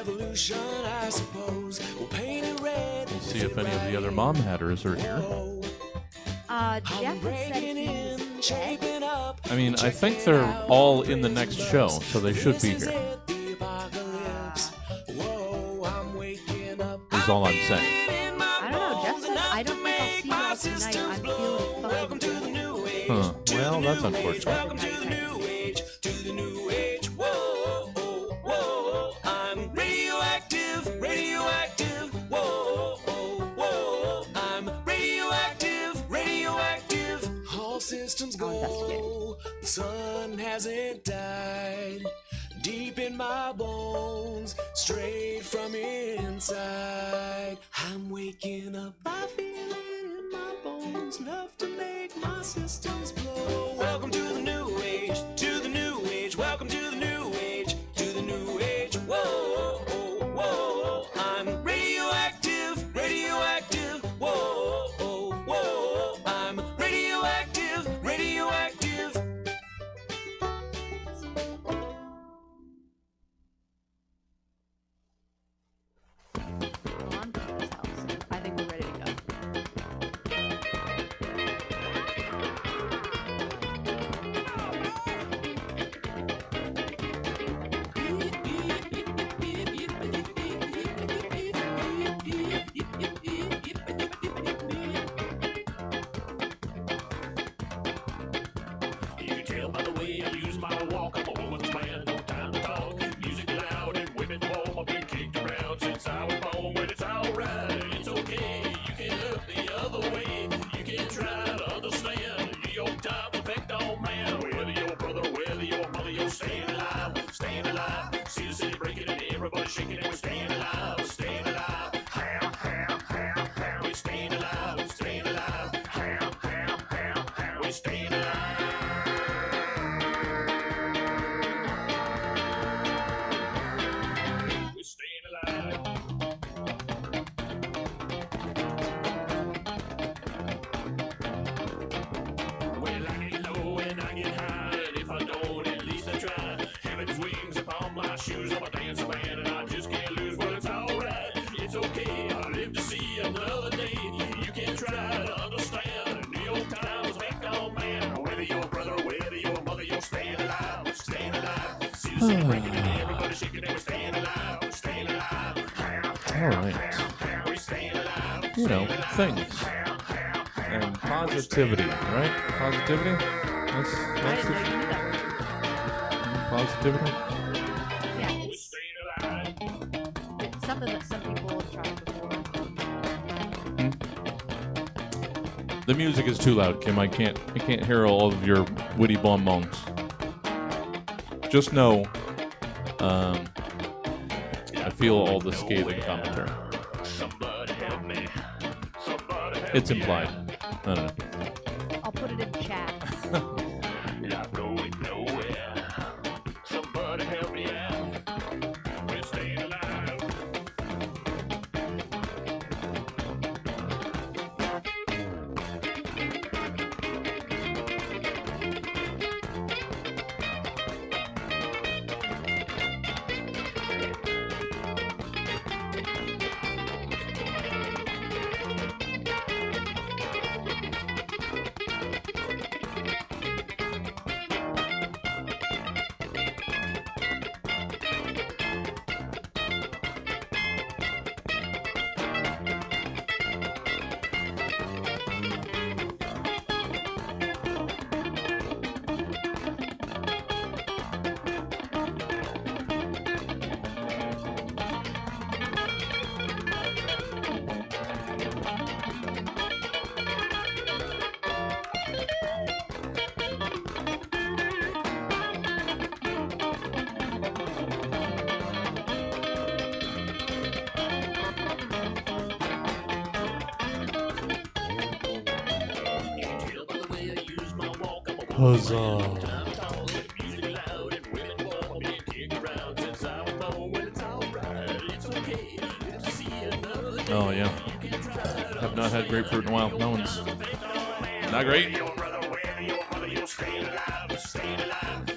revolution, I suppose. We'll paint it red. We'll see if any of the other mom hatters are here. Jeff said he was dead. I mean, I think they're all in the next show, so they should be here. Is all I'm saying. I don't know. Jeff said, I don't think I'll see you all tonight. I'm feeling fine. Huh. Well, that's unfortunate. Welcome to the new age, to the new age. Whoa, oh, whoa, I'm radioactive, radioactive. Whoa, oh, whoa, I'm radioactive, radioactive. All systems go. The sun hasn't died. Deep in my bones, straight from inside. I'm waking up, I feel it in my bones, enough to make my systems blow. Welcome to the new age, to the new age. Welcome to the new age, to the new age. Whoa, oh, whoa, I'm radioactive, radioactive. Whoa, oh, whoa, I'm radioactive, radioactive. On to this house. I think we're ready to go. You can tell by the way I use my walk. I'm a woman's man, no time to talk. Music loud and women warm. I've been kicked around since I was born. But it's alright, it's okay. You can look the other way. You can try to understand. New York Times effect on man. Whether your brother, whether your mother, you're staying alive, staying alive. See the city breaking and everybody shaking and we're staying alive, staying alive. Ham, ham, ham, ham. We're staying alive, staying alive. Ham, ham, ham, ham. We're staying alive. We're staying alive. Well, I get low and I get high, and if I don't, at least I try. Heaven's wings upon my shoes, I'm a dancer man, and I just can't lose. Well, it's alright, it's okay. I live to see another day. You can try to understand. New York Times effect on man. Whether your brother, whether your mother, you're staying alive, staying alive. See the city breaking and everybody shaking, and we're staying alive, staying alive. All right. We're staying alive. You know, things. And positivity, right? Positivity? I That's didn't know the you knew that word. positivity. Yeah, We're staying alive. it's something that some people have tried before. The music is too loud, Kim. I can't hear all of your witty bonbons. Just know, I feel all the scathing commentary. Somebody help me. Somebody help It's me implied. out. I don't know. I'll put it in chat. Not going nowhere. Somebody help me out. We're staying alive. Huzzah. Oh, yeah. Have not had grapefruit in a while. That one's not great.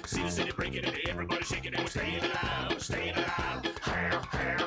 See the city breaking and everybody shaking and we're staying alive, staying alive.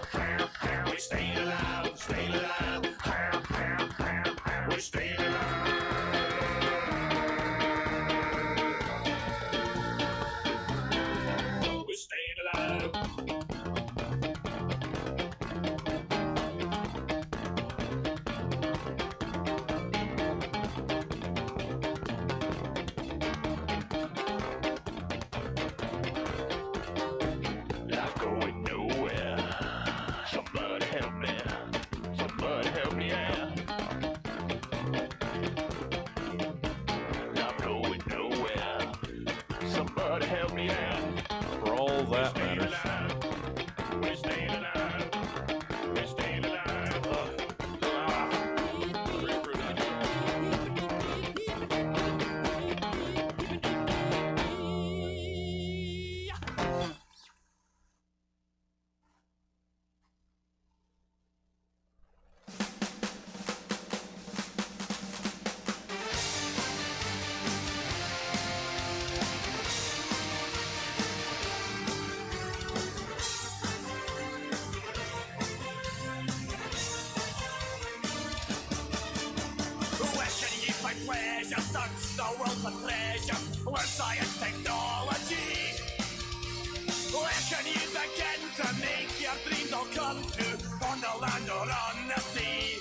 the world of pleasure. Learn science, technology. Where can you begin to make your dreams all come true? On the land or on the sea?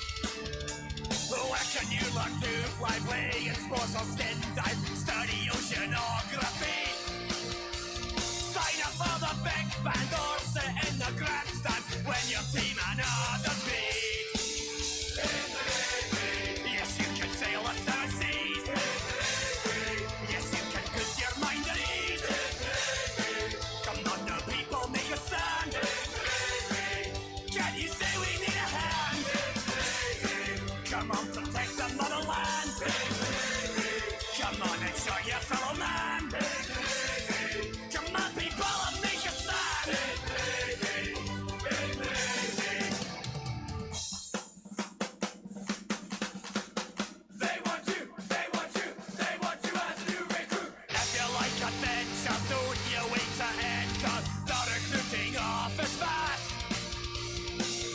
Where can you learn to fly, play in sports or skin dive? Study oceanography. Sign up for the big band or sit in the grandstand when your team and others meet. Yes, you can sail the seven seas. Yes, you can put your mind at ease. Come on now, people, make a stand. Can you say we need a hand? Come on, protect the motherland. Come on and show your fellow man. Come on, people, and make a stand. They want you, they want you, they want you as a new recruit. If you like adventure, don't you wait to enter the recruiting office fast.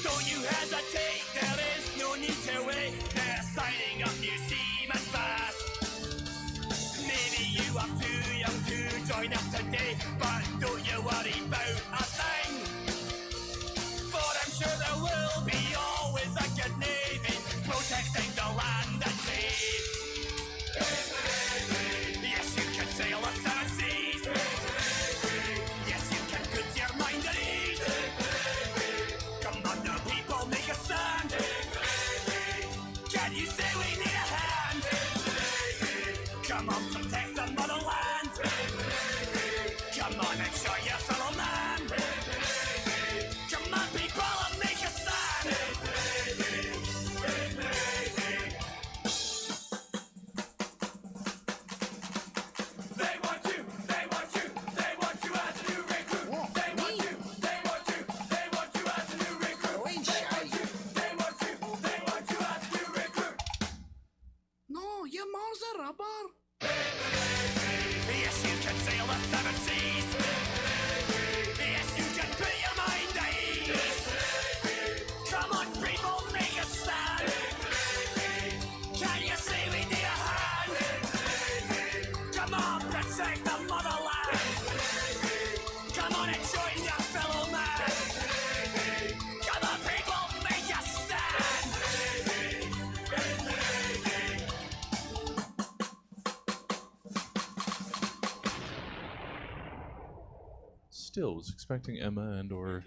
Don't you hesitate, there is no need to wait. They're signing up new seamen fast. Maybe you are too young to join up today, but don't you worry about a thing. For I'm sure there will be always a good navy protecting the land and sea. Yes, you can sail the seven seas. Yes, you can put your mind at ease. Come on now, people, make a stand. Can you say we need a hand? Come on, protect the motherland. Come on and show your fellow man. Come on, people, and make a stand. They want you, they want you, they want you as a new recruit. They want you, they want you, they want you as a new recruit. They want you, they want you, they want you as a new recruit. No, your mom's a rubber. Yes, you can sail the seven seas. Yes, you can put your mind at ease. Come on, people, make a stand. Can you say we need a hand? Come on, protect the motherland. Come on and join your fellow man. Come on, people, make a stand. Still was expecting Emma and or.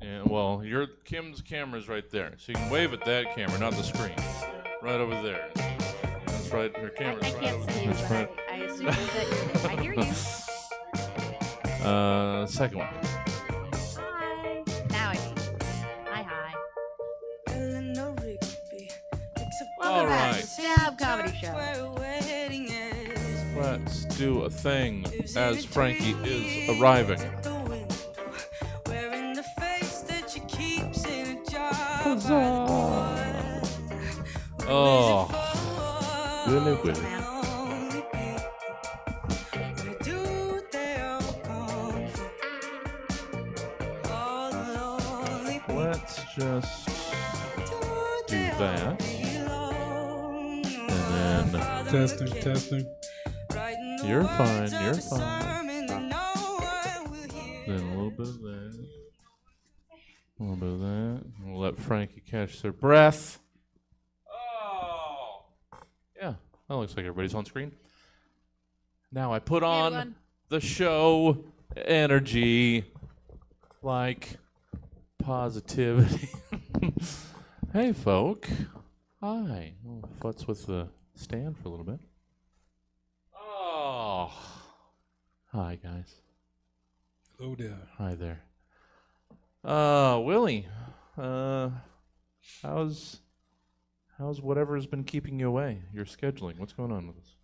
Yeah, well, your Kim's camera's right there, so you can wave at that camera, not the screen. Right over there. That's right. Her camera's I right can't over see there. you, That's but right. I assume that I hear you. Second one. Hi. Now I can. Hi. All Welcome back right. to Stab Comedy Show. Let's do a thing as Frankie is arriving. Oh, Willie. Let's just do that. And then Testing. you're fine. Then a little bit of that. A little bit of that. We'll let Frankie catch their breath. Oh! Yeah, that looks like everybody's on screen. Now I put on everyone. the show energy, like positivity. Hey, folk. Hi. Oh, futz with the stand for a little bit. Oh. Hi, guys. Oh dear. Hi there. Willie, how's whatever's been keeping you away? Your scheduling. What's going on with this?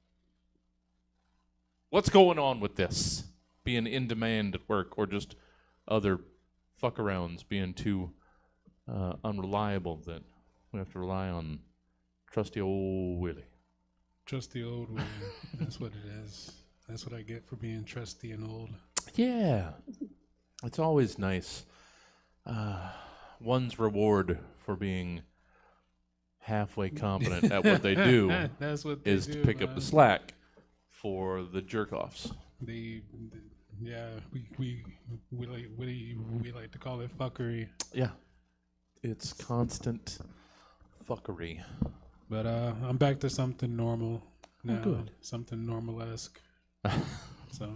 What's going on with this? Being in demand at work, or just other fuck-arounds being too unreliable that we have to rely on trusty old Willie. Trusty old Willie. That's what it is. That's what I get for being trusty and old. Yeah. It's always nice. One's reward for being halfway competent at what they do That's what they is do, to pick up man. the slack for the jerk-offs. Yeah, we like to call it fuckery. Yeah. It's constant fuckery. But I'm back to something normal now. good. Something normal-esque. So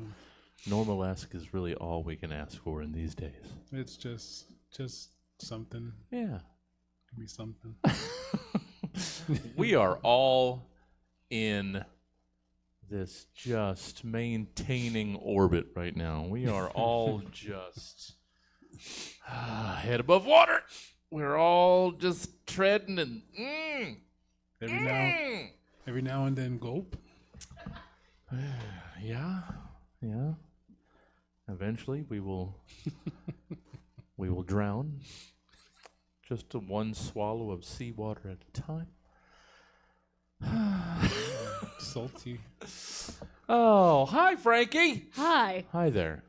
Normal-esque is really all we can ask for in these days. it's just something. Yeah. Give me something. We are all in this just maintaining orbit right now. We are all just head above water. We're all just treading and Every now and then, gulp. yeah. Eventually, we will drown. Just a one swallow of seawater at a time. Salty. Oh, hi, Frankie. Hi. Hi there.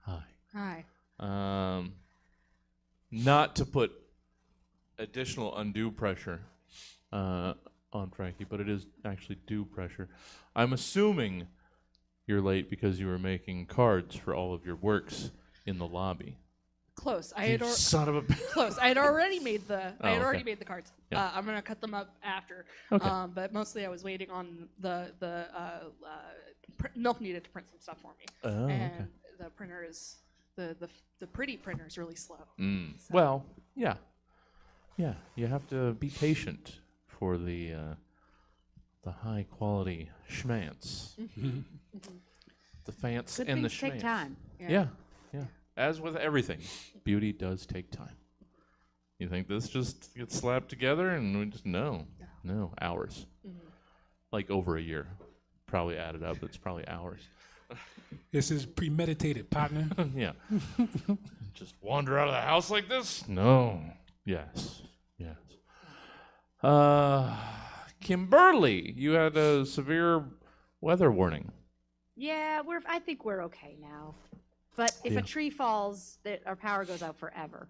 Hi. Hi. Not to put additional undue pressure on Frankie, but it is actually due pressure. I'm assuming you're late because you were making cards for all of your works in the lobby. Close. You son of a Close. I had already made the. I had okay. already made the cards. Yeah. I'm gonna cut them up after. Okay. But mostly I was waiting on the Milk needed to print some stuff for me. Oh, and okay. the printer is the pretty printer is really slow. Mm. So- Well, yeah. You have to be patient for the high quality schmance, the fance Good and the things take schmance. time. Yeah. As with everything, beauty does take time. You think this just gets slapped together and we just no, hours, like over a year, probably added up. It's probably hours. This is premeditated, partner. Yeah. Just wander out of the house like this? No. Yes. Kimberly, you had a severe weather warning. Yeah, I think we're okay now. But if Yeah. a tree falls, our power goes out forever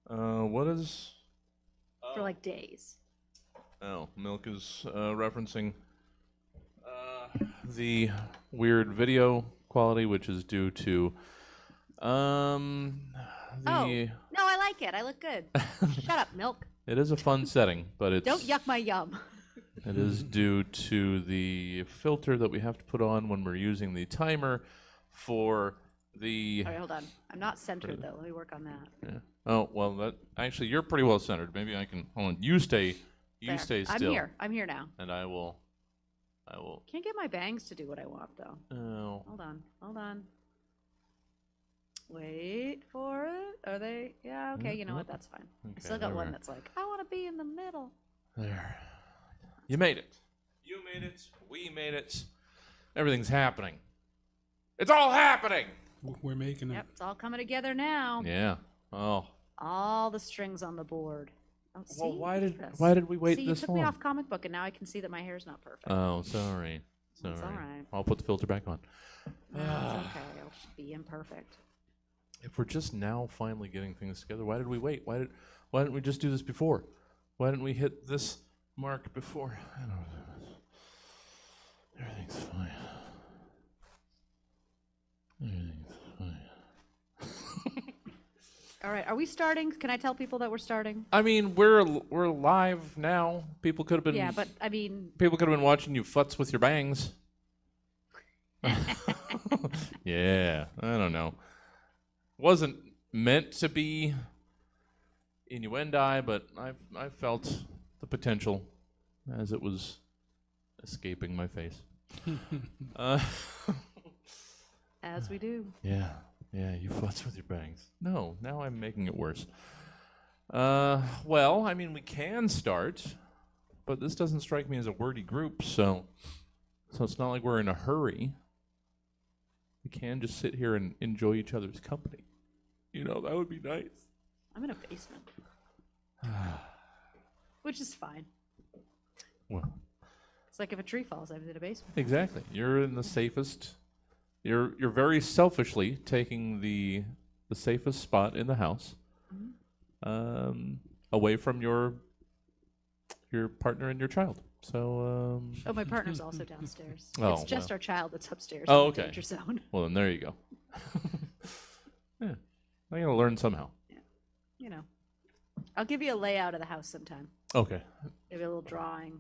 What is... for like days. Oh, Milk is referencing the weird video quality, which is due to Oh no, I like it. I look good. Shut up, Milk. It is a fun setting, but it's Don't yuck my yum. It is due to the filter that we have to put on when we're using the timer for the. All right, hold on. I'm not centered though. Let me work on that. Yeah. Oh well, that actually you're pretty well centered. Maybe I can hold on. You stay There. still. I'm here. I'm here now. And I will. Can't get my bangs to do what I want though. Oh. Hold on. Wait for it. Are they? Yeah. Okay. You know what? That's fine. I Okay, still got there one we are. that's like, I want to be in the middle. There. You made it. You made it. We made it. Everything's happening. It's all happening. We're making it. Yep. It's all coming together now. Yeah. Oh. All the strings on the board. Oh, Well, see? why Look did at this. why did we wait See, this you took long? me off comic book, and now I can see that my hair's not perfect. Oh, sorry. It's all right. I'll put the filter back on. No, it's okay. I'll just be imperfect. If we're just now finally getting things together, why did we wait? Why didn't we just do this before? Why didn't we hit this mark before? I don't know. Everything's fine. Everything's fine. All right, are we starting? Can I tell people that we're starting? I mean, we're live now. People could have been. Yeah, but I mean, People could have been watching you futz with your bangs. Yeah, I don't know. Wasn't meant to be innuendo, but I felt the potential as it was escaping my face. as we do. Yeah, you futz with your bangs. No, now I'm making it worse. Well, I mean, we can start, but this doesn't strike me as a wordy group, so it's not like we're in a hurry. We can just sit here and enjoy each other's company. You know, that would be nice. I'm in a basement, which is fine. Well, It's like if a tree falls, I'm in a basement. exactly. You're in the safest. You're very selfishly taking the safest spot in the house. away from your partner and your child. So. Oh, my partner's also downstairs. Oh, it's just well. our child that's upstairs. Oh, in the okay. danger zone. Well, then there you go. Yeah, I gotta learn somehow. You know, I'll give you a layout of the house sometime. Okay. Maybe a little drawing.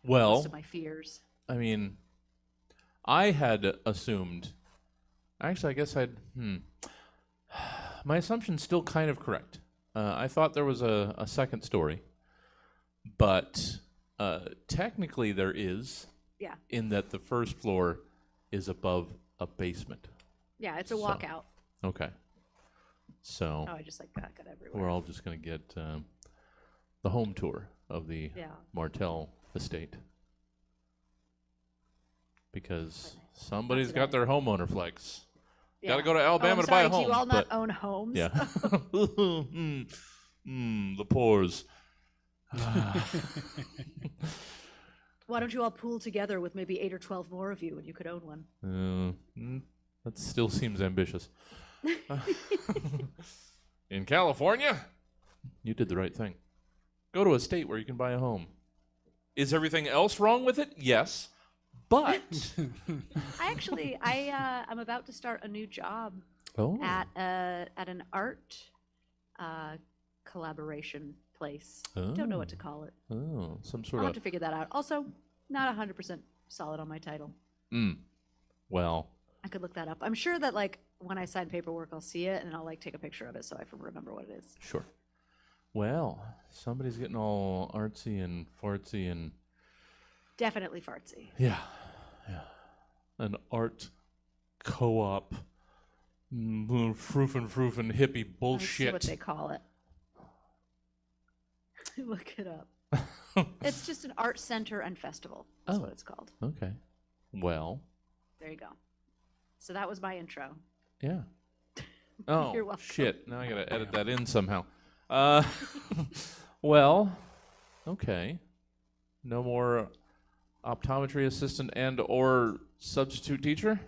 Well, Most of my fears. I mean, I had assumed. Actually, I guess my assumption's still kind of correct. I thought there was a second story, but technically there is. Yeah. In that the first floor is above a basement. Yeah, it's a So. walkout. Okay. So Oh, I just got everywhere. we're all just gonna get the home tour of the Yeah. Martel estate. Because Not somebody's today. got their homeowner flex. Yeah. Gotta go to Alabama I'm to buy a sorry, home. Do you all not but- own homes? Yeah. The pores. Why don't you all pool together with maybe 8 or 12 more of you and you could own one? That still seems ambitious. In California, you did the right thing. Go to a state where you can buy a home. Is everything else wrong with it? Yes. But I'm about to start a new job at an art collaboration place. Don't know what to call it. Oh, some I'll sort have of. to figure that out. Also, not 100% solid on my title. Well, I could look that up. I'm sure that like when I sign paperwork, I'll see it and I'll like take a picture of it so I can remember what it is. sure. Well, somebody's getting all artsy and fartsy and Definitely fartsy. yeah. An art co-op, froofin' hippie Let's see bullshit. what they call it. Look it up. It's just an art center and festival. That's what it's called. Okay. Well, There you go. So that was my intro. yeah. Oh, You're welcome. shit. Now I gotta edit that in somehow. Well, okay. No more optometry assistant and or substitute teacher?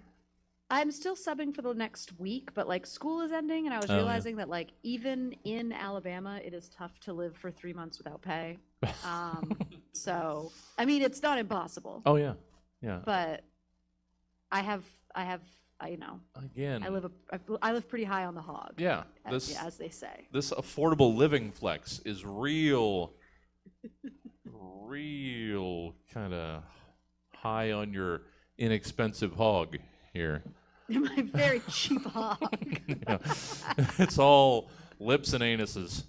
I'm still subbing for the next week, but like school is ending, and I was Oh, yeah. realizing that like even in Alabama, it is tough to live for 3 months without pay. So I mean, it's not impossible, Oh, yeah. Yeah. but I Again. I live pretty high on the hog. Yeah. As they say. This affordable living flex is real kind of high on your inexpensive hog here. My very cheap hog. Yeah. It's all lips and anuses.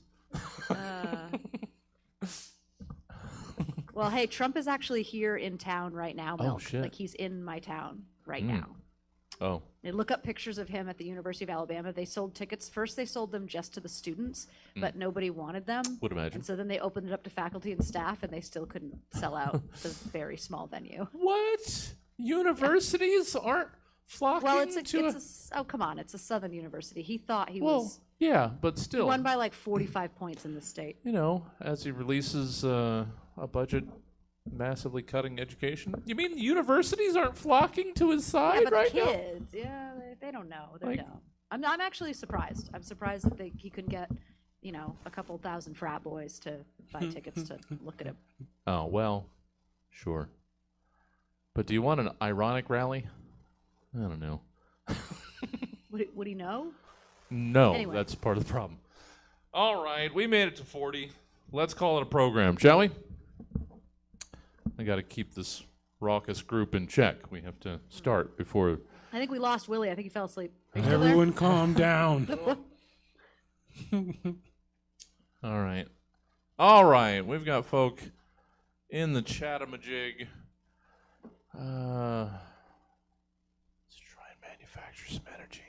Well, hey, Trump is actually here in town right now, Oh, Milk. shit. Like he's in my town right now. Oh, They look up pictures of him at the University of Alabama. They sold tickets. First, they sold them just to the students, but nobody wanted them. would imagine. And so then they opened it up to faculty and staff, and they still couldn't sell out the very small venue. What? Universities aren't flocking Well, to oh, come on. It's a Southern university. He thought he Well, was yeah, but he still, won by like 45 points in the state. you know, as he releases a budget massively cutting education. You mean the universities aren't flocking to his Yeah, side but right the now? kids, they don't know. They're Like- dumb. I'm actually surprised. I'm surprised that he could get, a couple thousand frat boys to buy tickets to look at him. Oh, well, sure. But do you want an ironic rally? I don't know. Would he know? No, Anyway. that's part of the problem. All right, we made it to 40. Let's call it a program, shall we? I got to keep this raucous group in check. We have to start before. I think we lost Willie. I think he fell asleep. Are you still Everyone calm down. All right. All right, we've got folk in the chatamajig. Let's try and manufacture some energy.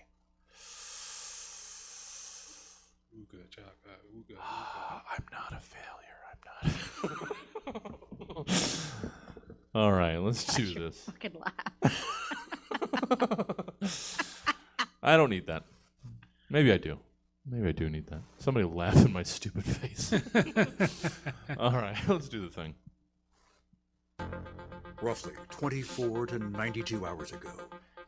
Ooga chaka, ooga, ooga. I'm not a failure. I'm not. All right, let's do there? this. Fucking laugh. I don't need that. Maybe I do. Maybe I do need that. Somebody laugh in my stupid face. All right, let's do the thing. Roughly 24 to 92 hours ago,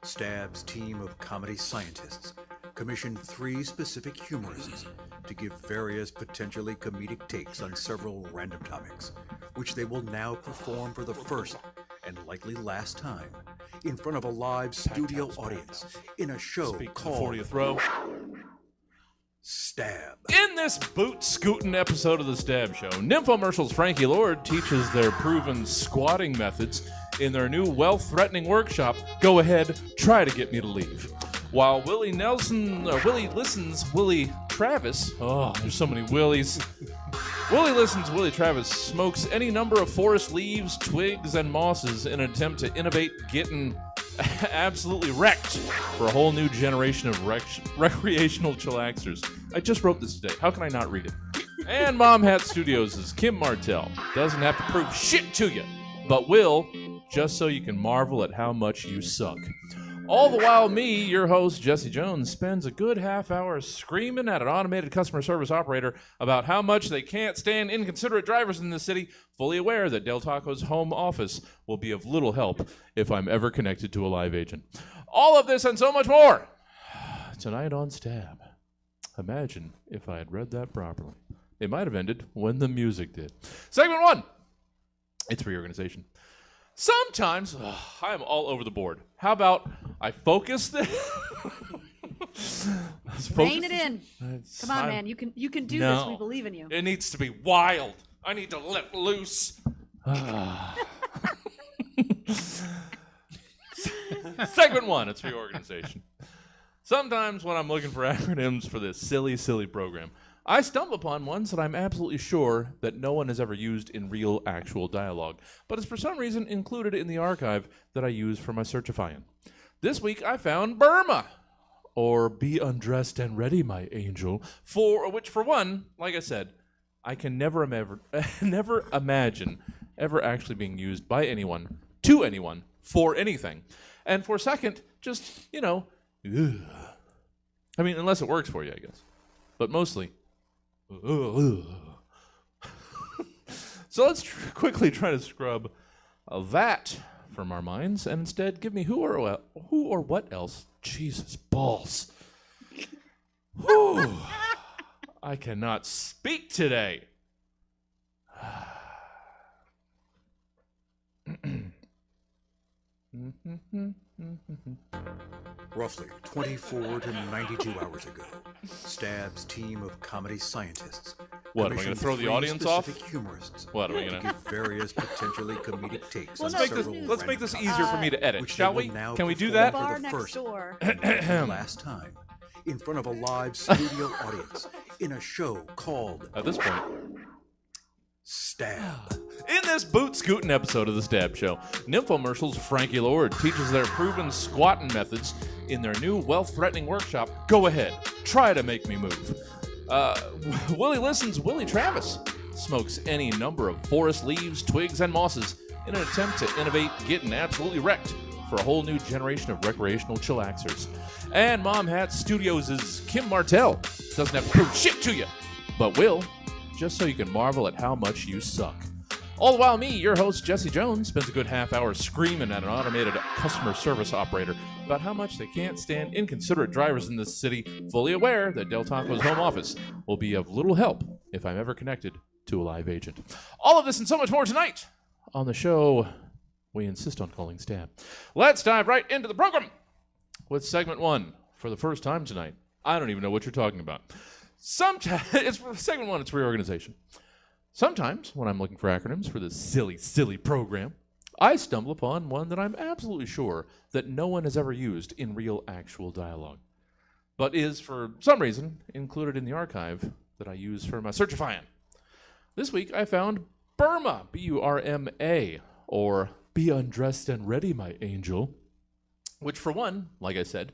Stab's team of comedy scientists commissioned 3 specific humorists to give various potentially comedic takes on several random topics, which they will now perform for the first and likely last time in front of a live studio audience in a show called 40th row. Stab. In this boot-scootin' episode of the Stab Show, Nymphomercial's Frankie Lord teaches their proven squatting methods in their new wealth-threatening workshop. Go ahead, try to get me to leave. While Willie Travis, oh, there's so many Willies. Willie Travis smokes any number of forest leaves, twigs, and mosses in an attempt to innovate getting absolutely wrecked for a whole new generation of recreational chillaxers. I just wrote this today. How can I not read it? And Mom Hat Studios' Kim Martel doesn't have to prove shit to you, but will, just so you can marvel at how much you suck. All the while me, your host, Jesse Jones, spends a good half hour screaming at an automated customer service operator about how much they can't stand inconsiderate drivers in the city, fully aware that Del Taco's home office will be of little help if I'm ever connected to a live agent. All of this and so much more tonight on Stab. Imagine if I had read that properly. It might have ended when the music did. Segment 1. It's reorganization. Sometimes, I'm all over the board. How about I focus this? Rein it in. Come on, man. You can do this. We believe in you. It needs to be wild. I need to let loose. Segment 1, it's reorganization. Sometimes when I'm looking for acronyms for this silly program, I stumble upon ones that I'm absolutely sure that no one has ever used in real, actual dialogue, but is for some reason included in the archive that I use for my searchifying. This week I found BURMA, or Be Undressed and Ready, My Angel, which for one, like I said, I can never imagine ever actually being used by anyone, to anyone, for anything. And for second, just, ugh. I mean, unless it works for you, I guess. But mostly, So let's quickly try to scrub that from our minds and instead give me who or what else. Jesus balls. Whew. I cannot speak today. Roughly 24 to 92 hours ago, Stab's team of comedy scientists. What, am I going to throw the audience off? Humorists What, am I going to give various potentially comedic takes. Well, let's make this easier for me to edit, which shall they we? will now Can we do perform that? for Bar the next first door. and last time in front of a live studio audience in a show called At this point. Stab. In this boot-scootin' episode of the Stab Show, Nymphomercial's Frankie Lord teaches their proven squatting methods in their new wealth-threatening workshop. Go ahead, try to make me move. Willie Travis smokes any number of forest leaves, twigs, and mosses in an attempt to innovate getting absolutely wrecked for a whole new generation of recreational chillaxers. And Mom Hat Studios' Kim Martel doesn't have to prove shit to you, but will, just so you can marvel at how much you suck. All the while me, your host, Jesse Jones, spends a good half hour screaming at an automated customer service operator about how much they can't stand inconsiderate drivers in this city, fully aware that Del Taco's home office will be of little help if I'm ever connected to a live agent. All of this and so much more tonight on the show we insist on calling Stab. Let's dive right into the program with segment 1 for the first time tonight. I don't even know what you're talking about. It's segment 1, it's reorganization. Sometimes, when I'm looking for acronyms for this silly program, I stumble upon one that I'm absolutely sure that no one has ever used in real, actual dialogue, but is, for some reason, included in the archive that I use for my searchifying. This week, I found BURMA, B-U-R-M-A, or Be Undressed and Ready, My Angel, which, for one, like I said,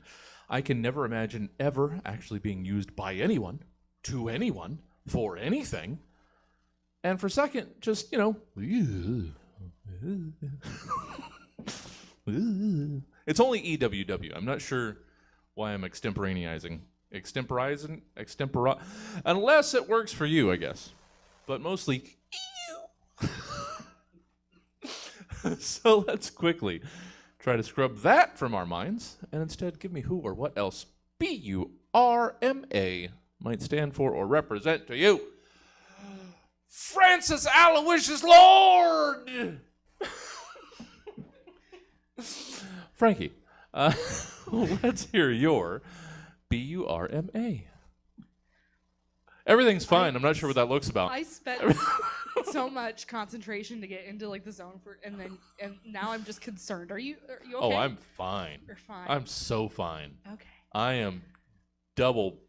I can never imagine ever actually being used by anyone, to anyone, for anything. And for second, just, it's only EWW. I'm not sure why I'm extemporaneizing. Unless it works for you, I guess. But mostly, so let's quickly try to scrub that from our minds and instead give me who or what else BURMAS BURMA might stand for or represent to you. Francis Aloysius Lord! Frankie, let's hear your BURMA. Everything's fine. I'm not sure what that looks about. I spent so much concentration to get into like the zone and now I'm just concerned. Are you okay? Oh, I'm fine. You're fine. I'm so fine. Okay. I am double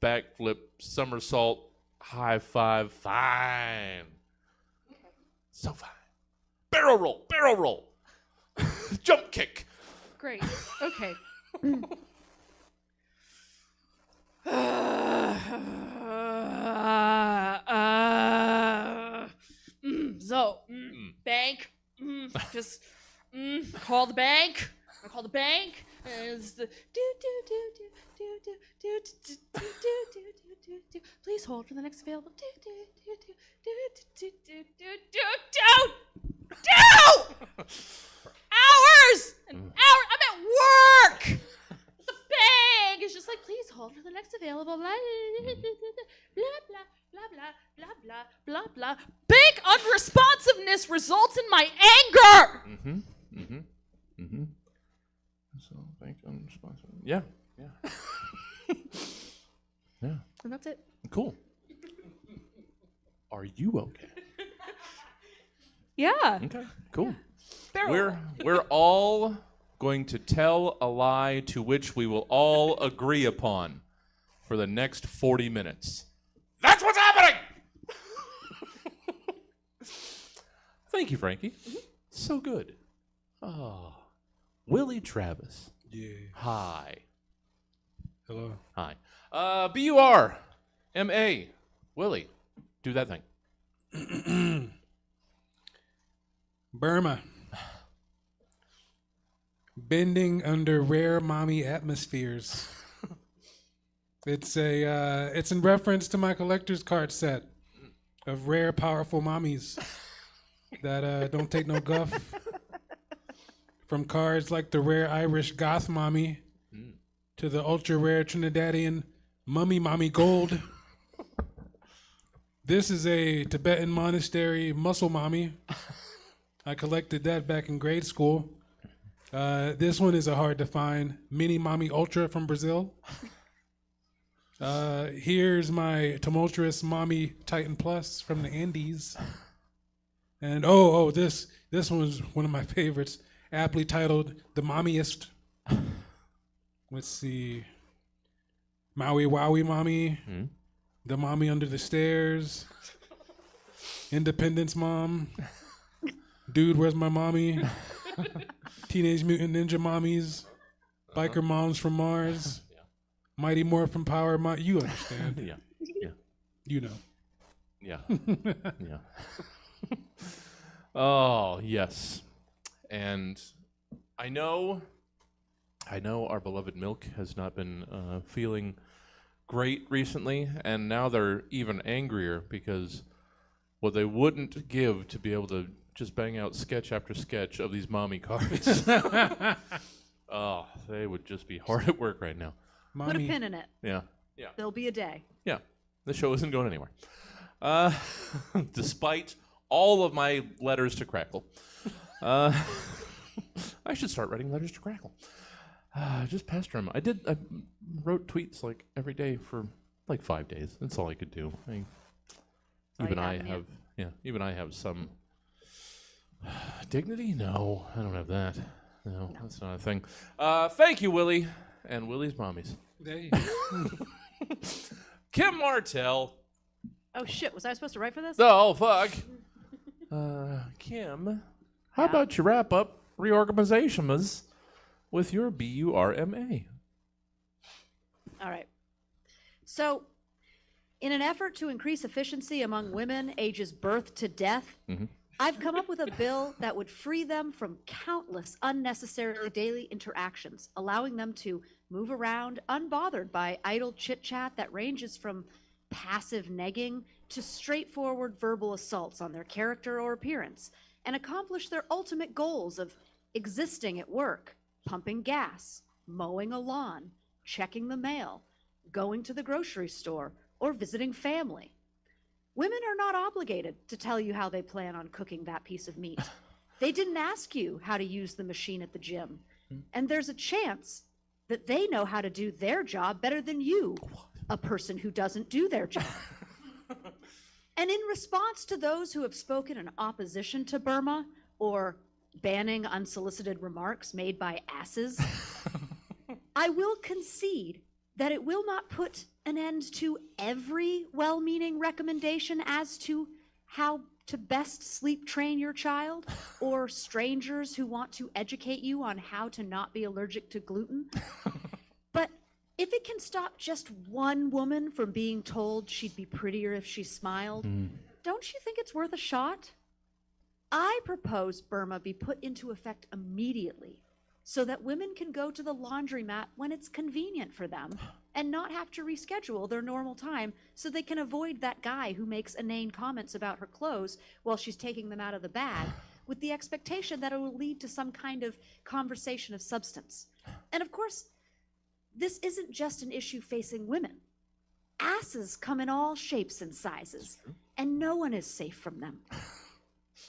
backflip, somersault, high five, fine. So fine. Barrel roll. Jump kick. Great. Okay. So, bank. Just call the bank. I call the bank. And it's the please hold for the next available. Hours and hours. I'm at work. The bank is just like, please hold for the next available. Blah blah blah blah blah blah blah. Bank unresponsiveness results in my anger. So bank unresponsive. Yeah. Yeah. And that's it. Cool. Are you okay? Yeah. Okay. Cool. Barrel. We're all going to tell a lie to which we will all agree upon for the next 40 minutes. That's what's happening! Thank you, Frankie. So good. Oh. Willie Travis. Yeah. Hi. Hello. Hi. BURMA. Willie, do that thing. Burma. Bending under rare mommy atmospheres. It's in reference to my collector's card set of rare, powerful mommies that don't take no guff. From cards like the rare Irish goth mommy to the ultra rare Trinidadian mummy mommy gold. This is a Tibetan monastery muscle mommy. I collected that back in grade school. This one is a hard to find mini mommy ultra from Brazil. Here's my tumultuous mommy Titan Plus from the Andes. And this one's one of my favorites, aptly titled The Mommiest. Let's see. Maui Wowie Mommy, The Mommy Under the Stairs, Independence Mom, Dude, Where's My Mommy, Teenage Mutant Ninja Mommies, Biker Moms from Mars, Mighty Morphin Power, you understand. Yeah. You know. Yeah. Yeah. Oh, yes. And I know our beloved Milk has not been feeling great recently, and now they're even angrier because what they wouldn't give to be able to just bang out sketch after sketch of these mommy cards. Oh, they would just be hard at work right now. Put a pin in it. Yeah. There'll be a day. Yeah. The show isn't going anywhere. Despite all of my letters to Crackle. I should start writing letters to Crackle. Just pester him. I wrote tweets like every day for like 5 days. That's all I could do. Even I have some dignity. No, I don't have that. No, that's not a thing. Thank you, Willie, and Willie's mommies. Hey. Kim Martel. Oh shit! Was I supposed to write for this? Oh fuck. Kim, how about you wrap up reorganizations with your BURMA? All right. So, in an effort to increase efficiency among women ages birth to death, I've come up with a bill that would free them from countless unnecessary daily interactions, allowing them to move around unbothered by idle chit-chat that ranges from passive negging to straightforward verbal assaults on their character or appearance, and accomplish their ultimate goals of existing at work, pumping gas, mowing a lawn, checking the mail, going to the grocery store, or visiting family. Women are not obligated to tell you how they plan on cooking that piece of meat. They didn't ask you how to use the machine at the gym. And there's a chance that they know how to do their job better than you, a person who doesn't do their job. And in response to those who have spoken in opposition to Burma or banning unsolicited remarks made by asses, I will concede that it will not put an end to every well-meaning recommendation as to how to best sleep train your child, or strangers who want to educate you on how to not be allergic to gluten. But if it can stop just one woman from being told she'd be prettier if she smiled, don't you think it's worth a shot? I propose Burma be put into effect immediately so that women can go to the laundromat when it's convenient for them and not have to reschedule their normal time so they can avoid that guy who makes inane comments about her clothes while she's taking them out of the bag with the expectation that it will lead to some kind of conversation of substance. And of course, this isn't just an issue facing women. Asses come in all shapes and sizes, and no one is safe from them.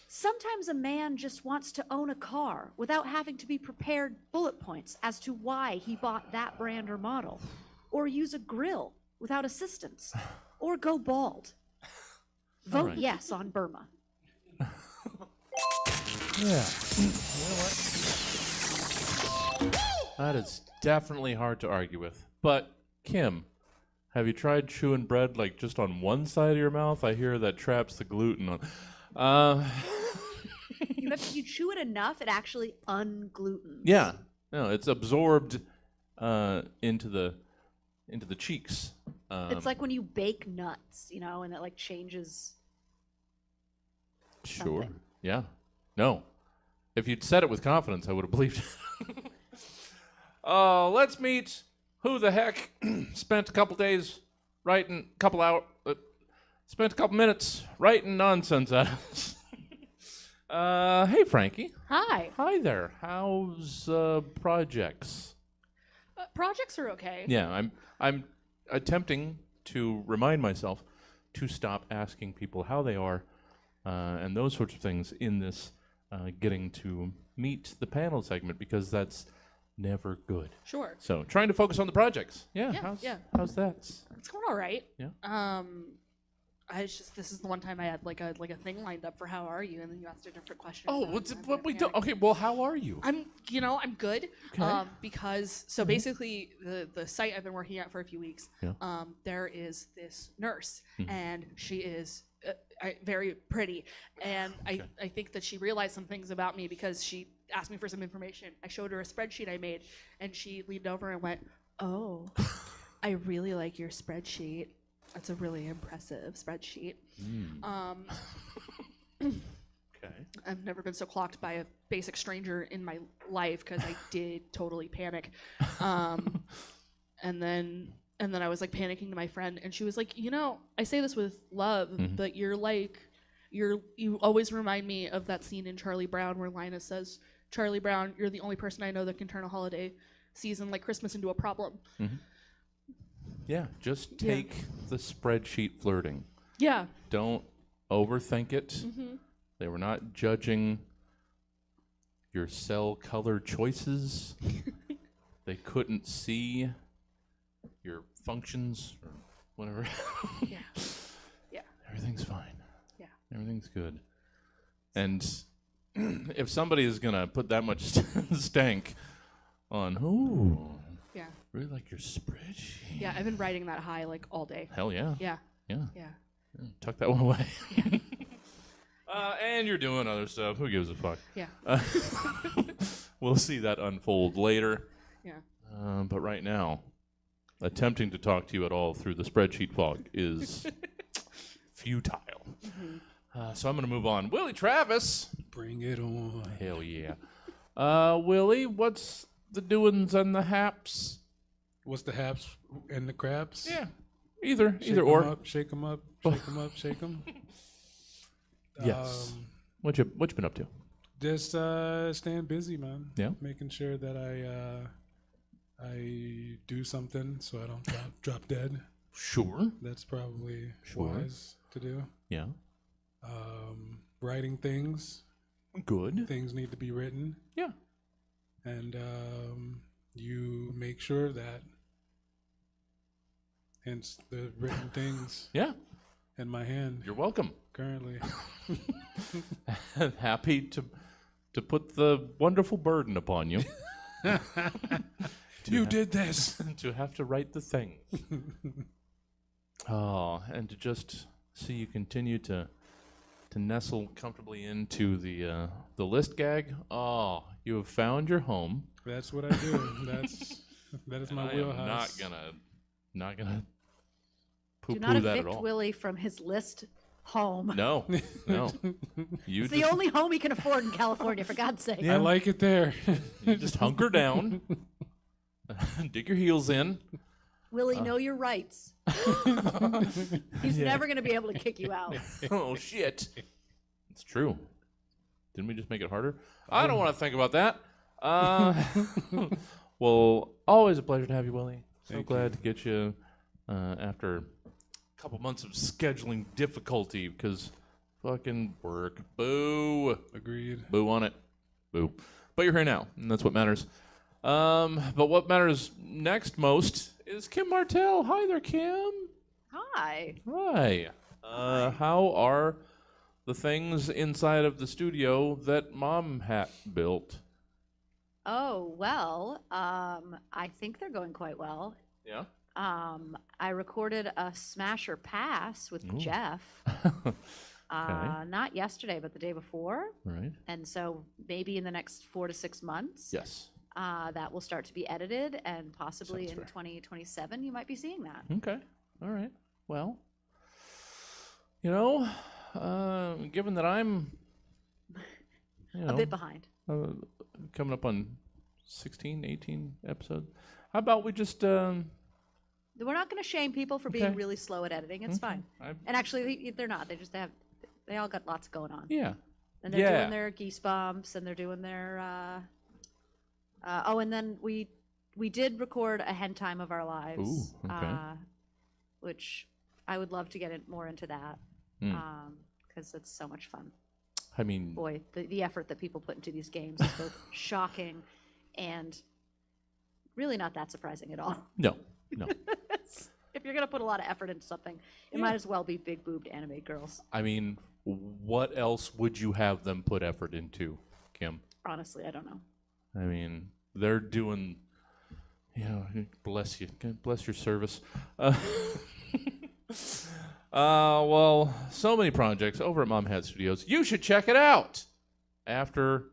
Sometimes a man just wants to own a car without having to be prepared bullet points as to why he bought that brand or model, or use a grill without assistance, or go bald. Vote right. yes on Burma. Yeah. You know what? That is definitely hard to argue with. But, Kim, have you tried chewing bread like just on one side of your mouth? I hear that traps the gluten on. You chew it enough, it actually unglutens. Yeah. No, it's absorbed into the cheeks. It's like when you bake nuts, you know, and it like changes. Sure. something. Yeah. No. If you'd said it with confidence, I would have believed it. Let's meet who the heck spent a couple days writing, spent a couple minutes writing nonsense at us. Hey, Frankie. Hi. Hi there. How's projects? Projects are okay. Yeah, I'm attempting to remind myself to stop asking people how they are and those sorts of things in this getting to meet the panel segment, because that's never good. Sure. So trying to focus on the projects. Yeah. Yeah, How's that? It's going all right. Yeah. This is the one time I had like a thing lined up for how are you, and then you asked a different question. Oh, and what's I'm what we do? panicked. Okay, well, how are you? I'm good. Okay. Because basically the site I've been working at for a few weeks, Yeah. there is this nurse, and she is very pretty, and I think that she realized some things about me because she asked me for some information. I showed her a spreadsheet I made, and she leaned over and went, "Oh, I really like your spreadsheet. That's a really impressive spreadsheet." Okay. I've never been so clocked by a basic stranger in my life, because I did totally panic. And then I was like panicking to my friend, and she was like, "You know, I say this with love, but you always remind me of that scene in Charlie Brown where Linus says, 'Charlie Brown, you're the only person I know that can turn a holiday season like Christmas into a problem.'" Yeah, just take the spreadsheet flirting. Yeah. Don't overthink it. They were not judging your cell color choices. They couldn't see your functions or whatever. Yeah. Everything's fine. Yeah. Everything's good. And if somebody is going to put that much stank on, Yeah. really like your spreadsheet. Yeah, I've been riding that high like all day. Hell yeah. Yeah. Yeah. Yeah. Tuck that one away. And you're doing other stuff. Who gives a fuck? Yeah. We'll see that unfold later. Yeah. But right now, attempting to talk to you at all through the spreadsheet fog is futile. So I'm going to move on. Willie Travis. Bring it on. Hell yeah. Willie, what's the doings and the haps? What's the haps and the craps? Yeah. Either Shake 'em or. up, shake 'em up, shake 'em up, shake 'em. Yes. What you been up to? Just staying busy, man. Yeah. Making sure that I I do something so I don't drop dead. Sure. That's probably Sure. wise to do. Yeah. Writing things. Good. Things need to be written. Yeah. And you make sure that, hence the written things Yeah. in my hand You're welcome. currently. Happy to put the wonderful burden upon you. You did this. To have to write the thing. Oh, and to just see you continue to nestle comfortably into the list gag. Oh, you have found your home. That's what I do. That is my I wheelhouse. am not gonna Do poo-poo not that at evict all. Willie from his list home. No. You It's the only home he can afford in California, for God's sake. I like it there. you just hunker down, dig your heels in. Willie, know your rights. He's never going to be able to kick you out. Oh shit! It's true. Didn't we just make it harder? I don't want to think about that. Well, always a pleasure to have you, Willie. So Thank glad to get you after a couple months of scheduling difficulty because fucking work. Boo. Agreed. Boo on it. Boo. But you're here now, and that's what matters. But what matters next most is Kim Martel. Hi there, Kim. Hi. Hi. How are the things inside of the studio that Mom Hat built? Oh, well, I think they're going quite well. Yeah. I recorded a Smasher Pass with Ooh. Jeff. Not yesterday, but the day before. Right. And so maybe in the next 4 to 6 months, Yes. that will start to be edited, and possibly Sounds in fair. 2027 you might be seeing that. Okay. All right. Well, given that I'm, A bit behind. coming up on 16, 18 episodes, how about we just We're not going to shame people for being Okay. really slow at editing. It's fine. And actually, they're not. They all got lots going on. Yeah. And they're Yeah. doing their geese bumps, and they're doing their. And then we did record a hen time of our lives. Ooh, okay. Which I would love to get more into that, Mm. because it's so much fun. I mean, Boy, the effort that people put into these games is both shocking and really not that surprising at all. no. If you're gonna put a lot of effort into something, it might as well be big boobed anime girls. I mean, what else would you have them put effort into, Kim? Honestly, I don't know. I mean, they're doing, bless you. God bless your service. Well, so many projects over at Mom Hat Studios. You should check it out after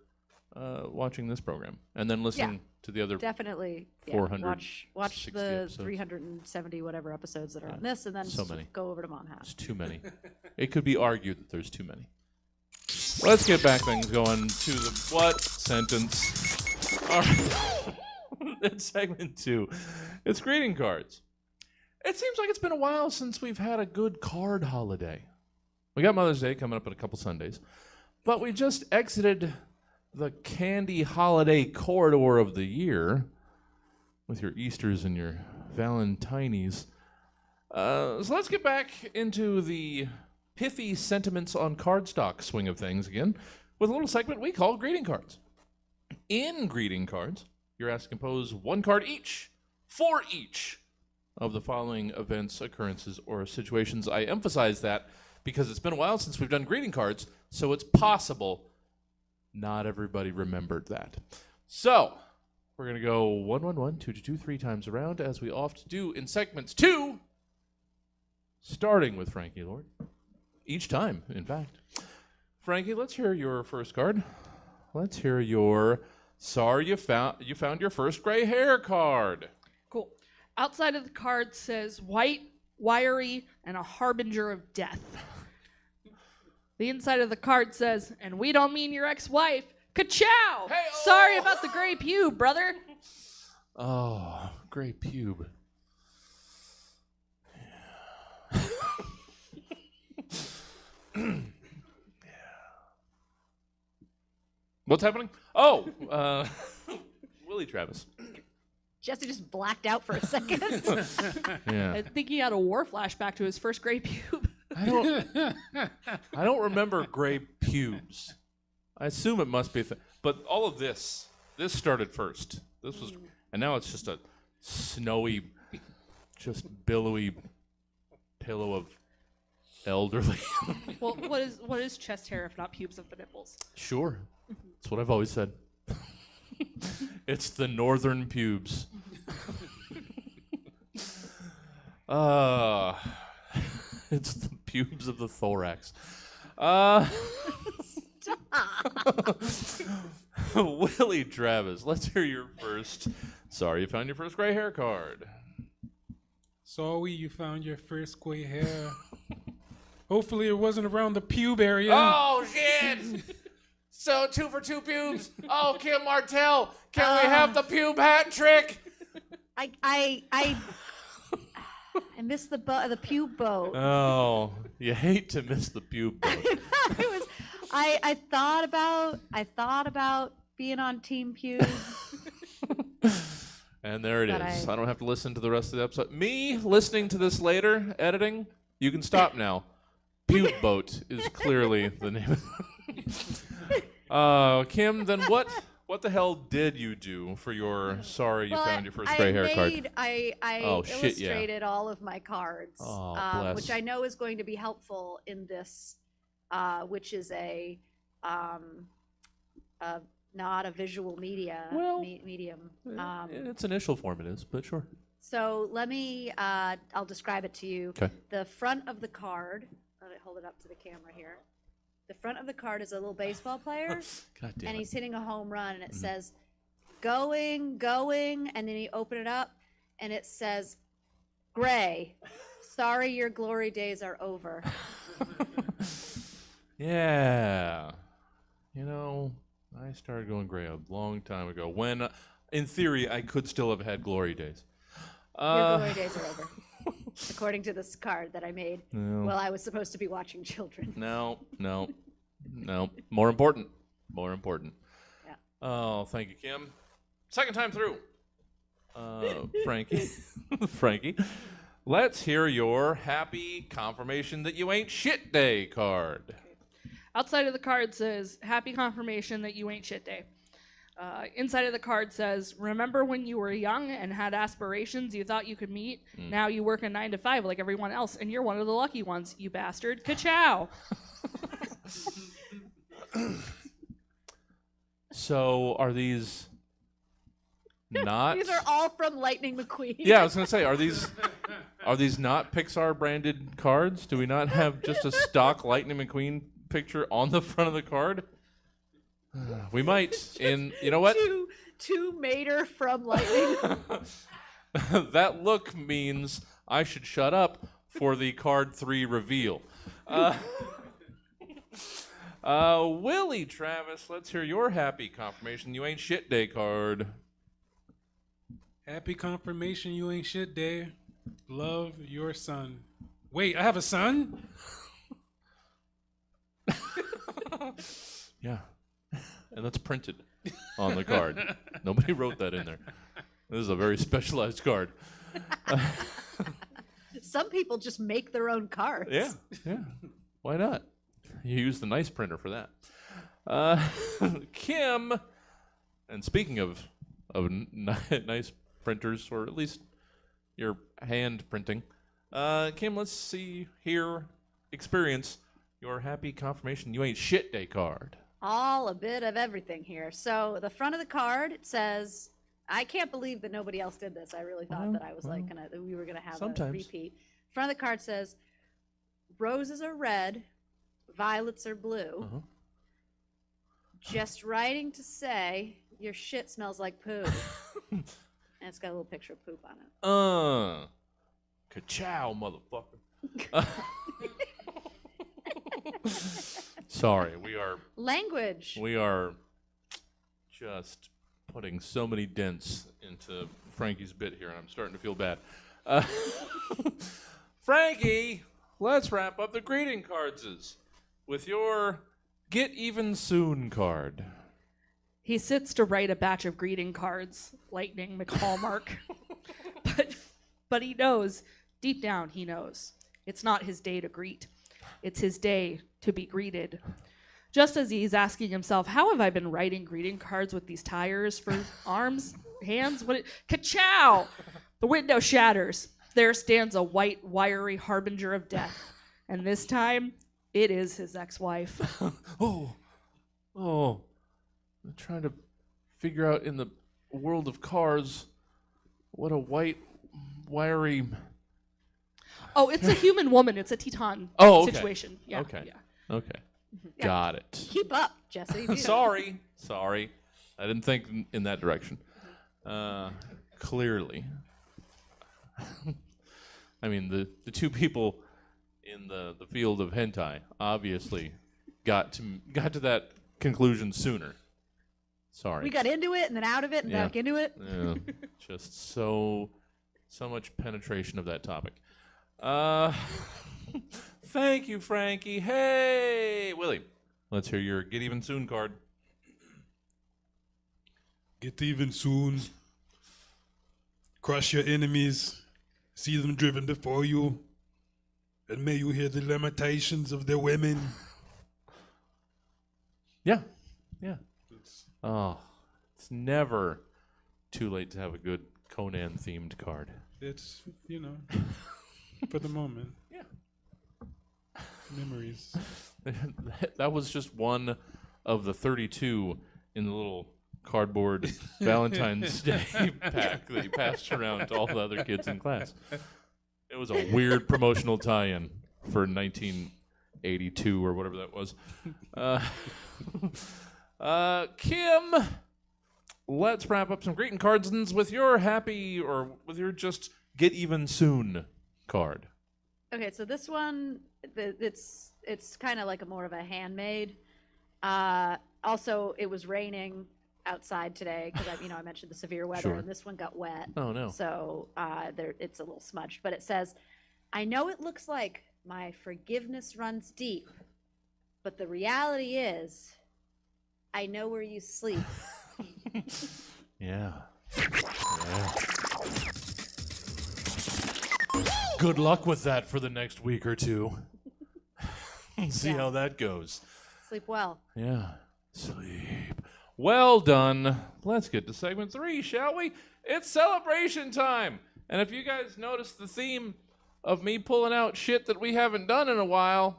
watching this program and then listening to the other. Definitely, 460 watch the episodes. 370 whatever episodes that are on this, and then So many. go over to Mom Hat. It's too many. It could be argued that there's too many. Let's get back things going to the what sentence. All right. It's segment 2. It's greeting cards. It seems like it's been a while since we've had a good card holiday. We got Mother's Day coming up in a couple Sundays, but we just exited the candy holiday corridor of the year with your Easters and your Valentines. So let's get back into the pithy sentiments on cardstock swing of things again with a little segment we call greeting cards. In greeting cards, you're asked to compose one card each for each of the following events, occurrences, or situations. I emphasize that because it's been a while since we've done greeting cards, so it's possible not everybody remembered that. So, we're going to go 1, 1, 1, 2, 2, 2, 3 times around, as we often do in segments 2, starting with Frankie Lord. Each time, in fact. Frankie, let's hear your first card. Let's hear your sorry you found your first gray hair card. Cool. Outside of the card says white, wiry, and a harbinger of death. The inside of the card says, and we don't mean your ex-wife. Ka-chow! Hey-oh! Sorry about the gray pube, brother. Oh, gray pube. What's happening? Oh, Willie Travis. Jesse just blacked out for a second. Yeah. I think he had a war flashback to his first gray pube. I don't remember gray pubes. I assume it must be, but all of this started first. This was, and now it's just a snowy, just billowy pillow of elderly. Well, what is chest hair if not pubes of the nipples? Sure, that's what I've always said. It's the northern pubes. It's the pubes of the thorax. Willie Travis, let's hear your first. Sorry, you found your first gray hair card. Sorry, you found your first gray hair. Hopefully, it wasn't around the pube area. Oh shit! So 2 for 2 pubes. Oh, Kim Martel, can we have the pube hat trick? I missed the Pube Boat. Oh, you hate to miss the pube boat. I thought about being on Team Pube. And there it But is. I don't have to listen to the rest of the episode. Me listening to this later, editing, you can stop now. Pube Boat is clearly the name of Kim, then what the hell did you do for your you found your first gray hair card? I Oh, shit, yeah. illustrated all of my cards, Oh, bless. which I know is going to be helpful in this, which is not a visual medium. Its initial form it is, but sure. So let me, I'll describe it to you. Okay. The front of the card, let me hold it up to the camera here. The front of the card is a little baseball player, God damn and it. he's hitting a home run, and it says, going, and then you open it up, and it says, gray, sorry your glory days are over. Yeah. You know, I started going gray a long time ago when, in theory, I could still have had glory days. Your glory days are over, according to this card that I made No. while I was supposed to be watching children. No. More important. Yeah. Oh, thank you, Kim. Second time through. Frankie, let's hear your happy confirmation that you ain't shit day card. Outside of the card says, happy confirmation that you ain't shit day. Inside of the card says, remember when you were young and had aspirations you thought you could meet? Now you work a 9 to 5 like everyone else, and you're one of the lucky ones, you bastard. Ka-chow. So are these not? These are all from Lightning McQueen. Yeah, I was gonna say, are these not Pixar branded cards? Do we not have just a stock Lightning McQueen picture on the front of the card? We might. In you know what? Two Mater from Lightning. That look means I should shut up for the card 3 reveal. Willie Travis, let's hear your happy confirmation you ain't shit day card. Happy confirmation you ain't shit day. Love your son. Wait, I have a son? Yeah. And that's printed on the card. Nobody wrote that in there. This is a very specialized card. Some people just make their own cards. Yeah. Why not? You use the nice printer for that. Kim, and speaking of nice printers, or at least your hand printing, Kim, let's experience your happy confirmation you ain't shit day card. All a bit of everything here. So the front of the card, it says, I can't believe that nobody else did this. I really thought that I was we were gonna have sometimes. a repeat. Front of the card says, roses are red, violets are blue. Just writing to say your shit smells like poo. And it's got a little picture of poop on it. Ka-chow, motherfucker. Sorry, we are just putting so many dents into Frankie's bit here, and I'm starting to feel bad. Frankie, let's wrap up the greeting cards with your Get Even Soon card. He sits to write a batch of greeting cards, Lightning McHallmark. but he knows, deep down he knows, it's not his day to greet. It's his day to be greeted. Just as he's asking himself, how have I been writing greeting cards with these tires for arms, hands? Ka-chow! The window shatters. There stands a white, wiry harbinger of death. And this time, it is his ex-wife. Oh, I'm trying to figure out in the world of cars what a white, wiry... Oh, it's a human woman. It's a Teton situation. Yeah, Okay. Yeah. Okay. Got it. Keep up, Jesse. Sorry. I didn't think in that direction. Clearly. I mean, the two people in the field of hentai obviously got to that conclusion sooner. Sorry. We got into it and then out of it and back into it. Yeah. Just so much penetration of that topic. Thank you, Frankie. Hey, Willie, let's hear your Get Even Soon card. Get even soon. Crush your enemies. See them driven before you. And may you hear the lamentations of their women. Yeah. Oh, it's never too late to have a good Conan-themed card. It's, for the moment. Yeah. Memories. That was just one of the 32 in the little cardboard Valentine's Day pack that you passed around to all the other kids in class. It was a weird promotional tie-in for 1982 or whatever that was. Kim, let's wrap up some greeting cards with your happy or with your just Get Even Soon card. Okay, so this one, it's kind of like more of a handmade. Also, it was raining outside today because I mentioned the severe weather, Sure. and this one got wet. Oh, no. So it's a little smudged, but it says, "I know it looks like my forgiveness runs deep, but the reality is, I know where you sleep." Yeah. Good luck with that for the next week or two. See how that goes. Sleep well. Yeah. Sleep. Well done. Let's get to segment 3, shall we? It's celebration time. And if you guys notice the theme of me pulling out shit that we haven't done in a while,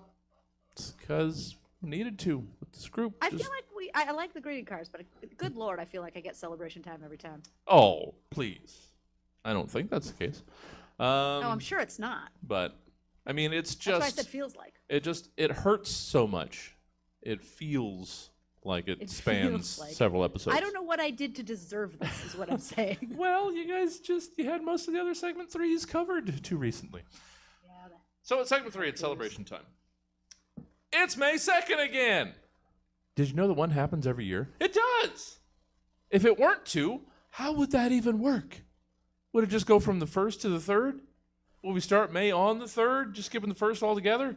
it's because we needed to with this group. I feel like I like the greeting cards, but good Lord, I feel like I get celebration time every time. Oh, please. I don't think that's the case. No, I'm sure it's not. But, I mean, it's just... That's why I said feels like. It hurts so much. It feels like it spans several episodes. I don't know what I did to deserve this, is what I'm saying. Well, you guys you had most of the other segment 3s covered too recently. Yeah. So at segment 3, it's celebration time. It's May 2nd again. Did you know that one happens every year? It does. If it weren't to, how would that even work? Would it just go from the 1st to the 3rd? Will we start May on the 3rd, just skipping the 1st altogether?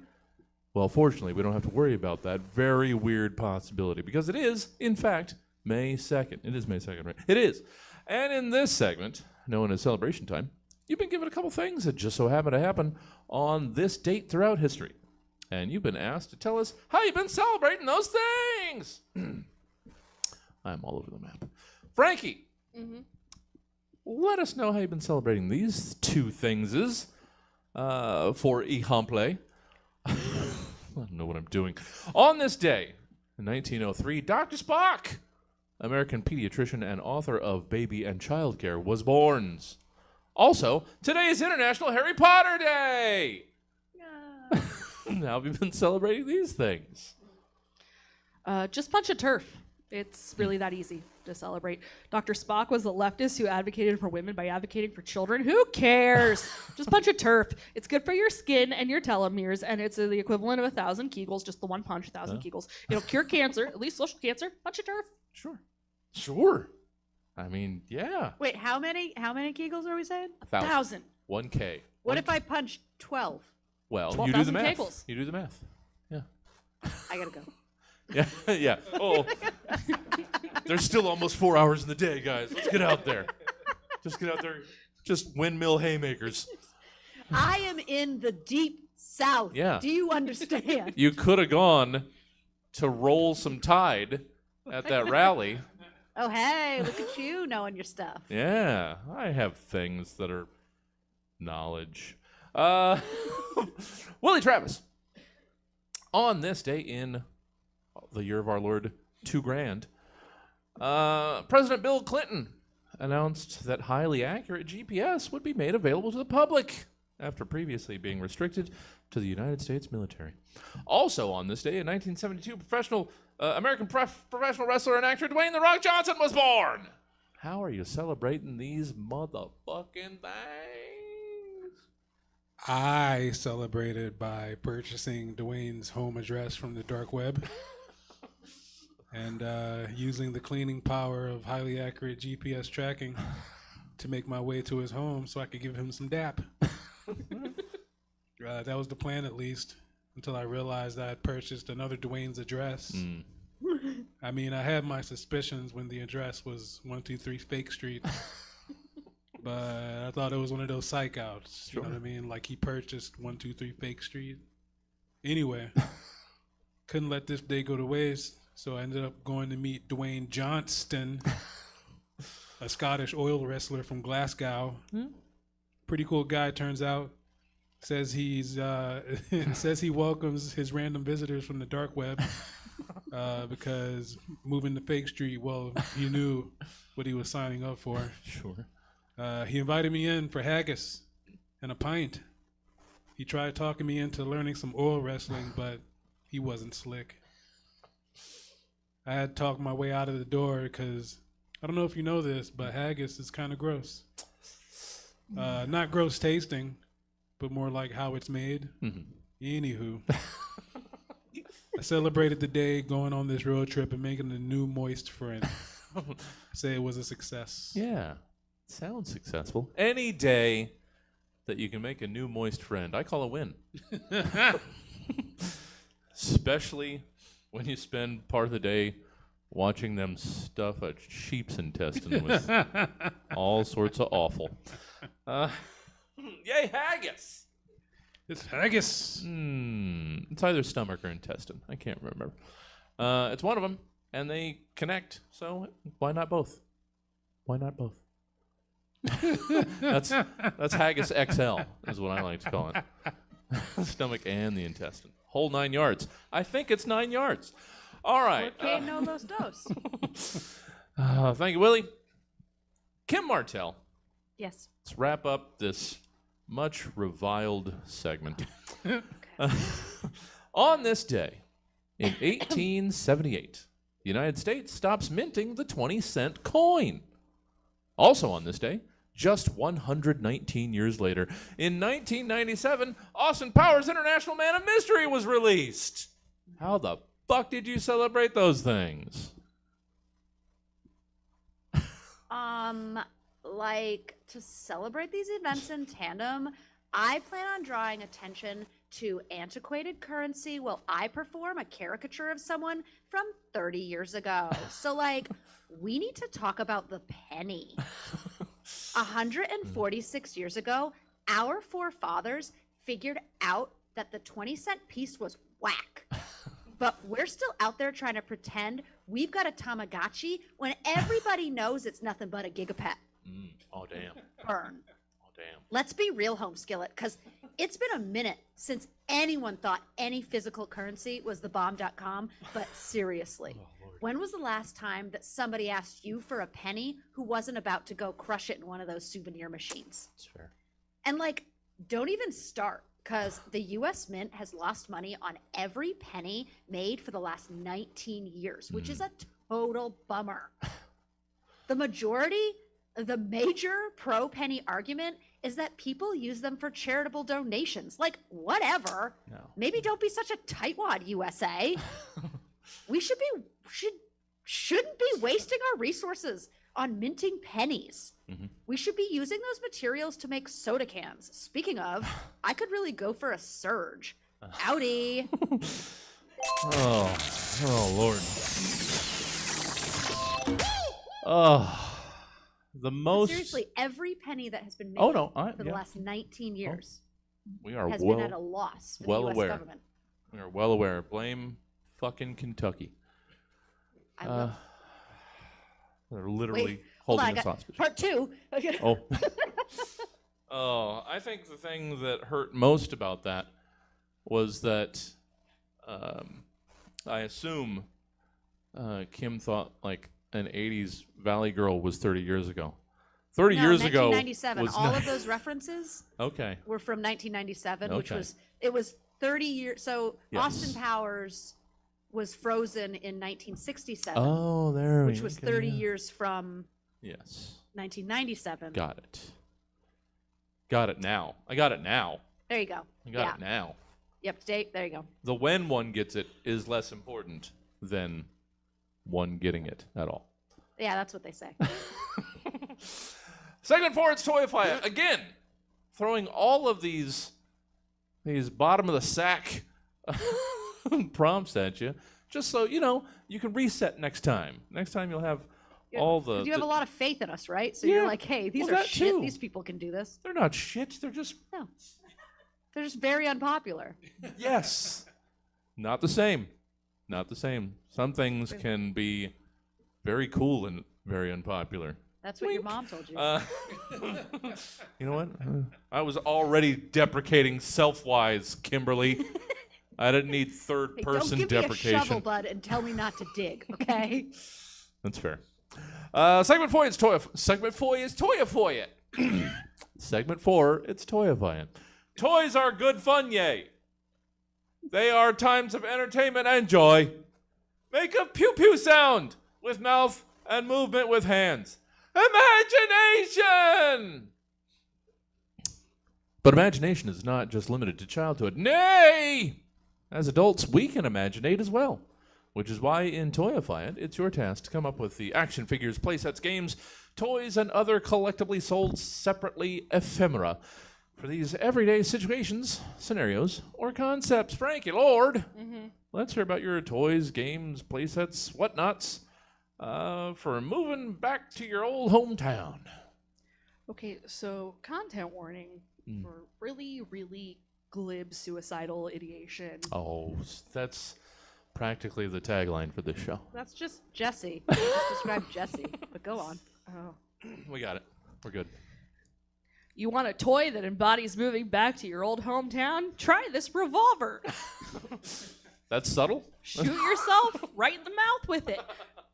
Well, fortunately, we don't have to worry about that very weird possibility because it is, in fact, May 2nd. It is May 2nd, right? It is. And in this segment, known as Celebration Time, you've been given a couple things that just so happen to happen on this date throughout history. And you've been asked to tell us how you've been celebrating those things. I'm all over the map. Frankie, let us know how you've been celebrating these two thingses for Ejemple. I don't know what I'm doing. On this day, in 1903, Dr. Spock, American pediatrician and author of Baby and Child Care, was born. Also, today is International Harry Potter Day. How have you been celebrating these things? Just punch a turf. It's really that easy to celebrate. Dr. Spock was a leftist who advocated for women by advocating for children. Who cares? Just punch a turf. It's good for your skin and your telomeres, and it's the equivalent of 1,000 Kegels, just the one punch, 1,000 Kegels. It'll cure cancer, at least social cancer. Punch a turf. Sure. I mean, yeah. Wait, how many Kegels are we saying? 1,000. 1K. What if I punch 12? Well, you do the 12,000 math. Kegels. You do the math. Yeah. I gotta go. Yeah, yeah. Oh, there's still almost 4 hours in the day, guys. Let's get out there. Just get out there. Just windmill haymakers. I am in the deep south. Yeah. Do you understand? You could have gone to roll some tide at that rally. Oh, hey, look at you knowing your stuff. Yeah, I have things that are knowledge. Willie Travis. On this day in the year of our Lord 2000, President Bill Clinton announced that highly accurate GPS would be made available to the public after previously being restricted to the United States military. Also on this day in 1972, American professional wrestler and actor Dwayne "The Rock" Johnson was born. How are you celebrating these motherfucking things? I celebrated by purchasing Dwayne's home address from the dark web and using the cleaning power of highly accurate GPS tracking to make my way to his home so I could give him some dap. That was the plan, at least, until I realized I had purchased another Dwayne's address. I mean, I had my suspicions when the address was 123 Fake Street, but I thought it was one of those psych outs. Sure. You know what I mean? Like he purchased 123 Fake Street. Anyway, couldn't let this day go to waste, so I ended up going to meet Dwayne Johnston, a Scottish oil wrestler from Glasgow. Pretty cool guy, turns out. Says he's says he welcomes his random visitors from the dark web because moving to Fake Street, well, he knew what he was signing up for. Sure. He invited me in for haggis and a pint. He tried talking me into learning some oil wrestling, but he wasn't slick. I had to talk my way out of the door because I don't know if you know this, but haggis is kind of gross. Not gross tasting, but more like how it's made. Anywho, I celebrated the day going on this road trip and making a new moist friend. Say it was a success. Yeah, sounds successful. Any day that you can make a new moist friend, I call a win. Especially when you spend part of the day watching them stuff a sheep's intestine with all sorts of awful. Yay, haggis! It's haggis. It's either stomach or intestine. I can't remember. It's one of them, and they connect, so why not both? Why not both? That's haggis XL, is what I like to call it. Stomach and the intestine. Whole 9 yards. I think it's 9 yards. All right. Okay, no los dos. Thank you, Willie. Kim Martel. Yes. Let's wrap up this much reviled segment. On this day, in 1878, the United States stops minting the 20-cent coin. Also on this day, just 119 years later, in 1997, Austin Powers' International Man of Mystery was released. How the fuck did you celebrate those things? Like, to celebrate these events in tandem, I plan on drawing attention to antiquated currency while I perform a caricature of someone from 30 years ago. So, like, we need to talk about the penny. 146 years ago, our forefathers figured out that the 20-cent piece was whack. But we're still out there trying to pretend we've got a Tamagotchi when everybody knows it's nothing but a gigapet. Oh, damn. Burn. Oh, damn. Let's be real, Home Skillet, because it's been a minute since anyone thought any physical currency was the bomb.com. But seriously, when was the last time that somebody asked you for a penny who wasn't about to go crush it in one of those souvenir machines? That's fair. And, like, don't even start, because the U.S. Mint has lost money on every penny made for the last 19 years, which is a total bummer. The major pro-penny argument is that people use them for charitable donations. Like, whatever. No. Maybe don't be such a tightwad, USA. We shouldn't be wasting our resources on minting pennies. We should be using those materials to make soda cans. Speaking of, I could really go for a surge. Howdy. Oh, Lord. Oh, the most. Seriously, every penny that has been made Oh, no, for the last 19 years We are has well, been at a loss for well the U.S. aware. government. We are well aware. Blame fucking Kentucky. I will. They're literally Wait, hold on, holding I us got hostage. part 2. Okay. Oh. Oh, I think the thing that hurt most about that was that I assume Kim thought like an 80s Valley Girl was 30 years ago. 30 years ago 1997. was All not- of those references Okay. were from 1997, which Okay. was 30 years. So Yes. Austin Powers was frozen in 1967, Oh, there which we was go. 30 years from Yes. 1997. Got it. Got it now. I got it now. There you go. I got it now. Yep, to date. There you go. The when one gets it is less important than one getting it at all. Yeah, that's what they say. Segment 4, it's Toyify. Again, throwing all of these bottom of the sack prompts at you, just so you know you can reset next time. Next time you'll have all the. You have a lot of faith in us, right? So Yeah. you're like, hey, these Well, are that shit. too. These people can do this. They're not shit. They're just No, they're just very unpopular. yes. Not the same. Not the same. Some things can be very cool and very unpopular. That's what your mom told you. You know what? I was already deprecating self-wise, Kimberly. I didn't need Hey, third-person don't give deprecation. me a shovel, bud, and tell me not to dig, okay? That's fair. Segment 4 is Toyify. Segment 4, it's Toyify. Toys are good fun, yay. They are times of entertainment and joy. Make a pew-pew sound with mouth and movement with hands. Imagination! But imagination is not just limited to childhood. Nay! As adults, we can imaginate as well. Which is why in Toyify It, it's your task to come up with the action figures, playsets, games, toys, and other collectively sold separately ephemera for these everyday situations, scenarios, or concepts. Frankie Lord, let's hear about your toys, games, playsets, whatnots for moving back to your old hometown. Okay, so content warning for really, really glib suicidal ideation. Oh, that's practically the tagline for this show. That's just Jesse. You just described Jesse, but go on. Oh. We got it. We're good. You want a toy that embodies moving back to your old hometown? Try this revolver. That's subtle? Shoot yourself right in the mouth with it.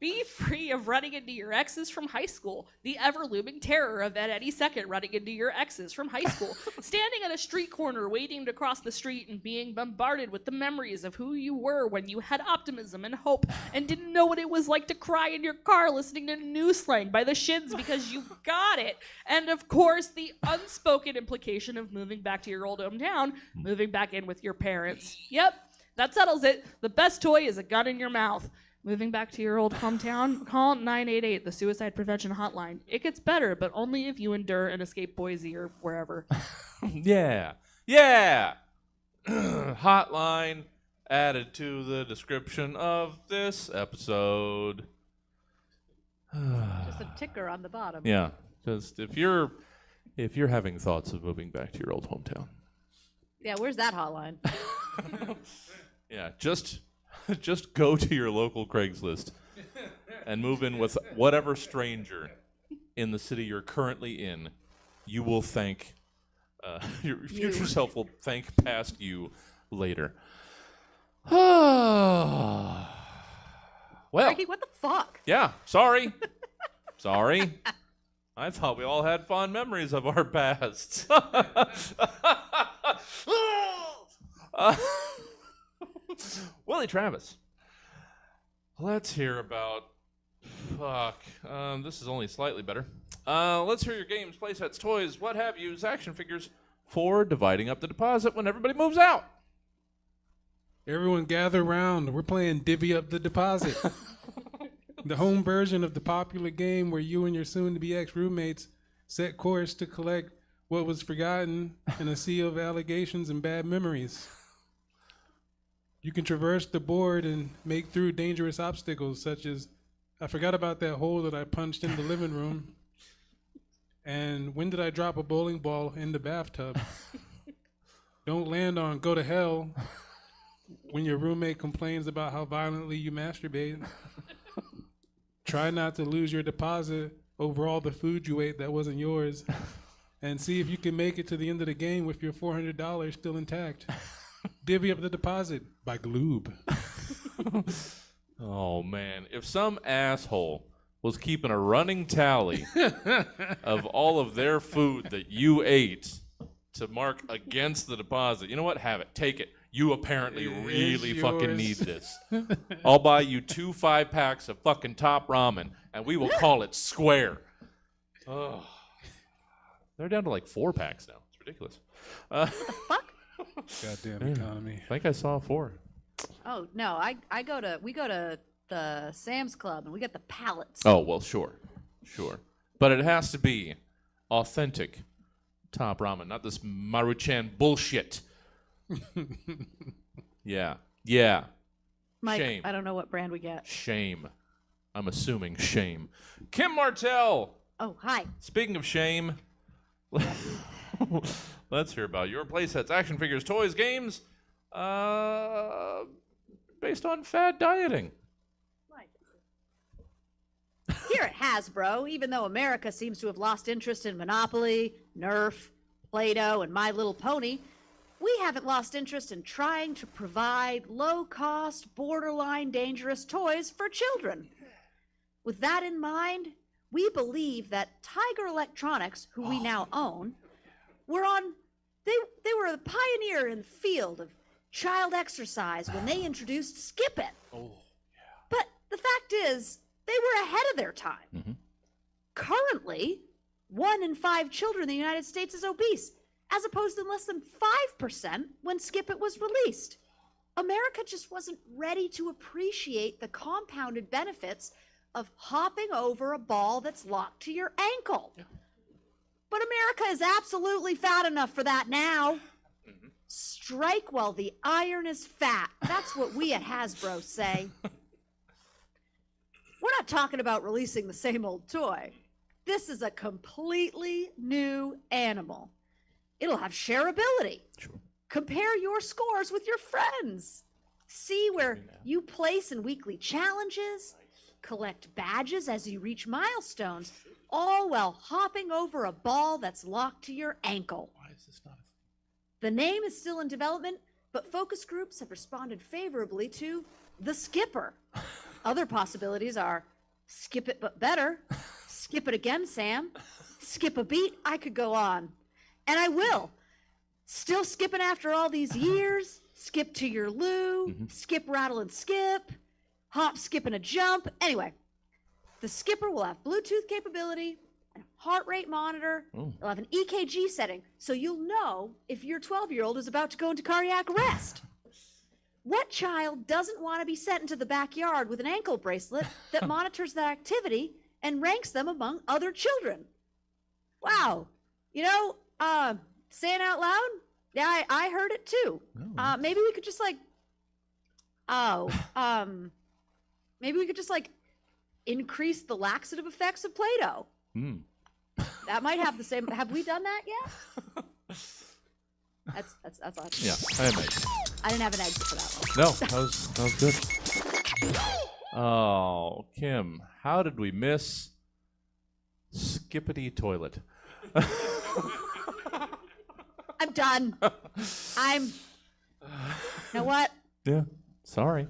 Be free of running into your exes from high school. The ever-looming terror of at any second running into your exes from high school. Standing at a street corner waiting to cross the street and being bombarded with the memories of who you were when you had optimism and hope and didn't know what it was like to cry in your car listening to New Slang by the Shins because you got it. And of course, the unspoken implication of moving back to your old hometown, moving back in with your parents. Yep, that settles it. The best toy is a gun in your mouth. Moving back to your old hometown? Call 988, the suicide prevention hotline. It gets better, but only if you endure and escape Boise or wherever. Yeah. Yeah. Hotline added to the description of this episode. Just a ticker on the bottom. Yeah. Just if you're having thoughts of moving back to your old hometown. Yeah, where's that hotline? Yeah, just go to your local Craigslist and move in with whatever stranger in the city you're currently in. You will thank your future self will thank past you later. Well, Frankie, what the fuck? yeah, sorry. Sorry. I thought we all had fond memories of our pasts. Willie Travis. Let's hear about. This is only slightly better. Let's hear your games, playsets, toys, what have you, action figures for dividing up the deposit when everybody moves out. Everyone gather around. We're playing Divvy Up the Deposit. The home version of the popular game where you and your soon-to-be ex-roommates set course to collect what was forgotten in a sea of allegations and bad memories. You can traverse the board and make through dangerous obstacles, such as, I forgot about that hole that I punched in the living room. And when did I drop a bowling ball in the bathtub? Don't land on go to hell when your roommate complains about how violently you masturbate. Try not to lose your deposit over all the food you ate that wasn't yours. And see if you can make it to the end of the game with your $400 still intact. Divvy up the deposit by Gloob. Oh, man. If some asshole was keeping a running tally of all of their food that you ate to mark against the deposit, you know what? Have it. Take it. You apparently really fucking need this. I'll buy you 2 5-packs of fucking Top Ramen, and we will call it square. Oh. They're down to like 4-packs now. It's ridiculous. Goddamn economy. I think I saw 4. Oh no, we go to the Sam's Club and we get the pallets. Oh, well, sure. But it has to be authentic Top Ramen, not this Maruchan bullshit. Yeah. Mike, Shame. I don't know what brand we get. Shame. I'm assuming shame. Kim Martel. Oh, hi. Speaking of shame, let's hear about your playsets, action figures, toys, games, based on fad dieting. Here at Hasbro, even though America seems to have lost interest in Monopoly, Nerf, Play-Doh, and My Little Pony, we haven't lost interest in trying to provide low-cost, borderline dangerous toys for children. With that in mind, we believe that Tiger Electronics, who we now own, they were a pioneer in the field of child exercise when they introduced Skip It. But the fact is, they were ahead of their time. Currently, 1 in 5 children in the United States is obese, as opposed to less than 5% when Skip It was released. America just wasn't ready to appreciate the compounded benefits of hopping over a ball that's locked to your ankle. But America is absolutely fat enough for that now. Strike while the iron is fat. That's what we at Hasbro say. We're not talking about releasing the same old toy. This is a completely new animal. It'll have shareability. Sure. Compare your scores with your friends. See where you place in weekly challenges. Collect badges as you reach milestones, all while hopping over a ball that's locked to your ankle. Why is this not The name is still in development, but focus groups have responded favorably to the Skipper. Other possibilities are Skip It But Better, Skip It Again, Sam, Skip a Beat. I could go on. And I will. Still skipping after all these years. Skip to your loo, skip, rattle, and skip. Hop, skip, and a jump. Anyway, the Skipper will have Bluetooth capability, a heart rate monitor. It'll have an EKG setting, so you'll know if your 12-year-old is about to go into cardiac arrest. What child doesn't want to be sent into the backyard with an ankle bracelet that monitors their activity and ranks them among other children? Wow. You know, saying out loud, yeah, I heard it too. Maybe we could just maybe we could just increase the laxative effects of Play-Doh. That might have the same. Have we done that yet? That's all. Yeah, I had eggs. I didn't have an exit for that one. No, that was good. Oh, Kim, how did we miss Skippity Toilet? I'm done. You know what? Yeah, sorry.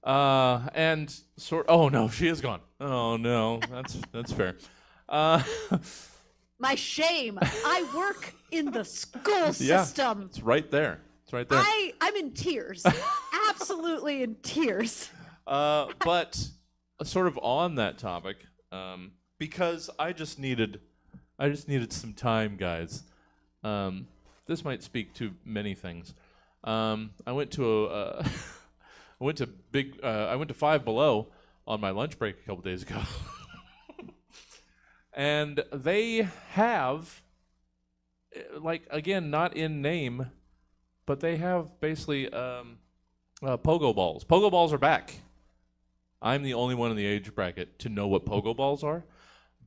And oh no, she is gone. Oh no, that's fair. My shame. I work in the school system. It's right there. It's right there. I'm in tears. Absolutely in tears. But sort of on that topic, because I just needed some time, guys. This might speak to many things. I went to Five Below on my lunch break a couple days ago. And they have, again, not in name, but they have basically Pogo balls. Pogo balls are back. I'm the only one in the age bracket to know what pogo balls are,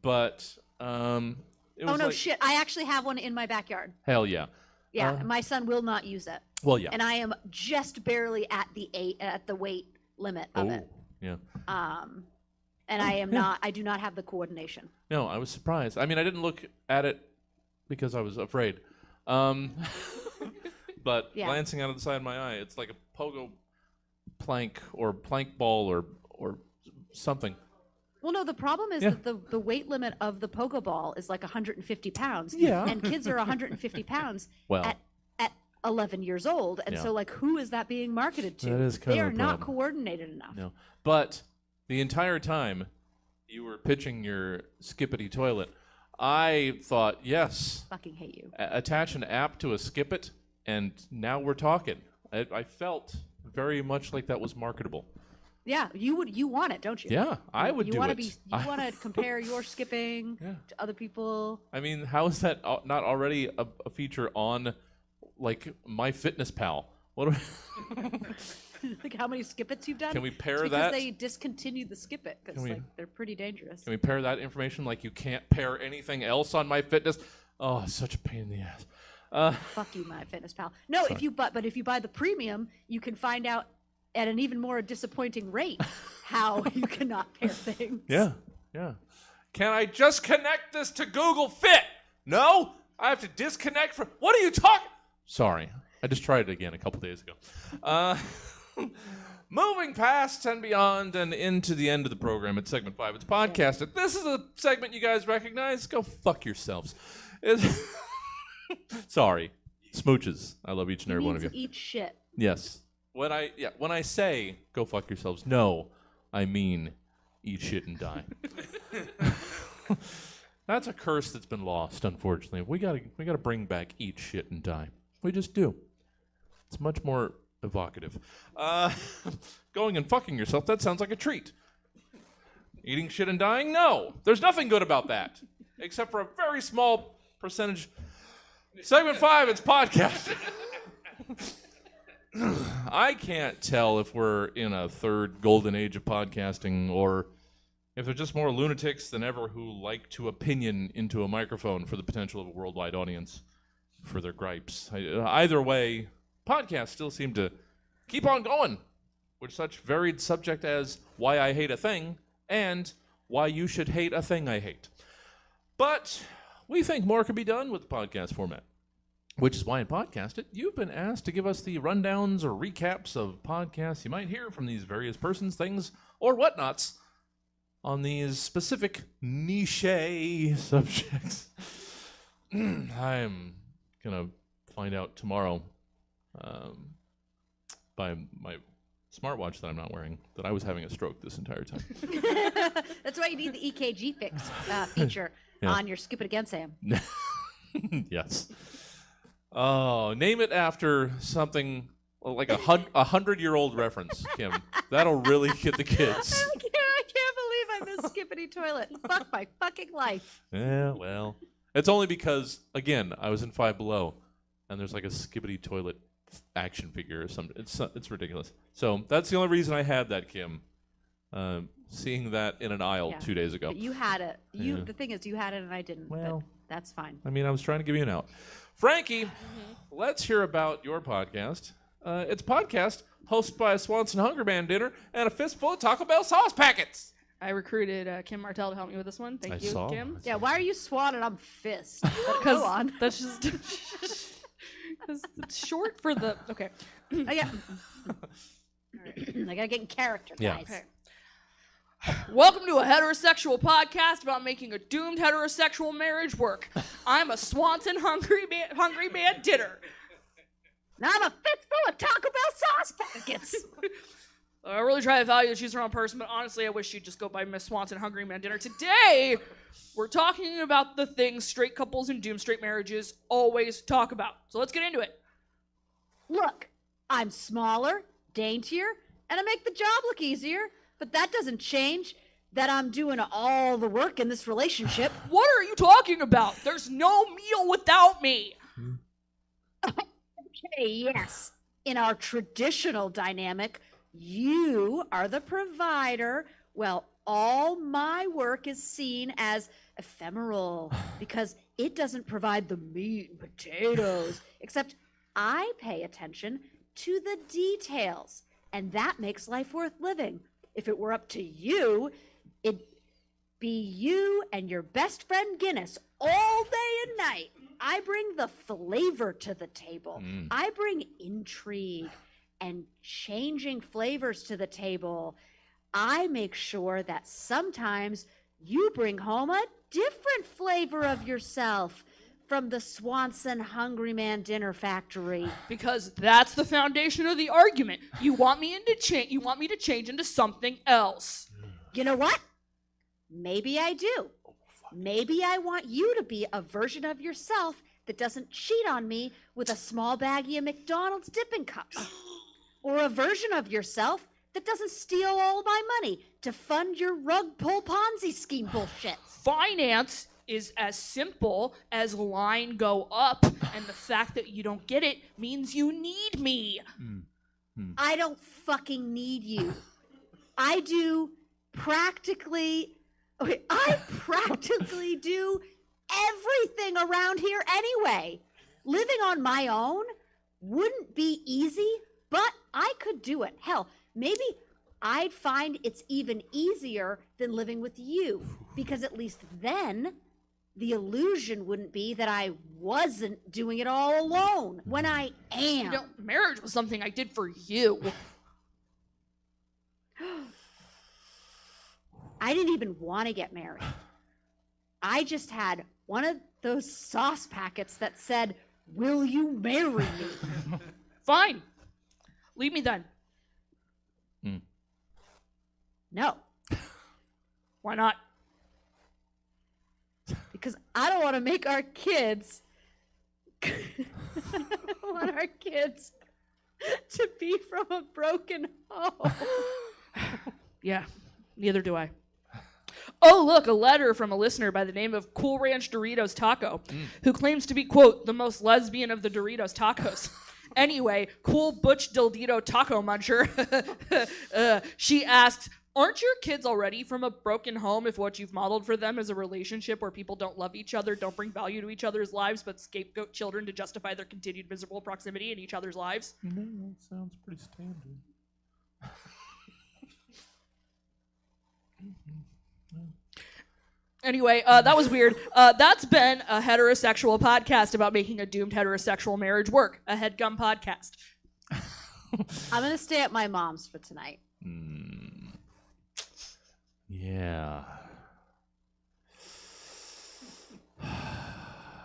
but it was like, shit! I actually have one in my backyard. hell yeah. Yeah, my son will not use it. Well, yeah. And I am just barely at the weight limit of it. Yeah. And I am not. I do not have the coordination. No, I was surprised. I mean, I didn't look at it because I was afraid. But glancing out of the side of my eye, it's like a pogo plank or plank ball or something. Well, no, the problem is that the weight limit of the pogo ball is like 150 pounds. Yeah. And kids are 150 pounds Well, at 11 years old. And so, like, who is that being marketed to? That is kind they of are a not problem. coordinated enough. No. But the entire time you were pitching your skippity toilet, I thought, yes. Fucking hate you. Attach an app to a Skip-It, and now we're talking. I felt very much like that was marketable. Yeah, you want it, don't you? Yeah, I would do it. You want to compare your skipping to other people. I mean, how is that not already a feature on, like, MyFitnessPal? What? Like how many skip-its you've done? Can we pair because that? They discontinued the skip-it because like they're pretty dangerous. Can we pair that information like you can't pair anything else on MyFitness? Oh, it's such a pain in the ass. Fuck you, MyFitnessPal. No, Sorry. if you buy the premium, you can find out at an even more disappointing rate how you cannot pair things. Yeah. Can I just connect this to Google Fit? No, I have to disconnect from. What are you talking? Sorry, I just tried it again a couple days ago. Moving past and beyond and into the end of the program at segment 5, it's podcasted. This is a segment you guys recognize. Go fuck yourselves. Sorry, smooches. I love each and every one of you. Eat shit. Yes. When I say go fuck yourselves, no, I mean eat shit and die. That's a curse that's been lost, unfortunately. We gotta bring back eat shit and die. We just do. It's much more evocative. Going and fucking yourself, that sounds like a treat. Eating shit and dying? No. There's nothing good about that. Except for a very small percentage. Segment 5, it's podcast. I can't tell if we're in a third golden age of podcasting or if there's just more lunatics than ever who like to opinion into a microphone for the potential of a worldwide audience for their gripes. Either way, podcasts still seem to keep on going with such varied subject as why I hate a thing and why you should hate a thing I hate. But we think more can be done with the podcast format, which is why in Podcast It, you've been asked to give us the rundowns or recaps of podcasts you might hear from these various persons, things, or whatnots on these specific niche subjects. I'm going to find out tomorrow by my smartwatch that I'm not wearing that I was having a stroke this entire time. That's why you need the EKG fix feature on your Skip It Again, Sam. Yes. Oh, name it after something like a 100-year-old reference, Kim. That'll really get the kids. I can't believe I missed Skippity Toilet. Fuck my fucking life. Yeah, well. It's only because, again, I was in Five Below, and there's like a Skippity Toilet action figure or something. It's ridiculous. So that's the only reason I had that, Kim. Seeing that in an aisle 2 days ago. But you had it. The thing is, you had it and I didn't. Well, but that's fine. I mean, I was trying to give you an out. Frankie, let's hear about your podcast. It's a podcast hosted by a Swanson Hungry Man dinner and a fistful of Taco Bell sauce packets. I recruited Kim Martel to help me with this one. Thank you, Kim. Yeah, why are you Swan and I'm Fist? Go on. That's just because it's short for the. Okay. I gotta get in character, guys. Yeah. Okay. Welcome to a heterosexual podcast about making a doomed heterosexual marriage work. I'm a Swanson hungry man dinner. Now I'm a fistful of Taco Bell sauce packets. I really try to value that she's her own person, but honestly, I wish she'd just go by Miss Swanson Hungry Man Dinner. Today, we're talking about the things straight couples and doomed straight marriages always talk about. So let's get into it. Look, I'm smaller, daintier, and I make the job look easier, but that doesn't change that I'm doing all the work in this relationship. What are you talking about? There's no meal without me. Okay, yes. In our traditional dynamic, you are the provider. Well, all my work is seen as ephemeral because it doesn't provide the meat and potatoes, except I pay attention to the details, and that makes life worth living. If it were up to you, it'd be you and your best friend Guinness all day and night. I bring the flavor to the table. I bring intrigue and changing flavors to the table. I make sure that sometimes you bring home a different flavor of yourself from the Swanson Hungry Man Dinner Factory. Because that's the foundation of the argument. You want me to change into something else. You know what? Maybe I do. Maybe I want you to be a version of yourself that doesn't cheat on me with a small baggie of McDonald's dipping cups. Or a version of yourself that doesn't steal all my money to fund your rug pull Ponzi scheme bullshit. Finance is as simple as line go up, and the fact that you don't get it means you need me. I don't fucking need you. I practically do everything around here anyway. Living on my own wouldn't be easy, but I could do it. Hell, maybe I'd find it's even easier than living with you, because at least then the illusion wouldn't be that I wasn't doing it all alone when I am. You know, marriage was something I did for you. I didn't even want to get married. I just had one of those sauce packets that said, "Will you marry me?" Fine. Leave me then. No, Why not? because I don't want to make our kids. I don't want our kids to be from a broken home. Yeah, neither do I. Oh, look, a letter from a listener by the name of Cool Ranch Doritos Taco, who claims to be, quote, the most lesbian of the Doritos tacos. Anyway, Cool Butch Dildito Taco Muncher. She asks, aren't your kids already from a broken home if what you've modeled for them is a relationship where people don't love each other, don't bring value to each other's lives, but scapegoat children to justify their continued miserable proximity in each other's lives? That sounds pretty standard. Anyway, that was weird. That's been a heterosexual podcast about making a doomed heterosexual marriage work. A HeadGum podcast. I'm going to stay at my mom's for tonight. Yeah.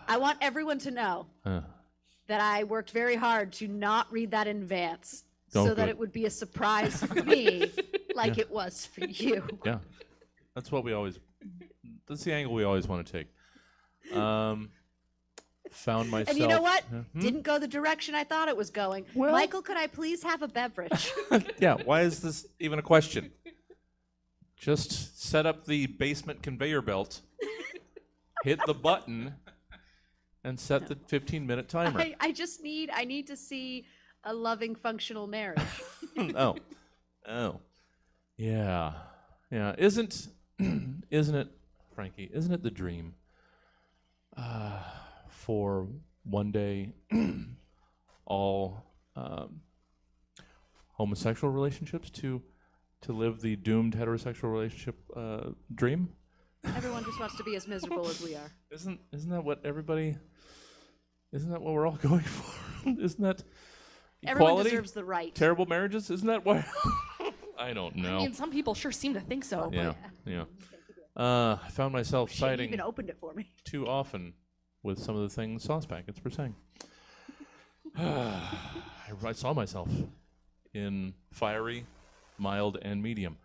I want everyone to know that I worked very hard to not read that in advance so that it would be a surprise for me like it was for you. Yeah. That's what we always... That's the angle we always want to take. Found myself... And you know what? Didn't go the direction I thought it was going. Well- Michael, could I please have a beverage? Yeah, why is this even a question? Just set up the basement conveyor belt, hit the button, and set the 15-minute timer. I need to see a loving, functional marriage. Oh. Yeah. Isn't it, Frankie, isn't it the dream for one day all homosexual relationships to live the doomed heterosexual relationship dream? Everyone just wants to be as miserable as we are. Isn't that what everybody? Isn't that what we're all going for? Isn't that Everyone equality? deserves the right. Terrible marriages? Isn't that what? I don't know. I mean, some people sure seem to think so. Yeah. I found myself Shit, you citing even opened it for me. too often with some of the things sauce packets were saying. I saw myself in fiery, mild, and medium.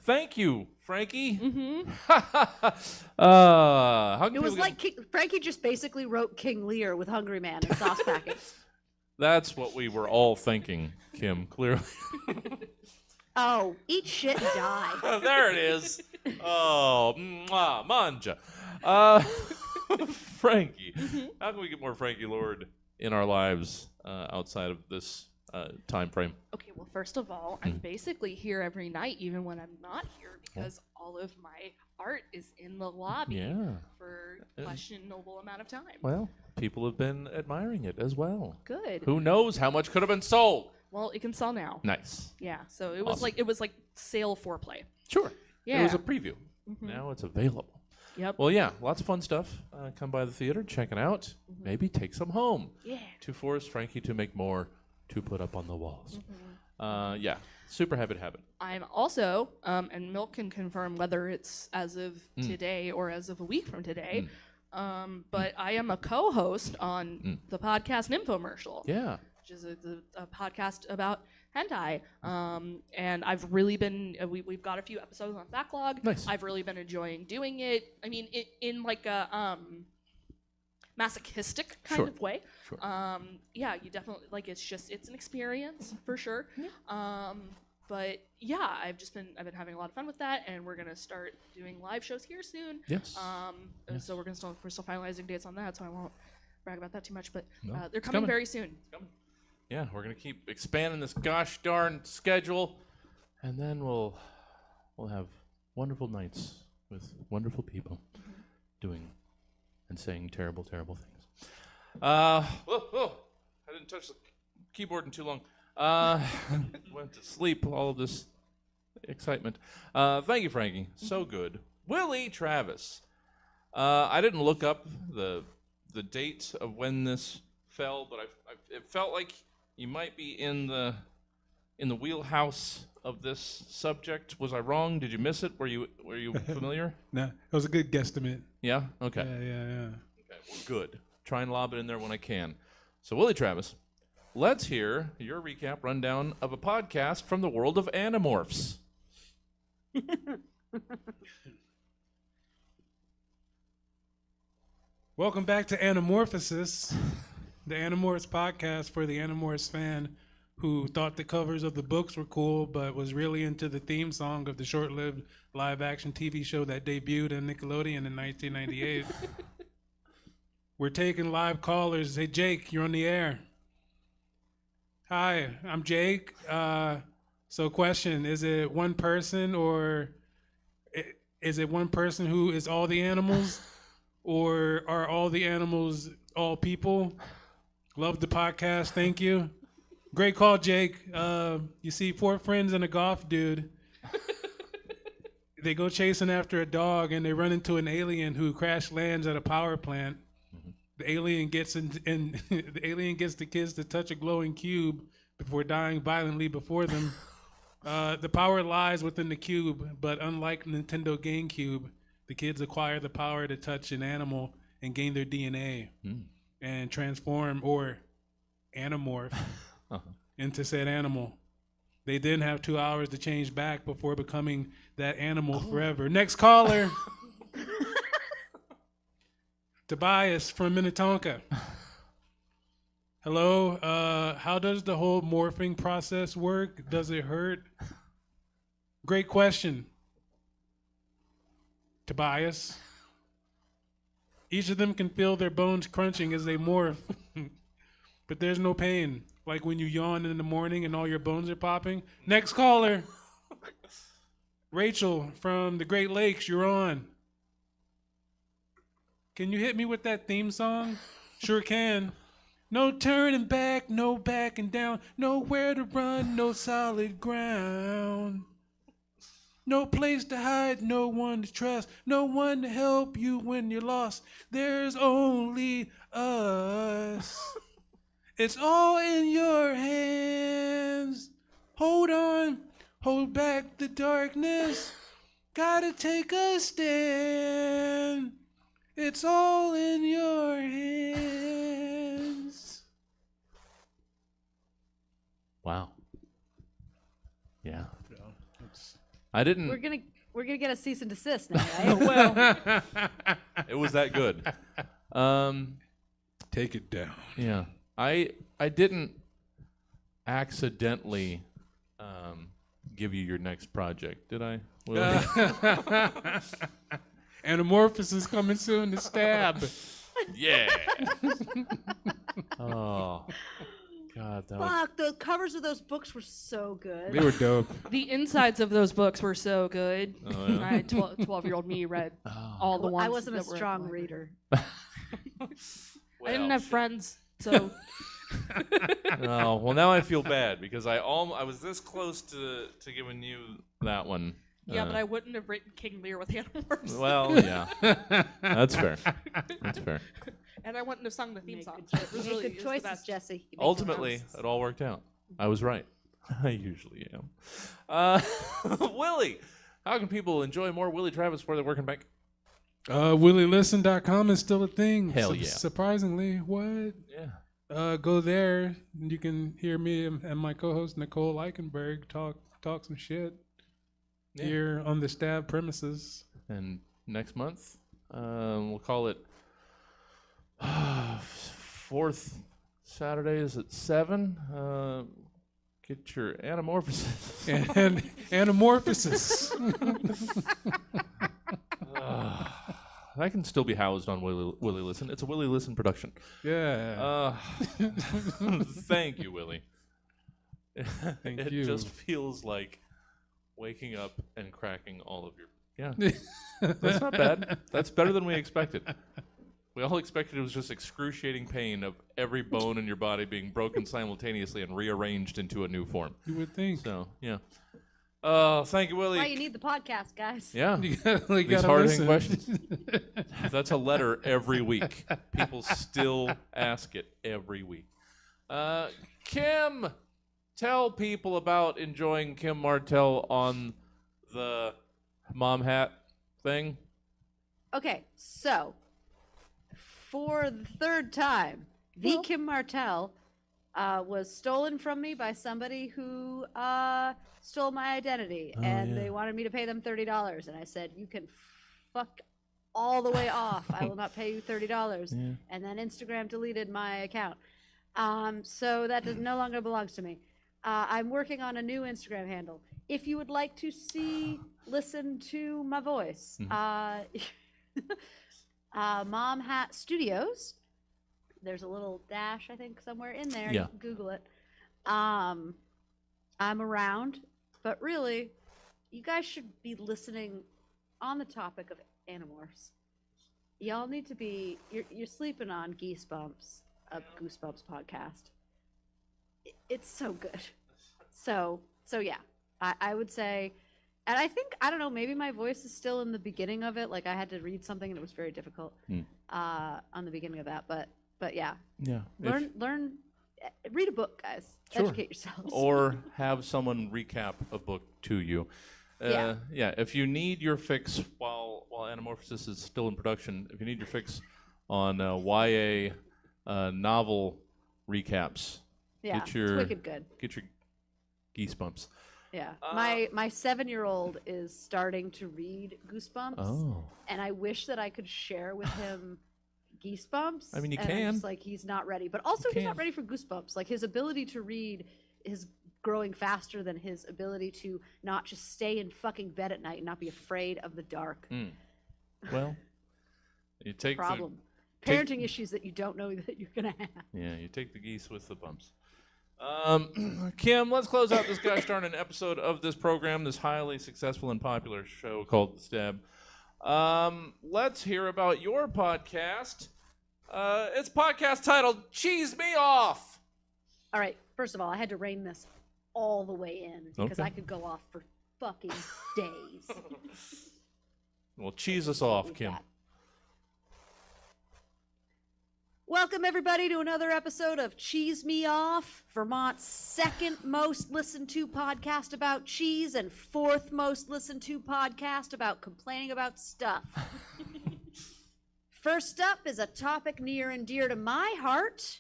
Thank you, Frankie. How can It was people like Frankie just basically wrote King Lear with Hungry Man and sauce packets. That's what we were all thinking, Kim, clearly. Oh, eat shit and die. There it is. Oh, manja. Frankie, how can we get more Frankie Lord in our lives outside of this time frame? Okay, well, first of all, I'm basically here every night, even when I'm not here, because all of my art is in the lobby for questionable amount of time. Well, people have been admiring it as well. Good. Who knows how much could have been sold? Well, it can sell now. Nice. Yeah, so it was like sale foreplay. Sure. Yeah. It was a preview. Now it's available. Yep. Well, yeah, lots of fun stuff. Come by the theater, check it out. Maybe take some home. Yeah. To force Frankie to make more to put up on the walls. Yeah, super happy to have it. I'm also, and Milk can confirm whether it's as of today or as of a week from today, but I am a co-host on the podcast Nymphomercial. Yeah. Which is a podcast about hentai. And I've really been, we've got a few episodes on backlog. Nice. I've really been enjoying doing it. I mean, in like a masochistic kind of way. Sure. Yeah, you definitely, like, it's an experience for sure. But yeah, I've been having a lot of fun with that, and we're gonna start doing live shows here soon. Yes. And so we're still finalizing dates on that, so I won't brag about that too much, but No, they're it's coming coming. very soon. Yeah, we're gonna keep expanding this gosh darn schedule, and then we'll have wonderful nights with wonderful people doing and saying terrible, terrible things. I didn't touch the keyboard in too long. Went to sleep. All of this excitement. Thank you, Frankie. So good. Willie Travis. I didn't look up the date of when this fell, but it felt like you might be in the wheelhouse of this subject. Was I wrong? Did you miss it? Were you familiar? No, it was a good guesstimate. Yeah? Okay. Yeah. Okay, well, good. Try and lob it in there when I can. So, Willie Travis, let's hear your recap rundown of a podcast from the world of Animorphs. Welcome back to Animorphosis, the Animorphs podcast for the Animorphs fan who thought the covers of the books were cool, but was really into the theme song of the short-lived live-action TV show that debuted on Nickelodeon in 1998. We're taking live callers. Hey, Jake, you're on the air. Hi, I'm Jake. So question, is it one person or is it one person who is all the animals? Or are all the animals all people? Love the podcast, thank you. Great call, Jake. You see 4 friends and a goth dude. They go chasing after a dog and they run into an alien who crash lands at a power plant. The alien gets the alien gets the kids to touch a glowing cube before dying violently before them. The power lies within the cube, but unlike Nintendo GameCube, the kids acquire the power to touch an animal and gain their DNA and transform or animorph into said animal. They then have 2 hours to change back before becoming that animal forever. Next caller. Tobias from Minnetonka. Hello. How does the whole morphing process work? Does it hurt? Great question, Tobias. Each of them can feel their bones crunching as they morph, but there's no pain, like when you yawn in the morning and all your bones are popping. Next caller. Rachel from the Great Lakes, you're on. Can you hit me with that theme song? Sure can. No turning back, no backing down, nowhere to run, no solid ground. No place to hide, no one to trust, no one to help you when you're lost. There's only us. It's all in your hands. Hold on, hold back the darkness. Gotta take a stand. It's all in your hands. Wow. Yeah. I didn't. We're gonna get a cease and desist now, right? Well, it was that good. Take it down. Yeah. I didn't accidentally give you your next project, did I? Animorphs is coming soon to stab. Yeah. Oh, God, that was... Fuck, the covers of those books were so good. They were dope. The insides of those books were so good. Oh, yeah? I 12-year-old me read all the ones. I wasn't a that were at strong the library. reader. I didn't have friends, so Oh, well, now I feel bad because I was this close to giving you that one. yeah, but I wouldn't have written King Lear with Animorphs. Well, yeah, that's fair. That's fair. And I wouldn't have sung the theme Make song. good, So it was make really good it was the choices, best. Jesse. You make good Ultimately, choices. it all worked out. I was right. I usually am. Willie, how can people enjoy more Willie Travis before they're working back? WillieListen.com is still a thing. Hell yeah. Surprisingly, what? Yeah. Go there. And you can hear me and my co-host Nicole Eichenberg talk some shit here on the Stab premises. And next month, we'll call it fourth Saturdays at 7. Get your Animorphs. And Animorphs. That can still be housed on Willie Listen. It's a Willie Listen production. Yeah. Thank you, Willie. Thank it you. just feels like waking up and cracking all of your... Yeah. That's not bad. That's better than we expected. We all expected it was just excruciating pain of every bone in your body being broken simultaneously and rearranged into a new form. You would think. So, yeah. Thank you, Willie. Why you need the podcast, guys. Yeah. You These gotta hard-hitting listen. questions. That's a letter every week. People still ask it every week. Kim, tell people about enjoying Kim Martel on the mom hat thing. Okay, so for the third time, the Kim Martel was stolen from me by somebody who stole my identity, and they wanted me to pay them $30, and I said, "You can fuck all the way off. I will not pay you $30." Yeah. And then Instagram deleted my account, so that no longer belongs to me. I'm working on a new Instagram handle. If you would like to listen to my voice, Mom Hat Studios. There's a little dash, I think, somewhere in there. Yeah. You can Google it. I'm around, but really, you guys should be listening on the topic of Animorphs. Y'all need to be. You're sleeping on Goosebumps, a Goosebumps podcast. It's so good. So yeah. I would say, and I don't know, maybe my voice is still in the beginning of it. Like I had to read something and it was very difficult on the beginning of that. But yeah, learn, read a book, guys. Sure. Educate yourselves. Or have someone recap a book to you. Yeah. If you need your fix while Animorphs is still in production, if you need your fix on YA novel recaps, Yeah, get your it's wicked good. Get your Goosebumps. Yeah, my 7-year-old is starting to read Goosebumps. Oh. And I wish that I could share with him Goosebumps. I mean, you and can. I'm just like, he's not ready. But also, he's not ready for Goosebumps. Like, his ability to read is growing faster than his ability to not just stay in fucking bed at night and not be afraid of the dark. Well, you take Problem. take- Parenting issues that you don't know that you're going to have. you take the geese with the bumps. Kim, let's close out this gosh darn an episode of this program, this highly successful and popular show called The Stab. Let's hear about your podcast. It's a podcast titled Cheese Me Off. All right, first of all, I had to rein this all the way in because Okay. I could go off for fucking days. Well, cheese us off, Kim. Welcome, everybody, to another episode of Cheese Me Off, Vermont's second most listened to podcast about cheese and fourth most listened to podcast about complaining about stuff. First up is a topic near and dear to my heart.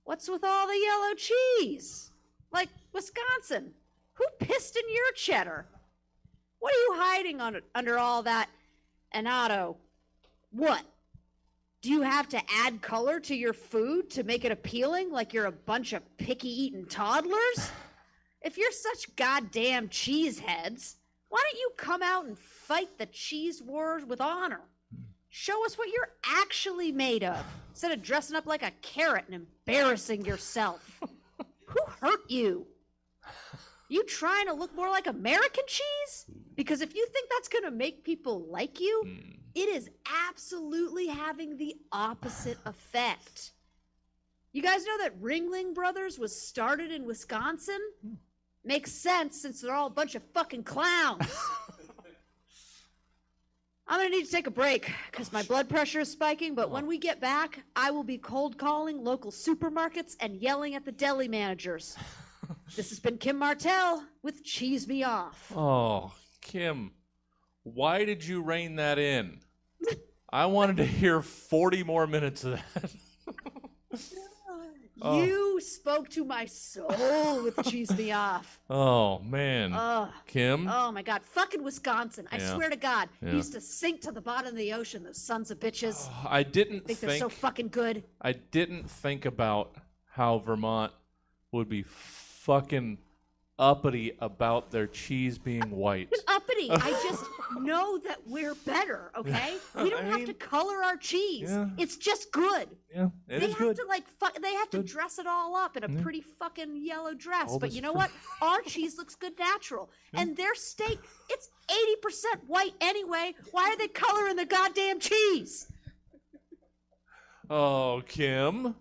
What's with all the yellow cheese? Like Wisconsin. Who pissed in your cheddar? What are you hiding under all that annatto? What? Do you have to add color to your food to make it appealing like you're a bunch of picky-eating toddlers? If you're such goddamn cheeseheads, why don't you come out and fight the cheese wars with honor? Show us what you're actually made of, instead of dressing up like a carrot and embarrassing yourself. Who hurt you? You trying to look more like American cheese? Because if you think that's going to make people like you, it is absolutely having the opposite effect. You guys know that Ringling Brothers was started in Wisconsin? Makes sense since they're all a bunch of fucking clowns. I'm going to need to take a break because my blood pressure is spiking, but when we get back, I will be cold calling local supermarkets and yelling at the deli managers. This has been Kim Martel with Cheese Me Off. Oh, Kim, why did you rein that in? I wanted to hear 40 more minutes of that. You spoke to my soul with Cheese Me Off. Oh, man. Kim? Oh, my God. Fucking Wisconsin. I Yeah. swear to God. Yeah. He used to sink to the bottom of the ocean, those sons of bitches. I didn't Think they're so fucking good. I didn't think about how Vermont would be fucking uppity about their cheese being white. Uppity. I just know that we're better, okay? We don't have to color our cheese. Yeah. It's just good. Yeah, it They is have good. to they have to dress it all up in a pretty fucking yellow dress. All But this you know what? Our cheese looks good natural. And their steak, it's 80% white anyway. Why are they coloring the goddamn cheese? Oh, Kim,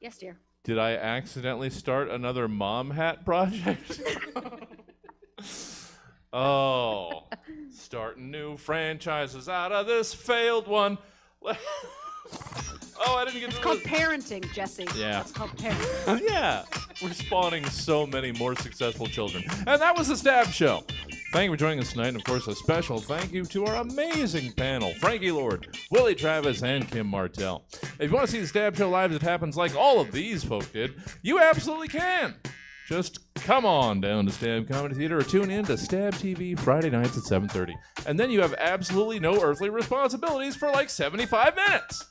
Yes, dear. did I accidentally start another mom hat project? Oh, starting new franchises out of this failed one. Oh, I didn't get It's to called parenting, Jesse. Yeah. It's called parenting. Yeah, we're spawning so many more successful children. And that was the Stab Show. Thank you for joining us tonight, and of course, a special thank you to our amazing panel, Frankie Lord, Willie Travis, and Kim Martel. If you want to see the Stab Show live as it happens like all of these folk did, you absolutely can. Just come on down to Stab Comedy Theater or tune in to Stab TV Friday nights at 7:30. And then you have absolutely no earthly responsibilities for like 75 minutes.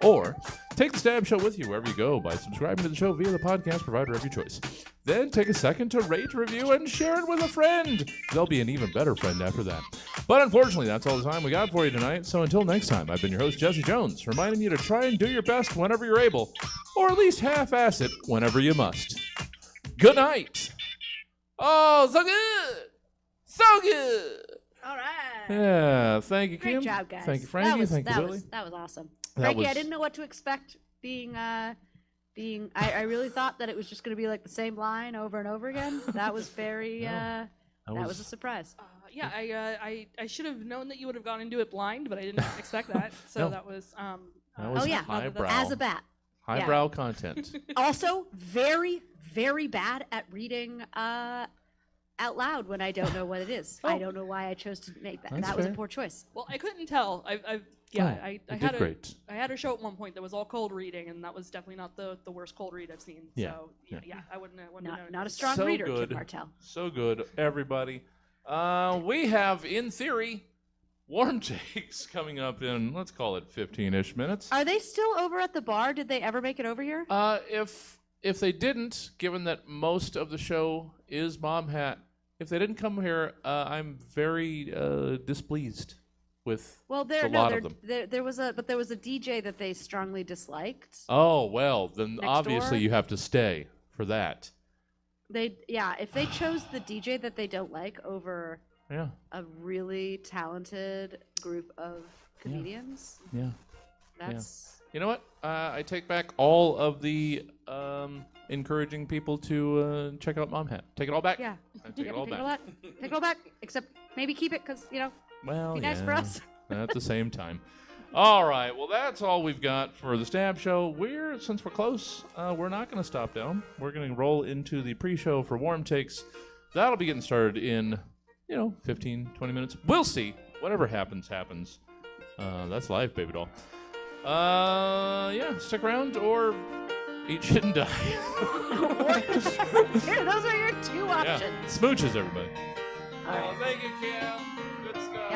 Or take the Stab Show with you wherever you go by subscribing to the show via the podcast provider of your choice. Then take a second to rate, review, and share it with a friend. They'll be an even better friend after that. But unfortunately, that's all the time we got for you tonight. So until next time, I've been your host, Jesse Jones, reminding you to try and do your best whenever you're able, or at least half-ass it whenever you must. Good night. Oh, so good. So good. All right. Yeah, thank you, Kim. Great job, guys. Thank you, Frankie. Thank you, Willie. That was awesome. That Frankie, I was- didn't know what to expect I really thought that it was just going to be like the same line over and over again. That was very, that was a surprise. Yeah, I should have known that you would have gone into it blind, but I didn't expect that. So No. that was That was Oh, yeah. highbrow. As a bat. Highbrow content. Also, very, very bad at reading out loud when I don't know what it is. I don't know why I chose to make that. That's That was a fair. poor choice. well, I couldn't tell. I did great. had a show at one point that was all cold reading, and that was definitely not the worst cold read I've seen. Yeah, So yeah. I wouldn't have known. Not a strong So reader, good. Kim Martel. So good, everybody. We have, in theory, warm takes coming up in, let's call it 15-ish minutes. Are they still over at the bar? Did they ever make it over here? If they didn't, given that most of the show is Mom Hat, if they didn't come here, I'm very displeased with Well, a lot of them. there was a DJ that they strongly disliked. Oh, well, then Next obviously door? you have to stay for that. If they chose the DJ that they don't like over Yeah, a really talented group of comedians, yeah. that's You know what? I take back all of the encouraging people to check out Mom Hat. Take it all back. yeah. I take it all Take back. it all back. Except maybe keep it because Well, be nice for yeah, us. at the same time. All right. Well, that's all we've got for the Stab Show. Since we're close, we're not going to stop down. We're going to roll into the pre-show for Warm Takes. That'll be getting started in, 15, 20 minutes. We'll see. Whatever happens, happens. That's life, baby doll. Yeah, stick around or eat shit and die. Here, those are your two Yeah, options. smooches, everybody. All right. Thank you, Kim. Good stuff.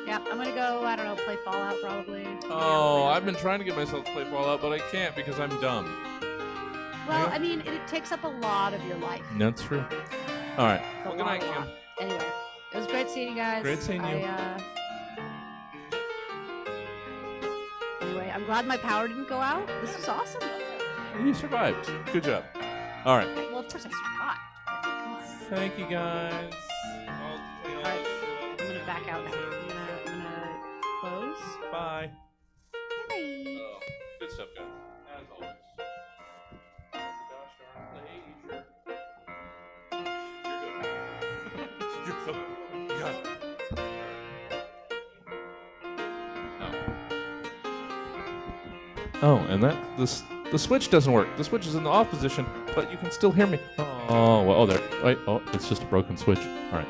Yep. I'm gonna go. I don't know. Play Fallout probably. Oh, I've been trying to get myself to play Fallout, but I can't because I'm dumb. Well, I mean, it takes up a lot of your life. That's true. All right. A Well, good night, lot. Kim. Anyway, it was great seeing you guys. Great seeing you. Anyway, I'm glad my power didn't go out. This was awesome. You survived. Good job. All right. Well, of course I survived. Come on. Thank you, guys. All right, I'm gonna back out now. I'm gonna close. Bye. Bye. Oh, good stuff, guys. As always. Gosh darn pleasure. You're good. You got it. Oh, and the switch doesn't work. The switch is in the off position, but you can still hear me. Oh, well, oh, there. Wait, oh, it's just a broken switch. All right.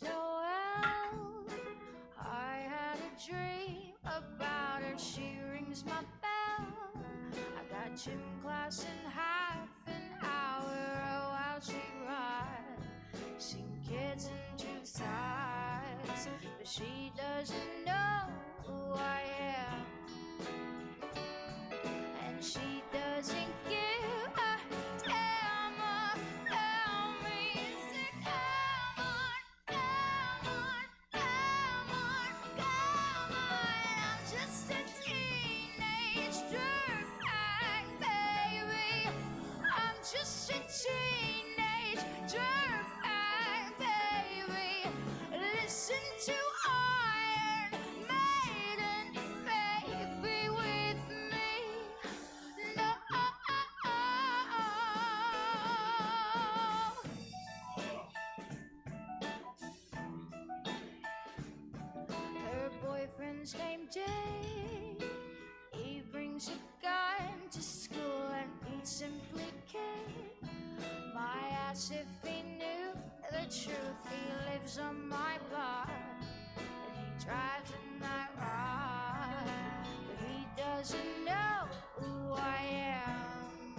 Noel. I had a dream about her. She rings my bell. I got gym class in half an hour while she rides. Seen kids in two sides, but she doesn't know who I am, and she doesn't give a damn about me. Come on, come on, come on, come on. I'm just a teenage dirtbag, baby. I'm just a teenage dirtbag, baby. Listen to Iron Maiden, baby, with me. No. Her boyfriend's named Jay. He brings a gun to school and he'd simply kill my ass if he knew the truth. He lives on my block and he drives a night ride, but he doesn't know who I am,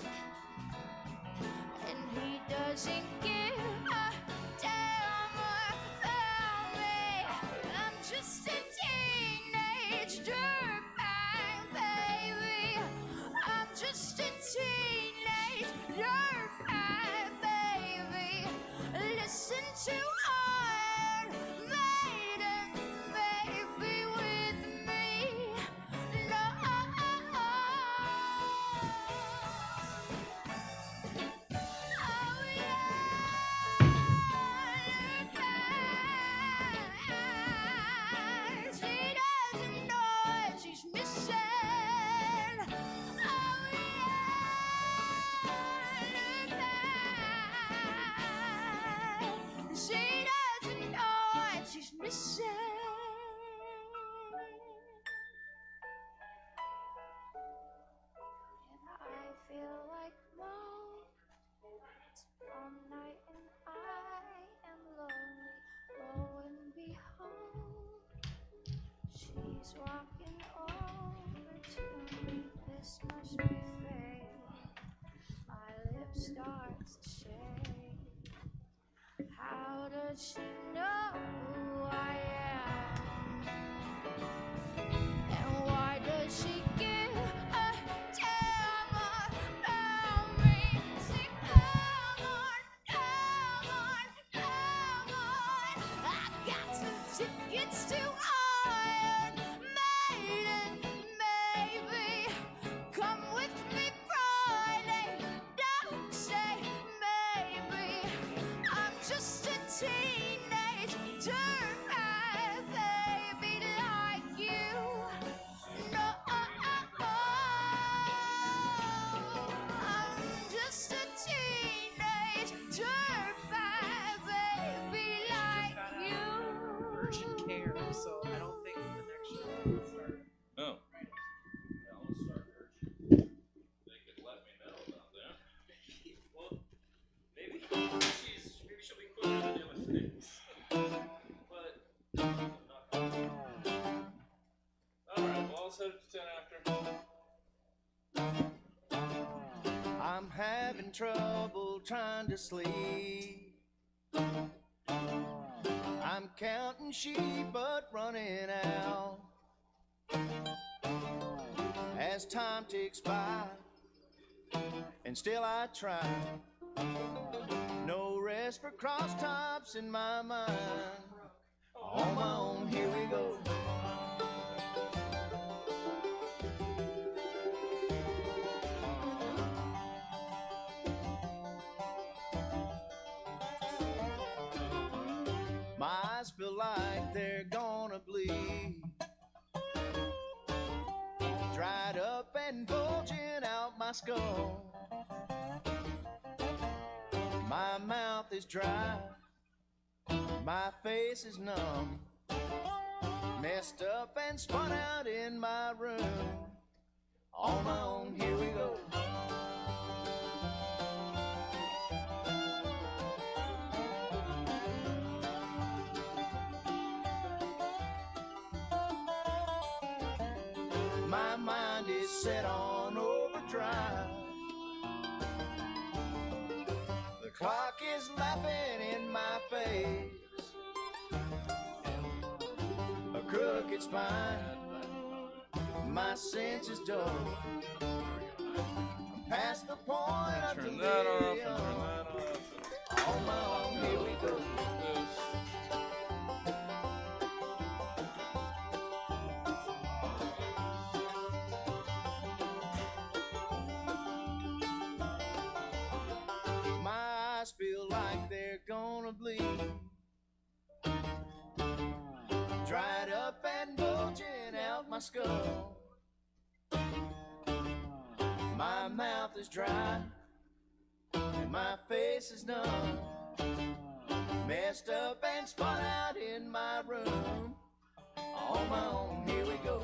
and he doesn't give a damn about me. I'm just a teenage dirtbag, baby. I'm just a teenage dirtbag, baby. Listen to Iron Maiden, baby, with me. No. He's walking over to me. This must be fate. My lips starts to shake. How does she know who I am? And why does she give a damn about me? Say, come on, come on, come on. I got some tickets to Iron Maiden, maybe. Come with me Friday. Don't say maybe. I'm just a teenage dirtbag baby like you. No, I'm just a teenage dirtbag baby like you. Urgent care, so I don't think the next show will start. Oh. Right. Yeah, let's start urgent. They could let me know about that. Well, maybe she'll be quicker than the other things. But Alright, well, I'll set it to 10 after. I'm having trouble trying to sleep. I'm counting sheep but running out. As time ticks by, and still I try. No rest for crosstops in my mind. On my own, here we go. My eyes feel like they're gonna bleed. Dried up and bulging out my skull. My mouth is dry. My face is numb. Messed up and spun out in my room. On my own, here we go. My mind is set on overdrive. The clock is laughing in my face. A crooked spine, my senses dull. I'm past the point of Turn that off and delirium. turn that off. On my own, here we go. My eyes feel like they're gonna bleed. Dried up and bulging out my skull. My mouth is dry and my face is numb. Messed up and spun out in my room. On my own, here we go.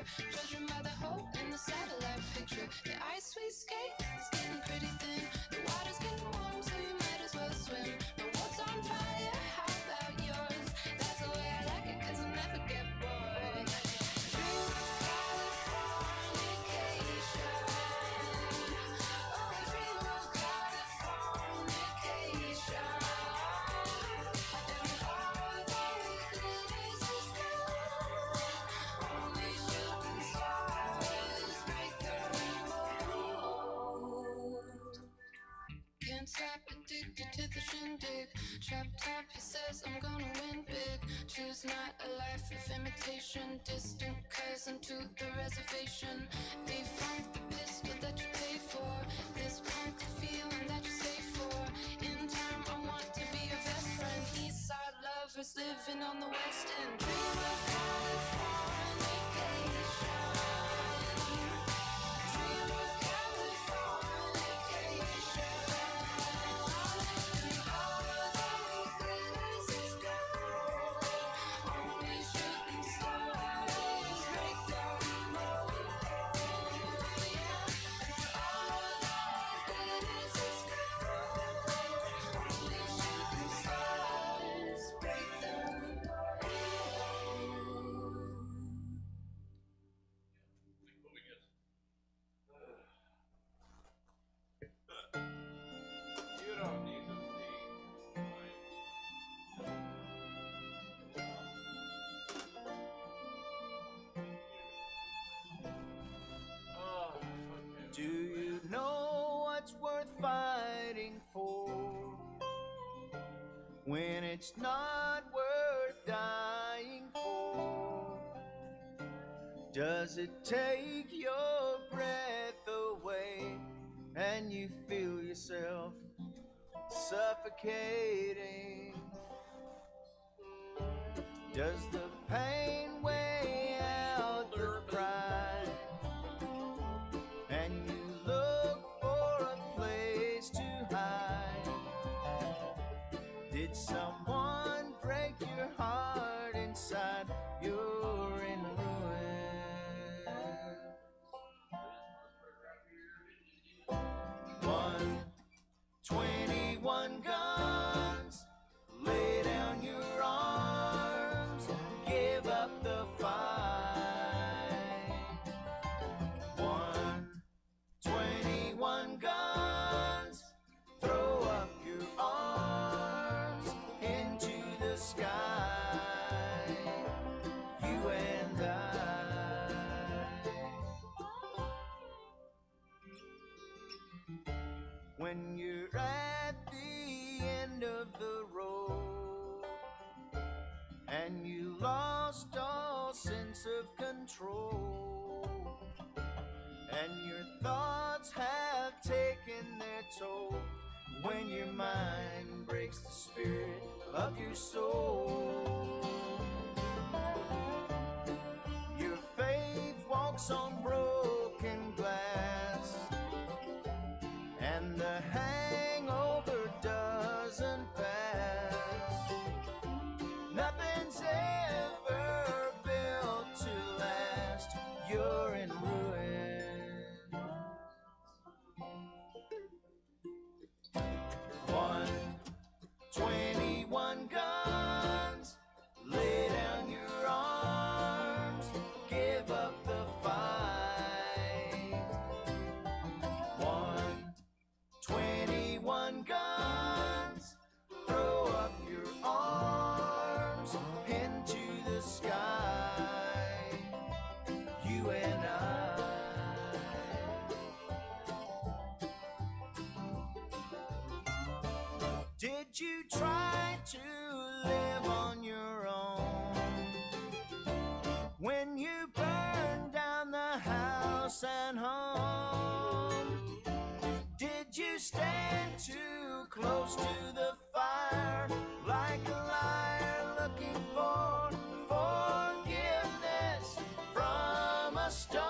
picture. Judging by the hole in the satellite picture. The ice we skate is getting pretty thin. The water's getting warm, so you might as well swim. My world's on fire, how about yours? That's the way I like it, 'cause I never get bored. Dream of Californication. Oh, dream of Californication. And all that glitters is gold. Only shooting stars break the rainbow. Can't stop, addicted to the shindig. Trap top, he says I'm gonna win big. Choose not a life of imitation. Distant cousin to the reservation. Defunk the pistol that you pay for. This punk feeling that you stay for. In time, I want to be your best friend. East side lovers living on the west end. Dream of Californication. Dream of Californication. And all that glitters is gold. Only shooting stars break the rainbow. And all that glitters is gold. Only shooting stars break the rainbow. You don't need to Do you know what's worth fighting for when it's not worth dying for? Does it take your breath away and you feel yourself suffocating? Does the pain weigh out the pride and you look for a place to hide? Did someone break your heart inside? You're in ruins. 121 guns, lay down your arms, give up the fight. 121 guns, throw up your arms into the sky. You and I. When you're at the end of the road and you lost all sense of control and your thoughts have taken their toll, when your mind breaks the spirit of your soul, your faith walks on broken glass and the hangover doesn't pass. Nothing's ever built to last. You're in ruins. 121 guns, lay down your arms, give up the fight. 121 guns, throw up your arms into the sky. You and I. Did you try to live on your own when you burned down the house and home? Did you stand too close to the fire like a liar looking for forgiveness from a stone?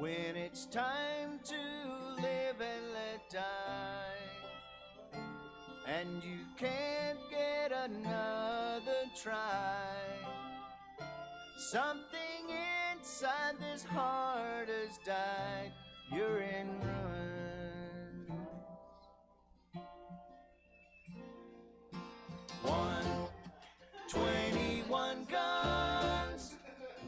when it's time to live and let die, and you can't get another try. Something inside this heart has died. You're in ruins. 121 guns.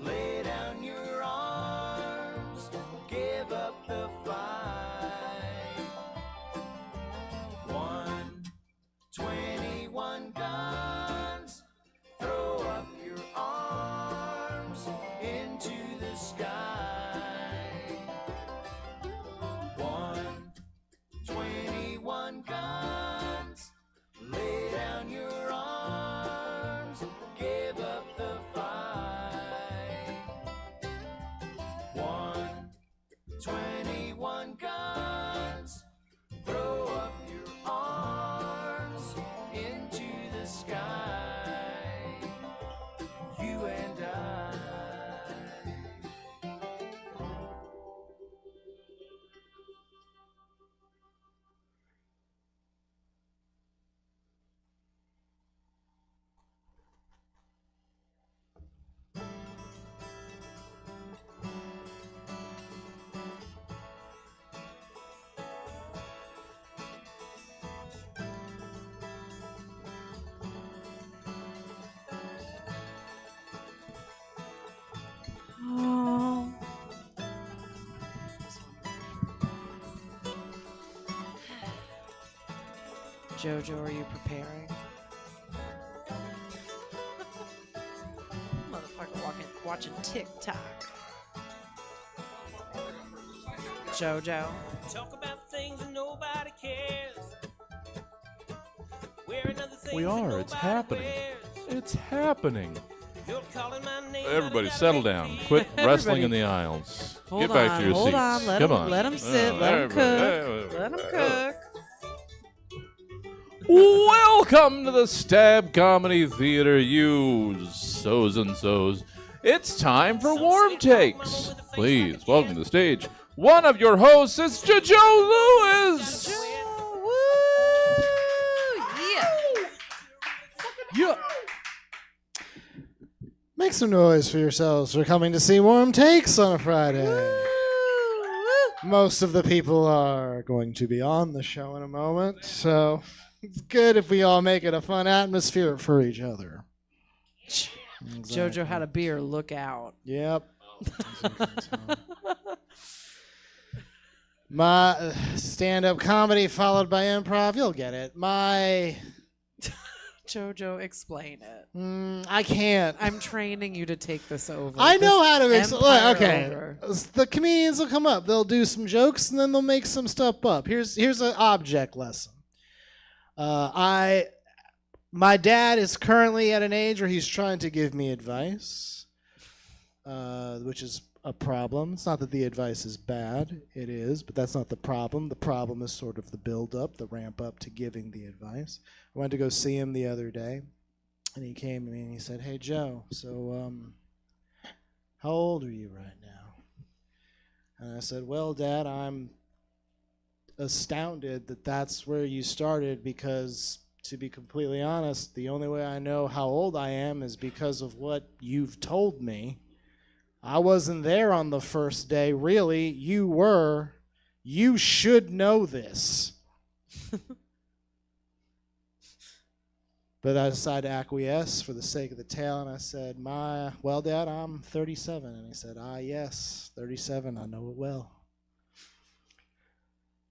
Lay down your arms. Give up the fight. 121 guns. Throw up your arms into the sky. 121 guns. Lay down your arms. Give up the fight. 121 guns. Throw up your arms into the sky. You and I. Jojo, are you preparing? Motherfucker watching TikTok. Jojo. Talk about things that nobody cares. Wear another thing We that are. It's nobody happening. wears. It's happening. You're calling my name, Everybody but I settle gotta down. make Quit it. wrestling in the aisles. Get back to your hold seats. on. Let Come him, on. let him sit. Oh, Let him everybody- cook. Let him cook. Welcome to the Stab Comedy Theater, you so's and so's. It's time for Warm Takes. Please welcome to the stage one of your hosts, it's JoJo Lewis. Yeah. Make some noise for yourselves for coming to see Warm Takes on a Friday. Most of the people are going to be on the show in a moment, so it's good if we all make it a fun atmosphere for each other. Jojo had a beer. Look out. Yep. My stand-up comedy followed by improv. You'll get it. Jojo, explain it. I can't. I'm training you to take this over. I know how to Empire okay. over. The comedians will come up. They'll do some jokes and then they'll make some stuff up. Here's an object lesson. My dad is currently at an age where he's trying to give me advice, which is a problem. It's not that the advice is bad. It is, but that's not the problem. The problem is sort of the build-up, the ramp-up to giving the advice. I went to go see him the other day, and he came to me and he said, "Hey, Joe, so how old are you right now?" And I said, "Well, Dad, I'm astounded that that's where you started because, to be completely honest, the only way I know how old I am is because of what you've told me. I wasn't there on the first day, really. You were. You should know this." But I decided to acquiesce for the sake of the tale, and I said, "Well, Dad, I'm 37. And he said, yes, 37, I know it well.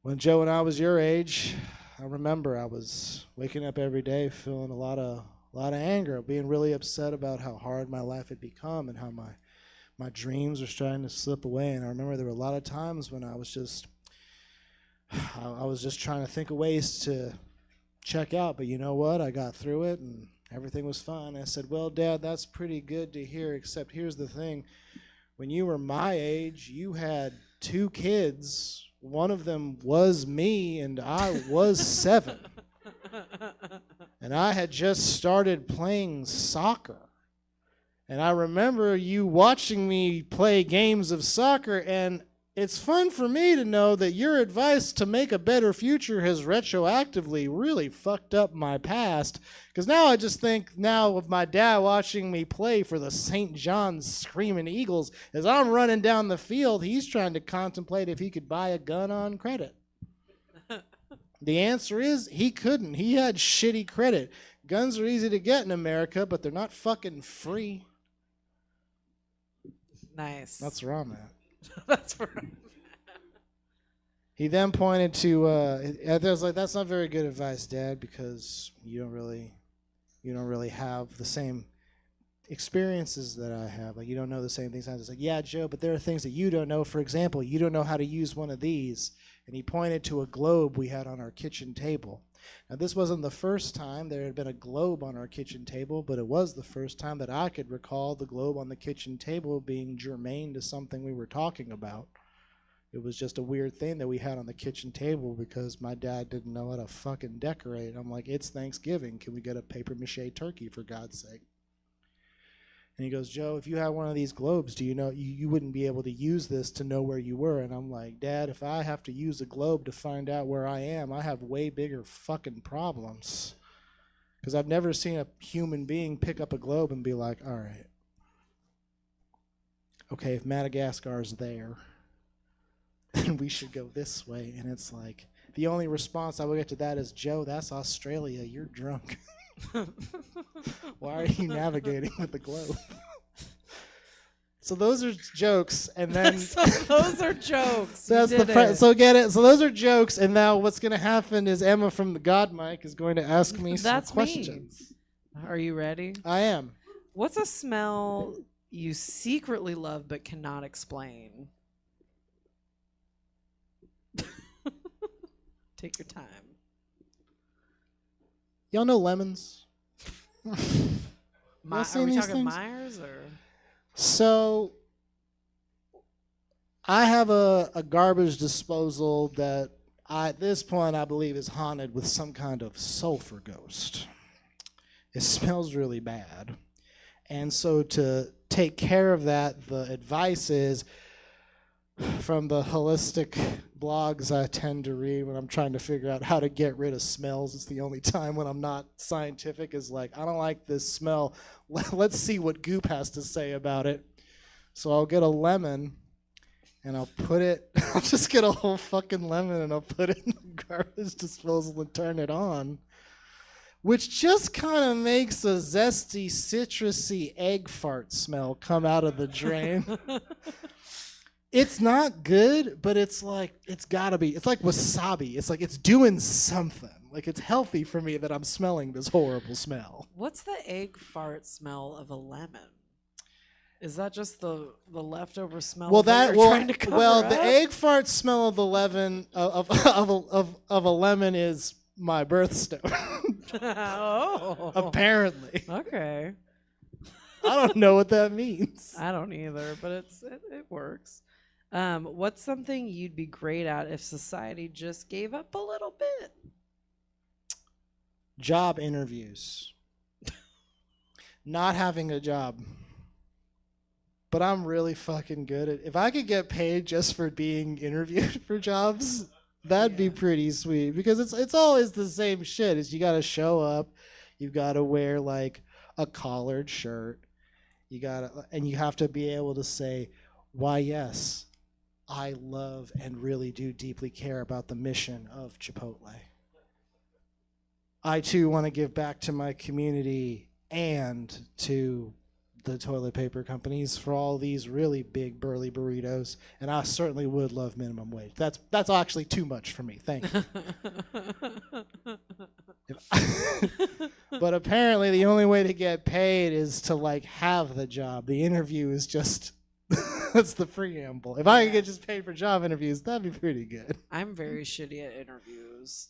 When Joe and I was your age, I remember I was waking up every day feeling a lot of anger, being really upset about how hard my life had become and how my dreams were starting to slip away. And I remember there were a lot of times when I was just trying to think of ways to check out. But you know what? I got through it and everything was fine." I said, "Well, Dad, that's pretty good to hear, except here's the thing. When you were my age, you had 2 kids. One of them was me, and I was 7. And I had just started playing soccer. And I remember you watching me play games of soccer, and it's fun for me to know that your advice to make a better future has retroactively really fucked up my past. Because now I just think now of my dad watching me play for the St. John's Screaming Eagles. As I'm running down the field, he's trying to contemplate if he could buy a gun on credit. The answer is he couldn't. He had shitty credit. Guns are easy to get in America, but they're not fucking free. Nice. That's where I'm at. That's where He then pointed to, I was like, that's not very good advice, Dad, because you don't really have the same experiences that I have. Like, you don't know the same things. I was like, yeah, Joe, but there are things that you don't know. For example, you don't know how to use one of these. And he pointed to a globe we had on our kitchen table. Now, this wasn't the first time there had been a globe on our kitchen table, but it was the first time that I could recall the globe on the kitchen table being germane to something we were talking about. It was just a weird thing that we had on the kitchen table because my dad didn't know how to fucking decorate. I'm like, it's Thanksgiving. Can we get a papier-mâché turkey, for God's sake? And he goes, Joe, if you had one of these globes, do you know you wouldn't be able to use this to know where you were? And I'm like, Dad, if I have to use a globe to find out where I am, I have way bigger fucking problems. Because I've never seen a human being pick up a globe and be like, all right, okay, if Madagascar's there, then we should go this way. And it's like, the only response I would get to that is, Joe, that's Australia. You're drunk. Why are you navigating with the globe? So those are jokes, and then so those are jokes. That's so get it. So those are jokes, and now what's going to happen is Emma from the God Mic is going to ask me some questions. Are you ready? I am. What's a smell you secretly love but cannot explain? Take your time. Y'all know lemons? Are we talking Myers or? So I have a garbage disposal that at this point I believe is haunted with some kind of sulfur ghost. It smells really bad. And so to take care of that, the advice is from the holistic blogs I tend to read when I'm trying to figure out how to get rid of smells. It's the only time when I'm not scientific is like, I don't like this smell. Let's see what Goop has to say about it. So I'll get a lemon and I'll put it, I'll just get a whole fucking lemon and I'll put it in the garbage disposal and turn it on, which just kind of makes a zesty, citrusy egg fart smell come out of the drain. It's not good, but it's like, it's gotta be. It's like wasabi. It's like it's doing something. Like it's healthy for me that I'm smelling this horrible smell. What's the egg fart smell of a lemon? Is that just the leftover smell? Well, trying to cover up? The egg fart smell of the lemon of a lemon is my birthstone. Oh, apparently. Okay. I don't know what that means. I don't either, but it works. What's something you'd be great at if society just gave up a little bit? Job interviews. Not having a job. But I'm really fucking good at. If I could get paid just for being interviewed for jobs, that'd be pretty sweet. Because it's always the same shit. Is you got to show up, you've got to wear like a collared shirt, and you have to be able to say, "Why, yes, I love and really do deeply care about the mission of Chipotle. I too want to give back to my community and to the toilet paper companies for all these really big burly burritos, and I certainly would love minimum wage. That's actually too much for me. Thank you." But apparently the only way to get paid is to like have the job. The interview is just that's the preamble. If I could get just paid for job interviews, that'd be pretty good. I'm very shitty at interviews.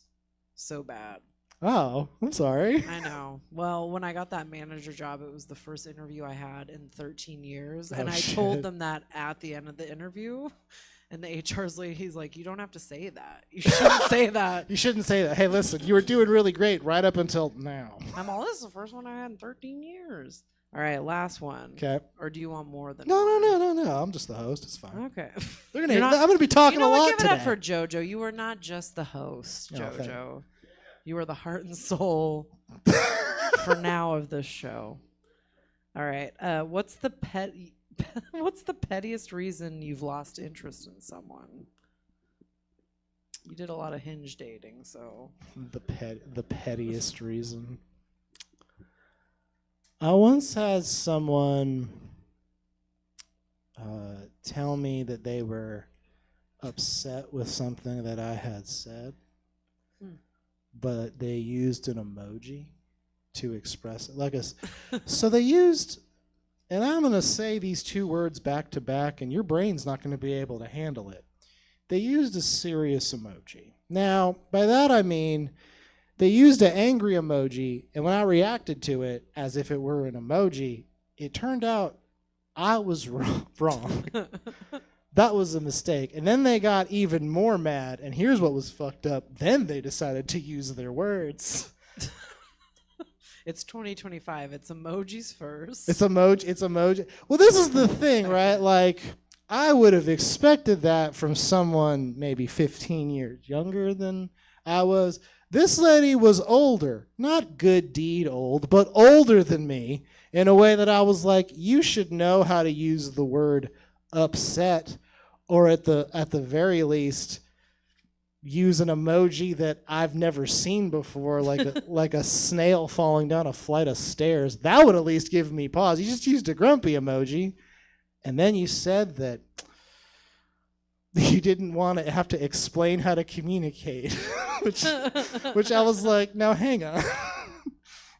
So bad. Oh, I'm sorry. I know. Well, when I got that manager job, it was the first interview I had in 13 years. And I told them that at the end of the interview. And the HR's lady, he's like, "You don't have to say that. You shouldn't say that." You shouldn't say that. Hey, listen, you were doing really great right up until now. I'm all, this is the first one I had in 13 years. All right, last one. Okay. Or do you want more than? No. I'm just the host. It's fine. Okay. I'm gonna be talking you know a lot what? Give today. it up for JoJo. You are not just the host, Oh, thank JoJo. You are the heart and soul for now of this show. All right. What's the pettiest reason you've lost interest in someone? You did a lot of Hinge dating, so The pettiest reason. I once had someone tell me that they were upset with something that I had said, but they used an emoji to express it. So they used, and I'm going to say these two words back to back, and your brain's not going to be able to handle it. They used a serious emoji. Now, by that I mean they used an angry emoji, and when I reacted to it as if it were an emoji, it turned out I was wrong. That was a mistake. And then they got even more mad, and here's what was fucked up. Then they decided to use their words. it's 2025. It's emojis first. It's emoji. Well, this is the thing, right? Like, I would have expected that from someone maybe 15 years younger than I was. This lady was older, not good deed old, but older than me in a way that I was like, you should know how to use the word upset, or at the very least, use an emoji that I've never seen before, like a snail falling down a flight of stairs. That would at least give me pause. You just used a grumpy emoji, and then you said that you didn't want to have to explain how to communicate, which I was like, now hang on.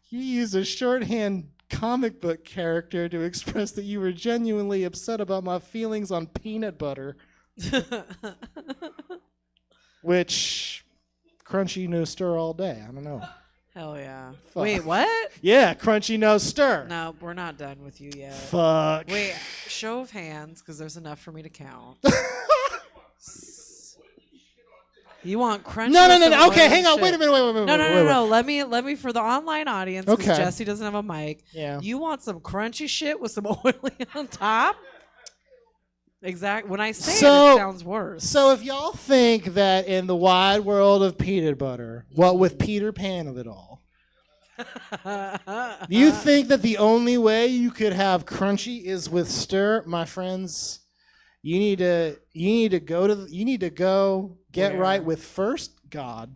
You used a shorthand comic book character to express that you were genuinely upset about my feelings on peanut butter. Which, crunchy, no stir all day. I don't know. Hell yeah. Fuck. Wait, what? Yeah, crunchy, no stir. No, we're not done with you yet. Fuck. Wait, show of hands, because there's enough for me to count. You want crunchy? No. Okay, hang on. Wait a minute. Wait. No. Let me for the online audience, because Okay. Jesse doesn't have a mic. Yeah. You want some crunchy shit with some oily on top? Exactly. When I say it sounds worse. So if y'all think that in the wide world of peanut butter, what with Peter Pan of it all, do you think that the only way you could have crunchy is with stir, my friends? You need to go get right with first God,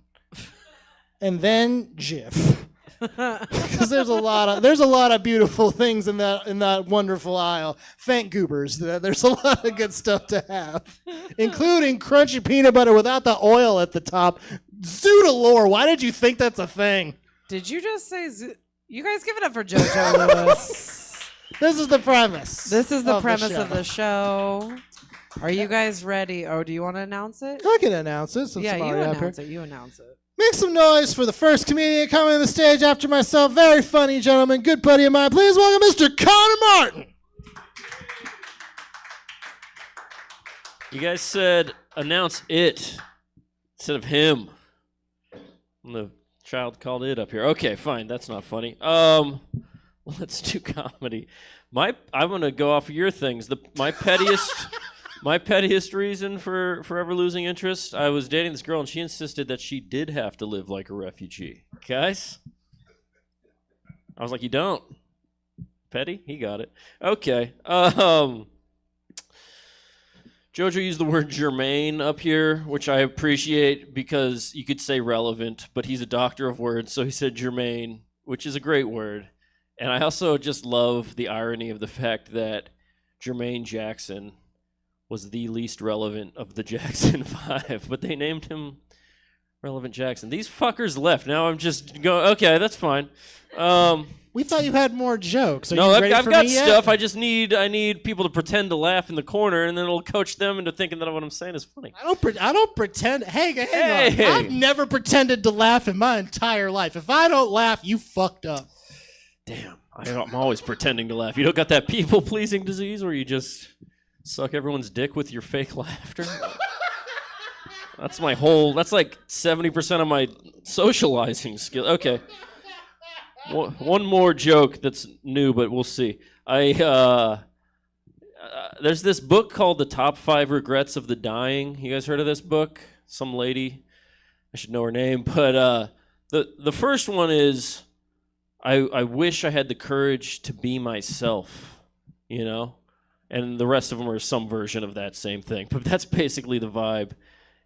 and then Jif, because there's a lot of beautiful things in that wonderful aisle. Thank goobers, there's a lot of good stuff to have, including crunchy peanut butter without the oil at the top. Zoodalore, why did you think that's a thing? Did you just say? You guys give it up for JoJo Lewis. This is the premise. This is the premise show. of the show. Are you guys ready? Oh, do you want to announce it? I can announce it. Since Yeah, I'm you already up announce here. it. You announce it. Make some noise for the first comedian coming to the stage after myself. Very funny gentleman, good buddy of mine. Please welcome Mr. Connor Martin. You guys said announce it instead of him. And the child called it up here. Okay, fine. That's not funny. Let's do comedy. I'm gonna go off of your things. My pettiest reason for ever losing interest. I was dating this girl and she insisted that she did have to live like a refugee. Guys, I was like, you don't. Petty? He got it. Okay. JoJo used the word germane up here, which I appreciate because you could say relevant, but he's a doctor of words, so he said germane, which is a great word. And I also just love the irony of the fact that Jermaine Jackson was the least relevant of the Jackson 5, but they named him Relevant Jackson. These fuckers left. Now I'm just going, okay, that's fine. We thought you had more jokes. Are no, you ready I've for got me yet? stuff. I need people to pretend to laugh in the corner, and then it'll coach them into thinking that what I'm saying is funny. I don't pretend. Hang on. I've never pretended to laugh in my entire life. If I don't laugh, you fucked up. Damn, I'm always pretending to laugh. You don't got that people-pleasing disease where you just suck everyone's dick with your fake laughter? That's like 70% of my socializing skill. Okay. one more joke that's new, but we'll see. There's this book called The Top 5 Regrets of the Dying. You guys heard of this book? Some lady, I should know her name, but the first one is, I wish I had the courage to be myself, you know? And the rest of them are some version of that same thing. But that's basically the vibe.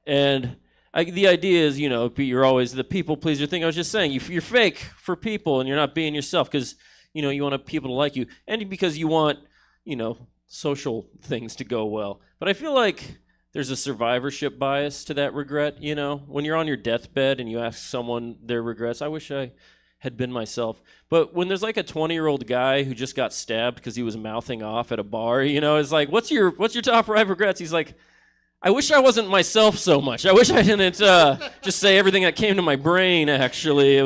And the idea is, you know, you're always the people pleaser thing. I was just saying, you're fake for people and you're not being yourself because, you know, you want people to like you. And because you want, you know, social things to go well. But I feel like there's a survivorship bias to that regret, you know? When you're on your deathbed and you ask someone their regrets, I wish I had been myself. But when there's like a 20-year-old guy who just got stabbed because he was mouthing off at a bar, you know, it's like, what's your top 5 regrets? He's like, I wish I wasn't myself so much. I wish I didn't just say everything that came to my brain, actually.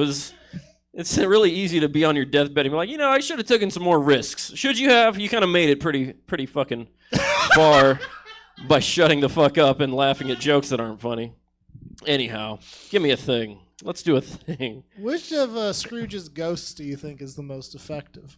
It's really easy to be on your deathbed and be like, you know, I should have taken some more risks. Should you have? You kind of made it pretty fucking far by shutting the fuck up and laughing at jokes that aren't funny. Anyhow, give me a thing. Let's do a thing. Which of Scrooge's ghosts do you think is the most effective?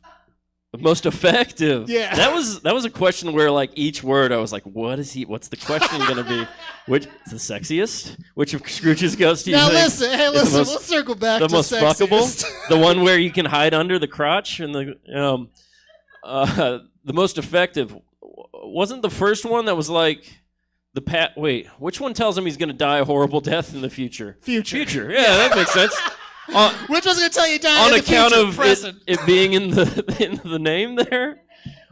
The most effective? Yeah. That was a question where, like, each word I was like, what's the question going to be? Which is the sexiest? Which of Scrooge's ghosts do you think? Listen, we'll circle back the to most sexiest. fuckable? The one where you can hide under the crotch? And the most effective. Wasn't the first one that was like... Wait, which one tells him he's going to die a horrible death in the future? Future. Yeah, that makes sense. Which one's going to tell you die on in the future? account of Present. it being in the name there?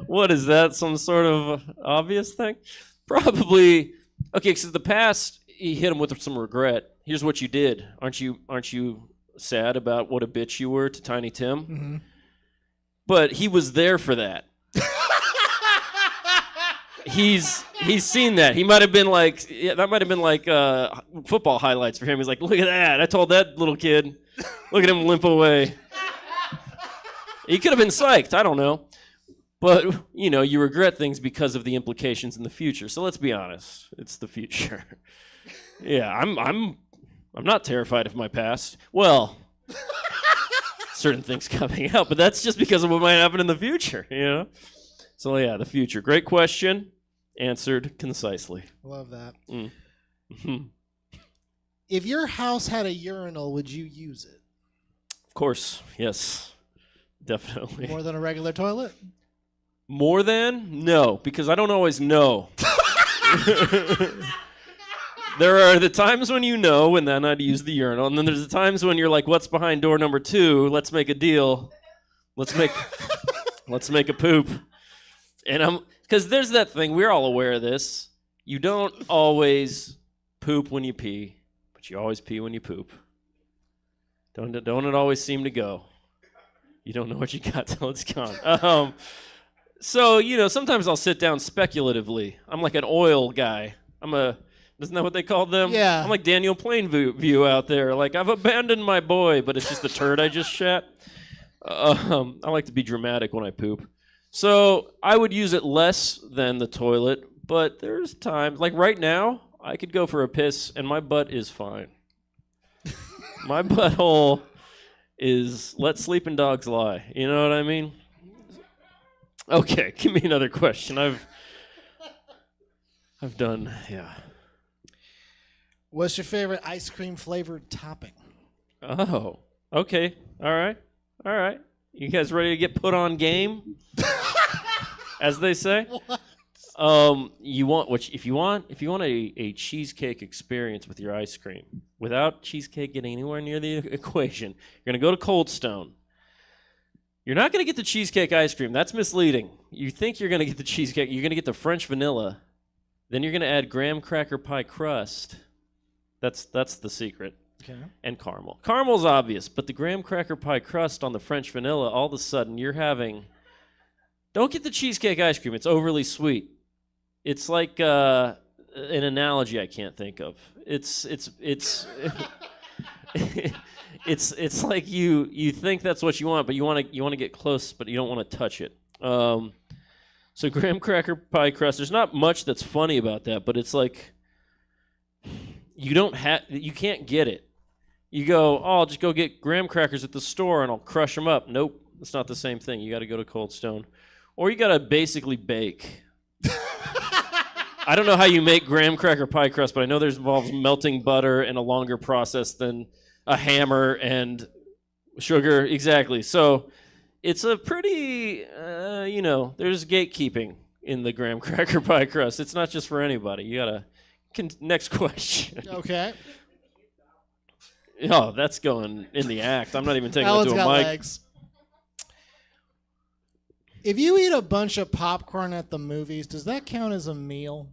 What is that? Some sort of obvious thing? Probably. Okay, because the past, he hit him with some regret. Here's what you did. Aren't you sad about what a bitch you were to Tiny Tim? Mm-hmm. But he was there for that. He's seen that. He might have been like, that might have been like football highlights for him. He's like, look at that. I told that little kid. Look at him limp away. He could have been psyched. I don't know. But, you know, you regret things because of the implications in the future. So let's be honest. It's the future. Yeah, I'm not terrified of my past. Well, certain things coming out, but that's just because of what might happen in the future, you know? So yeah, the future. Great question. Answered concisely. Love that. Mm. If your house had a urinal, would you use it? Of course. Yes. Definitely. More than a regular toilet? More than? No, because I don't always know. There are the times when you know, and then I'd use the urinal, and then there's the times when you're like, what's behind door number 2? Let's make a deal. Let's make a poop. And because there's that thing, we're all aware of this. You don't always poop when you pee, but you always pee when you poop. Don't it always seem to go? You don't know what you got till it's gone. So, you know, sometimes I'll sit down speculatively. I'm like an oil guy. Isn't that what they called them? Yeah. I'm like Daniel Plainview out there. Like, I've abandoned my boy, but it's just the turd I just shat. I like to be dramatic when I poop. So I would use it less than the toilet, but there's times, like right now, I could go for a piss and my butt is fine. My butthole is let sleeping dogs lie. You know what I mean? Okay, give me another question. I've done, yeah. What's your favorite ice cream flavored topping? Oh, okay. All right. You guys ready to get put on game? As they say? What? If you want a cheesecake experience with your ice cream, without cheesecake getting anywhere near the equation, you're gonna go to Cold Stone. You're not gonna get the cheesecake ice cream. That's misleading. You think you're gonna get the cheesecake. You're gonna get the French vanilla. Then you're gonna add graham cracker pie crust. That's the secret. Okay. And caramel. Caramel's obvious, but the graham cracker pie crust on the French vanilla, all of a sudden you're having... Don't get the cheesecake ice cream. It's overly sweet. It's like an analogy I can't think of. It's it's like you think that's what you want, but you want to get close, but you don't want to touch it. So graham cracker pie crust. There's not much that's funny about that, but it's like you can't get it. You go, oh, I'll just go get graham crackers at the store and I'll crush them up. Nope, it's not the same thing. You got to go to Cold Stone. Or you got to basically bake. I don't know how you make graham cracker pie crust, but I know there's involves melting butter and a longer process than a hammer and sugar. Exactly. So it's a pretty, there's gatekeeping in the graham cracker pie crust. It's not just for anybody. You got to, next question. Okay. Oh, that's going in the act. I'm not even taking That it one's to a got mic. legs. If you eat a bunch of popcorn at the movies, does that count as a meal?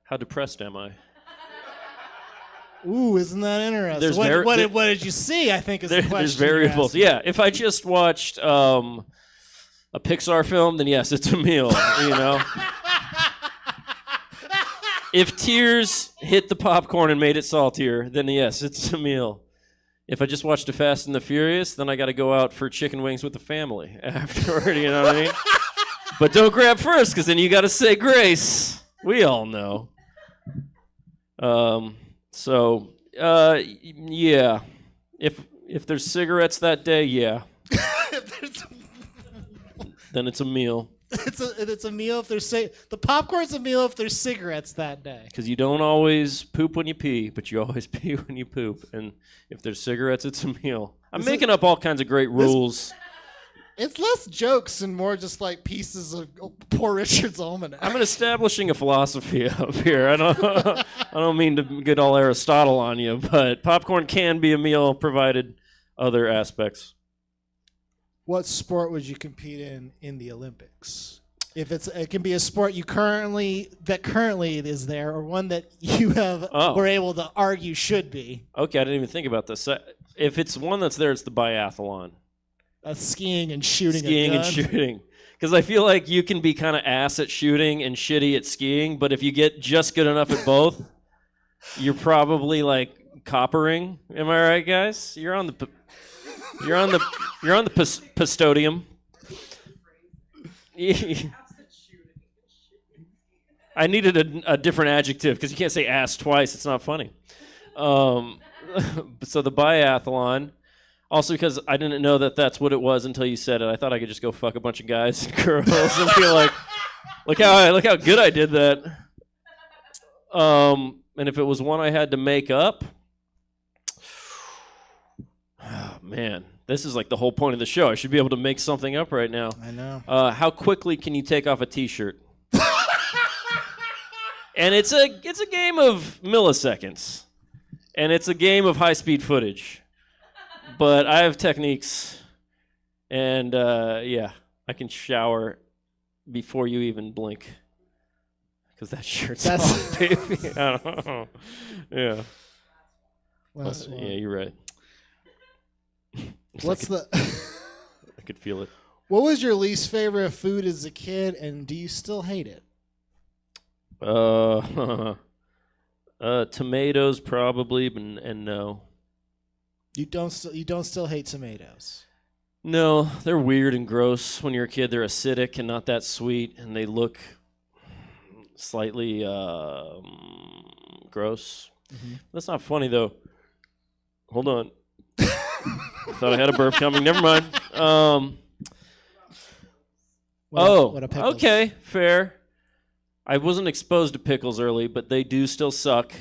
How depressed am I? Ooh, isn't that interesting? There's What did you see? I think is the question. There's variables. Yeah, if I just watched a Pixar film, then yes, it's a meal. If tears hit the popcorn and made it saltier, then yes, it's a meal. If I just watched a Fast and the Furious, then I got to go out for chicken wings with the family afterward. You know what I mean? But don't grab first, because then you got to say grace. We all know. Yeah. If there's cigarettes that day, yeah. Then it's a meal. It's a meal if there's the popcorn's a meal if there's cigarettes that day. Because you don't always poop when you pee, but you always pee when you poop. And if there's cigarettes, it's a meal. I'm making up all kinds of great rules. It's less jokes and more just like pieces of Poor Richard's Almanac. I'm establishing a philosophy up here. I don't mean to get all Aristotle on you, but popcorn can be a meal provided other aspects. What sport would you compete in the Olympics? If it can be a sport currently is there, or one that you were able to argue should be. Okay, I didn't even think about this. If it's one that's there, it's the biathlon. That's skiing and shooting. Skiing and shooting. Because I feel like you can be kind of ass at shooting and shitty at skiing, but if you get just good enough at both, you're probably like coppering. Am I right, guys? You're on the pistodium. I needed a different adjective because you can't say ass twice. It's not funny. So the biathlon. Also because I didn't know that that's what it was until you said it. I thought I could just go fuck a bunch of guys and girls and feel like, look how good I did that. And if it was one I had to make up, oh, man, this is like the whole point of the show. I should be able to make something up right now. I know. How quickly can you take off a T-shirt? And it's a game of milliseconds, and it's a game of high-speed footage. But I have techniques, and I can shower before you even blink, because that shirt's off, baby. I don't know. Yeah. Yeah, you're right. I could feel it. What was your least favorite food as a kid, and do you still hate it? Tomatoes probably, and no. You don't still hate tomatoes? No, they're weird and gross. When you're a kid, they're acidic and not that sweet, and they look slightly gross. Mm-hmm. That's not funny, though. Hold on. Thought I had a burp coming. Never mind. Okay, fair. I wasn't exposed to pickles early, but they do still suck.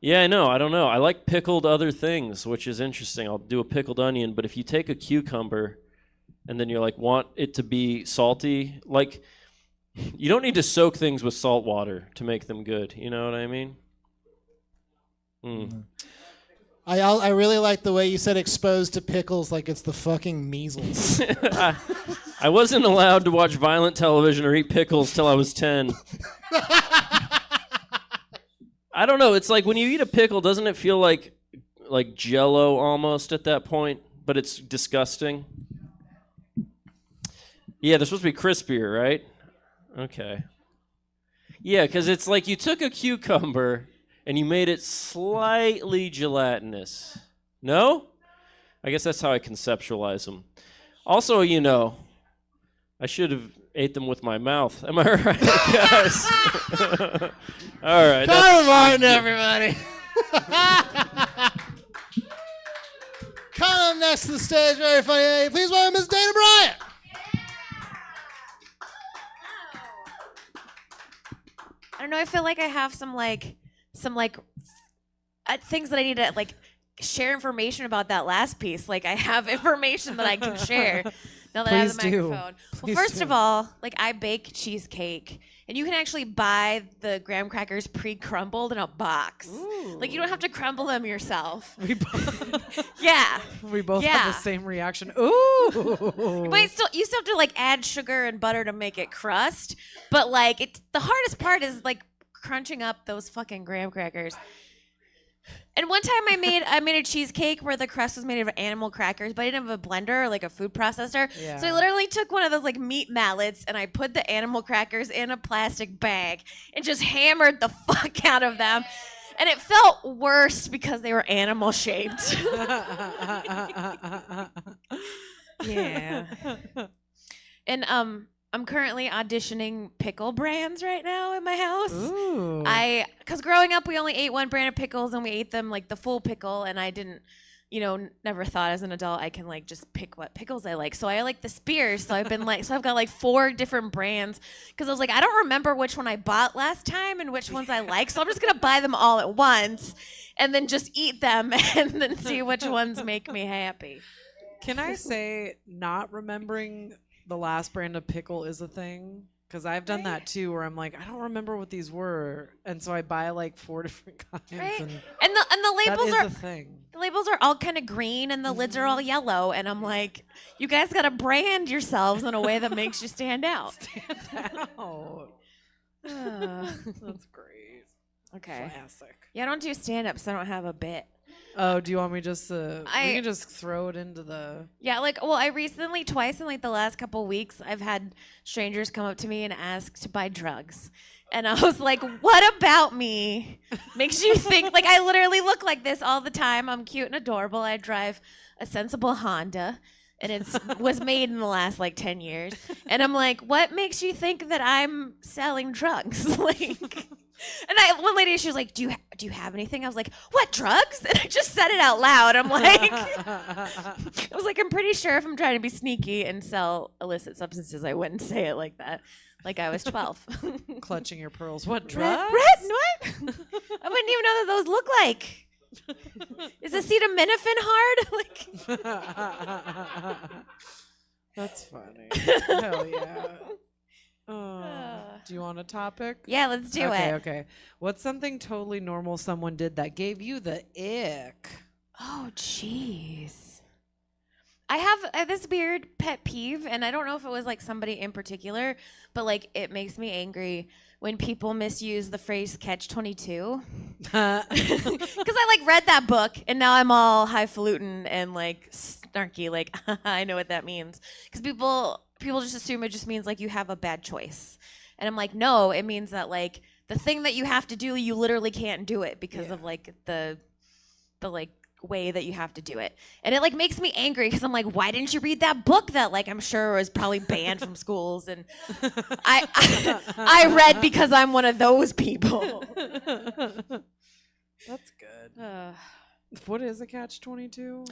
Yeah, I know. I don't know. I like pickled other things, which is interesting. I'll do a pickled onion, but if you take a cucumber and then you're like, want it to be salty, like, you don't need to soak things with salt water to make them good. You know what I mean? Mm. I really like the way you said exposed to pickles like it's the fucking measles. I wasn't allowed to watch violent television or eat pickles till I was 10. I don't know. It's like when you eat a pickle, doesn't it feel like Jell-O almost at that point? But it's disgusting. Yeah, they're supposed to be crispier, right? Okay. Yeah, because it's like you took a cucumber and you made it slightly gelatinous. No? I guess that's how I conceptualize them. Also, I should have ate them with my mouth. Am I right, guys? All right. Come on, everybody. Coming up next to the stage, very funny lady. Please welcome Miss Dana Bryant. I don't know. I feel like I have some things that I need to like share information about that last piece. Like I have information that I can share now that I have the microphone. Well, first of all, like I bake cheesecake, and you can actually buy the graham crackers pre-crumbled in a box. Ooh. Like you don't have to crumble them yourself. Yeah. We both have the same reaction. Ooh. But you still have to like add sugar and butter to make it crust. But like the hardest part is like crunching up those fucking graham crackers. And one time I made a cheesecake where the crust was made of animal crackers, but I didn't have a blender or like a food processor. Yeah. So I literally took one of those like meat mallets and I put the animal crackers in a plastic bag and just hammered the fuck out of them. And it felt worse because they were animal shaped. Yeah. And I'm currently auditioning pickle brands right now in my house. Ooh. Because growing up, we only ate one brand of pickles and we ate them like the full pickle. And I didn't, never thought as an adult I can like just pick what pickles I like. So I like the spears. So I've got like 4 different brands because I was like, I don't remember which one I bought last time and which ones I like. So I'm just going to buy them all at once and then just eat them and then see which ones make me happy. Can I say not remembering the last brand of pickle is a thing? Because I've done that too, where I'm like, I don't remember what these were, and so I buy like 4 different kinds. Right. And the labels that are is a thing. The labels are all kind of green and the lids are all yellow, and I'm like, you guys got to brand yourselves in a way that makes you stand out. That's great. Okay. Classic. Yeah, I don't do stand-up, so I don't have a bit. Oh, do you want me just to? We can just throw it into the. Yeah, I recently, twice in like the last couple weeks, I've had strangers come up to me and ask to buy drugs. And I was like, what about me makes you think, like, I literally look like this all the time. I'm cute and adorable. I drive a sensible Honda, and it was made in the last, like, 10 years. And I'm like, what makes you think that I'm selling drugs? One lady, she was like, do you have anything? I was like, what, drugs? And I just said it out loud. I'm like, I was like, I'm pretty sure if I'm trying to be sneaky and sell illicit substances, I wouldn't say it like that. Like I was 12. Clutching your pearls. What, drugs? What? I wouldn't even know that those look like. Is acetaminophen hard? That's funny. Hell yeah. Do you want a topic? Yeah, let's do it. Okay. What's something totally normal someone did that gave you the ick? Oh, jeez. I have this weird pet peeve, and I don't know if it was like somebody in particular, but like it makes me angry when people misuse the phrase catch-22. Because I like read that book, and now I'm all highfalutin and like snarky, like I know what that means. Because people just assume it just means like you have a bad choice. And I'm like, no, it means that like the thing that you have to do, you literally can't do it because of like the like way that you have to do it. And it like makes me angry because I'm like, why didn't you read that book that like I'm sure was probably banned from schools? And I read because I'm one of those people. That's good. What is a catch-22?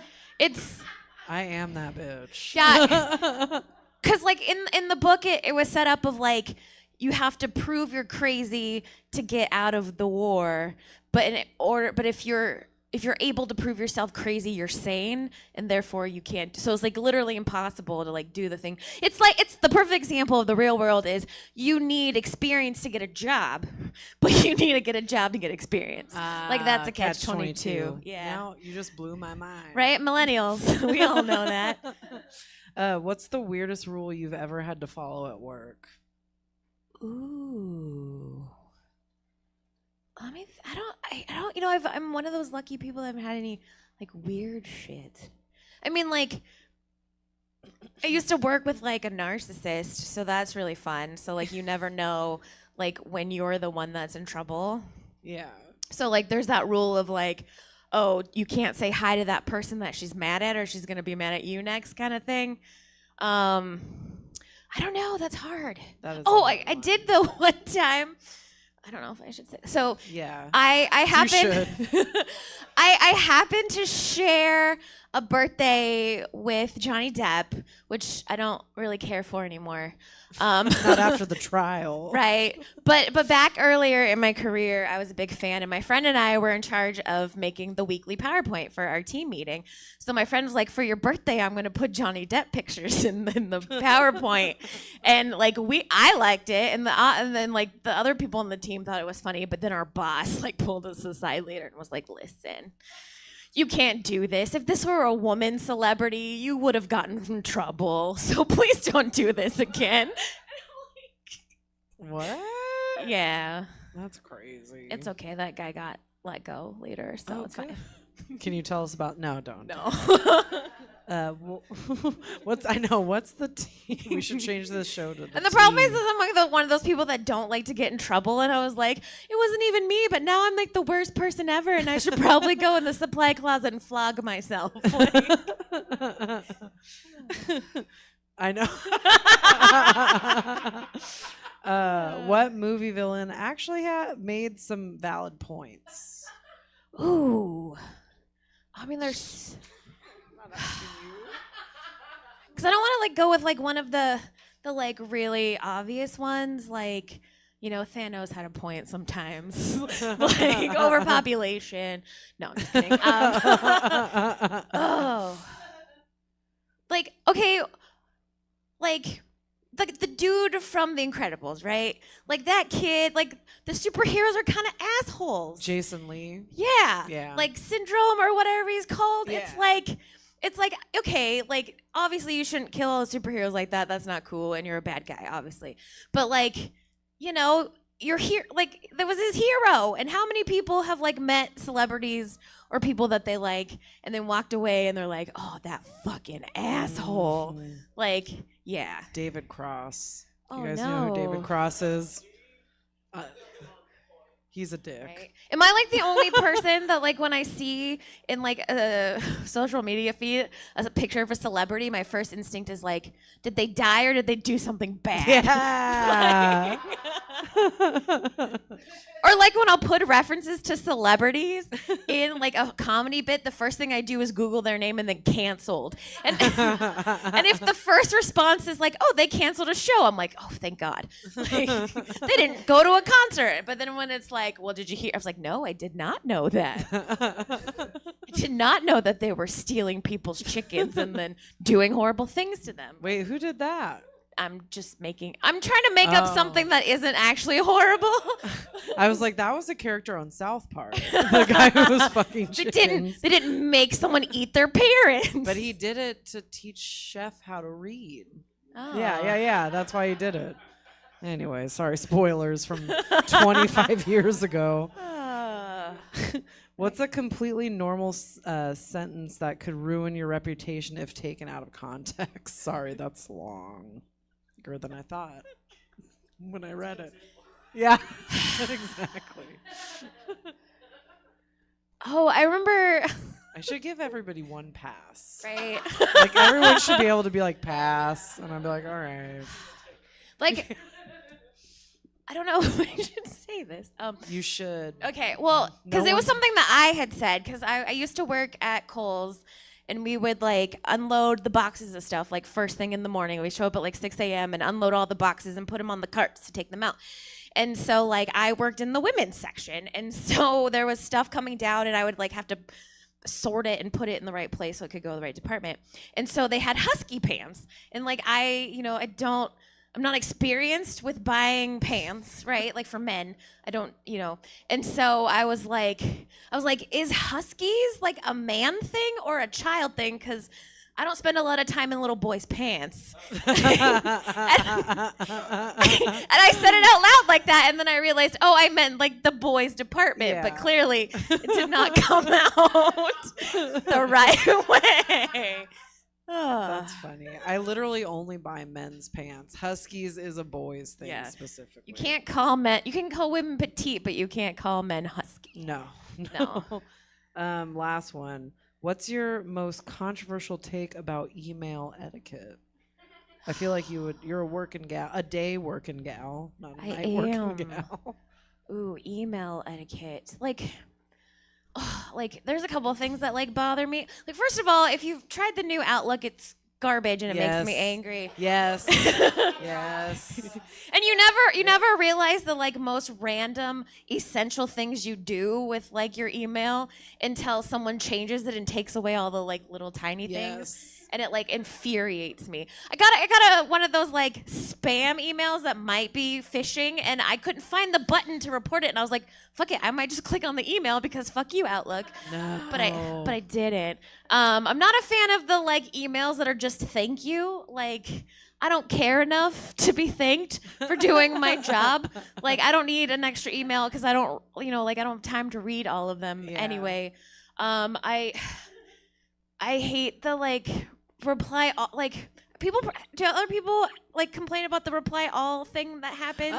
I am that bitch. Yeah. Because like in the book, it was set up of like, you have to prove you're crazy to get out of the war. But if you're able to prove yourself crazy, you're sane, and therefore you can't. So it's like literally impossible to like do the thing. It's the perfect example of the real world is you need experience to get a job, but you need to get a job to get experience. Like that's a catch-22. Yeah. Now you just blew my mind. Right? Millennials. We all know that. What's the weirdest rule you've ever had to follow at work? Ooh. I mean, I don't, I'm one of those lucky people that haven't had any, like, weird shit. I mean, like, I used to work with, like, a narcissist, so that's really fun. So, like, you never know, like, when you're the one that's in trouble. Yeah. So, like, there's that rule of, like, oh, you can't say hi to that person that she's mad at or she's going to be mad at you next kind of thing. I don't know. That's hard. That is I did, though, one time. I don't know if I should say. So Yeah. I happen should. I happen to share a birthday with Johnny Depp, which I don't really care for anymore. Not after the trial. Right. But back earlier in my career, I was a big fan, and my friend and I were in charge of making the weekly PowerPoint for our team meeting. So my friend was like, for your birthday, I'm going to put Johnny Depp pictures in the PowerPoint. And like I liked it, and then like the other people on the team thought it was funny, but then our boss like pulled us aside later and was like, listen, you can't do this. If this were a woman celebrity, you would have gotten in trouble. So please don't do this again. What? Yeah. That's crazy. It's okay. That guy got let go later, so it's fine. Can you tell us about? No, don't. No. What's the team? We should change this show to. And the problem is I'm like one of those people that don't like to get in trouble, and I was like, it wasn't even me, but now I'm like the worst person ever, and I should probably go in the supply closet and flog myself. I know. What movie villain actually made some valid points? Ooh. I mean, there's. Because I don't want to like go with like one of the like really obvious ones, like, you know, Thanos had a point sometimes, like overpopulation. No, I'm just kidding. Oh, like okay, like the dude from The Incredibles, right? Like that kid, like the superheroes are kind of assholes. Jason Lee. Yeah. Yeah. Like Syndrome or whatever he's called. Yeah. It's like, okay, like obviously you shouldn't kill all the superheroes like that. That's not cool, and you're a bad guy, obviously. But like, you know, you're here. Like that was his hero. And how many people have like met celebrities or people that they like, and then walked away, and they're like, oh, that fucking asshole. Like, yeah. David Cross. Oh, You guys know who David no. Cross is? He's a dick. Right. Am I like the only person that like when I see in like a social media feed as a picture of a celebrity, my first instinct is like, did they die or did they do something bad? Yeah. Or like when I'll put references to celebrities in like a comedy bit, the first thing I do is Google their name and then canceled. And if the first response is like, oh, they canceled a show, I'm like, oh, thank God. Like, they didn't go to a concert. But then when it's like, well, did you hear? I was like, no, I did not know that. I did not know that they were stealing people's chickens and then doing horrible things to them. Wait, who did that? I'm trying to make up something that isn't actually horrible. I was like, that was a character on South Park. The guy who was fucking chickens. They didn't make someone eat their parents. But he did it to teach Chef how to read. Oh. Yeah. That's why he did it. Anyway, sorry, spoilers from 25 years ago. What's a completely normal sentence that could ruin your reputation if taken out of context? Sorry, that's longer than I thought when I read it. Yeah, exactly. Oh, I remember. I should give everybody one pass. Right. Like everyone should be able to be like pass, and I'd be like, all right. Like, I don't know if I should say this. You should. Okay, well, because it was something that I had said, because I used to work at Kohl's, and we would like unload the boxes of stuff like first thing in the morning. We show up at like 6 a.m. and unload all the boxes and put them on the carts to take them out. And so like I worked in the women's section, and so there was stuff coming down, and I would like have to sort it and put it in the right place so it could go to the right department. And so they had husky pants, and like I'm not experienced with buying pants, right? Like for men, I don't, And so I was like, is huskies like a man thing or a child thing? Because I don't spend a lot of time in little boys' pants. And I said it out loud like that, and then I realized, oh, I meant like the boys' department, Yeah. but clearly it did not come out the right way. That's funny. I literally only buy men's pants. Huskies is a boys thing specifically. You can't call men. You can call women petite, but you can't call men husky. No. No. Last one. What's your most controversial take about email etiquette? I feel like you're a working gal, a day working gal, not a night working gal. ooh, email etiquette. Like, like there's a couple of things that like bother me. Like, first of all, if you've tried the new Outlook, it's garbage and it makes me angry. Yes. Yes. And you never realize the like most random essential things you do with like your email until someone changes it and takes away all the like little tiny things. And it like infuriates me. I got one of those like spam emails that might be phishing, and I couldn't find the button to report it, and I was like, fuck it, I might just click on the email because fuck you, Outlook. No. But I didn't. I'm not a fan of the like emails that are just thank you. Like, I don't care enough to be thanked for doing my job. Like, I don't need an extra email because I don't have time to read all of them anyway. I hate the like reply all, like do other people like complain about the reply all thing that happens?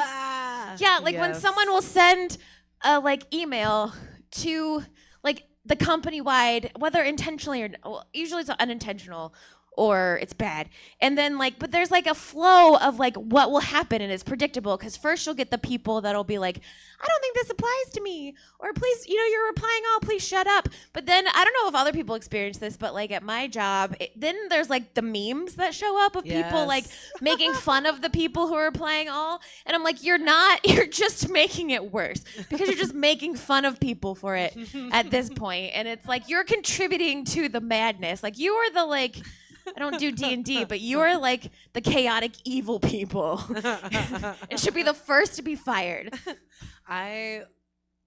Yeah, like when someone will send a like email to like the company wide, whether intentionally or well, usually it's unintentional or it's bad. And then like, but there's like a flow of like what will happen, and it's predictable because first you'll get the people that'll be like, I don't think this applies to me, or please, you're replying all, please shut up. But then I don't know if other people experience this, but like at my job, then there's like the memes that show up of people like making fun of the people who are replying all. And I'm like, you're just making it worse because you're just making fun of people for it at this point. And it's like, you're contributing to the madness. Like you are the like, I don't do D&D, but you're like the chaotic evil people. It should be the first to be fired. I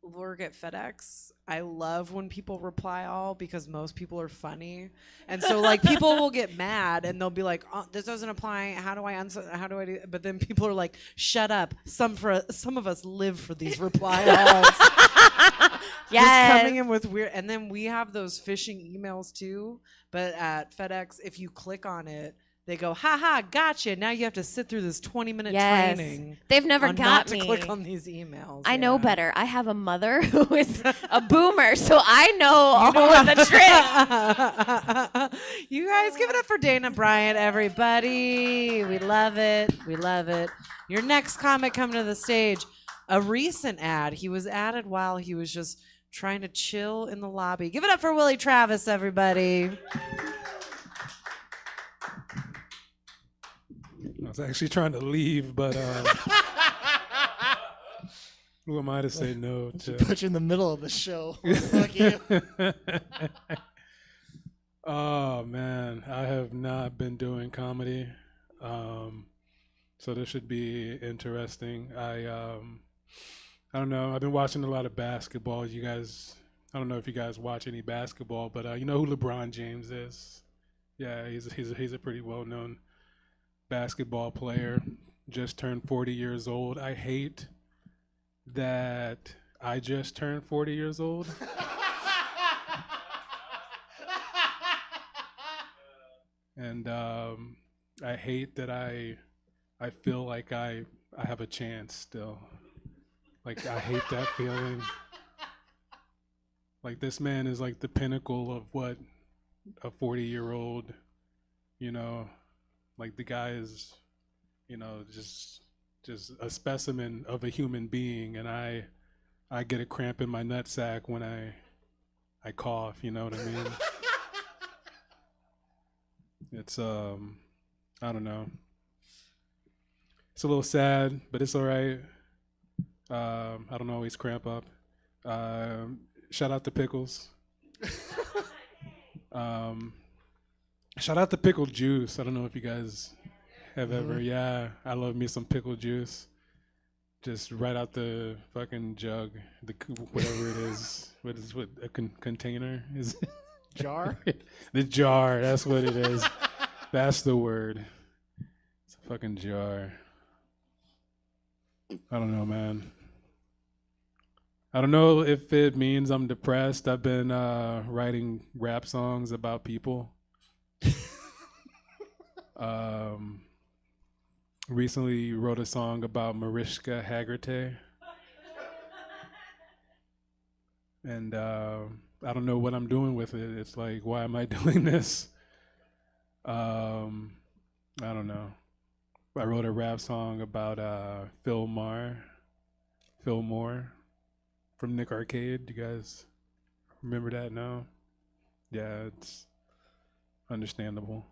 work at FedEx. I love when people reply all because most people are funny. And so like people will get mad and they'll be like, oh, this doesn't apply. How do I do it? But then people are like, shut up. Some of us live for these reply alls. Just coming in with weird, and then we have those phishing emails too. But at FedEx, if you click on it, they go, "Ha, gotcha." Now you have to sit through this 20-minute training. They've never on got not me. to click on these emails. I know better. I have a mother who is a boomer, so I know all of the tricks. You guys give it up for Dana Bryant, everybody. We love it. We love it. Your next comic coming to the stage. A recent ad. He was added while he was just trying to chill in the lobby. Give it up for Willie Travis, everybody. I was actually trying to leave, but who am I to say no to? Put you in the middle of the show. Fuck you. Oh man, I have not been doing comedy, so this should be interesting. I don't know. I've been watching a lot of basketball. You guys, I don't know if you guys watch any basketball, but you know who LeBron James is? Yeah, he's a pretty well-known basketball player. Just turned 40 years old. I hate that I just turned 40 years old. And I hate that I feel like I have a chance still. Like, I hate that feeling. Like, this man is like the pinnacle of what a 40-year-old, like the guy is, just a specimen of a human being, and I get a cramp in my nutsack when I cough, you know what I mean? It's I don't know. It's a little sad, but it's all right. I don't always cramp up. Shout out to Pickles. Shout out to pickled juice. I don't know if you guys have ever. Yeah, I love me some pickled juice. Just right out the fucking jug, whatever it is. What a container is? Jar? The jar. That's what it is. That's the word. It's a fucking jar. I don't know, man. I don't know if it means I'm depressed. I've been writing rap songs about people. Recently wrote a song about Mariska Hargitay. And I don't know what I'm doing with it. It's like, why am I doing this? I don't know. I wrote a rap song about Phil Fillmore from Nick Arcade. You guys remember that now? Yeah, it's understandable.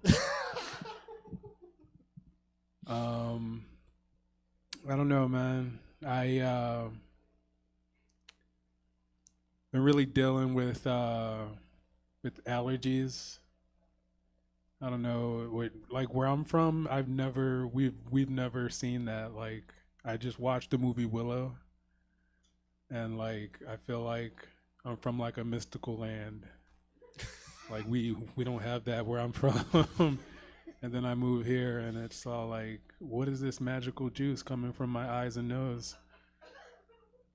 I don't know, man. I been really dealing with allergies. I don't know, like where I'm from, we've never seen that. Like, I just watched the movie Willow, and like I feel like I'm from like a mystical land. Like we don't have that where I'm from. And then I move here, and it's all like, what is this magical juice coming from my eyes and nose?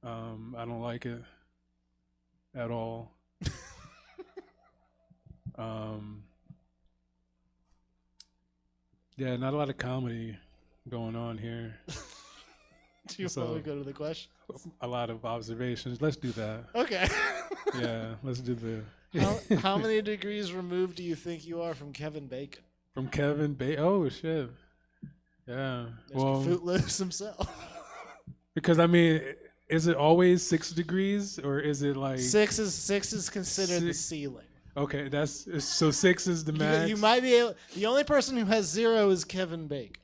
I don't like it at all. Yeah, not a lot of comedy going on here. Do you want to go to the question? A lot of observations. Let's do that. Okay. Yeah, let's do the. How many degrees removed do you think you are from Kevin Bacon? From Kevin Bacon? Oh, shit. Yeah. Mr. Footloose himself. Because, I mean, is it always 6 degrees, or is it like... Six is considered the ceiling. Okay, so 6 is the max. You might be able... The only person who has 0 is Kevin Bacon.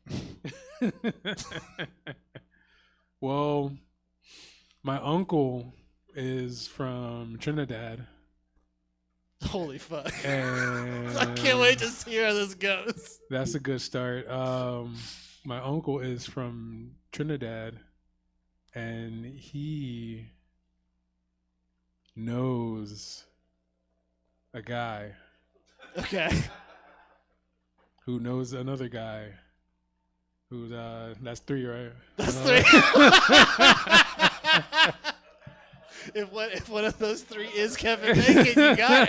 Well, my uncle is from Trinidad. Holy fuck. And I can't wait to see where this goes. That's a good start. My uncle is from Trinidad, and he knows a guy. Okay. Who knows another guy. Who's that's 3, right? That's 3. If one of those 3 is Kevin Bacon, you got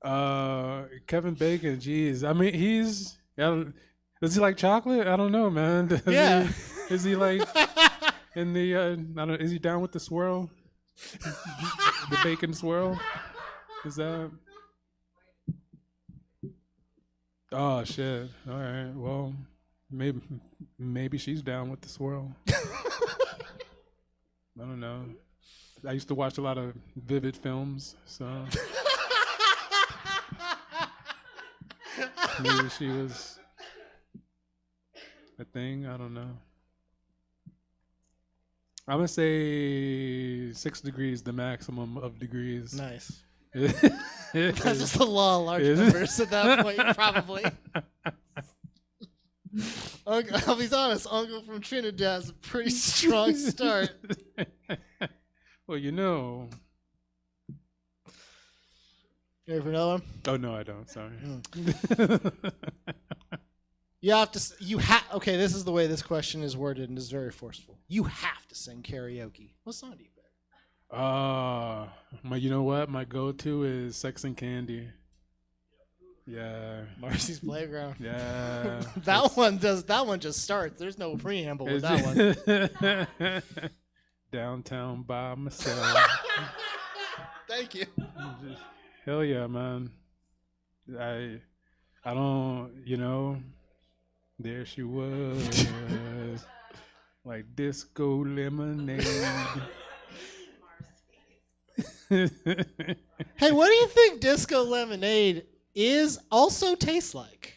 it. Kevin Bacon, geez. I mean, does he like chocolate? I don't know, man. Yeah. Is he like in the? I don't. Is he down with the swirl? The bacon swirl? Is that? Oh shit! All right. Well, maybe she's down with the swirl. I don't know. I used to watch a lot of Vivid films, so maybe she was a thing. I don't know. I'm gonna say 6 degrees, the maximum of degrees. Nice. That's just the law of large numbers at that point, probably. I'll be honest, Uncle from Trinidad is a pretty strong start. Well, you know. You ready for another one? Oh, no, I don't. Sorry. You have to. Okay, this is the way this question is worded, and is very forceful. You have to sing karaoke. What song do you pick? You know what? My go-to is Sex and Candy. Yeah. Marcy's Playground. Yeah. That one just starts. There's no preamble with that one. Downtown by myself. Thank you. Hell yeah, man. I don't, there she was. Like disco lemonade. Hey, what do you think Disco Lemonade also tastes like?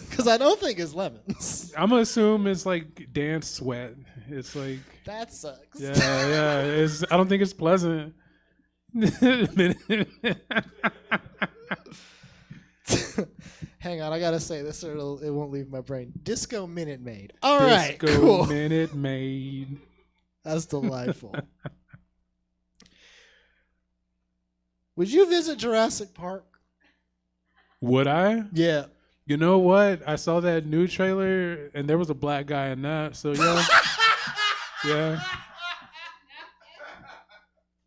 Because I don't think it's lemons. I'm gonna assume it's like dance sweat. It's like that sucks. Yeah. I don't think it's pleasant. Hang on, I gotta say this, or it won't leave my brain. Disco Minute Maid. All right, Disco cool. Minute Maid. That's delightful. Would you visit Jurassic Park? Would I? Yeah. You know what? I saw that new trailer, and there was a black guy in that. So yeah,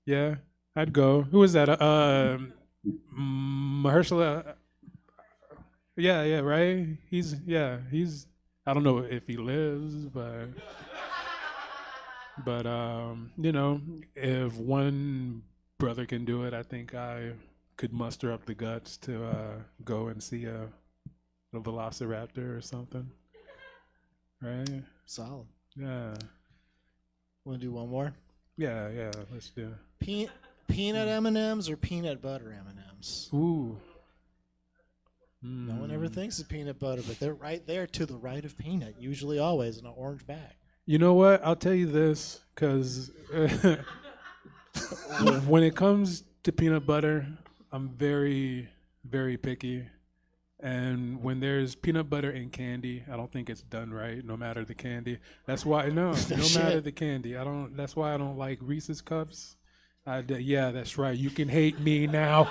yeah, I'd go. Who was that? Mahershala. Yeah, right. He's. I don't know if he lives, but if one brother can do it, I think I could muster up the guts to go and see a velociraptor or something. right? Solid. Yeah. Want to do one more? Yeah, let's do it. Peanut M&Ms or peanut butter M&Ms? Ooh. No one ever thinks of peanut butter, but they're right there to the right of peanut, usually always in an orange bag. You know what? I'll tell you this, because when it comes to peanut butter, I'm very, very picky. And when there's peanut butter in candy, I don't think it's done right, no matter the candy. That's why, no matter the candy. That's why I don't like Reese's Cups. Yeah, that's right. You can hate me now,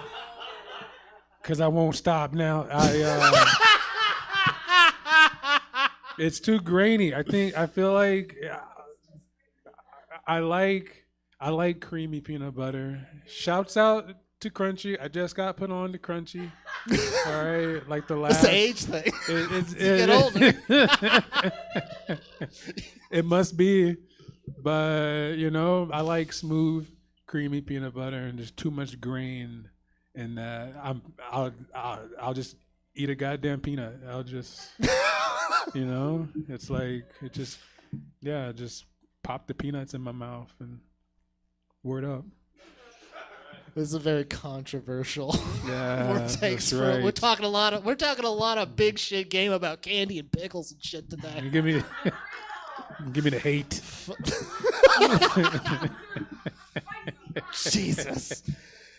because I won't stop now. It's too grainy. I feel like I like creamy peanut butter. Shouts out to Crunchy. I just got put on to Crunchy. All right, like the last. It's an age thing. It's you get older. It must be, but I like smooth, creamy peanut butter, and there's too much grain in that. I'll just eat a goddamn peanut. I'll just, it's like just pop the peanuts in my mouth and word up. This is a very controversial Yeah, takes. that's right. We're talking a lot of big shit game about candy and pickles and shit today. Give me the hate. Jesus.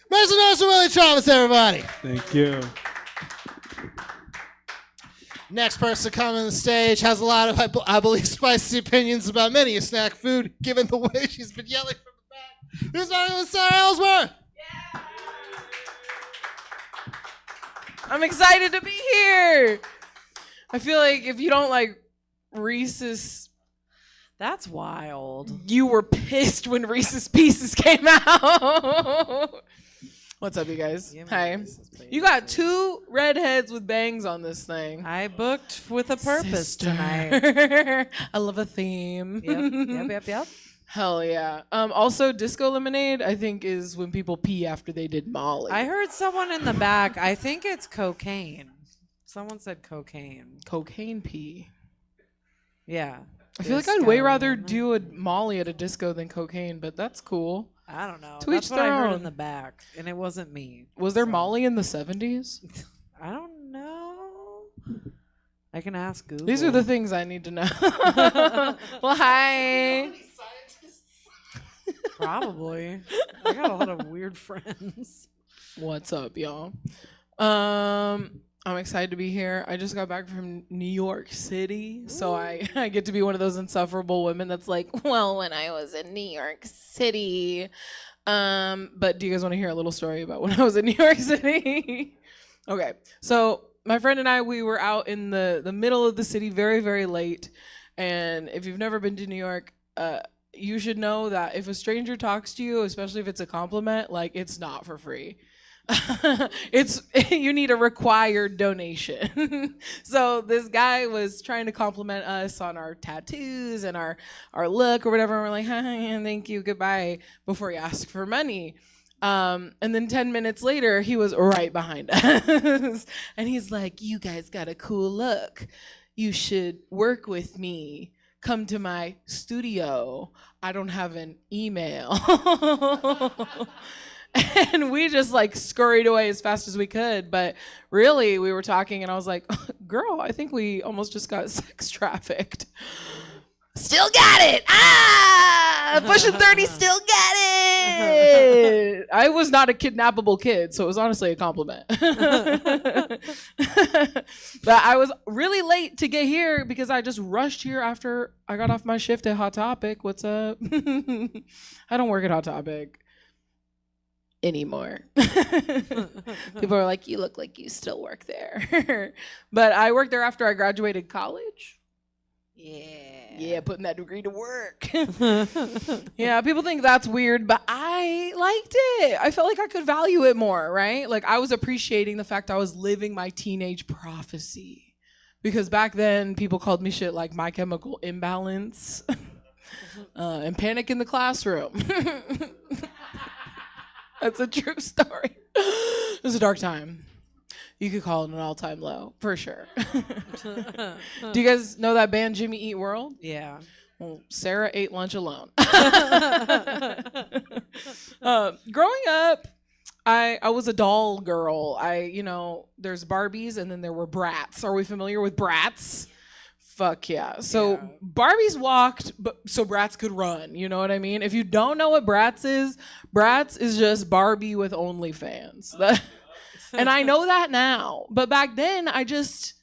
Master Nurse Willie Travis, everybody. Thank you. Next person coming on the stage has a lot of, I believe, spicy opinions about many a snack food, given the way she's been yelling from the back. Who's my name is Sarah Ellsworth? I'm excited to be here. I feel like if you don't like Reese's, that's wild. You were pissed when Reese's Pieces came out. What's up, you guys? Hi. You got two redheads with bangs on this thing. I booked with a purpose Sister. tonight. I love a theme. Yep. Hell yeah. Also, disco lemonade, I think, is when people pee after they did Molly. I heard someone in the back. I think it's cocaine. Someone said cocaine. Cocaine pee. Yeah. I feel like I'd way rather do a Molly at a disco than cocaine, but that's cool. I don't know. To That's each what their I heard own. in the back, and it wasn't me. Was there Molly in the 70s? I don't know. I can ask Google. These are the things I need to know. Well, hi. Probably. I got a lot of weird friends. What's up, y'all? I'm excited to be here. I just got back from New York City, so I get to be one of those insufferable women that's like, well, when I was in New York City. But do you guys want to hear a little story about when I was in New York City? Okay, so my friend and I, we were out in the middle of the city very, very late. And if you've never been to New York, you should know that if a stranger talks to you, especially if it's a compliment, like, it's not for free. You need a required donation. So this guy was trying to compliment us on our tattoos and our look or whatever. And we're like, hi, thank you, goodbye, before he asked for money. And then 10 minutes later, he was right behind us. And he's like, you guys got a cool look. You should work with me. Come to my studio. I don't have an email. And we just like scurried away as fast as we could. But really, we were talking and I was like, girl, I think we almost just got sex trafficked. Still got it. Pushing 30, still got it. I was not a kidnappable kid, so it was honestly a compliment. But I was really late to get here because I just rushed here after I got off my shift at Hot Topic. What's up? I don't work at Hot Topic anymore. People are like, you look like you still work there. But I worked there after I graduated college. Yeah, putting that degree to work. Yeah, people think that's weird, but I liked it. I felt like I could value it more, right? Like I was appreciating the fact I was living my teenage prophecy. Because back then, people called me shit like My Chemical Imbalance and Panic in the Classroom. That's a true story. It was a dark time. you could call it an all-time low for sure. Do you guys know that band Jimmy Eat World? Yeah. Well, Sarah ate lunch alone. Growing up, I was a doll girl. There's Barbies and then there were Brats. Are we familiar with Brats? Fuck yeah. So Barbies walked, so Bratz could run. You know what I mean? If you don't know what Bratz is just Barbie with OnlyFans. And I know that now. But back then, I just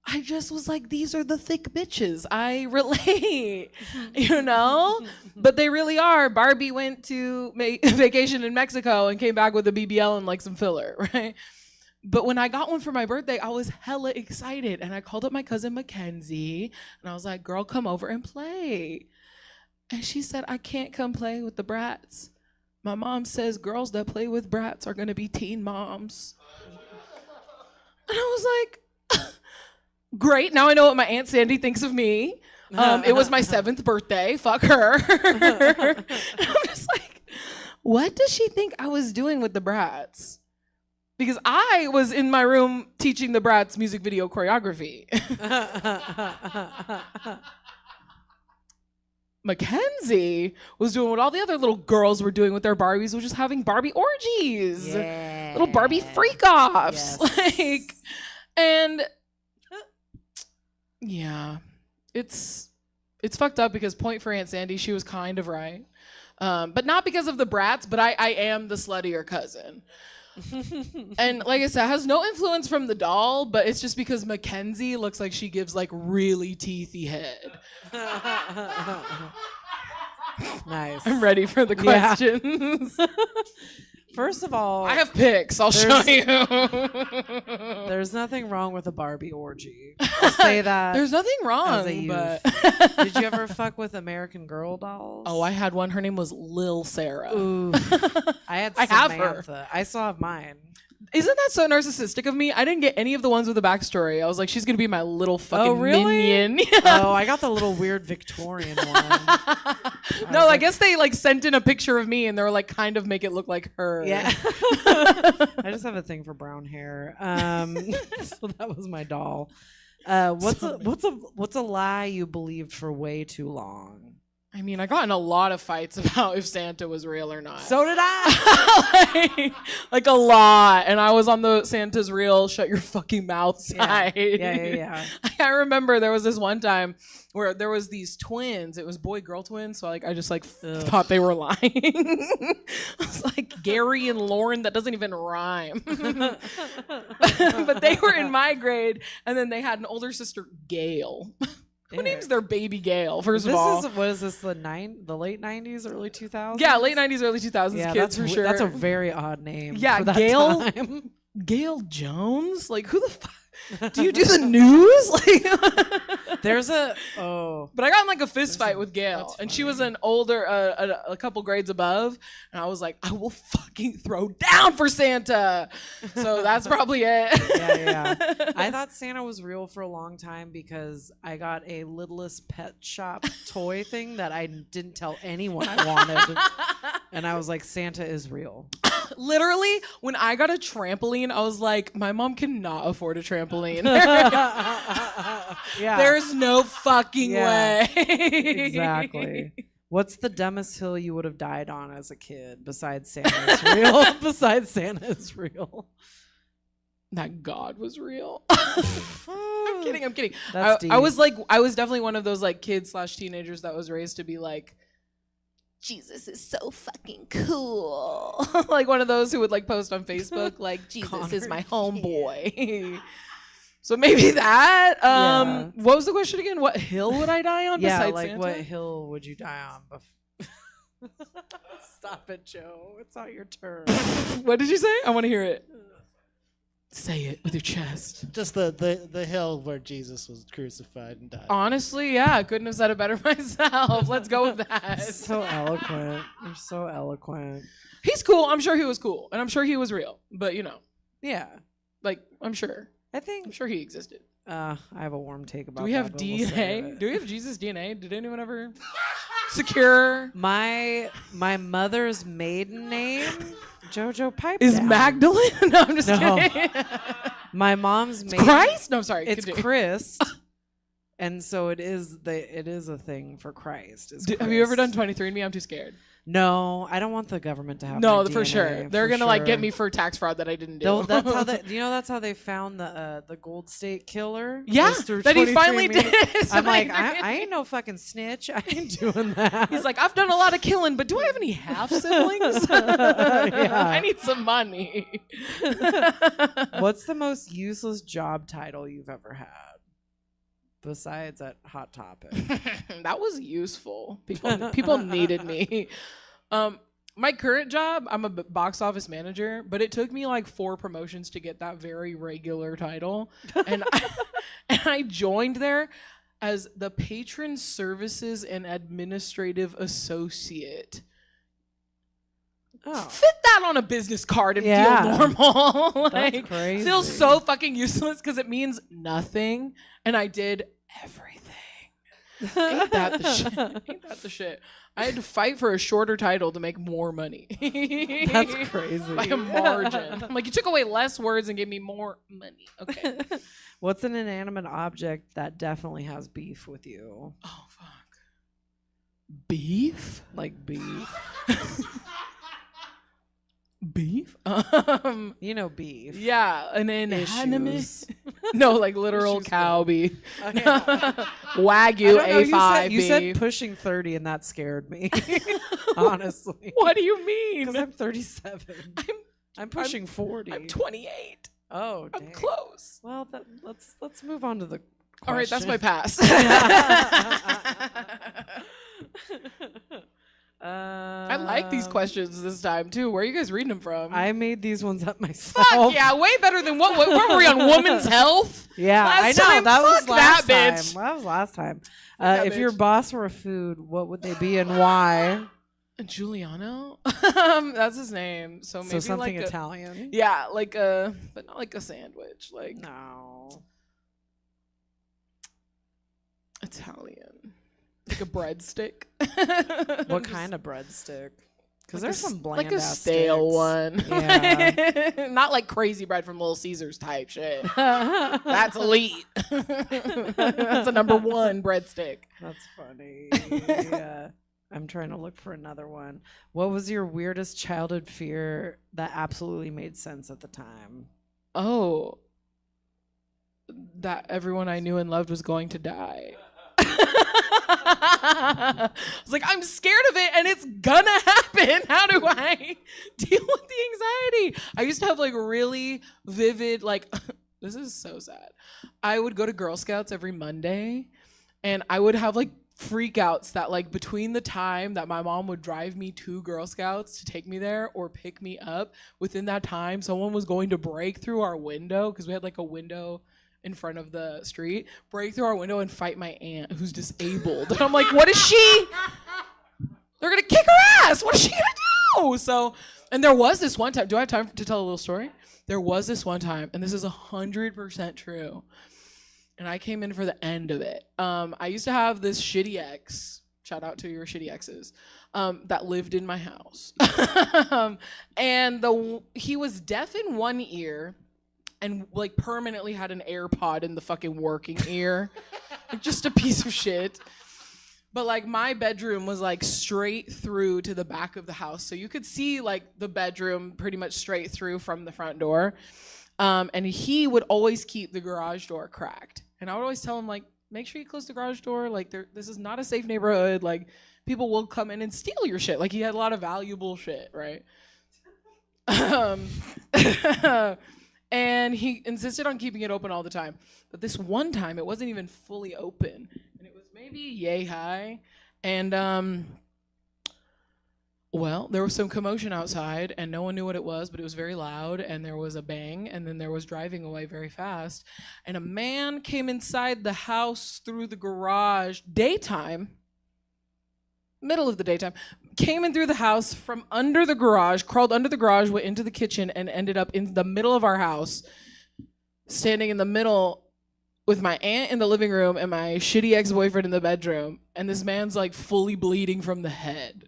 was like, these are the thick bitches. I relate, But they really are. Barbie went to vacation in Mexico and came back with a BBL and like some filler, right? But when I got one for my birthday, I was hella excited. And I called up my cousin Mackenzie and I was like, girl, come over and play. And she said, I can't come play with the brats. My mom says girls that play with brats are going to be teen moms. And I was like, great. Now I know what my Aunt Sandy thinks of me. It was my 7th birthday. Fuck her. I'm just like, what does she think I was doing with the brats? Because I was in my room teaching the brats music video choreography. Mackenzie was doing what all the other little girls were doing with their Barbies, which is having Barbie orgies. Yeah. Little Barbie freak-offs. Yes. Yeah. It's fucked up because point for Aunt Sandy, she was kind of right. But not because of the brats, but I am the sluttier cousin. And like I said, it has no influence from the doll, but it's just because Mackenzie looks like she gives like really teethy head. Nice. I'm ready for the questions. First of all, I have pics. I'll show you. There's nothing wrong with a Barbie orgy. I'll say that. There's nothing wrong, but did you ever fuck with American Girl dolls? Oh, I had one. Her name was Lil Sarah. Ooh. I I have her. I still have mine. Isn't that so narcissistic of me? I didn't get any of the ones with a backstory. I was like, she's gonna be my little fucking minion. Oh, I got the little weird Victorian one. No, I guess they like sent in a picture of me and they were like, kind of make it look like her. Yeah. I just have a thing for brown hair. So that was my doll. What's a lie you believed for way too long? I mean, I got in a lot of fights about if Santa was real or not. So did I. like a lot. And I was on the Santa's real, shut your fucking mouth side. Yeah. I remember there was this one time where there was these twins. It was boy-girl twins. So like I just like thought they were lying. I was like, Gary and Lauren, that doesn't even rhyme. But they were in my grade. And then they had an older sister, Gail. Who names their baby Gail, first of all? What is this, the late 90s, early 2000s? Yeah, late 90s, early 2000s kids for sure. That's a very odd name. Yeah, for that Gail. time. Gail Jones? Like, who the fuck? Do you do the news? Like, But I got in like a fist fight with Gail, and she was an older, a couple grades above, and I was like, I will fucking throw down for Santa. So that's probably it. Yeah. I thought Santa was real for a long time because I got a Littlest Pet Shop toy thing that I didn't tell anyone I wanted, and I was like, Santa is real. Literally, when I got a trampoline, I was like, my mom cannot afford a trampoline. Yeah. There's no fucking way. Exactly. What's the dumbest hill you would have died on as a kid besides Santa is real? Besides Santa is real. That God was real. I'm kidding. That's deep. I was definitely one of those like kids/teenagers that was raised to be like, Jesus is so fucking cool. Like one of those who would like post on Facebook like, Jesus is my homeboy. So maybe that. What was the question again? What hill would I die on besides Santa? What hill would you die on? Stop it, Joe. It's not your turn. What did you say? I want to hear it. Say it with your chest. Just the hill where Jesus was crucified and died. Honestly, yeah, I couldn't have said it better myself. Let's go with that. So eloquent. You're so eloquent. He's cool. I'm sure he was cool, and I'm sure he was real. But yeah, like I'm sure. I'm sure he existed. I have a warm take about. Do we have that, DNA? Do we have Jesus' DNA? Did anyone ever secure? My mother's maiden name, Jojo Pipe is Magdalene. No, I'm just kidding. My mom's It's maiden. Christ? No, sorry. It's continue. Christ. And so it is a thing for Christ. Have you ever done 23andMe? I'm too scared. No, I don't want the government to have No, my for DNA, sure. They're gonna like get me for tax fraud that I didn't do. That's how that's how they found the Gold State killer. Yeah, was through that he finally 23andMe. did. I'm like, I ain't no fucking snitch. I ain't doing that. He's like, I've done a lot of killing, but do I have any half siblings? Yeah. I need some money. What's the most useless job title you've ever had? Besides that Hot Topic. That was useful. People needed me. My current job, I'm a box office manager, but it took me like 4 promotions to get that very regular title. And I joined there as the Patron Services and Administrative Associate. Oh. Fit that on a business card and feel normal. That's Like, crazy. feels so fucking useless because it means nothing. And I did everything. Ain't that the shit? Ain't that the shit? I had to fight for a shorter title to make more money. That's crazy. By a margin. I'm like, you took away less words and gave me more money. Okay. What's an inanimate object that definitely has beef with you? Oh, fuck. Beef? Like beef. Beef? You know beef. Yeah, an inanimate. Issues. No, like literal Issues cow beef. Okay. Wagyu I don't know, A5 you said beef. pushing 30 and that scared me. Honestly. What do you mean? Because I'm 37. I'm pushing 40. I'm 28. Oh, I'm dang. close. Well, let's move on to the question. All right, that's my pass. I like these questions this time too. Where are you guys reading them from? I made these ones up myself. Fuck yeah, way better than what were we on Women's Health? Yeah, Last I know. time? That was Fuck last that time. bitch. That was last time. that If your bitch. boss were a food, what would they be and why? Giuliano? That's his name. So maybe So something like Italian? Yeah, like a, but not like a sandwich. Like No. Italian. Like a breadstick. What kind of breadstick? Because Like there's some bland like a ass stale sticks. one. Yeah. Not like crazy bread from Little Caesars type shit. That's elite. That's a #1 breadstick. That's funny. Yeah. I'm trying to look for another one. What was your weirdest childhood fear that absolutely made sense at the time? Oh, that everyone I knew and loved was going to die. I was like, I'm scared of it and it's gonna happen. How do I deal with the anxiety? I used to have like really vivid, like, this is so sad. I would go to Girl Scouts every Monday and I would have like freakouts that like between the time that my mom would drive me to Girl Scouts to take me there or pick me up, within that time, someone was going to break through our window because we had like a window in front of the street, break through our window and fight my aunt who's disabled. And I'm like, what is she? They're gonna kick her ass. What is she gonna do? So, and there was this one time, do I have time to tell a little story? There was this one time, and this is 100% true. And I came in for the end of it. I used to have this shitty ex, shout out to your shitty exes, that lived in my house. And he was deaf in one ear and like permanently had an AirPod in the fucking working ear. Like just a piece of shit. But like my bedroom was like straight through to the back of the house. So you could see like the bedroom pretty much straight through from the front door. And he would always keep the garage door cracked. And I would always tell him like, make sure you close the garage door. Like this is not a safe neighborhood. Like people will come in and steal your shit. Like he had a lot of valuable shit, right? And he insisted on keeping it open all the time. But this one time, it wasn't even fully open. And it was maybe yay high. And, well, there was some commotion outside, and no one knew what it was, but it was very loud, and there was a bang, and then there was driving away very fast. And a man came inside the house through the garage, daytime, middle of the daytime, came in through the house from under the garage, crawled under the garage, went into the kitchen, and ended up in the middle of our house, standing in the middle with my aunt in the living room and my shitty ex-boyfriend in the bedroom. And this man's like fully bleeding from the head.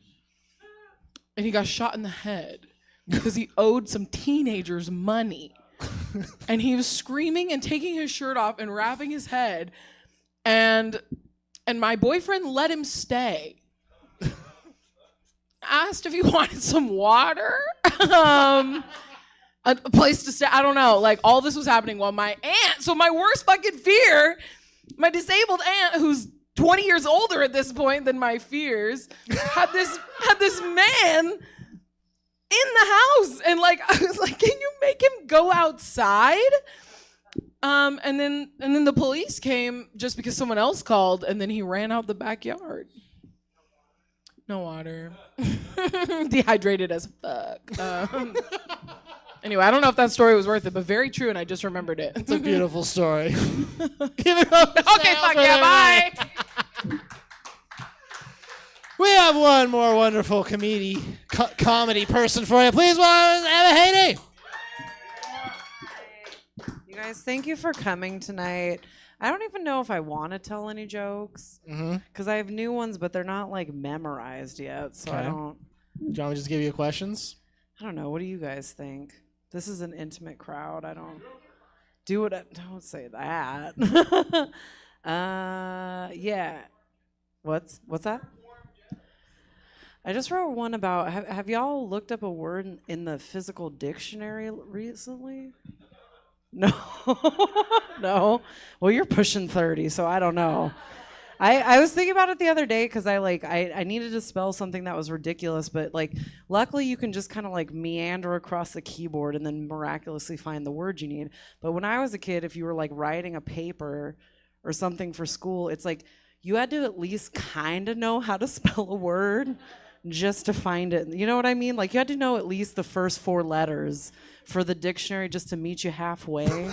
And he got shot in the head because he owed some teenagers money. and he was screaming and taking his shirt off and wrapping his head, and my boyfriend let him stay. Asked if he wanted some water, a place to stay. I don't know. Like, all this was happening while my aunt, so my worst fucking fear, my disabled aunt, who's 20 years older at this point than my fears, had this man in the house. And like, I was like, can you make him go outside? And then the police came just because someone else called, and then he ran out the backyard. No water. Dehydrated as fuck. Anyway, I don't know if that story was worth it, but very true, and I just remembered it. It's a beautiful story. Okay, fuck yeah, bye. We have one more wonderful comedy person for you. Please welcome Emma Haney. You guys, thank you for coming tonight. I don't even know if I want to tell any jokes because I have new ones, but they're not like memorized yet. So I don't. Do you want me to just give you questions? I don't know. What do you guys think? This is an intimate crowd. I don't do it. Don't say that. Yeah. What's that? I just wrote one about. Have y'all looked up a word in the physical dictionary recently? No. No. Well, you're pushing 30, so I don't know. I was thinking about it the other day because I needed to spell something that was ridiculous, but like luckily you can just kind of like meander across the keyboard and then miraculously find the word you need. But when I was a kid, if you were like writing a paper or something for school, it's like you had to at least kind of know how to spell a word just to find it. You know what I mean? Like you had to know at least the first 4 letters for the dictionary just to meet you halfway.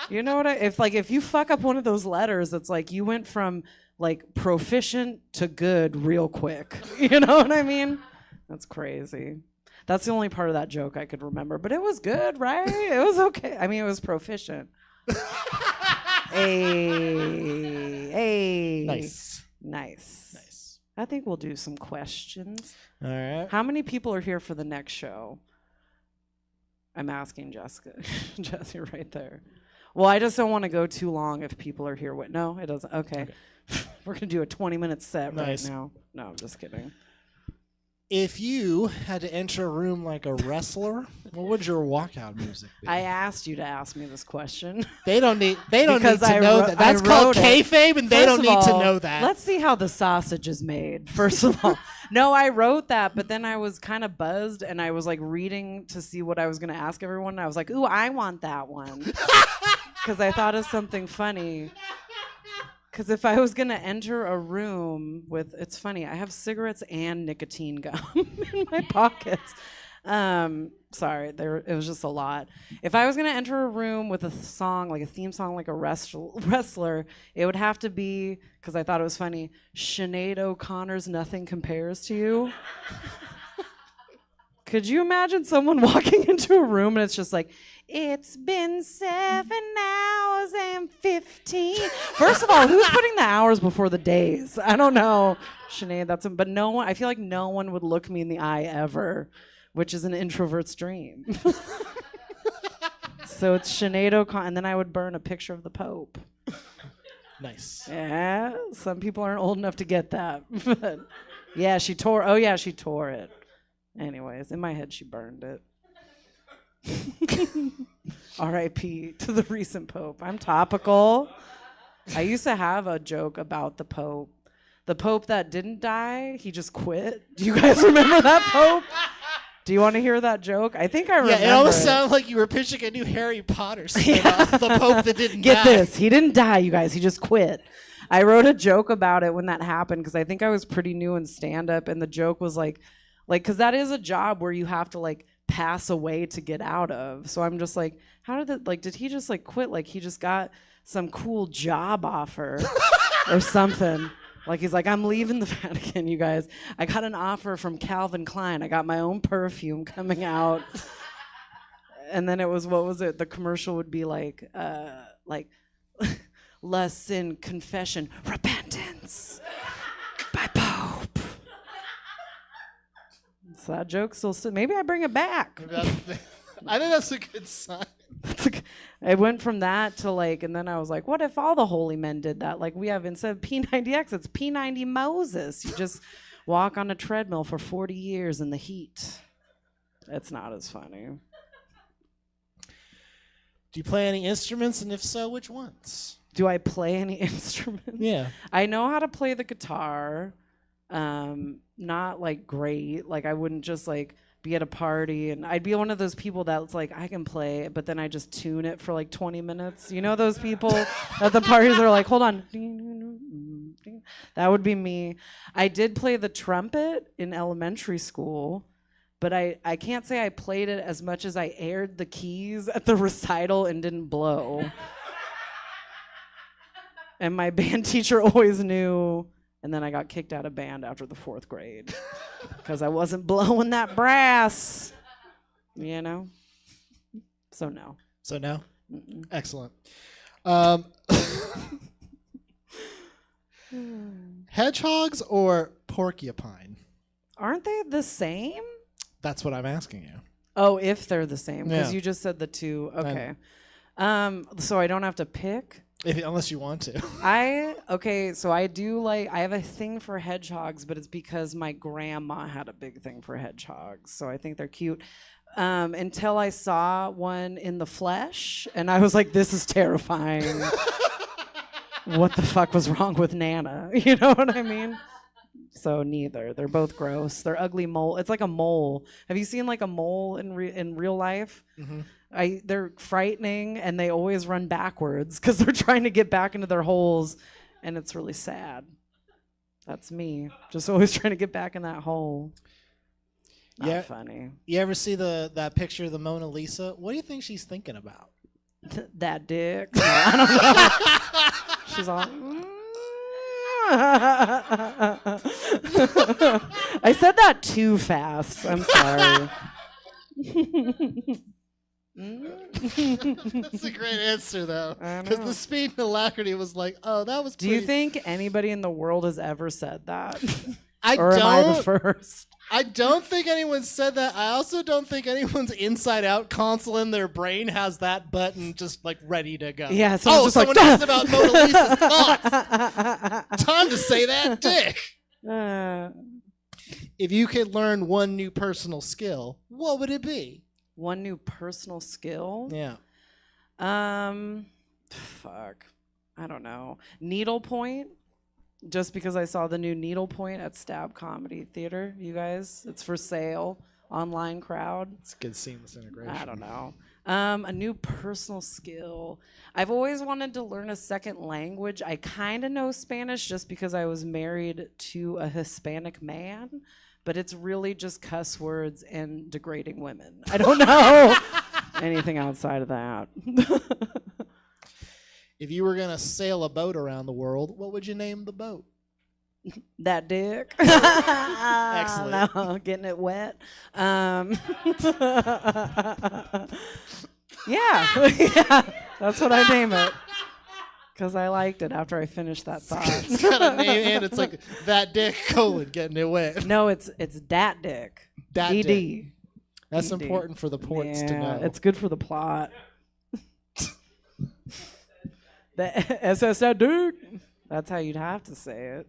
You know what if you fuck up one of those letters, it's like you went from like proficient to good real quick. You know what I mean? That's crazy. That's the only part of that joke I could remember, but it was good, right? It was okay. I mean, it was proficient. Hey. Nice. I think we'll do some questions. All right. How many people are here for the next show? I'm asking Jessica. Jesse, right there. Well, I just don't want to go too long if people are here. No, it doesn't. Okay. We're going to do a 20-minute set right now. No, I'm just kidding. If you had to enter a room like a wrestler, what would your walkout music be? I asked you to ask me this question. They don't need to know that. That's called kayfabe, and they don't need to know that. Let's see how the sausage is made, first of all. No, I wrote that, but then I was kind of buzzed, and I was like reading to see what I was going to ask everyone, and I was like, ooh, I want that one. Because I thought of something funny. Because if I was going to enter a room with, it's funny, I have cigarettes and nicotine gum in my pockets. Sorry, it was just a lot. If I was going to enter a room with a song, like a theme song, like a wrestler, it would have to be, because I thought it was funny, Sinead O'Connor's Nothing Compares to You. Could you imagine someone walking into a room and it's just like, it's been 7 hours and 15. First of all, who's putting the hours before the days? I don't know, Sinead. But no one. I feel like no one would look me in the eye ever, which is an introvert's dream. So it's Sinead O'Connor, and then I would burn a picture of the Pope. Nice. Yeah, some people aren't old enough to get that. But yeah, she tore. Oh yeah, she tore it. Anyways, in my head, she burned it. R.I.P. to the recent Pope. I'm topical. I used to have a joke about the Pope. The Pope that didn't die, he just quit. Do you guys remember that Pope? Do you want to hear that joke? I think I remember. Yeah, it almost sounded like you were pitching a new Harry Potter spin-off. The Pope that didn't die. Get this. He didn't die, you guys. He just quit. I wrote a joke about it when that happened because I think I was pretty new in stand-up, and the joke was like, because that is a job where you have to like pass away to get out of. So I'm just like, did he just like quit? Like he just got some cool job offer or something. Like he's like, I'm leaving the Vatican, you guys. I got an offer from Calvin Klein. I got my own perfume coming out. And then it was, what was it? The commercial would be like lust, sin, confession, repentance by Pope. So that joke still, maybe I bring it back. I think that's a good sign. I went from that to like, and then I was like, what if all the holy men did that? Like we have, instead of P90X, it's P90 Moses. You just walk on a treadmill for 40 years in the heat. It's not as funny. Do you play any instruments, and if so, which ones? Do I play any instruments? Yeah. I know how to play the guitar. Not like great. Like I wouldn't just like be at a party and I'd be one of those people that's like, I can play, but then I just tune it for like 20 minutes. You know those people at the parties are like, hold on. That would be me. I did play the trumpet in elementary school, but I can't say I played it as much as I aired the keys at the recital and didn't blow. And my band teacher always knew. And then I got kicked out of band after the 4th grade because I wasn't blowing that brass, you know? So no. So no? Mm-mm. Excellent. Hedgehogs or porcupine? Aren't they the same? That's what I'm asking you. Oh, if they're the same, because Yeah. you just said the two. Okay. So I don't have to pick? Unless you want to. So I do like, I have a thing for hedgehogs, but it's because my grandma had a big thing for hedgehogs. So I think they're cute. Until I saw one in the flesh, and I was like, this is terrifying. What the fuck was wrong with Nana? You know what I mean? So neither. They're both gross. They're ugly mole. It's like a mole. Have you seen like a mole in real life? Mm-hmm. They're frightening, and they always run backwards because they're trying to get back into their holes, and it's really sad. That's me, just always trying to get back in that hole. Not funny. You ever see that picture of the Mona Lisa? What do you think she's thinking about? That dick. No, I don't know. She's all. I said that too fast. I'm sorry. That's a great answer, though. Because the speed and alacrity was like, oh, that was Do you think anybody in the world has ever said that? I or don't. am I the first? I don't think anyone said that. I also don't think anyone's inside-out console in their brain has that button just like ready to go. Yeah. Someone like, asked about Mona Lisa's thoughts. Time to say that, dick. If you could learn one new personal skill, what would it be? One new personal skill? Yeah. Fuck. I don't know. Needlepoint. Just because I saw the new Needlepoint at Stab Comedy Theater, you guys. It's for sale. Online crowd. It's good seamless integration. I don't know. A new personal skill. I've always wanted to learn a second language. I kind of know Spanish just because I was married to a Hispanic man, but it's really just cuss words and degrading women. I don't know anything outside of that. If you were going to sail a boat around the world, what would you name the boat? That dick. Excellent. No, getting it wet. Yeah, that's what I name it. Because I liked it after I finished that thought. It's got a name and it's like that dick getting it wet. No, it's dat dick. Dat ED. dick. That's ED. important for the ports to know. It's good for the plot. The SS that dick. That's how you'd have to say it.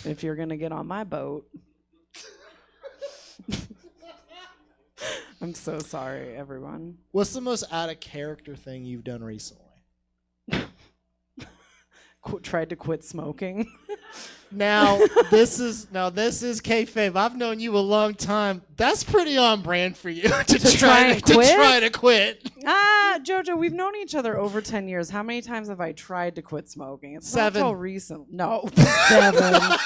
If you're going to get on my boat. I'm so sorry, everyone. What's the most out of character thing you've done recently? Tried to quit smoking. Now this is kayfabe. I've known you a long time. That's pretty on brand for you to try to quit. Jojo, we've known each other over 10 years. How many times have I tried to quit smoking? It's 7. not so recent. No, 7.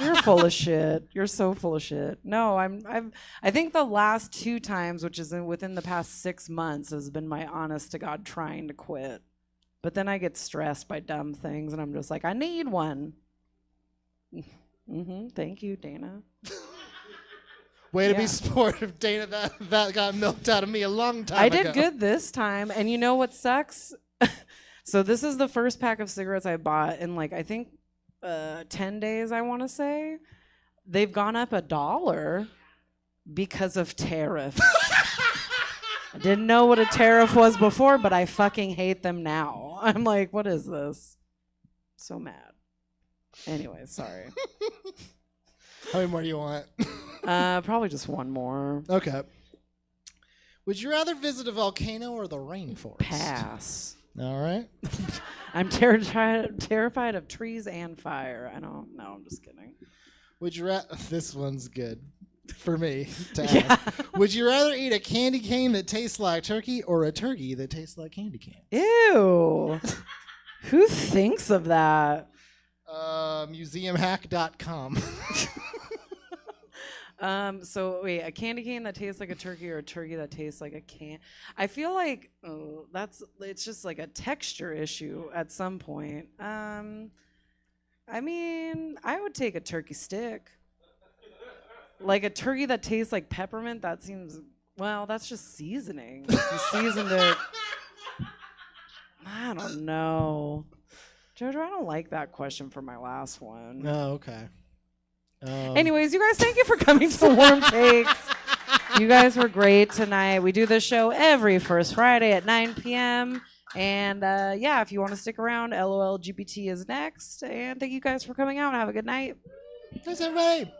You're full of shit. You're so full of shit. No, I think the last 2 times, which is within the past 6 months, has been my honest to God trying to quit. But then I get stressed by dumb things, and I'm just like, I need one. Thank you, Dana. Way to be supportive, Dana. That got milked out of me a long time ago. I did good this time, and you know what sucks? So this is the first pack of cigarettes I bought in I think 10 days, I want to say. They've gone up $1 because of tariffs. I didn't know what a tariff was before, but I fucking hate them now. I'm like, what is this? So mad. Anyway, sorry. How many more do you want? Probably just one more. Okay. Would you rather visit a volcano or the rainforest? Pass. All right. I'm terrified of trees and fire. I don't know. I'm just kidding. Would you This one's good for me to ask. Would you rather eat a candy cane that tastes like turkey or a turkey that tastes like candy cane? Ew. Who thinks of that? Museumhack.com. So wait, a candy cane that tastes like a turkey or a turkey that tastes like a can? I feel like it's just like a texture issue at some point. I mean, I would take a turkey stick. Like a turkey that tastes like peppermint, that seems, well, that's just seasoning. You seasoned it. I don't know. Jojo, I don't like that question for my last one. Oh, okay. Anyways, you guys, thank you for coming to Warm Takes. You guys were great tonight. We do this show every first Friday at 9 p.m. And yeah, if you want to stick around, lolgbt is next. And thank you guys for coming out. Have a good night. Thanks, everybody.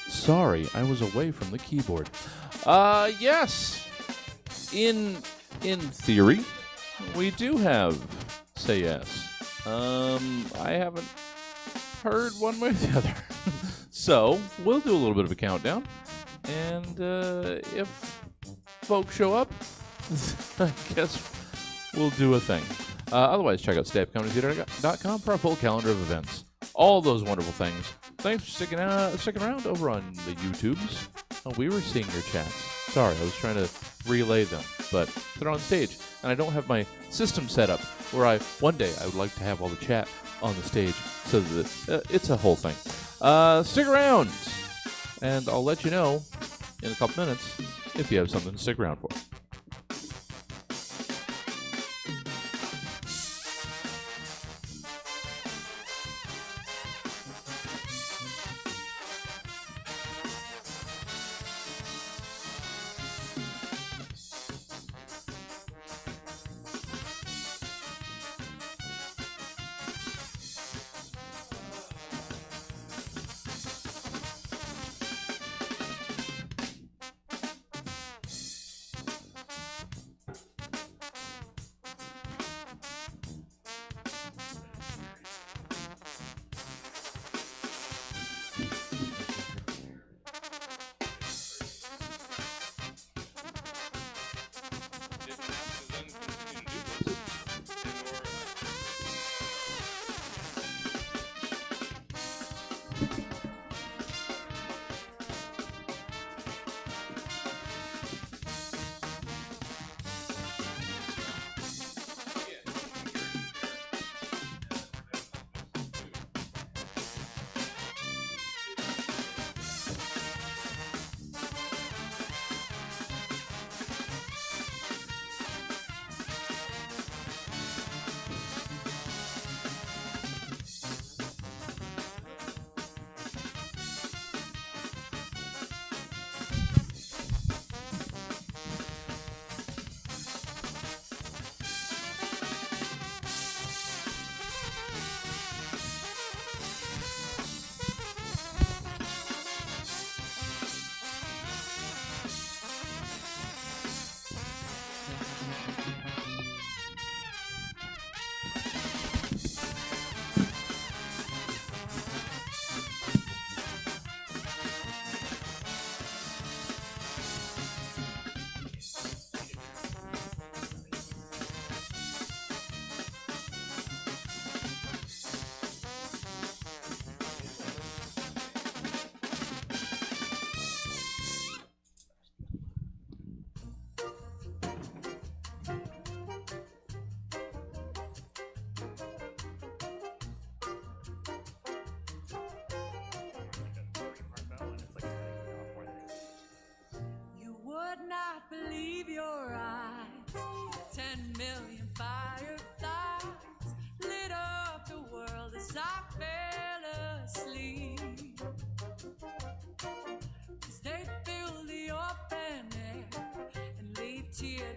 Sorry, I was away from the keyboard. Yes. In theory, we do have Say Yes. I haven't heard one way or the other. So, we'll do a little bit of a countdown. And if folks show up, I guess we'll do a thing. Otherwise, check out stayupcomedytheater.com for our full calendar of events. All those wonderful things. Thanks for sticking around over on the YouTubes. Oh, we were seeing your chats. Sorry, I was trying to relay them, but they're on stage. And I don't have my system set up where one day I would like to have all the chat on the stage so that it's a whole thing. Stick around, and I'll let you know in a couple minutes if you have something to stick around for.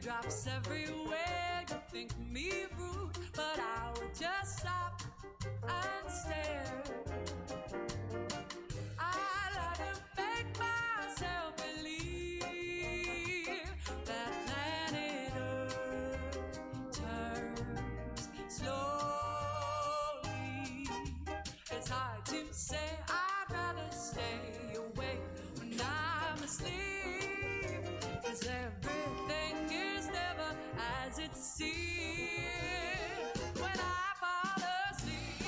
Teardrops everywhere. You think me rude, but I would just stop and stare. I like to make myself believe that planet Earth turns slowly. It's hard to say. I'd rather stay awake when I'm asleep, 'cause everything is never as it seems when I fall asleep.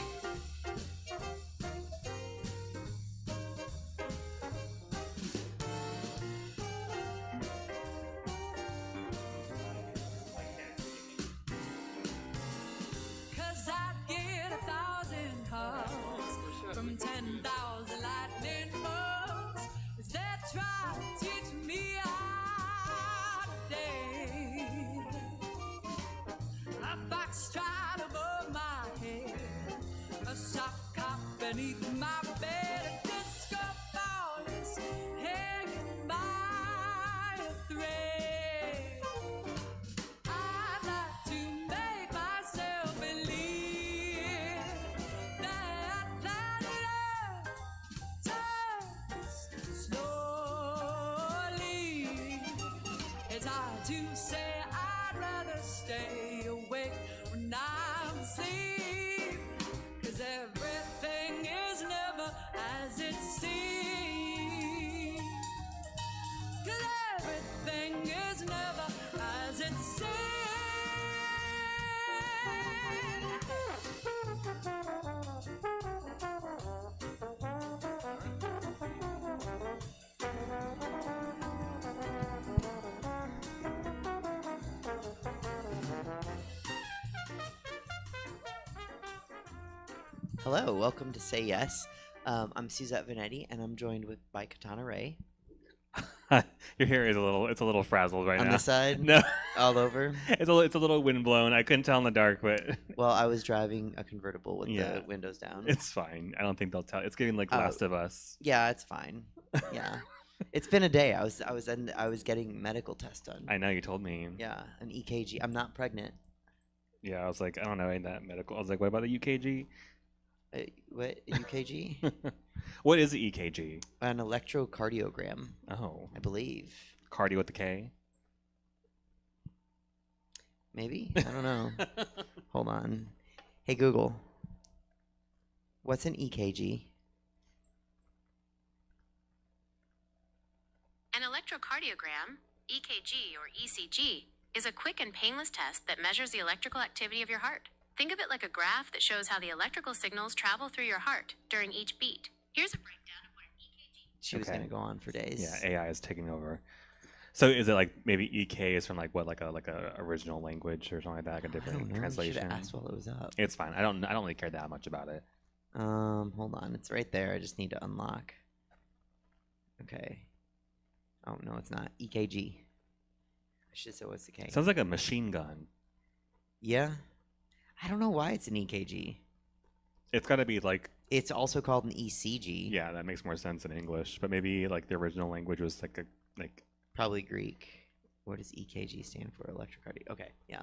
'Cause I'd get 1,000 hugs from 10,000 lightning bugs as they try to teach me how to dance. A foxtrot above my head, a sock cop beneath my bed, a disco ball is hanging by a thread. I'd like to make myself believe that planet Earth turns slowly. It's hard to say. I'd rather stay awake when I'm asleep, 'cause everything is never as it seems. 'Cause everything is never as it Hello, welcome to Say Yes. I'm Suzette Vanetti, and I'm joined by Katana Ray. Your hair is it's a little frazzled right On now. the side? No. All over? It's a little wind blown. I couldn't tell in the dark, but Well, I was driving a convertible with the windows down. It's fine. I don't think they'll tell. It's getting like Last of Us. Yeah, it's fine. Yeah. It's been a day. I was getting medical tests done. I know, you told me. Yeah, an EKG. I'm not pregnant. Yeah, I was like, I don't know, ain't that medical? I was like, what about the UKG? What, UKG? What is the EKG? An electrocardiogram. Oh. I believe. Cardio with the K? Maybe? I don't know. Hold on. Hey, Google. What's an EKG? An electrocardiogram, EKG or ECG, is a quick and painless test that measures the electrical activity of your heart. Think of it like a graph that shows how the electrical signals travel through your heart during each beat. Here's a breakdown of what an EKG is. She was going to go on for days. Yeah, AI is taking over. So is it like maybe EK is from like what, like a original language or something like that, like a different translation? You should have asked while it was up. It's fine. I don't really care that much about it. Hold on. It's right there. I just need to unlock. Okay. Oh, no, it's not. EKG. I should say what's the K. Sounds like a machine gun. Yeah. I don't know why it's an EKG. It's got to be like... It's also called an ECG. Yeah, that makes more sense in English. But maybe like the original language was like Probably Greek. What does EKG stand for? Electrocardiogram. Okay, yeah.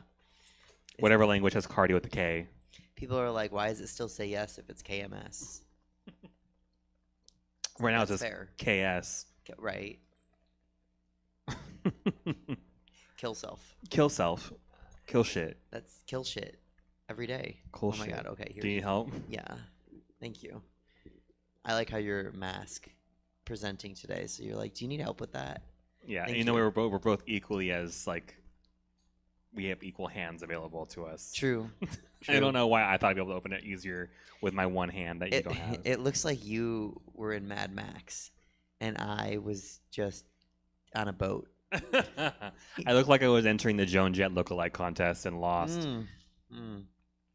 Whatever language has cardio with the K. People are like, why does it still say yes if it's KMS? Right now it's That's just fair. KS. Right. Kill self. Kill self. Kill shit. That's kill shit. Every day. Cool oh my shit. god, okay. Here Do you need help? Yeah. Thank you. I like how your mask presenting today. So you're like, do you need help with that? Yeah, Thank you know we're both equally as like we have equal hands available to us. True. I don't know why I thought I'd be able to open it easier with my one hand that you don't have. It looks like you were in Mad Max and I was just on a boat. I look like I was entering the Joan Jett lookalike contest and lost.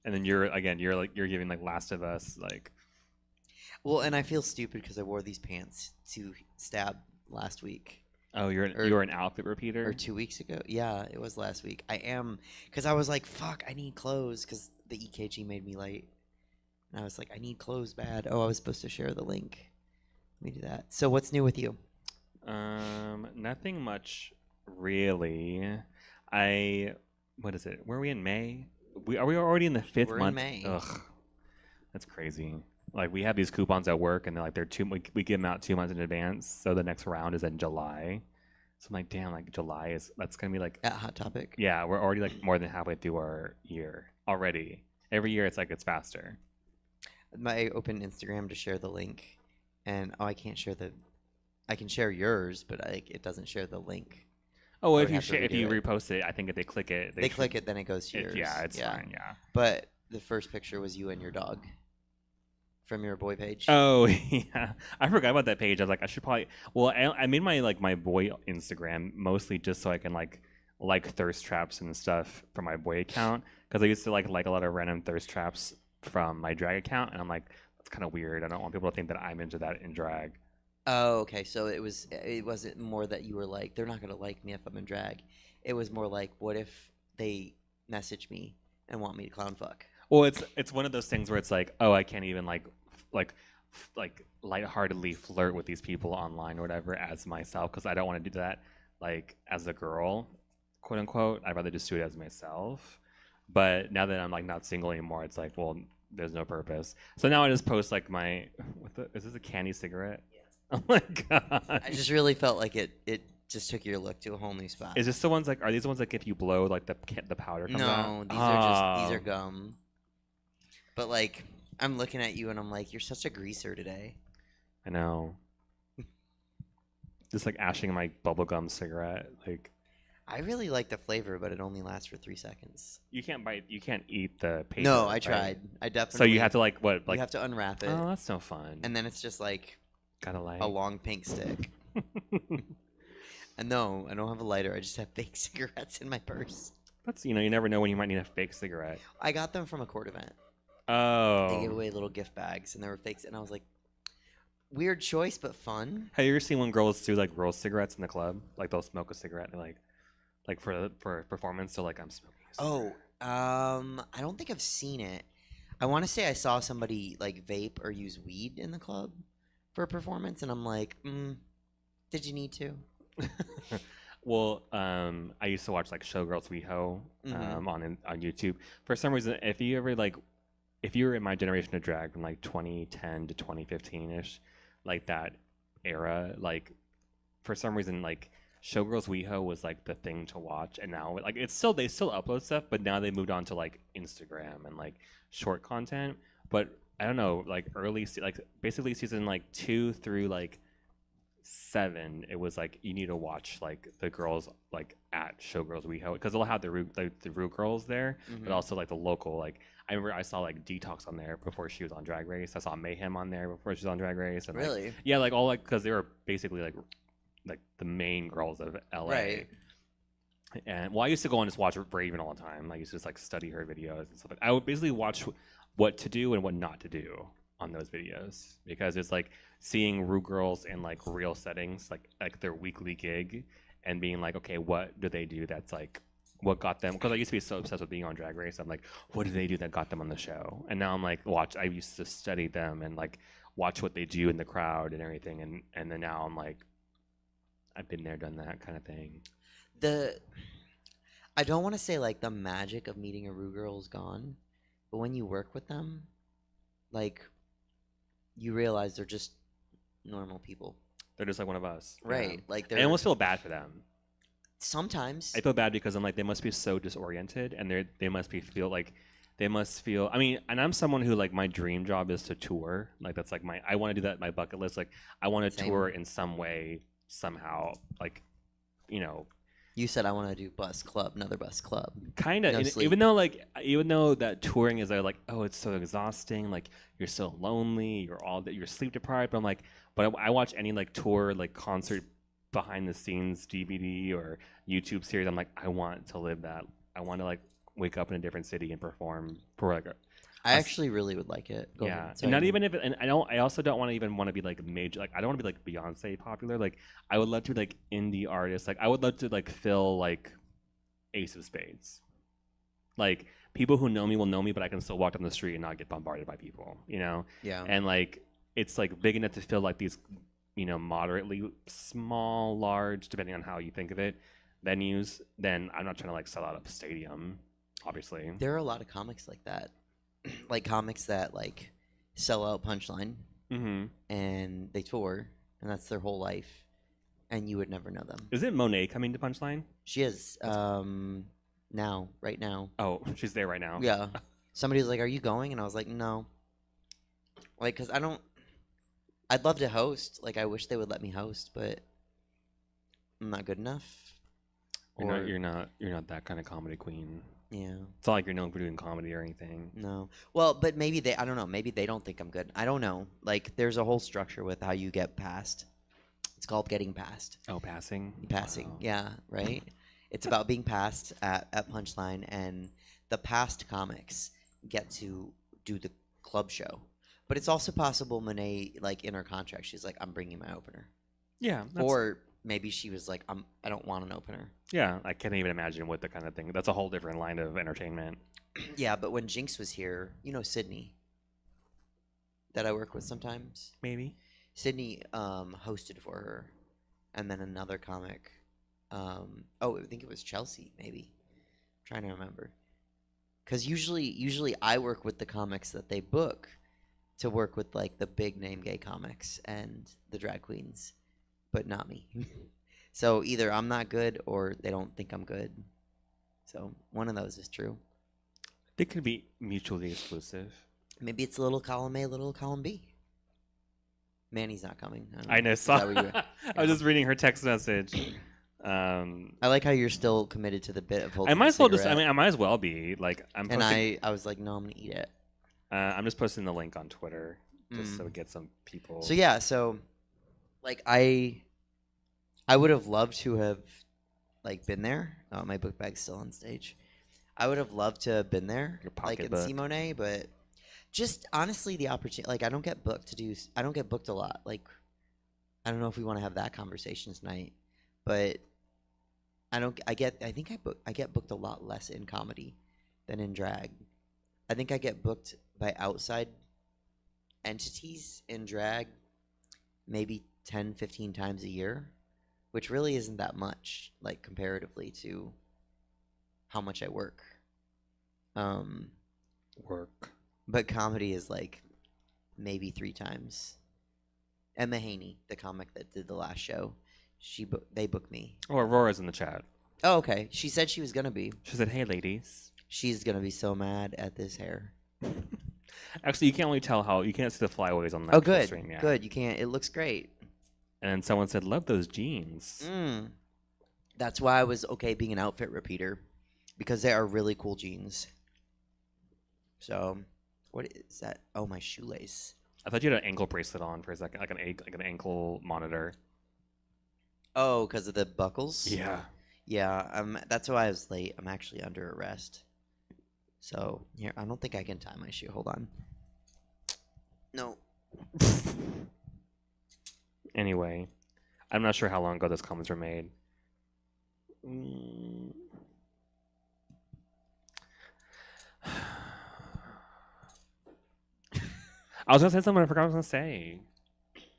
And then you're giving like Last of Us like. Well, and I feel stupid because I wore these pants to Stab last week. Oh, you're an outfit repeater? Or 2 weeks ago. Yeah, it was last week. I am, because I was like, fuck, I need clothes because the EKG made me late. And I was like, I need clothes bad. Oh, I was supposed to share the link. Let me do that. So what's new with you? Nothing much really. What is it? Were we in May? Are we already in the 5th We're in month? May. Ugh, that's crazy. Like we have these coupons at work, and they're like we give them out 2 months in advance. So the next round is in July. So I'm like, damn, like that's gonna be like at Hot Topic. Yeah, we're already like more than halfway through our year already. Every year it's faster. I opened Instagram to share the link, and I can't share I can share yours, but it doesn't share the link. Oh, well, I if would you have to if you redo it. repost it, I think if they click it, They click it, then it goes to yours. Yeah, it's fine. Yeah. But the first picture was you and your dog from your boy page. Oh yeah, I forgot about that page. I was like, I should probably. Well, I made my boy Instagram mostly just so I can like thirst traps and stuff for my boy account, because I used to like a lot of random thirst traps from my drag account, and I'm like, that's kind of weird. I don't want people to think that I'm into that in drag. Oh, okay. So it wasn't more that you were like, they're not gonna like me if I'm in drag. It was more like, what if they message me and want me to clown fuck? Well, it's one of those things where it's like, oh, I can't even like lightheartedly flirt with these people online or whatever as myself, because I don't want to do that like as a girl, quote unquote. I'd rather just do it as myself. But now that I'm like not single anymore, it's like, well, there's no purpose. So now I just post like is this a candy cigarette? Oh my god! I just really felt like it just took your look to a whole new spot. Is this the ones are these the ones like if you blow like the powder comes out? No, these are gum. But like, I'm looking at you and I'm like, you're such a greaser today. I know. Just like ashing my bubblegum cigarette, like. I really like the flavor, but it only lasts for 3 seconds. You can't eat the paper. No, I right? tried. I definitely. So you have to like what? Like you have to unwrap it. Oh, that's no fun. And then it's just like got a light. A long pink stick. And no, I don't have a lighter. I just have fake cigarettes in my purse. That's you never know when you might need a fake cigarette. I got them from a court event. Oh. They gave away little gift bags, and they were fakes, and I was like, weird choice, but fun. Have you ever seen when girls do like roll cigarettes in the club? Like they'll smoke a cigarette, and like for performance, so like I'm smoking. I don't think I've seen it. I want to say I saw somebody like vape or use weed in the club for a performance, and I'm like, did you need to? Well, I used to watch like Showgirls We Ho on YouTube. For some reason, if you were in my generation of drag from like 2010 to 2015 ish, like that era, like for some reason like Showgirls WeHo was like the thing to watch, and now like they still upload stuff, but now they moved on to like Instagram and like short content. But I don't know, like basically season like 2 through like 7, it was like you need to watch like the girls like at Showgirls WeHo, because they'll have the Rue girls there, but also like the local like. I remember I saw like Detox on there before she was on Drag Race. I saw Mayhem on there before she was on Drag Race. And, really? Like, yeah, like all like because they were basically like the main girls of LA. Right. And well, I used to go and just watch Raven all the time. I used to just like study her videos and stuff. I would basically watch what to do and what not to do on those videos, because it's like seeing Rue girls in like real settings, like their weekly gig, and being like, okay, what do they do that's like what got them? Because I used to be so obsessed with being on Drag Race. I'm like, what do they do that got them on the show? And now I'm like, I used to study them and like watch what they do in the crowd and everything. And then now I'm like, I've been there, done that kind of thing. I don't want to say like the magic of meeting a Rue girl is gone, but when you work with them, like you realize they're just normal people. They're just like one of us, right? Yeah. Like I almost feel bad for them. Sometimes I feel bad because I'm like, they must be so disoriented, and they must feel. I mean, and I'm someone who like my dream job is to tour. Like that's like I want to do that. My bucket list. Like I want to tour in some way, somehow. Like, You said I want to do another bus club. Kind of, even though that touring is like, oh, it's so exhausting. Like you're so lonely. You're sleep deprived. But I'm like, I watch any like tour, like concert behind the scenes DVD or YouTube series. I'm like, I want to live that. I want to like wake up in a different city and perform for like I actually really would like it. Go ahead. And not even if and I also don't want to be like major, like I don't want to be like Beyonce popular. Like I would love to be like indie artists. Like I would love to like fill like Ace of Spades. Like people who know me will know me, but I can still walk down the street and not get bombarded by people, Yeah. And like it's like big enough to fill like these, moderately small, large, depending on how you think of it, venues, then I'm not trying to like sell out a stadium, obviously. There are a lot of comics like that, like comics that like sell out Punchline, and they tour, and that's their whole life, and you would never know them. Is it Monet coming to Punchline? She is now, right now. Oh, she's there right now. Yeah. Somebody was like, "Are you going?" And I was like, "No." Like, cause I'd love to host. Like, I wish they would let me host, but I'm not good enough. You're not that kind of comedy queen. Yeah. It's not like you're known for doing comedy or anything. No. Well, but maybe I don't know. Maybe they don't think I'm good. I don't know. Like, there's a whole structure with how you get passed. It's called getting passed. Oh, passing? Passing. Wow. Yeah, right? It's about being passed at Punchline, and the passed comics get to do the club show. But it's also possible Monet, like, in her contract, she's like, I'm bringing my opener. Yeah. Or maybe she was like, I don't want an opener. Yeah, I can't even imagine what the kind of thing. That's a whole different line of entertainment. Yeah, but when Jinx was here, you know Sydney, that I work with sometimes? Maybe. Sydney hosted for her, and then another comic. I think it was Chelsea, maybe. I'm trying to remember. Because usually I work with the comics that they book to work with, like, the big name gay comics and the drag queens, but not me. So either I'm not good or they don't think I'm good. So one of those is true. They could be mutually exclusive. Maybe it's little column A, little column B. Manny's not coming. I know. I was just reading her text message. I like how you're still committed to the bit of holding I might as well cigarette. I might as well be like I'm. And posting, I was like, no, I'm gonna eat it. I'm just posting the link on Twitter just so we get some people. So yeah, like I would have loved to have like been there. Oh, my book bag's still on stage. I would have loved to have been there, like in Simone, but just honestly, the opportunity. Like I don't get booked a lot. Like I don't know if we want to have that conversation tonight, but I get booked a lot less in comedy than in drag. I think I get booked by outside entities in drag maybe 10, 15 times a year, which really isn't that much, like comparatively to how much I work. But comedy is like maybe 3 times. Emma Haney, the comic that did the last show, they booked me. Oh, Aurora's in the chat. Oh, okay. She said she was gonna be. She said, "Hey, ladies." She's gonna be so mad at this hair. Actually, you can't really tell how you can't see the flyaways on that. Oh, good. Stream, yeah. Good. You can't. It looks great. And someone said, "Love those jeans." That's why I was okay being an outfit repeater, because they are really cool jeans. So, what is that? Oh, my shoelace. I thought you had an ankle bracelet on for a second, like an ankle monitor. Oh, because of the buckles? Yeah. Yeah, that's why I was late. I'm actually under arrest. So, here, I don't think I can tie my shoe. Hold on. No. Anyway, I'm not sure how long ago those comments were made. I was gonna say something. I forgot what I was gonna say.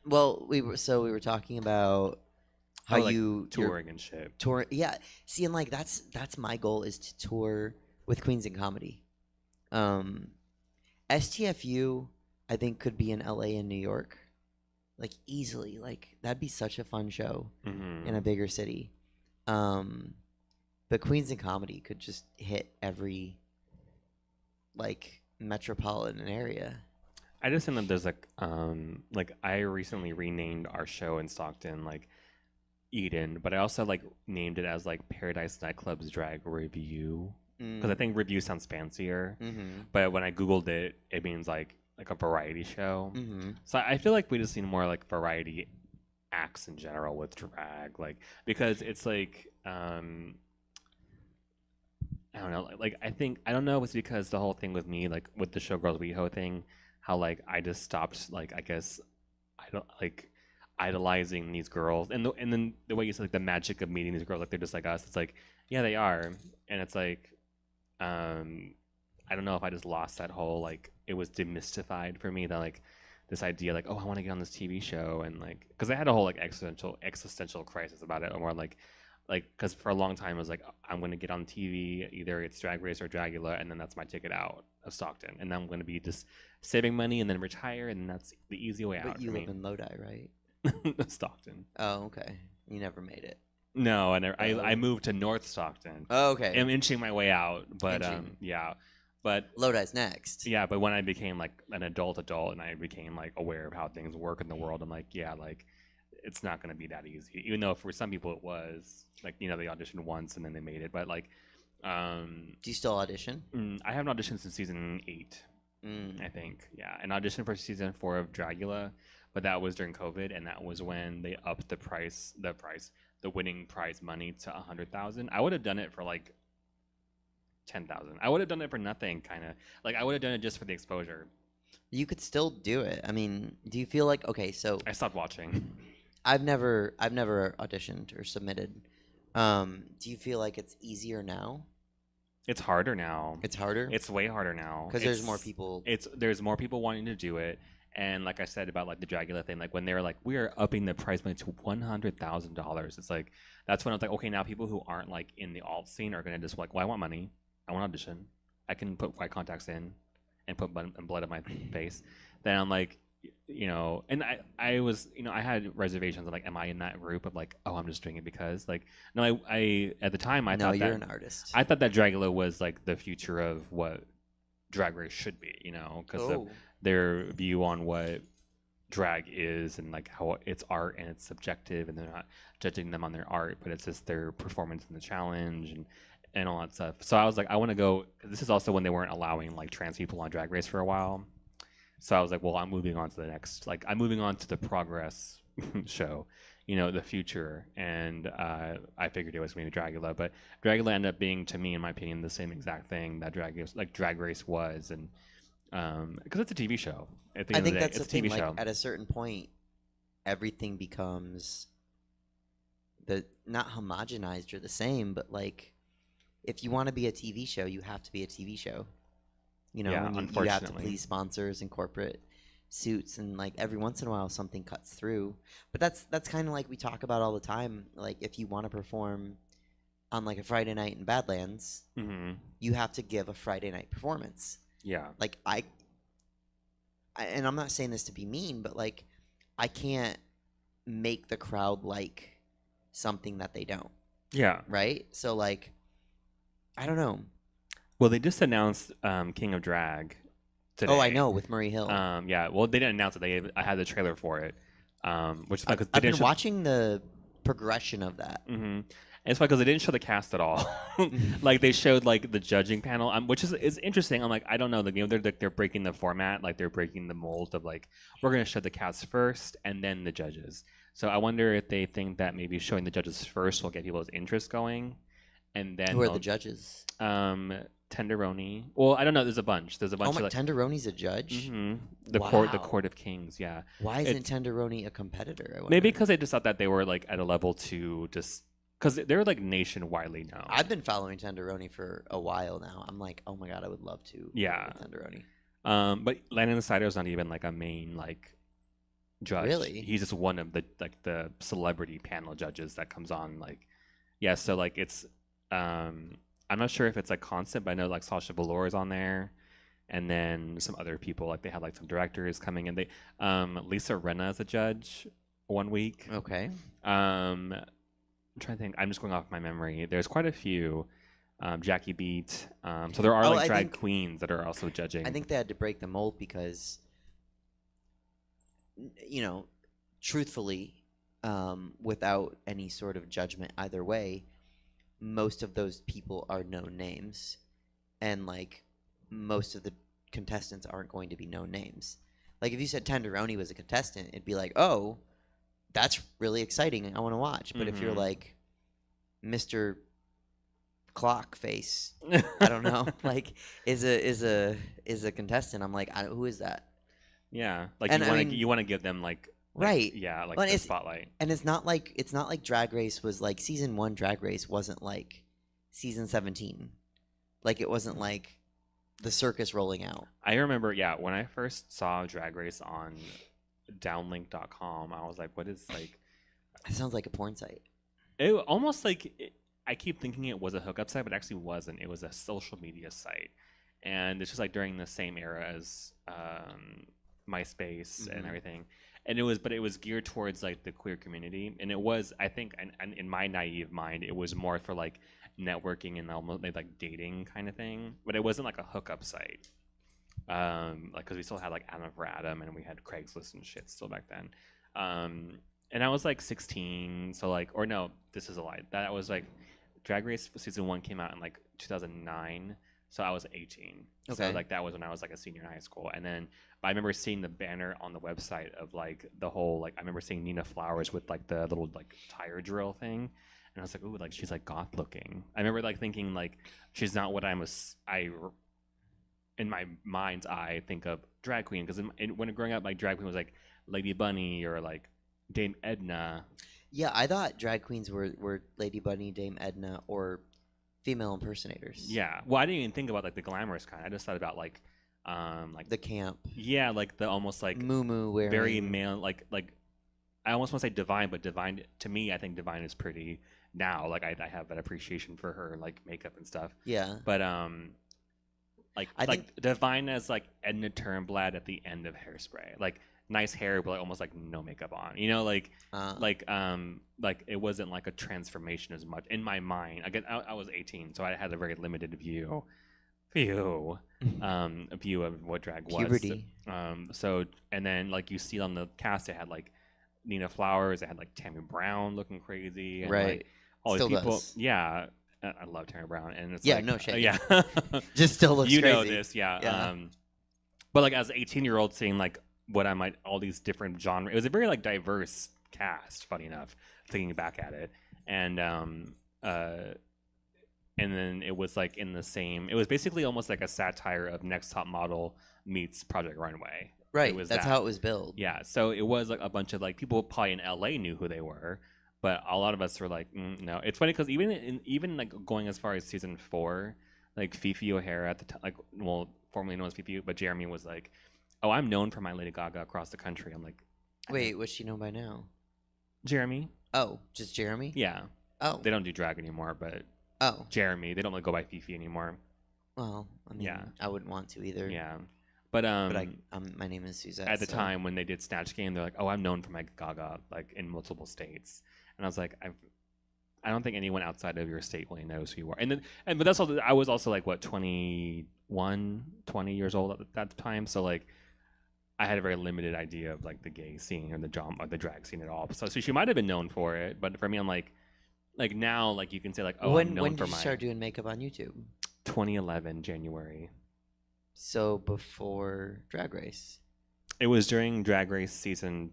Well, we were talking about how like you're touring and shit. Tour, yeah. See, and like that's my goal is to tour with Queens in Comedy. STFU, I think, could be in LA and New York, like easily. Like that'd be such a fun show in a bigger city. But Queens in Comedy could just hit every like metropolitan area. I just think that there's like I recently renamed our show in Stockton like Eden, but I also like named it as like Paradise Nightclub's Drag Review because I think review sounds fancier. But when I googled it, it means like a variety show. So I feel like we just need more like variety acts in general with drag, like because it's like I don't know, like I don't know if it's because the whole thing with me like with the Showgirls WeHo thing, how like I just stopped like I guess I don't like idolizing these girls and then the way you said like the magic of meeting these girls like they're just like us. It's like yeah they are, and it's like I don't know if I just lost that whole like it was demystified for me that like this idea like oh I want to get on this TV show and like because I had a whole like existential crisis about it, or more like like, because for a long time I was like, I'm going to get on TV, either it's Drag Race or Dragula, and then that's my ticket out of Stockton, and then I'm going to be just saving money and then retire, and that's the easy way out But you for live me. in Lodi, right? Stockton. Oh, okay. You never made it. No, and I moved to North Stockton. Oh, okay. I'm inching my way out, but Inching. yeah, but Lodi's next. Yeah, but when I became like an adult, and I became like aware of how things work in the world, I'm like, yeah, like it's not going to be that easy. Even though for some people it was, like, you know, they auditioned once and then they made it, but like, do you still audition? I haven't auditioned since season 8, I think. Yeah, and auditioned for season 4 of Dragula, but that was during COVID, and that was when they upped the winning prize money to $100,000. I would have done it for like 10,000. I would have done it for nothing, kind of. Like I would have done it just for the exposure. You could still do it. I mean, do you feel like, okay, so I stopped watching. I've never auditioned or submitted. Do you feel like it's easier now? It's harder now. It's harder? It's way harder now. Because there's more people. There's more people wanting to do it. And like I said about like the Dragula thing, like when they were like, we are upping the prize money to $100,000. It's like, that's when I was like, okay, now people who aren't like in the alt scene are going to just like, well, I want money. I want to audition. I can put white contacts in and put blood on my face. Then I'm like, you know, and I was, you know, I had reservations. I'm like, am I in that group of like, oh, I'm just doing it because, like, no, I at the time I thought you're that an artist. I thought that Dragula was like the future of what Drag Race should be, you know, because of their view on what drag is and like how it's art and it's subjective, and they're not judging them on their art, but it's just their performance in the challenge and all that stuff. So I was like, I want to go. This is also when they weren't allowing like trans people on Drag Race for a while. So I was like, well, I'm moving on to the next. Like, I'm moving on to the Progress show, you know, the future. And I figured it was going to be Dragula, but Dragula ended up being, to me, in my opinion, the same exact thing that Drag Race was, and because it's a TV show. At the I end of think the day, that's it's the a TV thing. show. Like, at a certain point, everything becomes not homogenized or the same, but like, if you want to be a TV show, you have to be a TV show. You know, Yeah, and you have to unfortunately. please sponsors and corporate suits, and like every once in a while something cuts through. But that's kind of like we talk about all the time. Like, if you want to perform on like a Friday night in Badlands, you have to give a Friday night performance. Yeah. Like I and I'm not saying this to be mean, but like I can't make the crowd like something that they don't. Yeah. Right? So like, I don't know. Well, they just announced King of Drag today. Oh, I know, with Murray Hill. Yeah. Well, they didn't announce it. I had the trailer for it, which is because I've been watching the progression of that. Mm-hmm. And it's because they didn't show the cast at all. Like, they showed like the judging panel, which is interesting. I'm like, I don't know. They're breaking the format, like they're breaking the mold of like, we're gonna show the cast first and then the judges. So I wonder if they think that maybe showing the judges first will get people's interest going, and then Who are the judges? Tenderoni. Well, I don't know. There's a bunch. There's a bunch. Oh my, of like, Tenderoni's a judge. The Wow. court of kings. Yeah. Why isn't Tenderoni a competitor? I wonder. Maybe because they just thought that they were like at a level to just because they're like nationwidely known. I've been following Tenderoni for a while now. I'm like, oh my god, I would love to. Yeah. work with Tenderoni. But Landon Insider is not even like a main like judge. Really? He's just one of the celebrity panel judges that comes on. Like, yeah. So like it's I'm not sure if it's like constant, but I know like Sasha Velour is on there, and then some other people. Like, they had like some directors coming in. They Lisa Rinna is a judge one week. Okay. I'm trying to think. I'm just going off my memory. There's quite a few. Jackie Beat. So there are like drag queens that are also judging. I think they had to break the mold because, you know, truthfully, without any sort of judgment either way, most of those people are known names, and like most of the contestants aren't going to be known names. Like, if you said Tenderoni was a contestant, it'd be like, oh, that's really exciting, I want to watch. But if you're like Mr. Clock Face, I don't know, like is a contestant, I'm like, who is that? Yeah, like, And you want to give them like right, yeah, like But the spotlight. And it's not like Drag Race was like season 1 Drag Race wasn't like season 17. Like, it wasn't like the circus rolling out. I remember, yeah, when I first saw Drag Race on downlink.com, I was like, what is like It sounds like a porn site. It almost like I keep thinking it was a hookup site, but it actually wasn't. It was a social media site, and it's just like during the same era as MySpace and Mhm. everything. And it was geared towards like the queer community, and it was, I think, and in my naive mind, it was more for like networking and almost like dating kind of thing, but it wasn't like a hookup site. Like because we still had like Adam for Adam, and we had Craigslist and shit still back then. And I was like 16, so like, or no, this is a lie. That was like Drag Race season 1 came out in like 2009, so I was 18. Okay. So like that was when I was like a senior in high school, and then I remember seeing the banner on the website of like the whole like I remember seeing Nina Flowers with like the little like tire drill thing, and I was like, ooh, like she's like goth looking. I remember like thinking like she's not what in my mind's eye think of drag queen, because when growing up like drag queen was like Lady Bunny or like Dame Edna. Yeah, I thought drag queens were Lady Bunny, Dame Edna, or female impersonators. Yeah, well, I didn't even think about like the glamorous kind. I just thought about like the camp. Yeah, like the almost like muumuu wearing, very male, like I almost want to say Divine, but Divine to me, I think Divine is pretty now. Like I have an appreciation for her like makeup and stuff. Yeah. But I think Divine as like Edna Turnblad at the end of Hairspray, like nice hair but like almost like no makeup on, you know, like it wasn't like a transformation as much in my mind. Again, I was 18, so I had a very limited view of what drag was. Puberty. So and then like you see on the cast, it had like Nina Flowers, it had like Tammy Brown looking crazy, and, right? Like, all Still these people, does. yeah. I love Tammy Brown, and it's yeah, like, no shade. yeah, just still looks you crazy. know this, yeah. Yeah. But like as an 18-year-old seeing like what I might all these different genres, it was a very like diverse cast. Funny enough, thinking back at it, and then it was like in the same. It was basically almost like a satire of Next Top Model meets Project Runway. Right, It was that's how it was billed. Yeah, so it was like a bunch of like people probably in LA knew who they were, but a lot of us were like, no. It's funny because even like going as far as season 4, like Fifi O'Hara at the time, like formerly known as Fifi, but Jeremy was like, oh, I'm known for my Lady Gaga across the country. I'm like, wait, what's she known by now? Jeremy. Oh, just Jeremy? Yeah. Oh. They don't do drag anymore, but Jeremy. They don't really go by Fifi anymore. Well, I mean, yeah, I wouldn't want to either. Yeah. But my name is Suzette. At the time when they did Snatch Game, they're like, "Oh, I'm known for my Gaga like in multiple states," and I was like, I don't think anyone outside of your state really knows who you are. But that's all. I was also like what 21, 20 years old at that time, so like I had a very limited idea of like the gay scene or the drag scene at all. So she might have been known for it, but for me, I'm like now, like you can say like, oh, I'm known when for did you start doing makeup on YouTube? 2011 January. So before Drag Race. It was during Drag Race season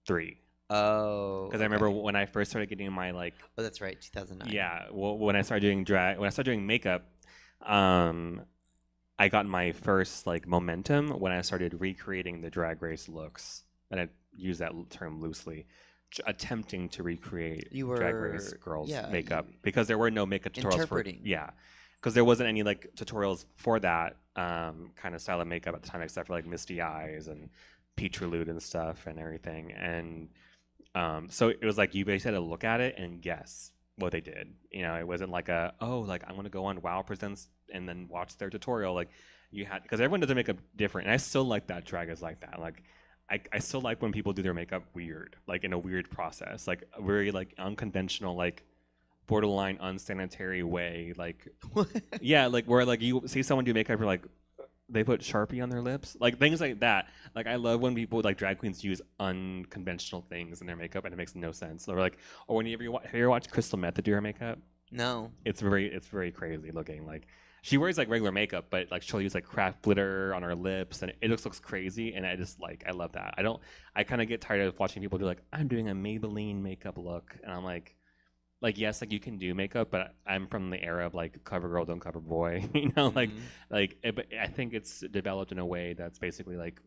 3. Oh. Because I remember when I first started getting my like. Oh, that's right, 2009. Yeah, well, when I started doing makeup, I got my first like momentum when I started recreating the Drag Race looks, and I use that term loosely, attempting to recreate Drag Race girls' makeup because there were no makeup tutorials interpreting. Because there wasn't any like tutorials for that kind of style of makeup at the time, except for like Misty Eyes and Petrolude and stuff and everything. And so it was like you basically had to look at it and guess what they did. You know, it wasn't like I'm going to go on Wow Presents and then watch their tutorial. Like you had, because everyone does their makeup different. And I still like that drag is like that. Like I still like when people do their makeup weird, like in a weird process, like a very like unconventional, like borderline unsanitary way, like yeah, like where like you see someone do makeup, you're like they put Sharpie on their lips, like things like that. Like I love when people like drag queens use unconventional things in their makeup and it makes no sense. Or like, or whenever you have you ever watched Crystal Method do her makeup? No. It's very crazy looking. Like she wears like regular makeup, but like she'll use like craft glitter on her lips and it looks crazy. And I just like I love that. I kind of get tired of watching people do like I'm doing a Maybelline makeup look, and I'm like yes, like you can do makeup, but I'm from the era of like cover girl, don't cover boy, you know, but I think it's developed in a way that's basically like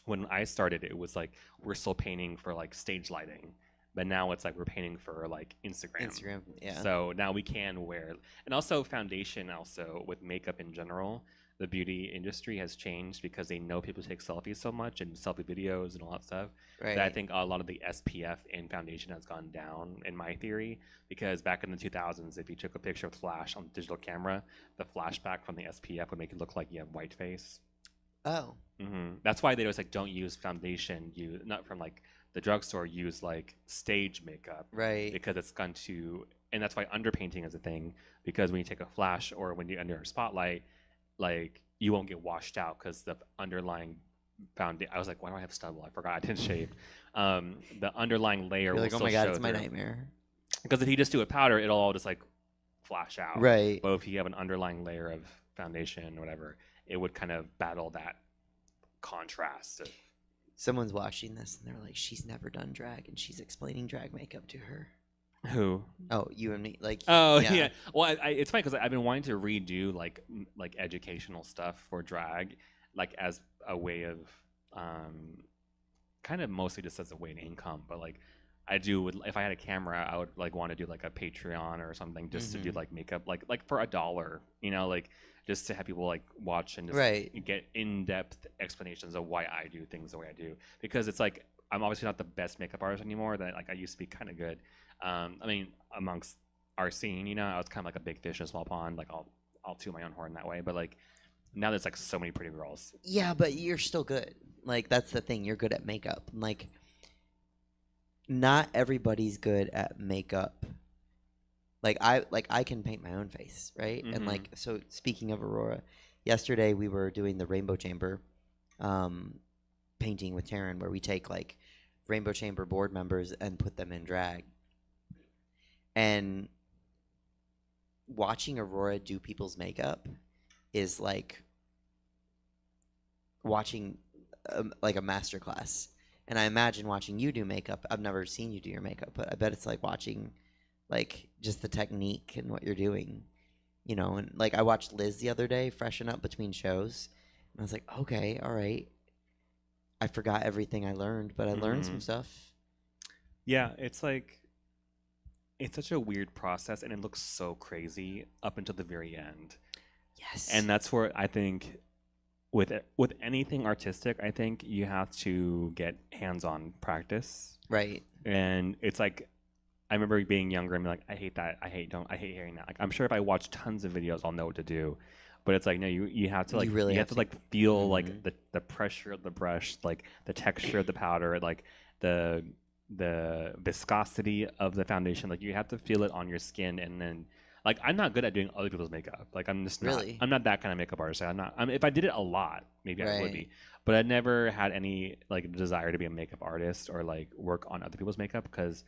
when I started, it was like we're still painting for like stage lighting, but now it's like we're painting for like Instagram. Yeah. So now we can wear, and also foundation, also with makeup in general, the beauty industry has changed because they know people take selfies so much and selfie videos and all that stuff. That I Right. think a lot of the SPF in foundation has gone down, in my theory, because back in the 2000s, if you took a picture with flash on digital camera, the flashback from the SPF would make it look like you have white face. Oh. That's why they always like don't use foundation. You not from like the drugstore. Use like stage makeup, Right. Because it's going to, and that's why underpainting is a thing. Because when you take a flash or when you're under a spotlight, like you won't get washed out because the underlying foundation. I was like, why do I have stubble? I forgot I didn't shave. The underlying layer. You're will like, oh still my God, show it's my through. nightmare. Because if you just do a powder, it'll all just like flash out. Right. But if you have an underlying layer of foundation or whatever, it would kind of battle that contrast. Someone's watching this and they're like, she's never done drag, and she's explaining drag makeup to her. Who? Oh, you and me. Like. Oh yeah. Well, it's funny because I've been wanting to redo like educational stuff for drag, like as a way of, kind of mostly just as a way to income. But like, I do would if I had a camera, I would like want to do like a Patreon or something just to do like makeup, like for $1, like just to have people like watch and just Right. get in-depth explanations of why I do things the way I do. Because it's like I'm obviously not the best makeup artist anymore. That like I used to be kind of good. I mean, amongst our scene, I was kind of like a big fish in a small pond. Like I'll toot my own horn that way. But like now there's like so many pretty girls. Yeah, but you're still good. Like that's the thing. You're good at makeup. Like not everybody's good at makeup. Like I can paint my own face, right? And like so speaking of Aurora, yesterday we were doing the Rainbow Chamber painting with Taryn, where we take like Rainbow Chamber board members and put them in drag. And watching Aurora do people's makeup is like watching like a master class. And I imagine watching you do makeup. I've never seen you do your makeup, but I bet it's like watching like just the technique and what you're doing, and like I watched Liz the other day freshen up between shows, and I was like, okay, all right. I forgot everything I learned, but I learned some stuff. Yeah, it's like it's such a weird process, and it looks so crazy up until the very end. Yes. And that's where I think with anything artistic, I think you have to get hands-on practice. Right. And it's like I remember being younger and being like, I hate that. I hate hearing that. Like I'm sure if I watch tons of videos, I'll know what to do. But it's like no, you have to like really you have have to to- like feel like the pressure of the brush, like the texture of the powder, like the viscosity of the foundation. Like you have to feel it on your skin, and then like I'm not good at doing other people's makeup. Like I'm just not. Really? I'm not that kind of makeup artist. If I did it a lot, maybe I would Right. be. But I never had any like desire to be a makeup artist or like work on other people's makeup, because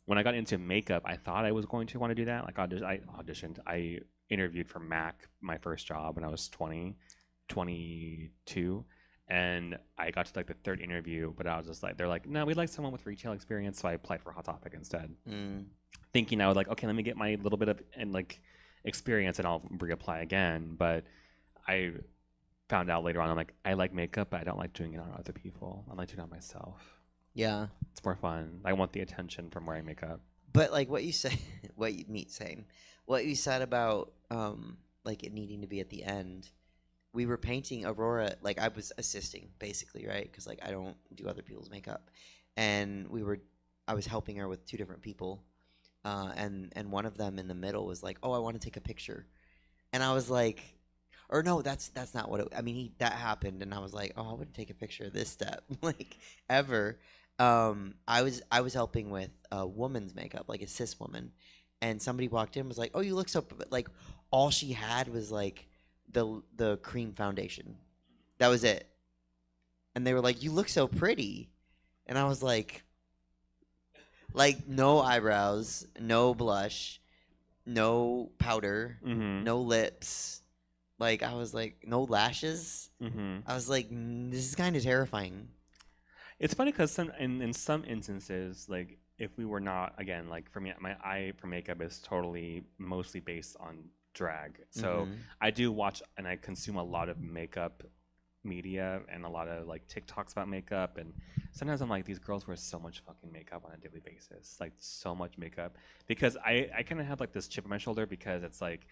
when I got into makeup, I thought I was going to want to do that. Like I auditioned. I interviewed for MAC, my first job, when I was 22. And I got to like the third interview, but I was just like, they're like, no, we'd like someone with retail experience. So I applied for Hot Topic instead, thinking I was like, okay, let me get my little bit of experience and I'll reapply again. But I found out later on, I'm like, I like makeup, but I don't like doing it on other people. I like doing it on myself. Yeah. It's more fun. I want the attention from wearing makeup. But like what you say, what you said about like it needing to be at the end. We were painting Aurora, like I was assisting basically, right? Because like I don't do other people's makeup, and I was helping her with two different people, and one of them in the middle was like, "Oh, I want to take a picture," and I was like, or no, that's not what it. I mean, that happened, and I was like, "Oh, I wouldn't take a picture of this step like ever." I was helping with a woman's makeup, like a cis woman, and somebody walked in and was like, "Oh, you look so," like all she had was like the cream foundation. That was it. And they were like, "You look so pretty," and I was like no eyebrows, no blush, no powder, no lips. Like I was like, no lashes. I was like, this is kind of terrifying. It's funny because in some instances, like if we were not, again, like for me, my eye for makeup is mostly based on drag. So I do watch and I consume a lot of makeup media and a lot of like TikToks about makeup, and sometimes I'm like, these girls wear so much fucking makeup on a daily basis, like so much makeup, because I kind of have like this chip on my shoulder, because it's like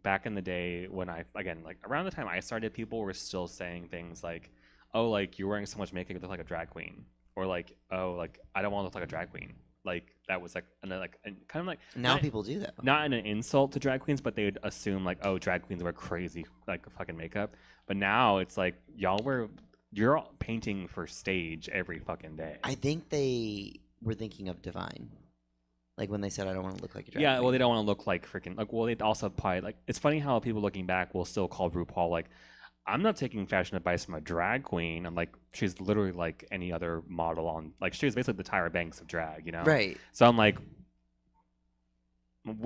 back in the day when like around the time I started, people were still saying things like, oh, like you're wearing so much makeup, you look like a drag queen, or like, oh, like I don't want to look like a drag queen. Like that was like kind of like Now people do that. Not an insult to drag queens, but they would assume like, oh, drag queens wear crazy like fucking makeup. But now it's like you're all painting for stage every fucking day. I think they were thinking of Divine. Like when they said, I don't want to look like a drag Yeah, queen. well, they don't want to look like freaking like. Well, they also probably like. It's funny how people looking back will still call RuPaul like, I'm not taking fashion advice from a drag queen. I'm like, she's literally like any other model on. Like she was basically the Tyra Banks of drag, you know? Right. So I'm like,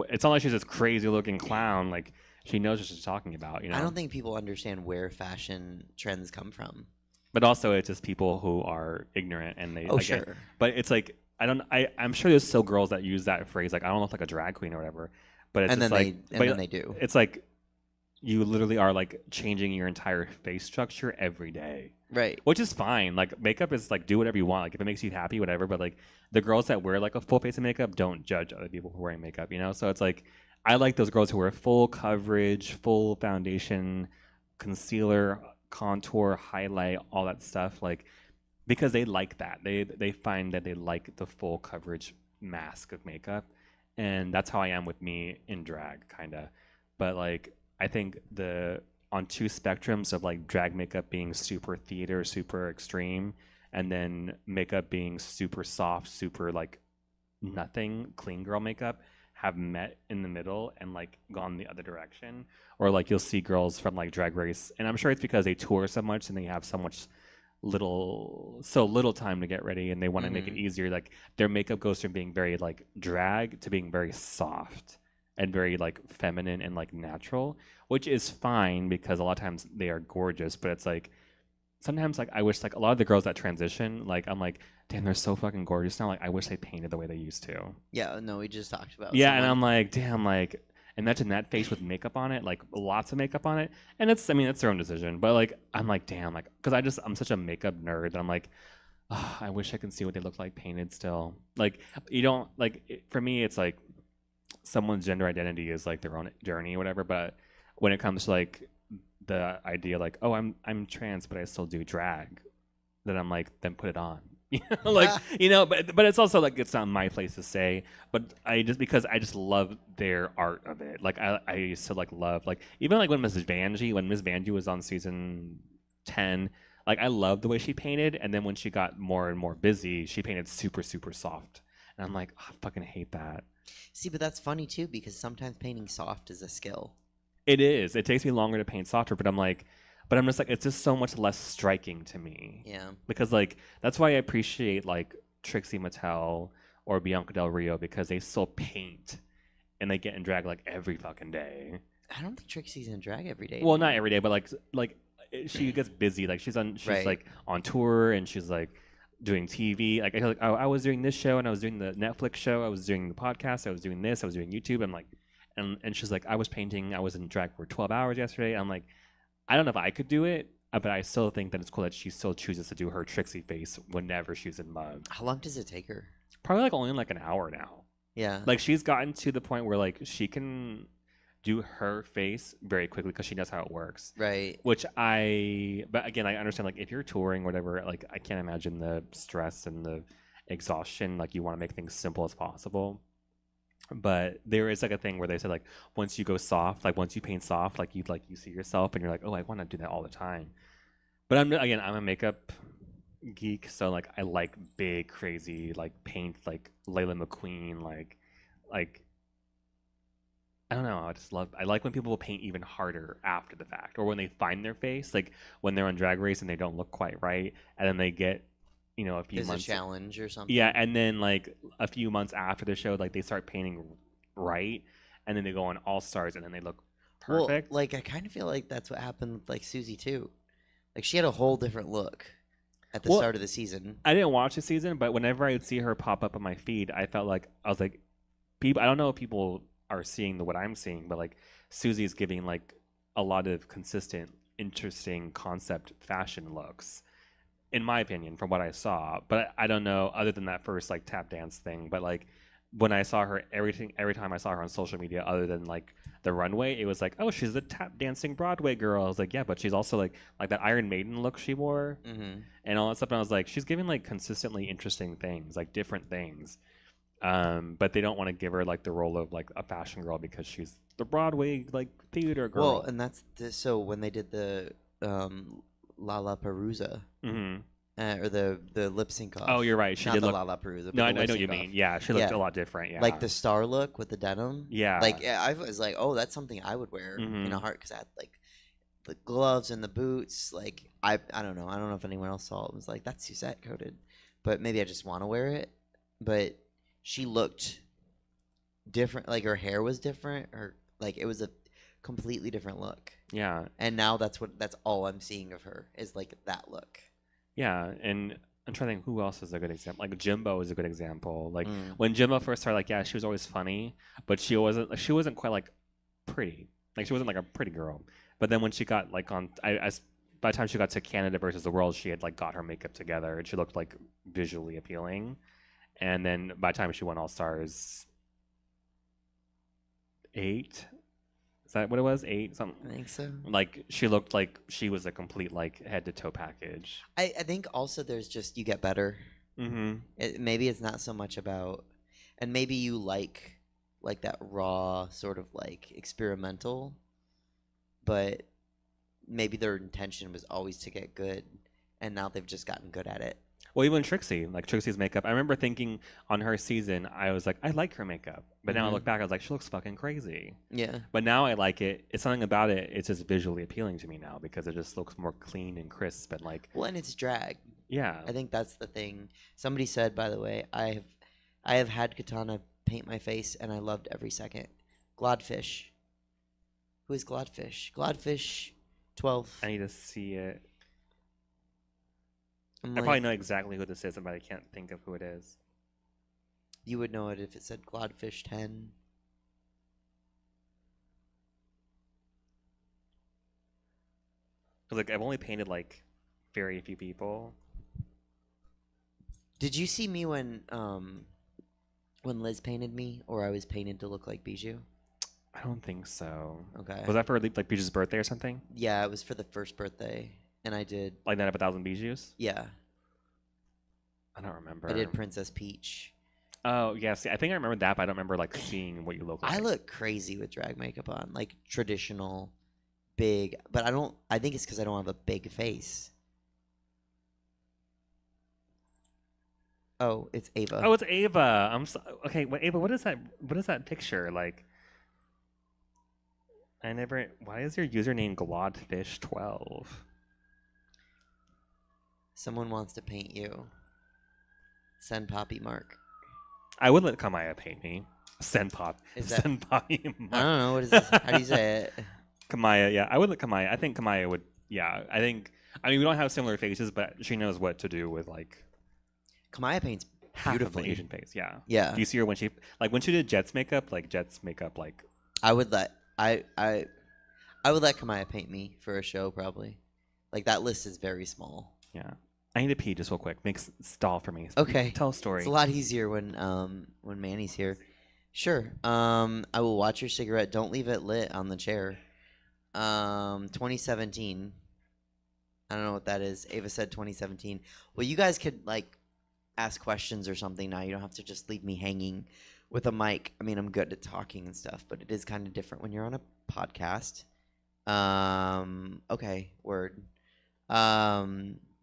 it's not like she's this crazy looking clown. Like she knows what she's talking about, you know? I don't think people understand where fashion trends come from. But also, it's just people who are ignorant and they. Oh, like, sure. But it's like I'm sure there's still girls that use that phrase like I don't look like a drag queen or whatever. But it's And just then like then they do. It's like you literally are like changing your entire face structure every day. Right. Which is fine. Like makeup is like do whatever you want. Like if it makes you happy, whatever. But like the girls that wear like a full face of makeup don't judge other people who are wearing makeup, you know? So it's like I like those girls who wear full coverage, full foundation, concealer, contour, highlight, all that stuff. Like because they like that. They find that they like the full coverage mask of makeup. And that's how I am with me in drag, kinda. But like I think on two spectrums of like drag makeup being super theater, super extreme, and then makeup being super soft, super like nothing, clean girl makeup, have met in the middle and like gone the other direction. Or like you'll see girls from like Drag Race, and I'm sure it's because they tour so much and they have so little time to get ready, and they want to make it easier. Like their makeup goes from being very like drag to being very soft and very like feminine and like natural, which is fine because a lot of times they are gorgeous. But it's like sometimes like I wish like a lot of the girls that transition, like I'm like, damn, they're so fucking gorgeous now. Like I wish they painted the way they used to. Yeah, no, we just talked about. Yeah, and I'm like, damn, like imagine that face with makeup on it, like lots of makeup on it. And it's their own decision. But like I'm like, damn, like because I'm such a makeup nerd that I'm like, oh, I wish I could see what they look like painted still. Like you don't like for me, it's like someone's gender identity is like their own journey or whatever. But when it comes to like the idea like, oh, I'm trans, but I still do drag, then I'm like, then put it on. Like but it's also like it's not my place to say, but because I just love their art of it. Like I used to like love like even like when Miss Vanjie was on season 10, like I loved the way she painted, and then when she got more and more busy, she painted super super soft, and I'm like, oh, I fucking hate that. See, but that's funny too because sometimes painting soft is a skill. It is. It takes me longer to paint softer, but I'm just like, it's just so much less striking to me. Yeah. Because like that's why I appreciate like Trixie Mattel or Bianca Del Rio, because they still paint and they get in drag like every fucking day. I don't think Trixie's in drag every day. Well, not every day, but like she gets busy. Like she's Right. like on tour and she's like doing TV. Like I feel like I was doing this show and I was doing the Netflix show. I was doing the podcast. I was doing this. I was doing YouTube. I'm like, and she's like, I was painting. I was in drag for 12 hours yesterday. I'm like, I don't know if I could do it, but I still think that it's cool that she still chooses to do her Trixie face whenever she's in mug. How long does it take her? Probably like only like an hour now. Yeah. Like she's gotten to the point where like she can do her face very quickly because she knows how it works. Right. But again, I understand like if you're touring or whatever, like I can't imagine the stress and the exhaustion. Like you want to make things simple as possible. But there is like a thing where they said like once you go soft, like once you paint soft, like you see yourself and you're like, oh, I want to do that all the time. But I'm a makeup geek, so like I like big crazy like paint, like Layla McQueen, like I don't know. I like when people paint even harder after the fact, or when they find their face, like when they're on Drag Race and they don't look quite right, and then they get a few There's months a challenge or something. Yeah, and then like a few months after the show, like they start painting right, and then they go on All Stars, and then they look perfect. Well, like I kind of feel like that's what happened with like Susie too. Like she had a whole different look at the start of the season. I didn't watch the season, but whenever I would see her pop up on my feed, I felt like I was like, people. I don't know if people are seeing what I'm seeing, but like Susie is giving like a lot of consistent, interesting concept fashion looks. In my opinion, from what I saw, but I don't know other than that first like tap dance thing, but like when I saw her, every time I saw her on social media, other than like the runway, it was like, oh, she's the tap dancing Broadway girl. I was like, yeah, but she's also like that Iron Maiden look she wore, and all that stuff. And I was like, she's giving like consistently interesting things, like different things. But they don't want to give her like the role of like a fashion girl because she's the Broadway like theater girl. Well, and that's so when they did the Lollapalooza, or the lip sync off. Oh, you're right. She Not did the look. Lollapalooza. No, I but the know what you lip sync mean. off. Yeah, she looked a lot different. Yeah, like the star look with the denim. Yeah, like I was like, oh, that's something I would wear in a heart because I had like the gloves and the boots. Like I don't know. I don't know if anyone else saw it. It was like that's Suzette coded, but maybe I just want to wear it. But she looked different. Like her hair was different. Her like it was a completely different look. Yeah. And now that's all I'm seeing of her is like that look. Yeah, and I'm trying to think who else is a good example. Like Jimbo is a good example. Like when Jimbo first started, like she was always funny, but she wasn't quite like pretty. Like she wasn't like a pretty girl. But then when she got like by the time she got to Canada versus the World, she had like got her makeup together and she looked like visually appealing. And then by the time she won All Stars 8, is that what it was? 8 something? I think so. Like she looked like she was a complete like head to toe package. I think also there's just you get better. Maybe it's not so much about, and maybe you like that raw sort of like experimental, but maybe their intention was always to get good, and now they've just gotten good at it. Well, even Trixie, like Trixie's makeup, I remember thinking on her season, I was like, I like her makeup. But now I look back, I was like, she looks fucking crazy. Yeah. But now I like it. It's something about it. It's just visually appealing to me now because it just looks more clean and crisp and like. Well, and it's drag. Yeah. I think that's the thing. Somebody said, by the way, I have had Katana paint my face, and I loved every second. Glodfish. Who is Glodfish? Glodfish 12. I need to see it. I like, probably know exactly who this is, but I can't think of who it is. You would know it if it said Glodfish 10. Because like I've only painted like very few people. Did you see me when Liz painted me, or I was painted to look like Bijou? I don't think so. Okay. Was that for like Bijou's birthday or something? Yeah, it was for the first birthday, and I did like Night of 1,000 Bijous. Yeah. I don't remember. I did Princess Peach. Oh yeah, see, I think I remember that, but I don't remember like seeing what you look like. I look crazy with drag makeup on, like traditional, big. But I don't. I think it's because I don't have a big face. Oh, it's Ava. Oh, it's Ava. Okay. Wait, Ava, what is that? What is that picture like? I never. Why is your username Glodfish12? Someone wants to paint you. Send Poppy Mark. I would let Kamaya paint me. Send Poppy Mark. I don't know. What is this? How do you say it? Kamaya, yeah. I would let Kamaya. I think Kamaya would, yeah. I mean, we don't have similar faces, but she knows what to do with, like... Kamaya paints half beautifully. of the Asian face, yeah. Yeah. Do you see her when she did Jet's makeup, like... I would let Kamaya paint me for a show, probably. Like, that list is very small. Yeah. I need to pee just real quick. Make stall for me. Okay. Tell a story. It's a lot easier when Manny's here. Sure. I will watch your cigarette. Don't leave it lit on the chair. 2017. I don't know what that is. Ava said 2017. Well, you guys could like ask questions or something now. You don't have to just leave me hanging with a mic. I mean, I'm good at talking and stuff, but it is kind of different when you're on a podcast. Okay, word.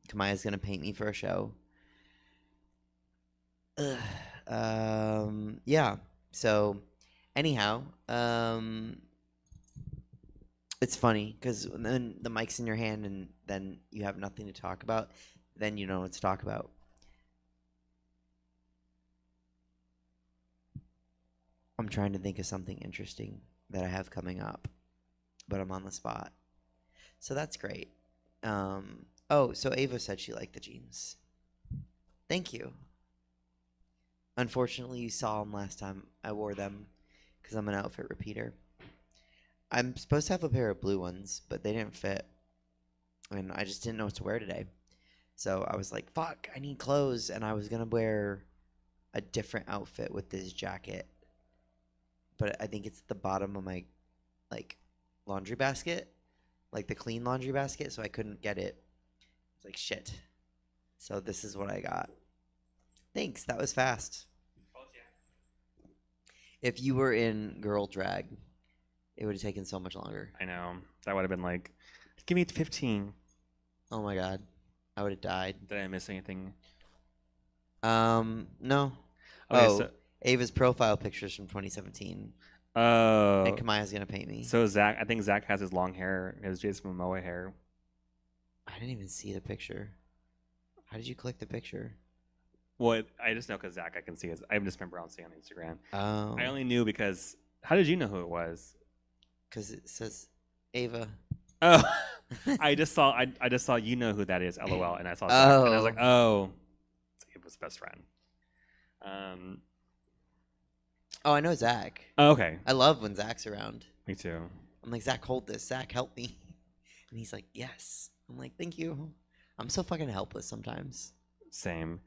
Kamaya's gonna paint me for a show. Yeah. So, anyhow, it's funny because then the mic's in your hand and then you have nothing to talk about. Then you know what to talk about. I'm trying to think of something interesting that I have coming up, but I'm on the spot. So that's great. Oh, so Ava said she liked the jeans. Thank you. Unfortunately, you saw them last time I wore them because I'm an outfit repeater. I'm supposed to have a pair of blue ones, but they didn't fit. And I just didn't know what to wear today. So I was like, fuck, I need clothes. And I was going to wear a different outfit with this jacket, but I think it's the bottom of my like laundry basket, like the clean laundry basket, so I couldn't get it. It's like shit. So this is what I got. Thanks. That was fast. If you were in girl drag, it would have taken so much longer. I know. That would have been like, give me 15. Oh my god. I would have died. Did I miss anything? No. Okay, oh, so- Ava's profile pictures from 2017. Oh. And Kamaya's gonna paint me. So Zach, I think Zach has his long hair, his Jason Momoa hair. I didn't even see the picture. How did you click the picture? Well, I just know because Zach, I can see his. I just remember on seeing on Instagram. Oh. I only knew because. How did you know who it was? Because it says Ava. Oh, I just saw. I just saw. You know who that is? LOL. And I saw Zach, and I was like, oh, it's Ava's best friend. Oh, I know Zach. Oh, okay. I love when Zach's around. Me too. I'm like, Zach, hold this. Zach, help me. And he's like, yes. I'm like, thank you. I'm so fucking helpless sometimes. Same.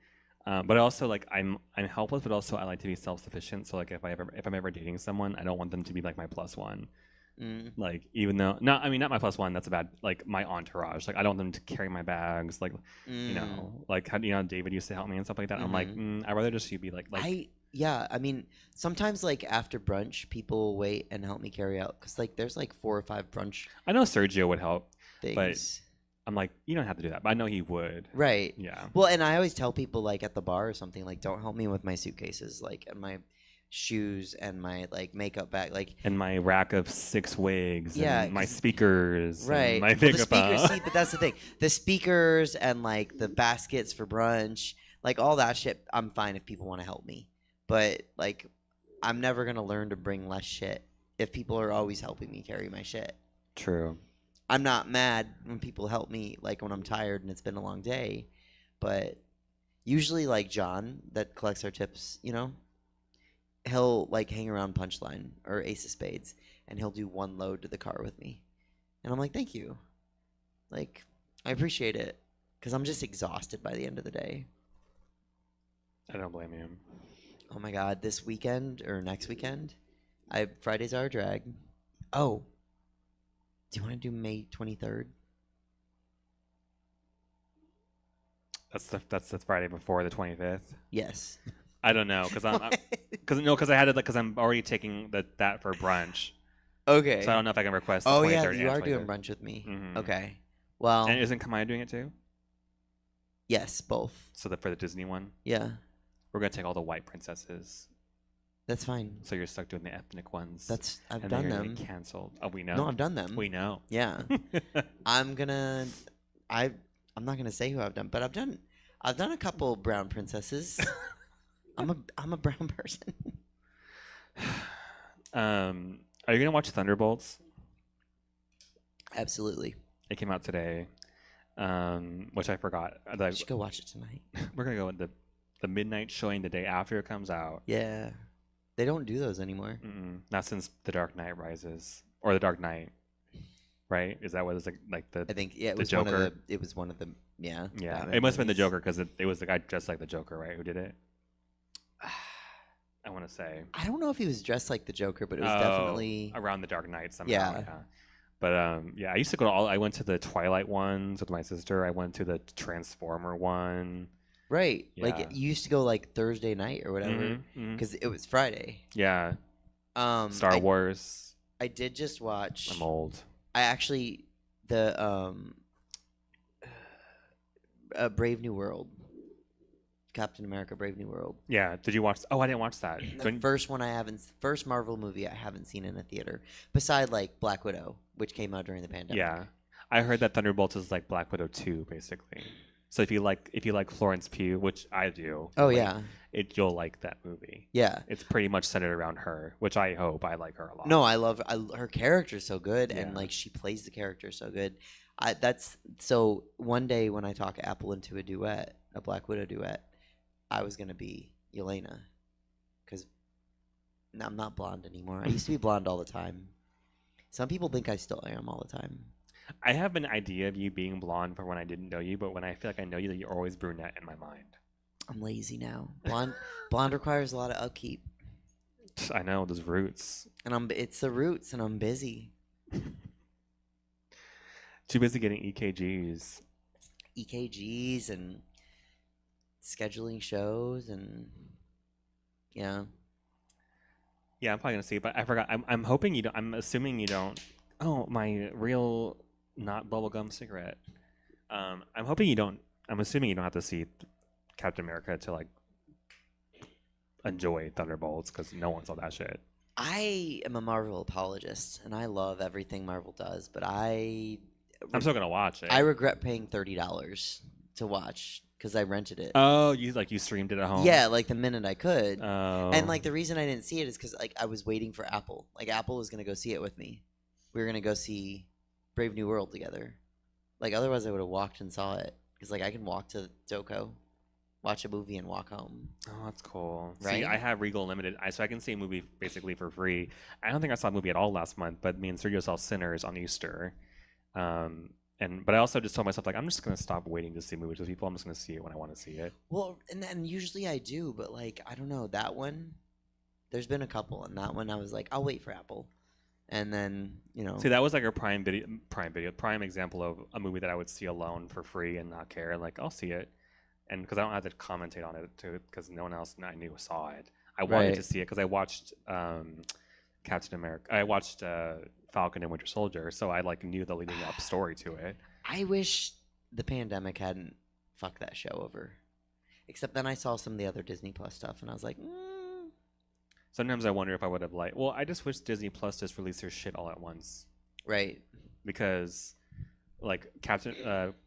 But also like I'm helpless, but also I like to be self-sufficient. So like if I'm ever dating someone, I don't want them to be like my plus one. Like even though not my plus one. That's about like my entourage. Like I don't want them to carry my bags. Like you know, like how David used to help me and stuff like that. I'm like I'd rather just you be like. Yeah, I mean, sometimes like after brunch, people will wait and help me carry out because like there's like 4 or 5 brunch. I know Sergio would help, things. but I'm like, you don't have to do that. But I know he would. Right. Yeah. Well, and I always tell people like at the bar or something like, don't help me with my suitcases, like and my shoes and my like makeup bag, like and my rack of 6 wigs. Yeah, and my speakers. Right. And my Well, the pickup. speakers, see, but that's the thing. The speakers and like the baskets for brunch, like all that shit. I'm fine if people want to help me. But like, I'm never gonna learn to bring less shit if people are always helping me carry my shit. True. I'm not mad when people help me, like when I'm tired and it's been a long day, but usually like John that collects our tips, you know, he'll like hang around Punchline or Ace of Spades, and he'll do 1 load to the car with me, and I'm like, thank you, like I appreciate it, because I'm just exhausted by the end of the day. I don't blame you. Oh my god, this weekend or next weekend, Fridays are a drag. Oh, do you want to do May 23rd? That's the Friday before the 25th. Yes. I don't know because I had it because I'm already taking that for brunch. Okay. So I don't know if I can request. The Oh 23rd yeah, and you are 25th. doing brunch with me. Mhm. Okay. Well. And isn't Kamaya doing it too? Yes, both. So for the Disney one. Yeah. We're gonna take all the white princesses. That's fine. So you're stuck doing the ethnic ones. I've and done then you're them. gonna get canceled. Oh, we know. No, I've done them. We know. Yeah. I'm not gonna say who I've done, but I've done a couple brown princesses. I'm a brown person. Are you gonna watch Thunderbolts? Absolutely. It came out today, which I forgot. You should go watch it tonight. We're gonna go with the midnight showing the day after it comes out. Yeah, they don't do those anymore. Not since The Dark Knight Rises or The Dark Knight, right? Is that what it's like the? I think it the was Joker. one of the yeah. Yeah, Batman it must have been the movies. Joker because it was the guy dressed like the Joker, right? Who did it? I want to say. I don't know if he was dressed like the Joker, but it was Oh, definitely around the Dark Knight somehow. Yeah. Yeah. But yeah, I used to go to I went to the Twilight ones with my sister. I went to the Transformer one. right. Yeah. Like you used to go like Thursday night or whatever because it was Friday. Yeah. Star Wars. I did just watch. I'm old. I actually the Brave New World. Captain America: Brave New World. Yeah. Did you watch? Oh, I didn't watch that. The first Marvel movie I haven't seen in a theater, beside like Black Widow, which came out during the pandemic. Yeah, I heard that Thunderbolts is like Black Widow 2, basically. So if you like Florence Pugh, which I do. Oh, like, yeah. you'll like that movie. Yeah. It's pretty much centered around her, which I hope. I like her a lot. No, I love her character's so good, and Yeah. like she plays the character so good. One day when I talk Apple into a Black Widow duet, I was gonna be Yelena, because I'm not blonde anymore. I used to be blonde all the time. Some people think I still am all the time. I have an idea of you being blonde for when I didn't know you, but when I feel like I know you, that you're always brunette in my mind. I'm lazy now. Blonde requires a lot of upkeep. I know those roots. And it's the roots, and I'm busy. Too busy getting EKGs. EKGs and scheduling shows and yeah. Yeah, I'm probably gonna see it, but I forgot. I'm hoping you don't. I'm assuming you don't. Oh, my real not bubblegum cigarette. I'm hoping you don't. I'm assuming you don't have to see Captain America to like enjoy Thunderbolts because no one saw that shit. I am a Marvel apologist, and I love everything Marvel does, but I'm still gonna watch it. I regret paying $30 to watch because I rented it. Oh, you streamed it at home? Yeah, like the minute I could. Oh. And like the reason I didn't see it is because like I was waiting for Apple. Like Apple was gonna go see it with me. We were gonna go see Brave New World together. Like otherwise I would have walked and saw it because like I can walk to Doko, watch a movie, and walk home. Oh, that's cool. Right? See, I have Regal Limited, so I can see a movie basically for free. I don't think I saw a movie at all last month, but me and Sergio saw Sinners on Easter. But I also just told myself like I'm just gonna stop waiting to see movies with people. I'm just gonna see it when I want to see it. Well, and then usually I do, but like I don't know that one. There's been a couple, and that one I was like, I'll wait for Apple, and then See, that was like a prime example of a movie that I would see alone for free and not care. Like I'll see it, and because I don't have to commentate on it too, because no one else I knew saw it. I wanted Right. to see it because I watched Captain America. I watched Falcon and Winter Soldier, so I like knew the leading up story to it. I wish the pandemic hadn't fucked that show over. Except then I saw some of the other Disney Plus stuff, and I was like, Sometimes I wonder if I would have liked. Well, I just wish Disney Plus just released their shit all at once. Right. Because, like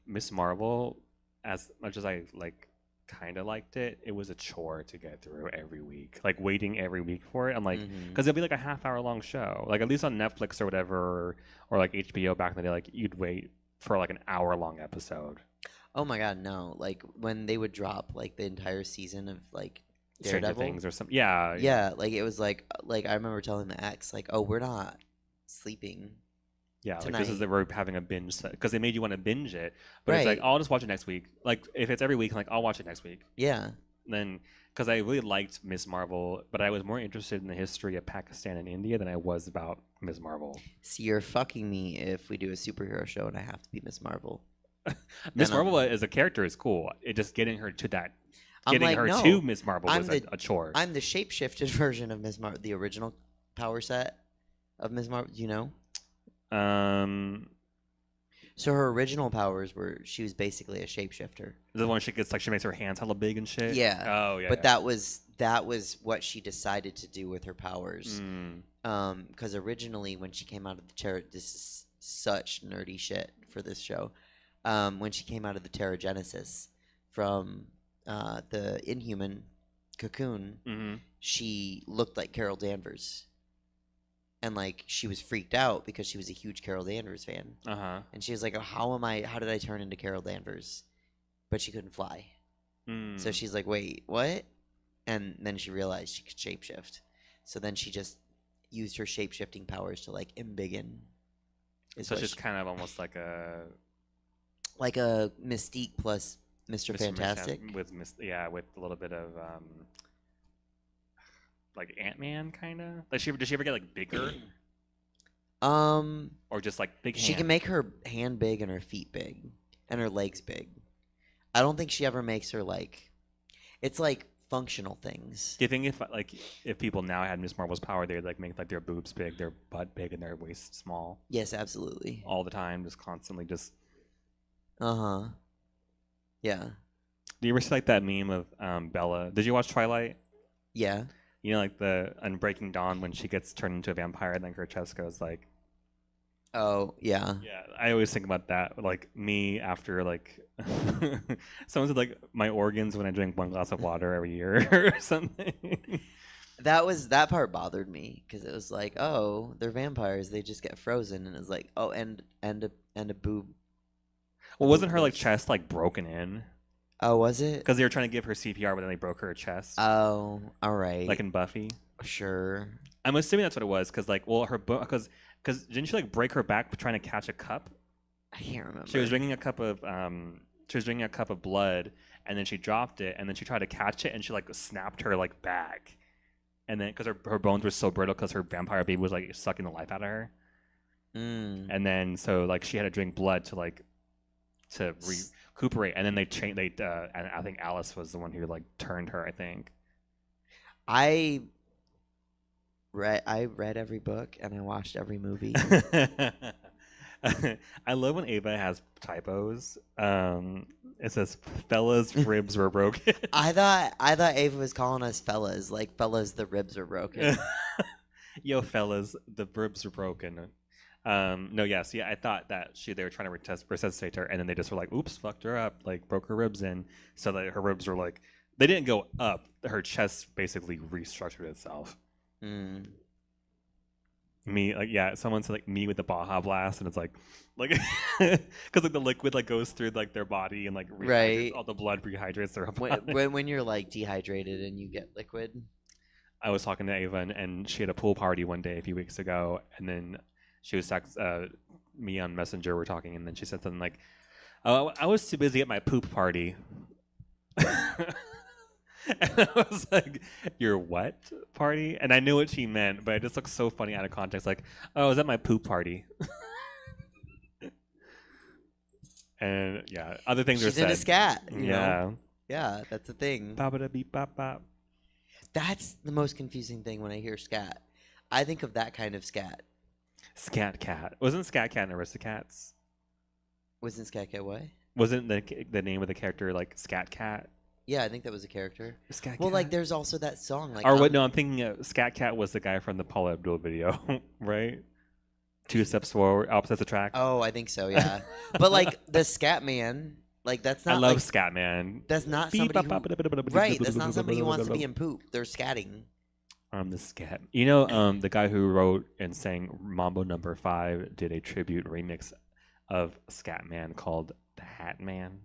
Miss Marvel, as much as I like, kind of liked it, it was a chore to get through every week. Like waiting every week for it. I'm like, because it'll be like a half-hour long show. Like at least on Netflix or whatever, or like HBO back in the day, like you'd wait for like an hour-long episode. oh my god, no. Like when they would drop like the entire season of like Stranger Daredevil. Things or something. Yeah. Yeah, like it was like I remember telling the ex, like, oh, we're not sleeping. Yeah, tonight. like this is we're having a binge because they made you want to binge it, but it's like Right. I'll just watch it next week. Like if it's every week, like I'll watch it next week. Yeah. Then because I really liked Miss Marvel, but I was more interested in the history of Pakistan and India than I was about Miss Marvel. See, you're fucking me if we do a superhero show and I have to be Miss Marvel. Miss Then I'm- Marvel as a character is cool. It just getting her to that, I'm getting like, her no, to Miss Marvel I'm was the, a chore. I'm the shapeshifted version of Miss Marvel, the original power set of Miss Marvel. You know. So her original powers were she was basically a shapeshifter. The one she gets like she makes her hands hella big and shit. Yeah. Oh yeah. But yeah. that was what she decided to do with her powers. Mm. Because originally when she came out of the Terra, this is such nerdy shit for this show. When she came out of the Terragenesis from the Inhuman cocoon, Mhm. she looked like Carol Danvers. And like she was freaked out because she was a huge Carol Danvers fan. Uh-huh. And she was like, oh, how did I turn into Carol Danvers? But she couldn't fly. Mm. So she's like, wait, what? And then she realized she could shapeshift. So then she just used her shapeshifting powers to like embiggen. So it's just kind of almost like a Mystique plus Mr. Fantastic. with with a little bit of like Ant-Man kind of. Like does she ever get like bigger? Or just like big hands? She can make her hand big and her feet big and her legs big. I don't think she ever makes her like it's like functional things. Do you think if people now had Miss Marvel's power, they'd like make like their boobs big, their butt big, and their waist small? Yes, absolutely. All the time, just constantly, just. Uh-huh. Yeah. Do you ever see like that meme of Bella? Did you watch Twilight? Yeah. You know, like the on Breaking Dawn when she gets turned into a vampire, and then her chest goes like. Oh yeah. Yeah, I always think about that. Like me after like, someone said like my organs when I drink one glass of water every year or something. That part bothered me because it was like, oh, they're vampires. They just get frozen, and it's like, oh, and a boob. Well, wasn't her like chest like broken in? Oh, was it? Because they were trying to give her CPR, but then they broke her chest. Oh, all right. Like in Buffy. Sure. I'm assuming that's what it was. Because like, well, her because didn't she like break her back trying to catch a cup? I can't remember. She was drinking a cup of she was drinking a cup of blood, and then she dropped it, and then she tried to catch it, and she like snapped her like back, and then because her bones were so brittle because her vampire baby was like sucking the life out of her, and then so like she had to drink blood to like to recuperate, and then they changed. And I think Alice was the one who like turned her. I think. I read every book and I watched every movie. I love when Ava has typos. It says "fellas, ribs were broken." I thought Ava was calling us fellas, like fellas, the ribs were broken. Yo, fellas, the ribs were broken. No, yes, yeah. I thought that they were trying to resuscitate her, and then they just were like, "Oops, fucked her up," like broke her ribs in, so that her ribs were like they didn't go up. Her chest basically restructured itself. Me, like, yeah, someone said like me with the Baja Blast, and it's like because like the liquid like goes through like their body and like Right. all the blood rehydrates their body. when you're like dehydrated and you get liquid. I was talking to Ava, and she had a pool party one day a few weeks ago, and then she was me on Messenger. We're talking, and then she said something like, "Oh, I was too busy at my poop party." And I was like, "Your what party?" And I knew what she meant, but it just looked so funny out of context. Like, "Oh, I was at my poop party." And yeah, other things She's are said. in a scat. You Yeah. know? Yeah, that's the thing. Bop-a-da-beep, bop, bop. That's the most confusing thing when I hear scat. I think of that kind of scat. Scat Cat. Wasn't Scat Cat in Aristocats? Wasn't Scat Cat what? Wasn't the name of the character like Scat Cat? Yeah, I think that was a character. Scat Well, Cat? like there's also that song. Like, Or what? No, I'm thinking Scat Cat was the guy from the Paula Abdul video, right? 2 steps forward, opposites attract. Oh, I think so. Yeah, but like the Scat Man, like that's not. I love like, Scat Man. That's not Beep, somebody. bop, bop, Right, that's not somebody who wants to be in poop. They're scatting. The scat. You know, the guy who wrote and sang Mambo Number 5 did a tribute remix of Scat Man called The Hat Man.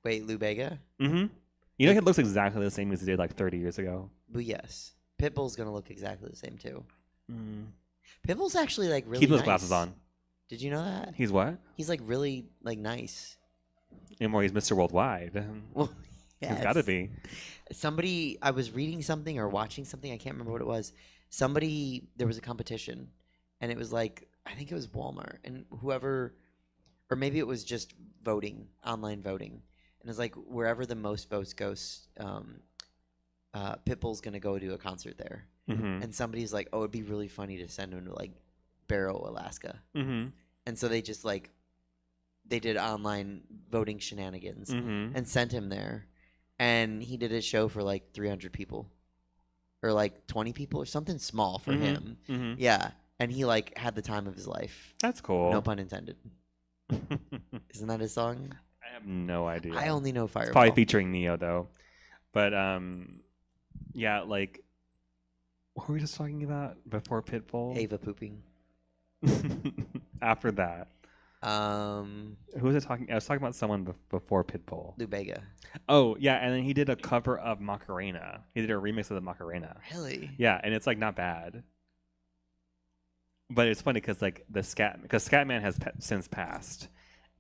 Wait, Lou Bega? Mm-hmm. You know, he looks exactly the same as he did like 30 years ago. But yes, Pitbull's gonna look exactly the same too. Mm. Pitbull's actually like really. Keep those nice. glasses on. Did you know that? He's what? He's like really like nice. And more, he's Mr. Worldwide. Well, He's got to be. Somebody, I was reading something or watching something. I can't remember what it was. There was a competition, and it was like I think it was Walmart, and whoever, or maybe it was just voting, online voting, and it's like wherever the most votes goes, Pitbull's gonna go to a concert there, and somebody's like, oh, it'd be really funny to send him to like Barrow, Alaska, and so they just like they did online voting shenanigans and sent him there. And he did a show for like 300 people or like 20 people or something small for him. Yeah. And he like had the time of his life. That's cool. No pun intended. Isn't that his song? I have no idea. I only know Fireball. It's probably featuring Neo though. But yeah, like what were we just talking about before Pitbull? Ava pooping. After that. Who was I talking? I was talking about someone before Pitbull. Lou Bega. Oh yeah, and then he did a cover of Macarena. He did a remix of the Macarena. Really? Yeah, and it's like not bad. But it's funny because like Scatman has since passed,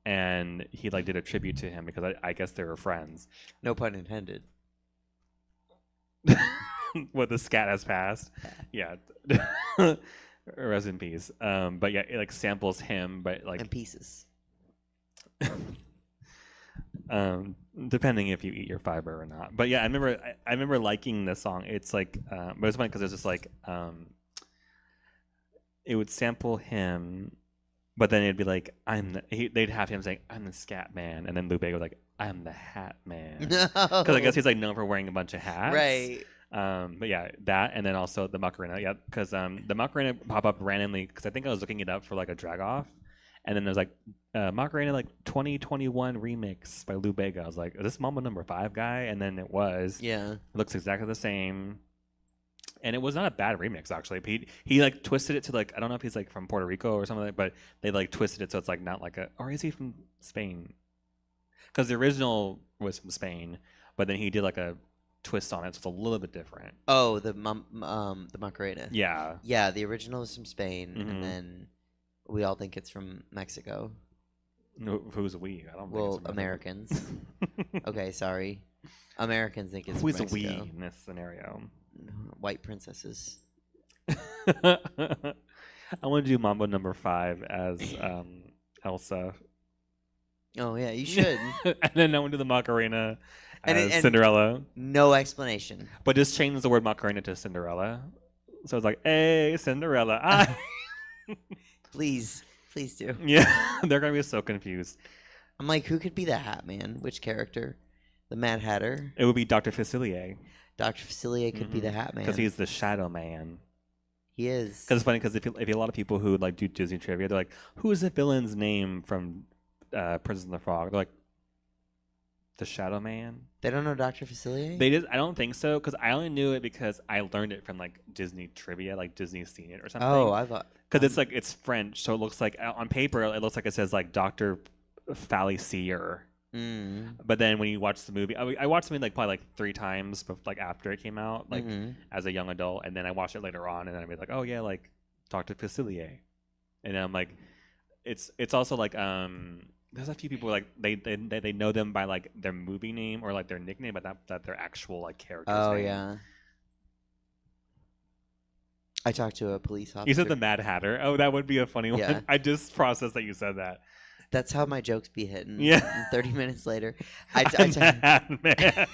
and he like did a tribute to him because I guess they were friends. No pun intended. What, the scat has passed? Yeah. Rest in peace. But yeah, it like samples him, but like in pieces. Depending if you eat your fiber or not. But yeah, I remember liking this song. It's like, but it's funny because it's just like, it would sample him, but then it'd be like, they'd have him saying, "I'm the Scat Man," and then Lou Bega was like, "I'm the Hat Man," because I guess he's like known for wearing a bunch of hats, right? But yeah, that, and then also the Macarena, yeah, because the Macarena pop up randomly because I think I was looking it up for like a drag off, and then there's like Macarena like 2021 remix by Lou Bega. I was like, is this Mambo Number 5 guy? And then it was. Yeah, it looks exactly the same, and it was not a bad remix actually. He like twisted it to like, I don't know if he's like from Puerto Rico or something like that, but they like twisted it so it's like not like or is he from Spain? Because the original was from Spain, but then he did like a twist on it, so it's a little bit different. Oh, the Macarena. Yeah. Yeah, the original is from Spain, and then we all think it's from Mexico. Who's we? I don't. Well, think it's Americans. Okay, sorry. Americans think it's Who's a Mexico. we in this scenario? White princesses. I want to do Mambo number 5 as Elsa. Oh yeah, you should. And then I want to do the Macarena And as and Cinderella. No explanation. But just change the word Macarena to Cinderella. So it's like, hey, Cinderella. Please do. Yeah, they're gonna be so confused. I'm like, who could be the Hat Man? Which character? The Mad Hatter? It would be Dr. Facilier. Dr. Facilier could be the Hat Man. Because he's the Shadow Man. He is. Because it's funny, because if a lot of people who like do Disney trivia, they're like, who is the villain's name from Princess and the Frog? They're like, the Shadow Man. They don't know Dr. Facilier? They just, I don't think so, because I only knew it because I learned it from like Disney trivia, like Disney's seen it or something. Oh, I thought. Because it's like, it's French, so it looks like, on paper, it looks like it says like Dr. Facilier. But then when you watch the movie, I watched the movie like probably like 3 times, but like after it came out, like as a young adult, and then I watched it later on, and then I'd be like, oh yeah, like Dr. Facilier, and then I'm like, it's also like there's a few people like they know them by like their movie name or like their nickname, but not that their actual like character's Oh name. yeah. I talked to a police officer. You said the Mad Hatter. Oh, that would be a funny one. Yeah. I just processed that you said that. That's how my jokes be hitting. Yeah. And 30 minutes later, Man.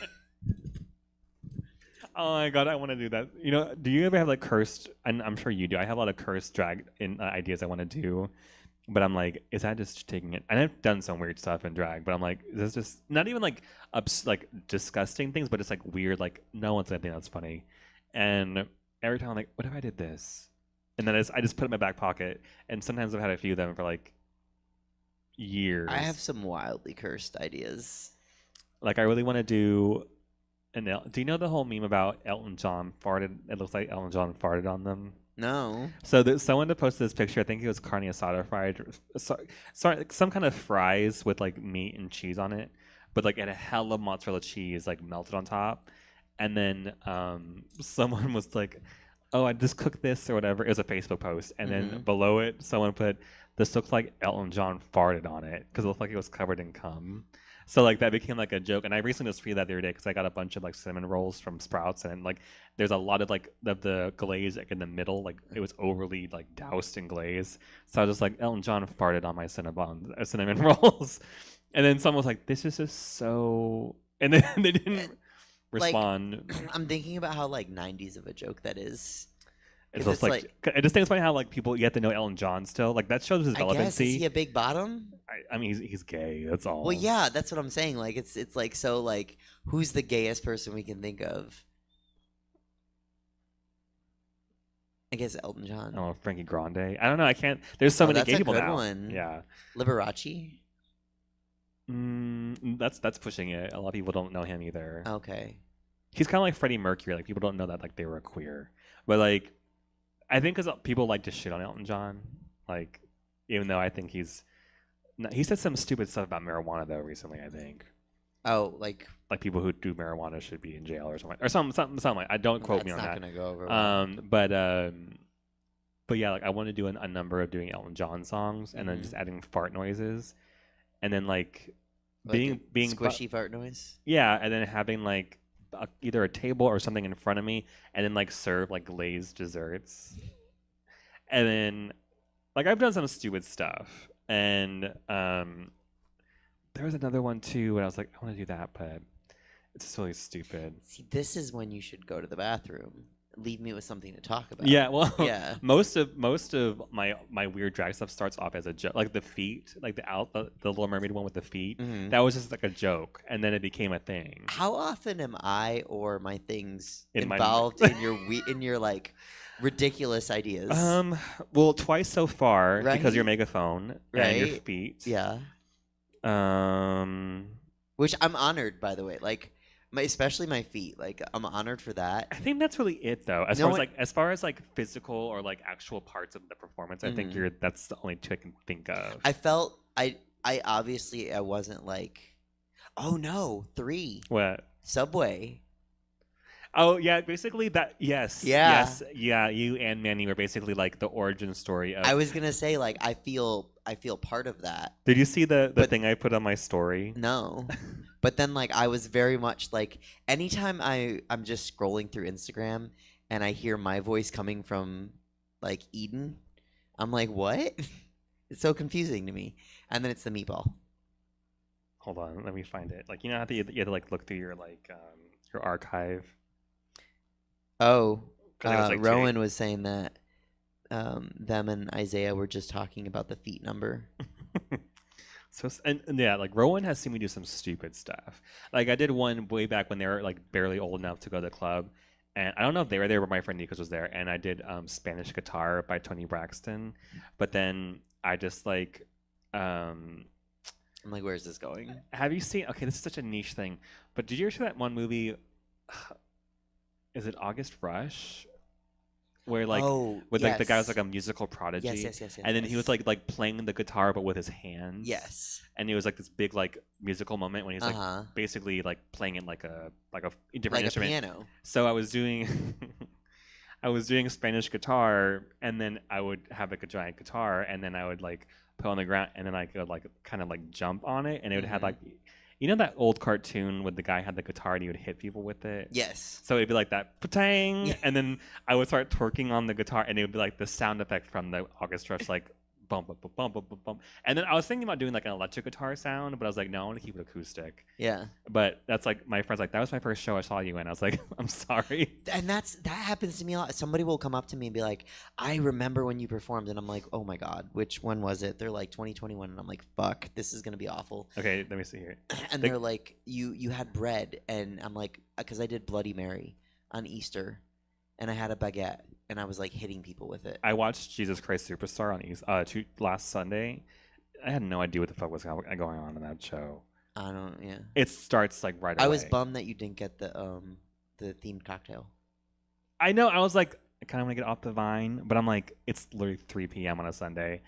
Oh my god, I want to do that. You know, do you ever have like cursed? And I'm sure you do. I have a lot of cursed drag in ideas I want to do, but I'm like, is that just taking it? And I've done some weird stuff in drag, but I'm like, is this just not even like like disgusting things, but it's like weird. Like no one's gonna think that's funny, and every time I'm like, what if I did this? And then I just put it in my back pocket, and sometimes I've had a few of them for like years. I have some wildly cursed ideas. Like I really want to do do you know the whole meme about Elton John farted? It looks like Elton John farted on them. No. So someone that posted this picture, I think it was carne asada fried, sorry, some kind of fries with like meat and cheese on it, but like it had a hell of mozzarella cheese like melted on top. And then someone was like, oh, I just cooked this or whatever. It was a Facebook post. And then below it, someone put, this looks like Elton John farted on it because it looked like it was covered in cum. So like that became like a joke. And I recently just tweeted that the other day because I got a bunch of like cinnamon rolls from Sprouts, and like there's a lot of like the glaze like in the middle, like it was overly like doused in glaze. So I was just like, Elton John farted on my cinnamon rolls. And then someone was like, this is just so, and then they didn't respond. Like, I'm thinking about how like 90s of a joke that is. It's just like I just think it's funny how like people you have to know Elton John still, like that shows his I relevancy. guess, is he a big bottom? I mean he's gay, that's all. Well, yeah, that's what I'm saying. Like it's like, so like who's the gayest person we can think of? I guess Elton John. Oh, Frankie Grande. I don't know. I can't. There's so many that's gay a people good now. one. Yeah. Liberace. That's pushing it. A lot of people don't know him either. Okay. He's kind of like Freddie Mercury. Like people don't know that like they were queer, but like I think because people like to shit on Elton John. Like even though I think he said some stupid stuff about marijuana though recently. I think. Oh, like people who do marijuana should be in jail or something, or something like. I don't quote me on that. That's not gonna go over well. But yeah, like I want to do a number of doing Elton John songs and then just adding fart noises, and then like being squishy fart noise. Yeah, and then having like either a table or something in front of me, and then like serve like glazed desserts, and then like I've done some stupid stuff, and there was another one too, and I was like, I want to do that, but it's just really stupid. See, this is when you should go to the bathroom. Leave me with something to talk about. Yeah, well, yeah. most of my weird drag stuff starts off as a joke, like the feet, like the Little Mermaid one with the feet. That was just like a joke, and then it became a thing. How often am I or my things involved in your like ridiculous ideas? Well, twice so far Right? because your megaphone and your feet. Yeah. Which I'm honored, by the way. Like. Especially my feet, like I'm honored for that. I think that's really it, though. As far as physical or like actual parts of the performance, I think that's the only two I can think of. I felt I obviously I wasn't like, oh no, 3. What? Subway. Oh yeah, basically that. Yes. Yeah. Yes. Yeah. You and Manny were basically like the origin story of. I was gonna say like I feel I feel part of that. Did you see the thing I put on my story? No. But then like I was very much like anytime I'm just scrolling through Instagram and I hear my voice coming from like Eden, I'm like, what? It's so confusing to me. And then it's the meatball. Hold on, let me find it. Like, you know how you have to like look through your your archive. Oh, 'Cause it was, like, Rowan was saying that them and Isaiah were just talking about the feet number. So and yeah, like Rowan has seen me do some stupid stuff. Like I did one way back when they were like barely old enough to go to the club, and I don't know if they were there, but my friend Nicholas was there, and I did Spanish Guitar by Tony Braxton. But then I just like I'm like, where's this going? Have you seen? Okay, this is such a niche thing, but did you ever see that one movie? Is it August Rush? Where like with like the guy was like a musical prodigy, yes, and then he was like playing the guitar but with his hands. Yes, and it was like this big like musical moment when he's like basically like playing it like a different instrument. A piano. So I was doing I was doing Spanish guitar, and then I would have like a giant guitar, and then I would like put it on the ground, and then I could like kind of like jump on it, and it would have like. You know that old cartoon with the guy had the guitar and he would hit people with it? Yes. So it'd be like that, patang, and then I would start twerking on the guitar, and it would be like the sound effect from the August Rush, like bump, bump, bump, bump, bump, bump. And then I was thinking about doing like an electric guitar sound, but I was like, no, I want to keep it acoustic. Yeah. But that's like my friend's like, that was my first show I saw you in. I was like, I'm sorry. And that happens to me a lot. Somebody will come up to me and be like, I remember when you performed, and I'm like, oh my god, which one was it? They're like 2021, and I'm like, fuck, this is gonna be awful. Okay, let me see here. And they're like, you had bread, and I'm like, because I did Bloody Mary on Easter, and I had a baguette, and I was like hitting people with it. I watched Jesus Christ Superstar on last Sunday. I had no idea what the fuck was going on in that show. I don't. Yeah. It starts like right away. I was bummed that you didn't get the themed cocktail. I know. I was like, I kind of want to get off the vine, but I'm like, it's literally 3 p.m. on a Sunday,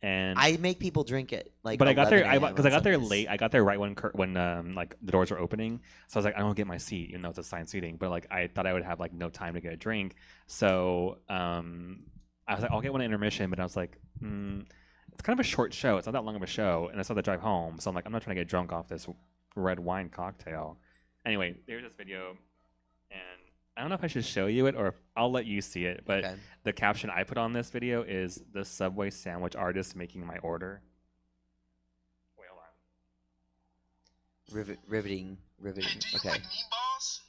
and I make people drink it. Like, but I got there because I got there Sundays. late. I got there right when like the doors were opening, so I was like, I don't get my seat, even though it's assigned seating. But like, I thought I would have like no time to get a drink, so I was like, I'll get one at intermission. But I was like, it's kind of a short show. It's not that long of a show, and I still have to drive home. So I'm like, I'm not trying to get drunk off this red wine cocktail. Anyway, there's this video, and I don't know if I should show you it or if I'll let you see it. But the caption I put on this video is the Subway sandwich artist making my order. Wait, hold on. Riveting. Okay. Like meatballs?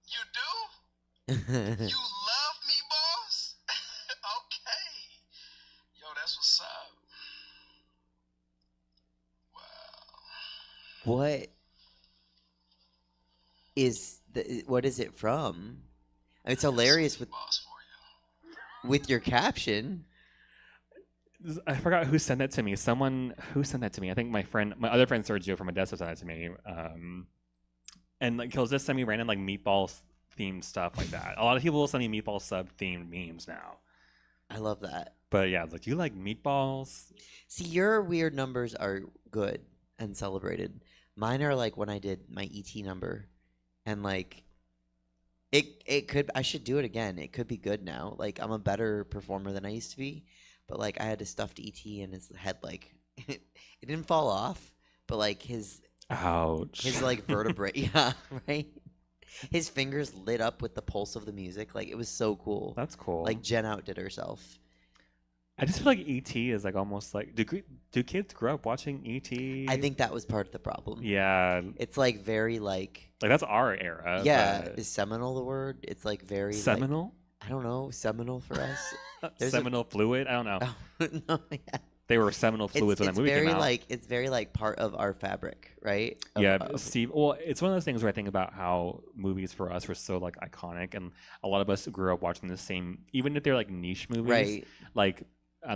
You do? You love meatballs? Okay. Yo, that's what's up. What is it from? It's hilarious with your caption. I forgot who sent that to me. Someone who sent that to me. I think my other friend Sergio from Odessa sent that to me. And like he'll just send me random like meatball themed stuff like that. A lot of people will send me meatball sub themed memes now. I love that. But yeah, like, you like meatballs? See, your weird numbers are good and celebrated. Mine are like when I did my ET number, and like it could, I should do it again. It could be good now. Like, I'm a better performer than I used to be, but like I had a stuffed ET and his head like it didn't fall off, but like his like vertebrae, yeah, right. His fingers lit up with the pulse of the music. Like, it was so cool. That's cool. Like, Jen outdid herself. I just feel like E.T. is like almost like do kids grow up watching E.T.? I think that was part of the problem. Yeah, it's like very like that's our era. Yeah, but... is seminal the word? It's like very seminal. Like, I don't know, seminal for us. Seminal fluid. I don't know. No, yeah. They were seminal fluids when that movie came out. It's very like part of our fabric, right? Steve. Well, it's one of those things where I think about how movies for us were so like iconic, and a lot of us grew up watching the same, even if they're like niche movies, right? Like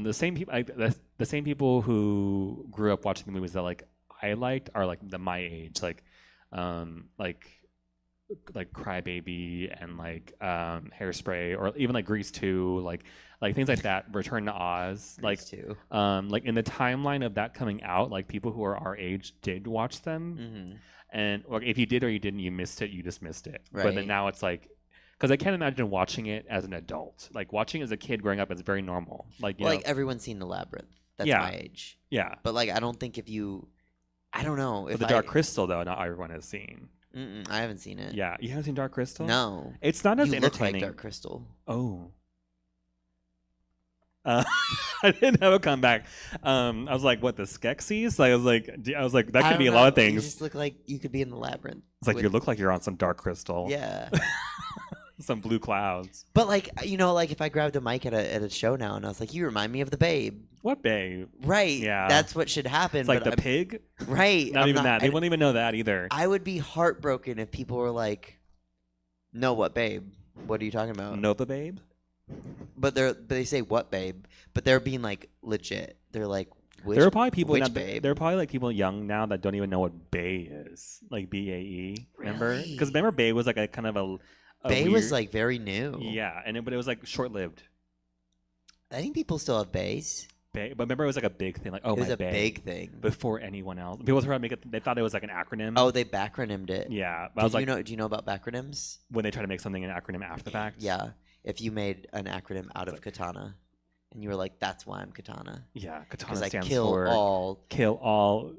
the same people, the same people who grew up watching the movies that like I liked are like my age, like Crybaby and like Hairspray, or even like Grease 2, like things like that. Return to Oz, Grease 2. Like in the timeline of that coming out, like people who are our age did watch them, and like if you did or you didn't, you missed it. You just missed it. Right. But then now it's like, Because I can't imagine watching it as an adult. Like watching it as a kid growing up is very normal. Like you know, everyone's seen The Labyrinth. That's Yeah. my age. Yeah. But like I don't think if you, I don't know But if the Dark Crystal though, not everyone has seen. I haven't seen it. Yeah, you haven't seen Dark Crystal? No. It's not as You look like entertaining. Dark Crystal. Oh. I didn't have a comeback. I was like, what, the Skeksis? Like, I was like, that I could be a don't lot of know, You things. just look like you could be in The Labyrinth. It's like with- you look like you're on some Dark Crystal. Yeah. Some blue clouds. But like like if I grabbed a mic at a show now and I was like, you remind me of the Babe. What Babe? Right. Yeah. That's what should happen. It's like but the pig? Right. Not I'm even that. They I- wouldn't even know that either. I would be heartbroken if people were like, "No, what Babe? What are you talking about?" Know the Babe? But they say what Babe, but they're being like legit. They're like, which, there are probably people which now, Babe? there are probably like people young now that don't even know what Bae is. Like BAE. Remember? Really? Because remember Bae was like a kind of a Bae was weird- like very new. Yeah, but it was like short lived. I think people still have bays. But remember, it was like a big thing. Like, oh, It was my a bae, big thing. before anyone else. People tried to make it. They thought it was like an acronym. Oh, they backronymed it. Yeah, but I was like, do you know about backronyms? When they try to make something an acronym after the fact. Yeah, if you made an acronym out of katana, and you were like, "That's why I'm katana." Yeah, katana because I stands kill for all I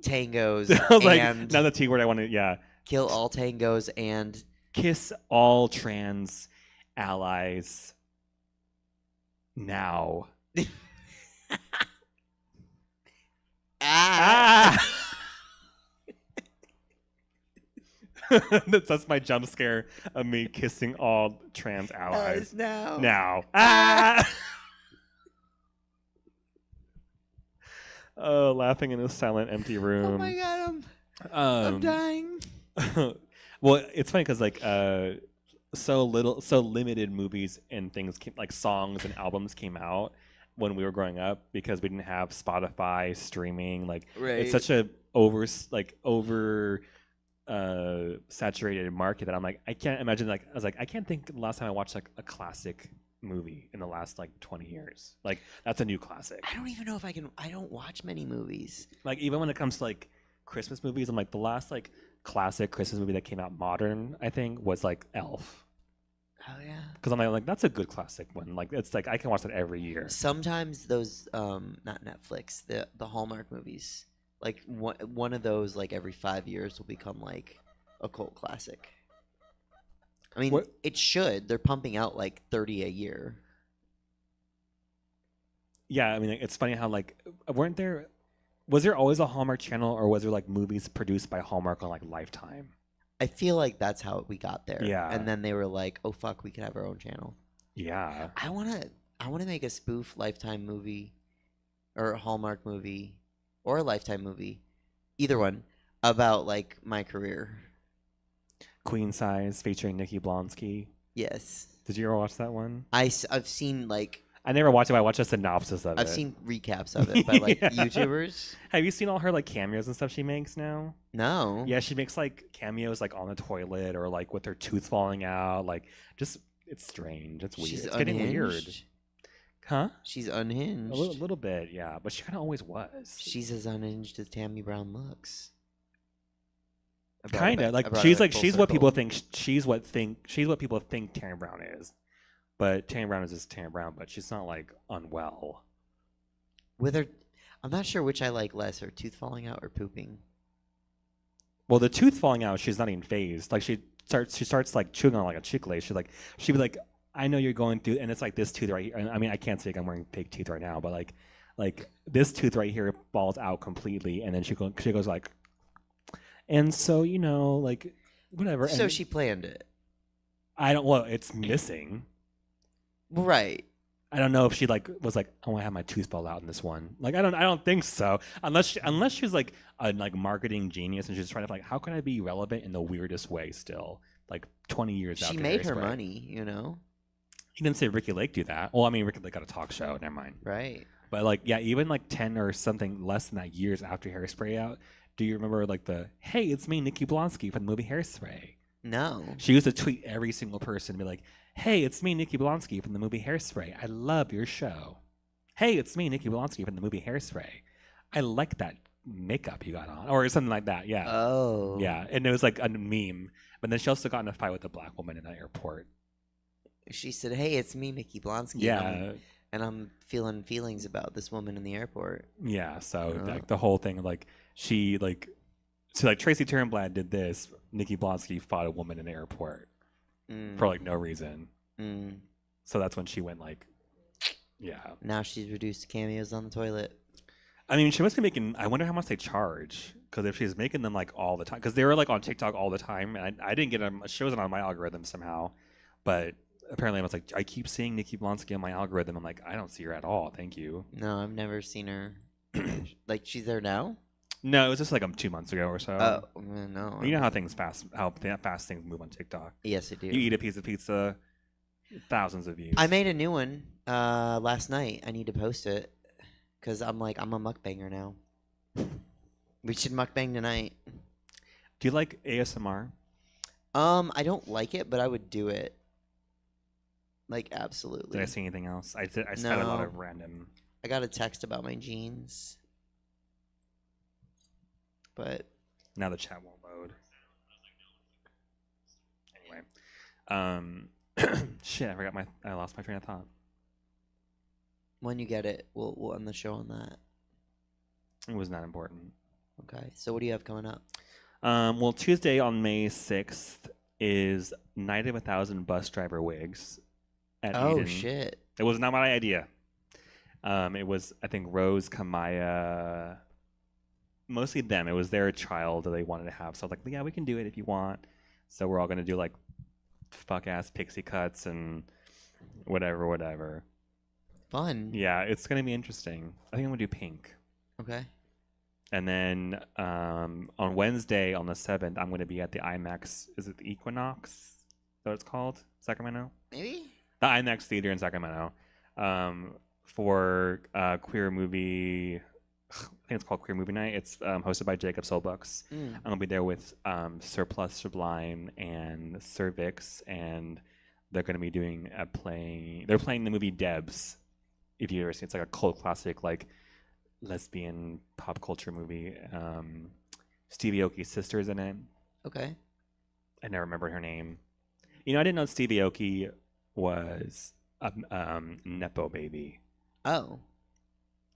tangos was like, and now the T word I wanted. Yeah, kill all tangos and kiss all trans allies. Now. Ah. That's my jump scare of me kissing all trans allies. now. Now. Ah! Oh, laughing in a silent, empty room. Oh my god, Um, I'm dying. Well, it's funny because like so limited movies and things like songs and albums came out when we were growing up because we didn't have Spotify streaming. Like Right. it's such a over saturated market that I'm like I can't imagine. Like I was like I can't think the last time I watched like a classic movie in the last like 20 years. Like that's a new classic. I don't even know if I can. I don't watch many movies. Like even when it comes to like Christmas movies, I'm like the last like classic Christmas movie that came out modern, I think, was like Elf. Oh yeah. Because I'm like that's a good classic one. Like it's like I can watch that every year. Sometimes those not Netflix, the Hallmark movies, like one of those like every 5 years will become like a cult classic. I mean, it should. They're pumping out like 30 a year. Yeah, I mean it's funny how like was there always a Hallmark channel or was there like movies produced by Hallmark on like Lifetime? I feel like that's how we got there. Yeah. And then they were like, "Oh fuck, we could have our own channel." Yeah. I wanna make a spoof Lifetime movie, or a Hallmark movie, or a Lifetime movie, either one, about like my career. Queen Size featuring Nikki Blonsky. Yes. Did you ever watch that one? I've seen like. I never watched it. But I watched a synopsis of it. I've seen recaps of it by like Yeah. YouTubers. Have you seen all her like cameos and stuff she makes now? No. Yeah, she makes like cameos like on the toilet or like with her tooth falling out. Like just it's strange. It's weird. She's It's getting weird. unhinged. Huh? She's unhinged. A little bit, yeah. But she kind of always was. She's as unhinged as Tammy Brown looks. Kind of like she's what people think. She's what people think Taryn Brown is. But Taryn Brown is just Taryn Brown. But she's not like unwell. With her, I'm not sure which I like less: her tooth falling out or pooping. Well, the tooth falling out, she's not even phased. Like she starts like chewing on like a chicle. She'd be like, I know you're going through, and it's like this tooth right here. I mean, I can't say I'm wearing fake teeth right now, but like this tooth right here falls out completely, and then she goes like, and so like whatever. So and she planned it. Well, it's missing. Right. I don't know if she like was like, I want to have my tooth fall out in this one. Like I don't think so. Unless she's like a marketing genius and she's trying to like, how can I be relevant in the weirdest way still? Like 20 years after She made her Hairspray. money, you know. He didn't say Ricky Lake do that. Well, I mean Ricky Lake got a talk show. Never mind. Right. But like yeah, even like 10 or something less than that years after Hairspray out, do you remember like the hey, it's me, Nikki Blonsky from the movie Hairspray? No. She used to tweet every single person and be like, hey, it's me, Nikki Blonsky from the movie Hairspray. I love your show. Hey, it's me, Nikki Blonsky from the movie Hairspray. I like that makeup you got on. Or something like that, yeah. Oh. Yeah, and it was like a meme. But then she also got in a fight with a black woman in the airport. She said, "Hey, it's me, Nikki Blonsky." Yeah. And I'm feeling feelings about this woman in the airport. Yeah, so Oh. like the whole thing, like she like, so like Tracy Turnblad did this. Nikki Blonsky fought a woman in the airport for like no reason. So that's when she went like, yeah. Now she's reduced to cameos on the toilet. I mean, she must be making. I wonder how much they charge, because if she's making them like all the time, because they were like on TikTok all the time, and I didn't get them. It shows it on my algorithm somehow, but apparently I was like, I keep seeing Nikki Blonsky on my algorithm. I'm like, I don't see her at all. Thank you. No, I've never seen her. Like, she's there now? No, it was just like 2 months ago or so. Oh, no. You know how fast things move on TikTok. Yes, I do. You eat a piece of pizza, thousands of views. I made a new one last night. I need to post it because I'm a mukbanger now. We should mukbang tonight. Do you like ASMR? I don't like it, but I would do it. Like, absolutely. Did I see anything else? I said a lot of random. I got a text about my jeans. But now the chat won't load. Anyway, shit, I lost my train of thought. When you get it, we'll end the show on that. It was not important. Okay, so what do you have coming up? Well, Tuesday on May 6th is Night of 1,000 Bus Driver Wigs. At Eden. Shit! It was not my idea. It was, I think, Rose, Kamaya, mostly them. It was their child that they wanted to have. So I was like, yeah, we can do it if you want. So we're all going to do like fuck ass pixie cuts and whatever. Fun. Yeah, it's going to be interesting. I think I'm going to do pink. Okay. And then on Wednesday, on the 7th, I'm going to be at the IMAX. Is it the Equinox? Is that what it's called? Sacramento? Maybe? The IMAX Theater in Sacramento. For queer movie, I think it's called Queer Movie Night. It's hosted by Jacob Solbucks. I'm gonna be there with Surplus Sublime and Cervix, and they're gonna be doing They're playing the movie Debs. If you ever seen, it's like a cult classic, like lesbian pop culture movie. Stevie Aoki's sister's in it. Okay. I never remember her name. You know, I didn't know Stevie Aoki was a Nepo baby. Oh.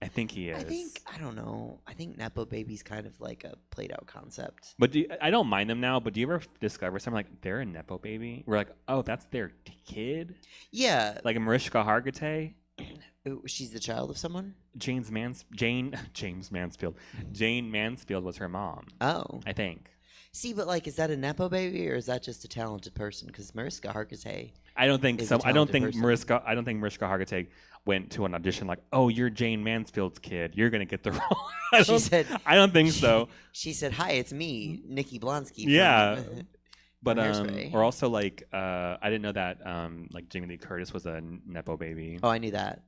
I think he is. I don't know. I think Nepo Baby's kind of like a played out concept. But I don't mind them now, but do you ever discover something like they're a Nepo baby? We're like, oh, that's their kid? Yeah. Like Mariska Hargitay? She's the child of someone? James Mansfield. Jane Mansfield was her mom. Oh. I think. See, but like, is that a Nepo baby or is that just a talented person? Because Mariska Hargitay. I don't think so. I don't think Mariska Hargitay went to an audition like, "Oh, you're Jane Mansfield's kid. You're gonna get the role." I don't think so. She said, "Hi, it's me, Nikki Blonsky." Yeah, but Hairspray. or also like, I didn't know that like Jamie Lee Curtis was a Nepo baby. Oh, I knew that.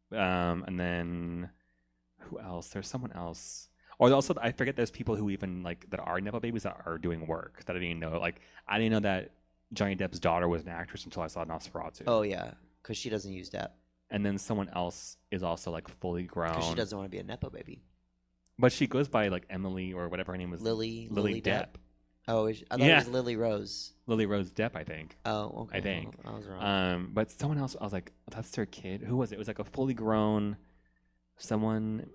And then who else? There's someone else. Or also, I forget there's people who even like that are Nepo babies that are doing work that I didn't know. Like, I didn't know that Johnny Depp's daughter was an actress until I saw Nosferatu. Oh yeah, because she doesn't use Depp. And then someone else is also like fully grown. Because she doesn't want to be a Nepo baby. But she goes by like Emily or whatever her name was. Lily Depp. Oh, I thought it was Lily Rose. Lily Rose Depp, I think. Oh, okay. I think. I was wrong. But someone else, I was like, that's their kid. Who was it? It was like a fully grown someone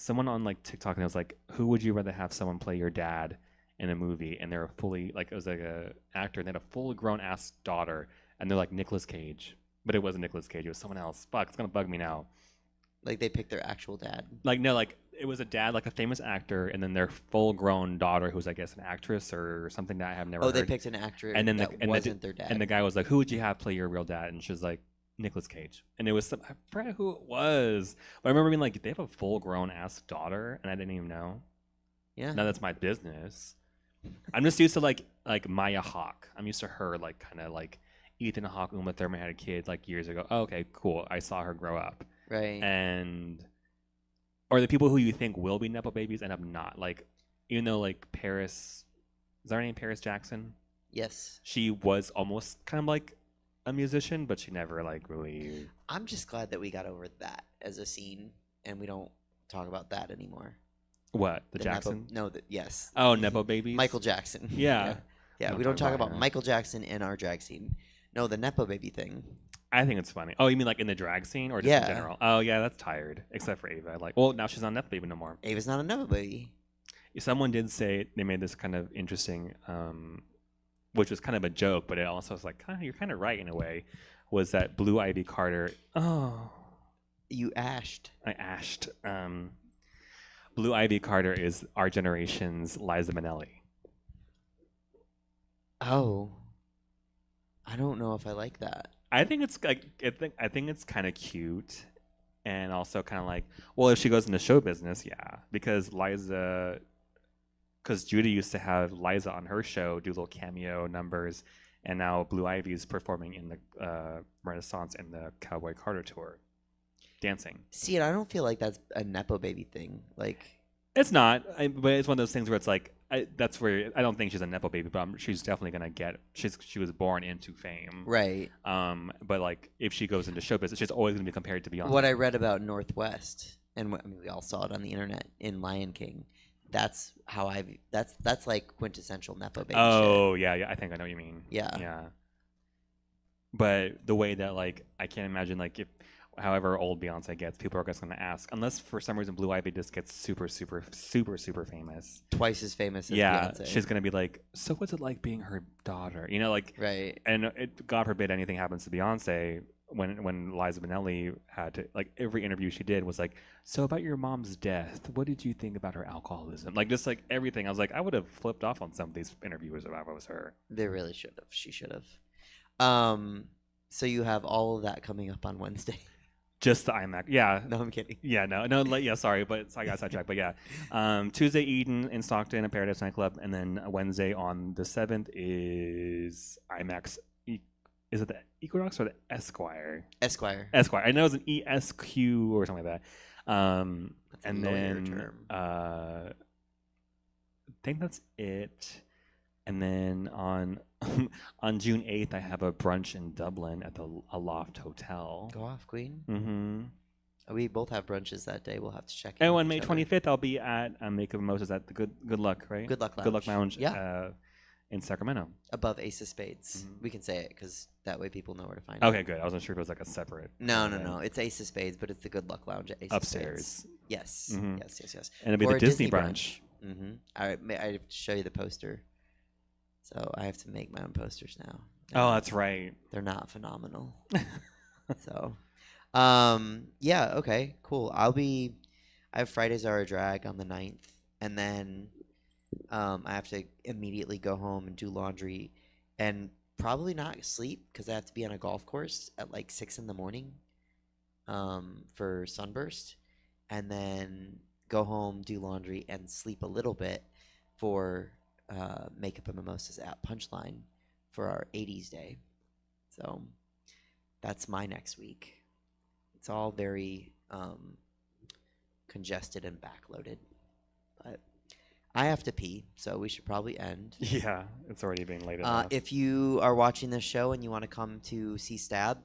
on like TikTok, and I was like, who would you rather have someone play your dad in a movie? And they're fully like, it was like a actor, and they had a full grown ass daughter, and they're like Nicolas Cage. But it wasn't Nicolas Cage, it was someone else. Fuck, it's gonna bug me now. Like they picked their actual dad. Like no, like it was a dad, like a famous actor, and then their full grown daughter who's I guess an actress or something that I have never heard. They picked an actor and then wasn't their dad. And the guy was like, who would you have play your real dad? And she was like, Nicolas Cage. And it was I forgot who it was. But I remember being like, they have a full grown ass daughter, and I didn't even know. Yeah. Now that's my business. I'm just used to like Maya Hawke. I'm used to her like kind of like Ethan Hawke, Uma Thurman had a kid like years ago. Oh, okay, cool. I saw her grow up. Right. And or the people who you think will be Nepo babies end up not. Like, even though like Paris, is that her name Paris Jackson? Yes. She was almost kind of like a musician, but she never like really. I'm just glad that we got over that as a scene, and we don't talk about that anymore. What the Jackson? Yes. Oh, Nepo babies. Michael Jackson. Yeah. Yeah. We don't talk about Michael Jackson in our drag scene. No, the Nepo baby thing. I think it's funny. Oh, you mean like in the drag scene or just in Yeah. general? Oh, yeah, that's tired. Except for Ava. Like, well, now she's not Nepo baby no more. Ava's not a Nepo baby. Someone did say they made this kind of interesting, which was kind of a joke, but it also was like, you're kind of right in a way, was that Blue Ivy Carter. Oh. You ashed. I ashed. Blue Ivy Carter is our generation's Liza Minnelli. Oh. I don't know if I like that. I think it's like I think it's kind of cute, and also kind of like, well, if she goes into show business, yeah, because Judy used to have Liza on her show do little cameo numbers, and now Blue Ivy's performing in the Renaissance and the Cowboy Carter tour, dancing. See, and I don't feel like that's a Nepo baby thing. Like, it's not, but it's one of those things where it's like, that's where I don't think she's a Nepo baby, but she's definitely gonna get. She was born into fame, right? But like, if she goes into show business, she's always gonna be compared to Beyonce. What I read about Northwest, and I mean, we all saw it on the internet in Lion King. That's how that's like quintessential Nepo baby. Oh, shit. yeah, I think I know what you mean. Yeah. But the way that, like, I can't imagine, like, if however old Beyonce gets, people are just going to ask, unless for some reason Blue Ivy just gets super famous. Twice as famous as yeah, Beyonce. She's going to be like, so what's it like being her daughter? You know, like, right. And God forbid anything happens to Beyonce. When Liza Minnelli had to, like, every interview she did was like, so about your mom's death, what did you think about her alcoholism? Like, just like everything. I was like, I would have flipped off on some of these interviewers if I was her. They really should have. She should have. So you have all of that coming up on Wednesday. Just the IMAX. Yeah. No, I'm kidding. Yeah, no, yeah, sorry, but I got sidetracked. But yeah, Tuesday, Eden in Stockton at Paradise Nightclub, and then Wednesday on the 7th is IMAX. Is it the Equinox or the Esquire? Esquire. I know it's an ESQ or something like that. That's and a lawyer then term. I think that's it. And then on June 8th, I have a brunch in Dublin at the Aloft Hotel. Go off, Queen. Mm-hmm. We both have brunches that day. We'll have to check in. And with on May each other. 25th, I'll be at Make of Mimosas at the Good Luck, right? Good Luck Lounge. Good Luck Lounge. Yeah. In Sacramento. Above Ace of Spades. We can say it because that way people know where to find Okay, good. I wasn't sure if it was like a separate. No. It's Ace of Spades, but it's the Good Luck Lounge at Ace Upstairs. of Spades. Yes. Mhm. Yes. And it'll be Or the a Disney brunch. I have to show you the poster. So I have to make my own posters now. Oh, that's right. They're not phenomenal. So, yeah, okay, cool. I have Fridays Are a Drag on the 9th, and then I have to immediately go home and do laundry and probably not sleep because I have to be on a golf course at like 6 in the morning for Sunburst, and then go home, do laundry, and sleep a little bit for Makeup and Mimosas at Punchline for our 80s day. So that's my next week. It's all very congested and backloaded, but I have to pee, so we should probably end. Yeah, it's already being late enough. If you are watching this show and you want to come to see Stab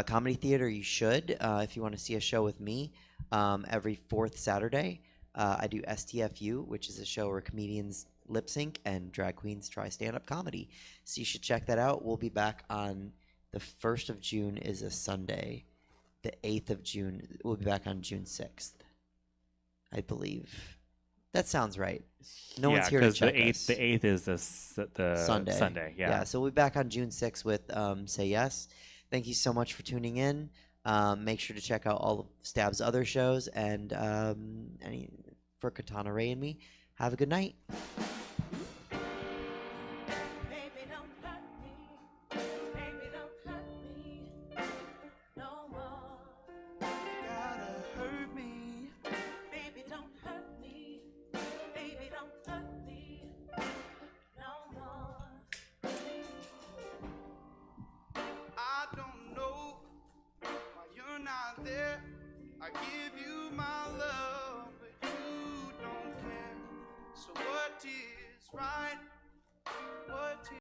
Comedy Theater, you should. If you want to see a show with me, every 4th Saturday, I do STFU, which is a show where comedians lip sync and drag queens try stand-up comedy. So you should check that out. We'll be back on the 1st of June is a Sunday. The 8th of June, we'll be back on June 6th, I believe. That sounds right. No one's here to check us. The 8th is the Sunday. Sunday, yeah. So we'll be back on June 6th with Say Yes. Thank you so much for tuning in. Make sure to check out all of Stab's other shows, and for Katana Ray and me, have a good night. I don't know why you're not there. I give you my love, but you don't care. So what is right?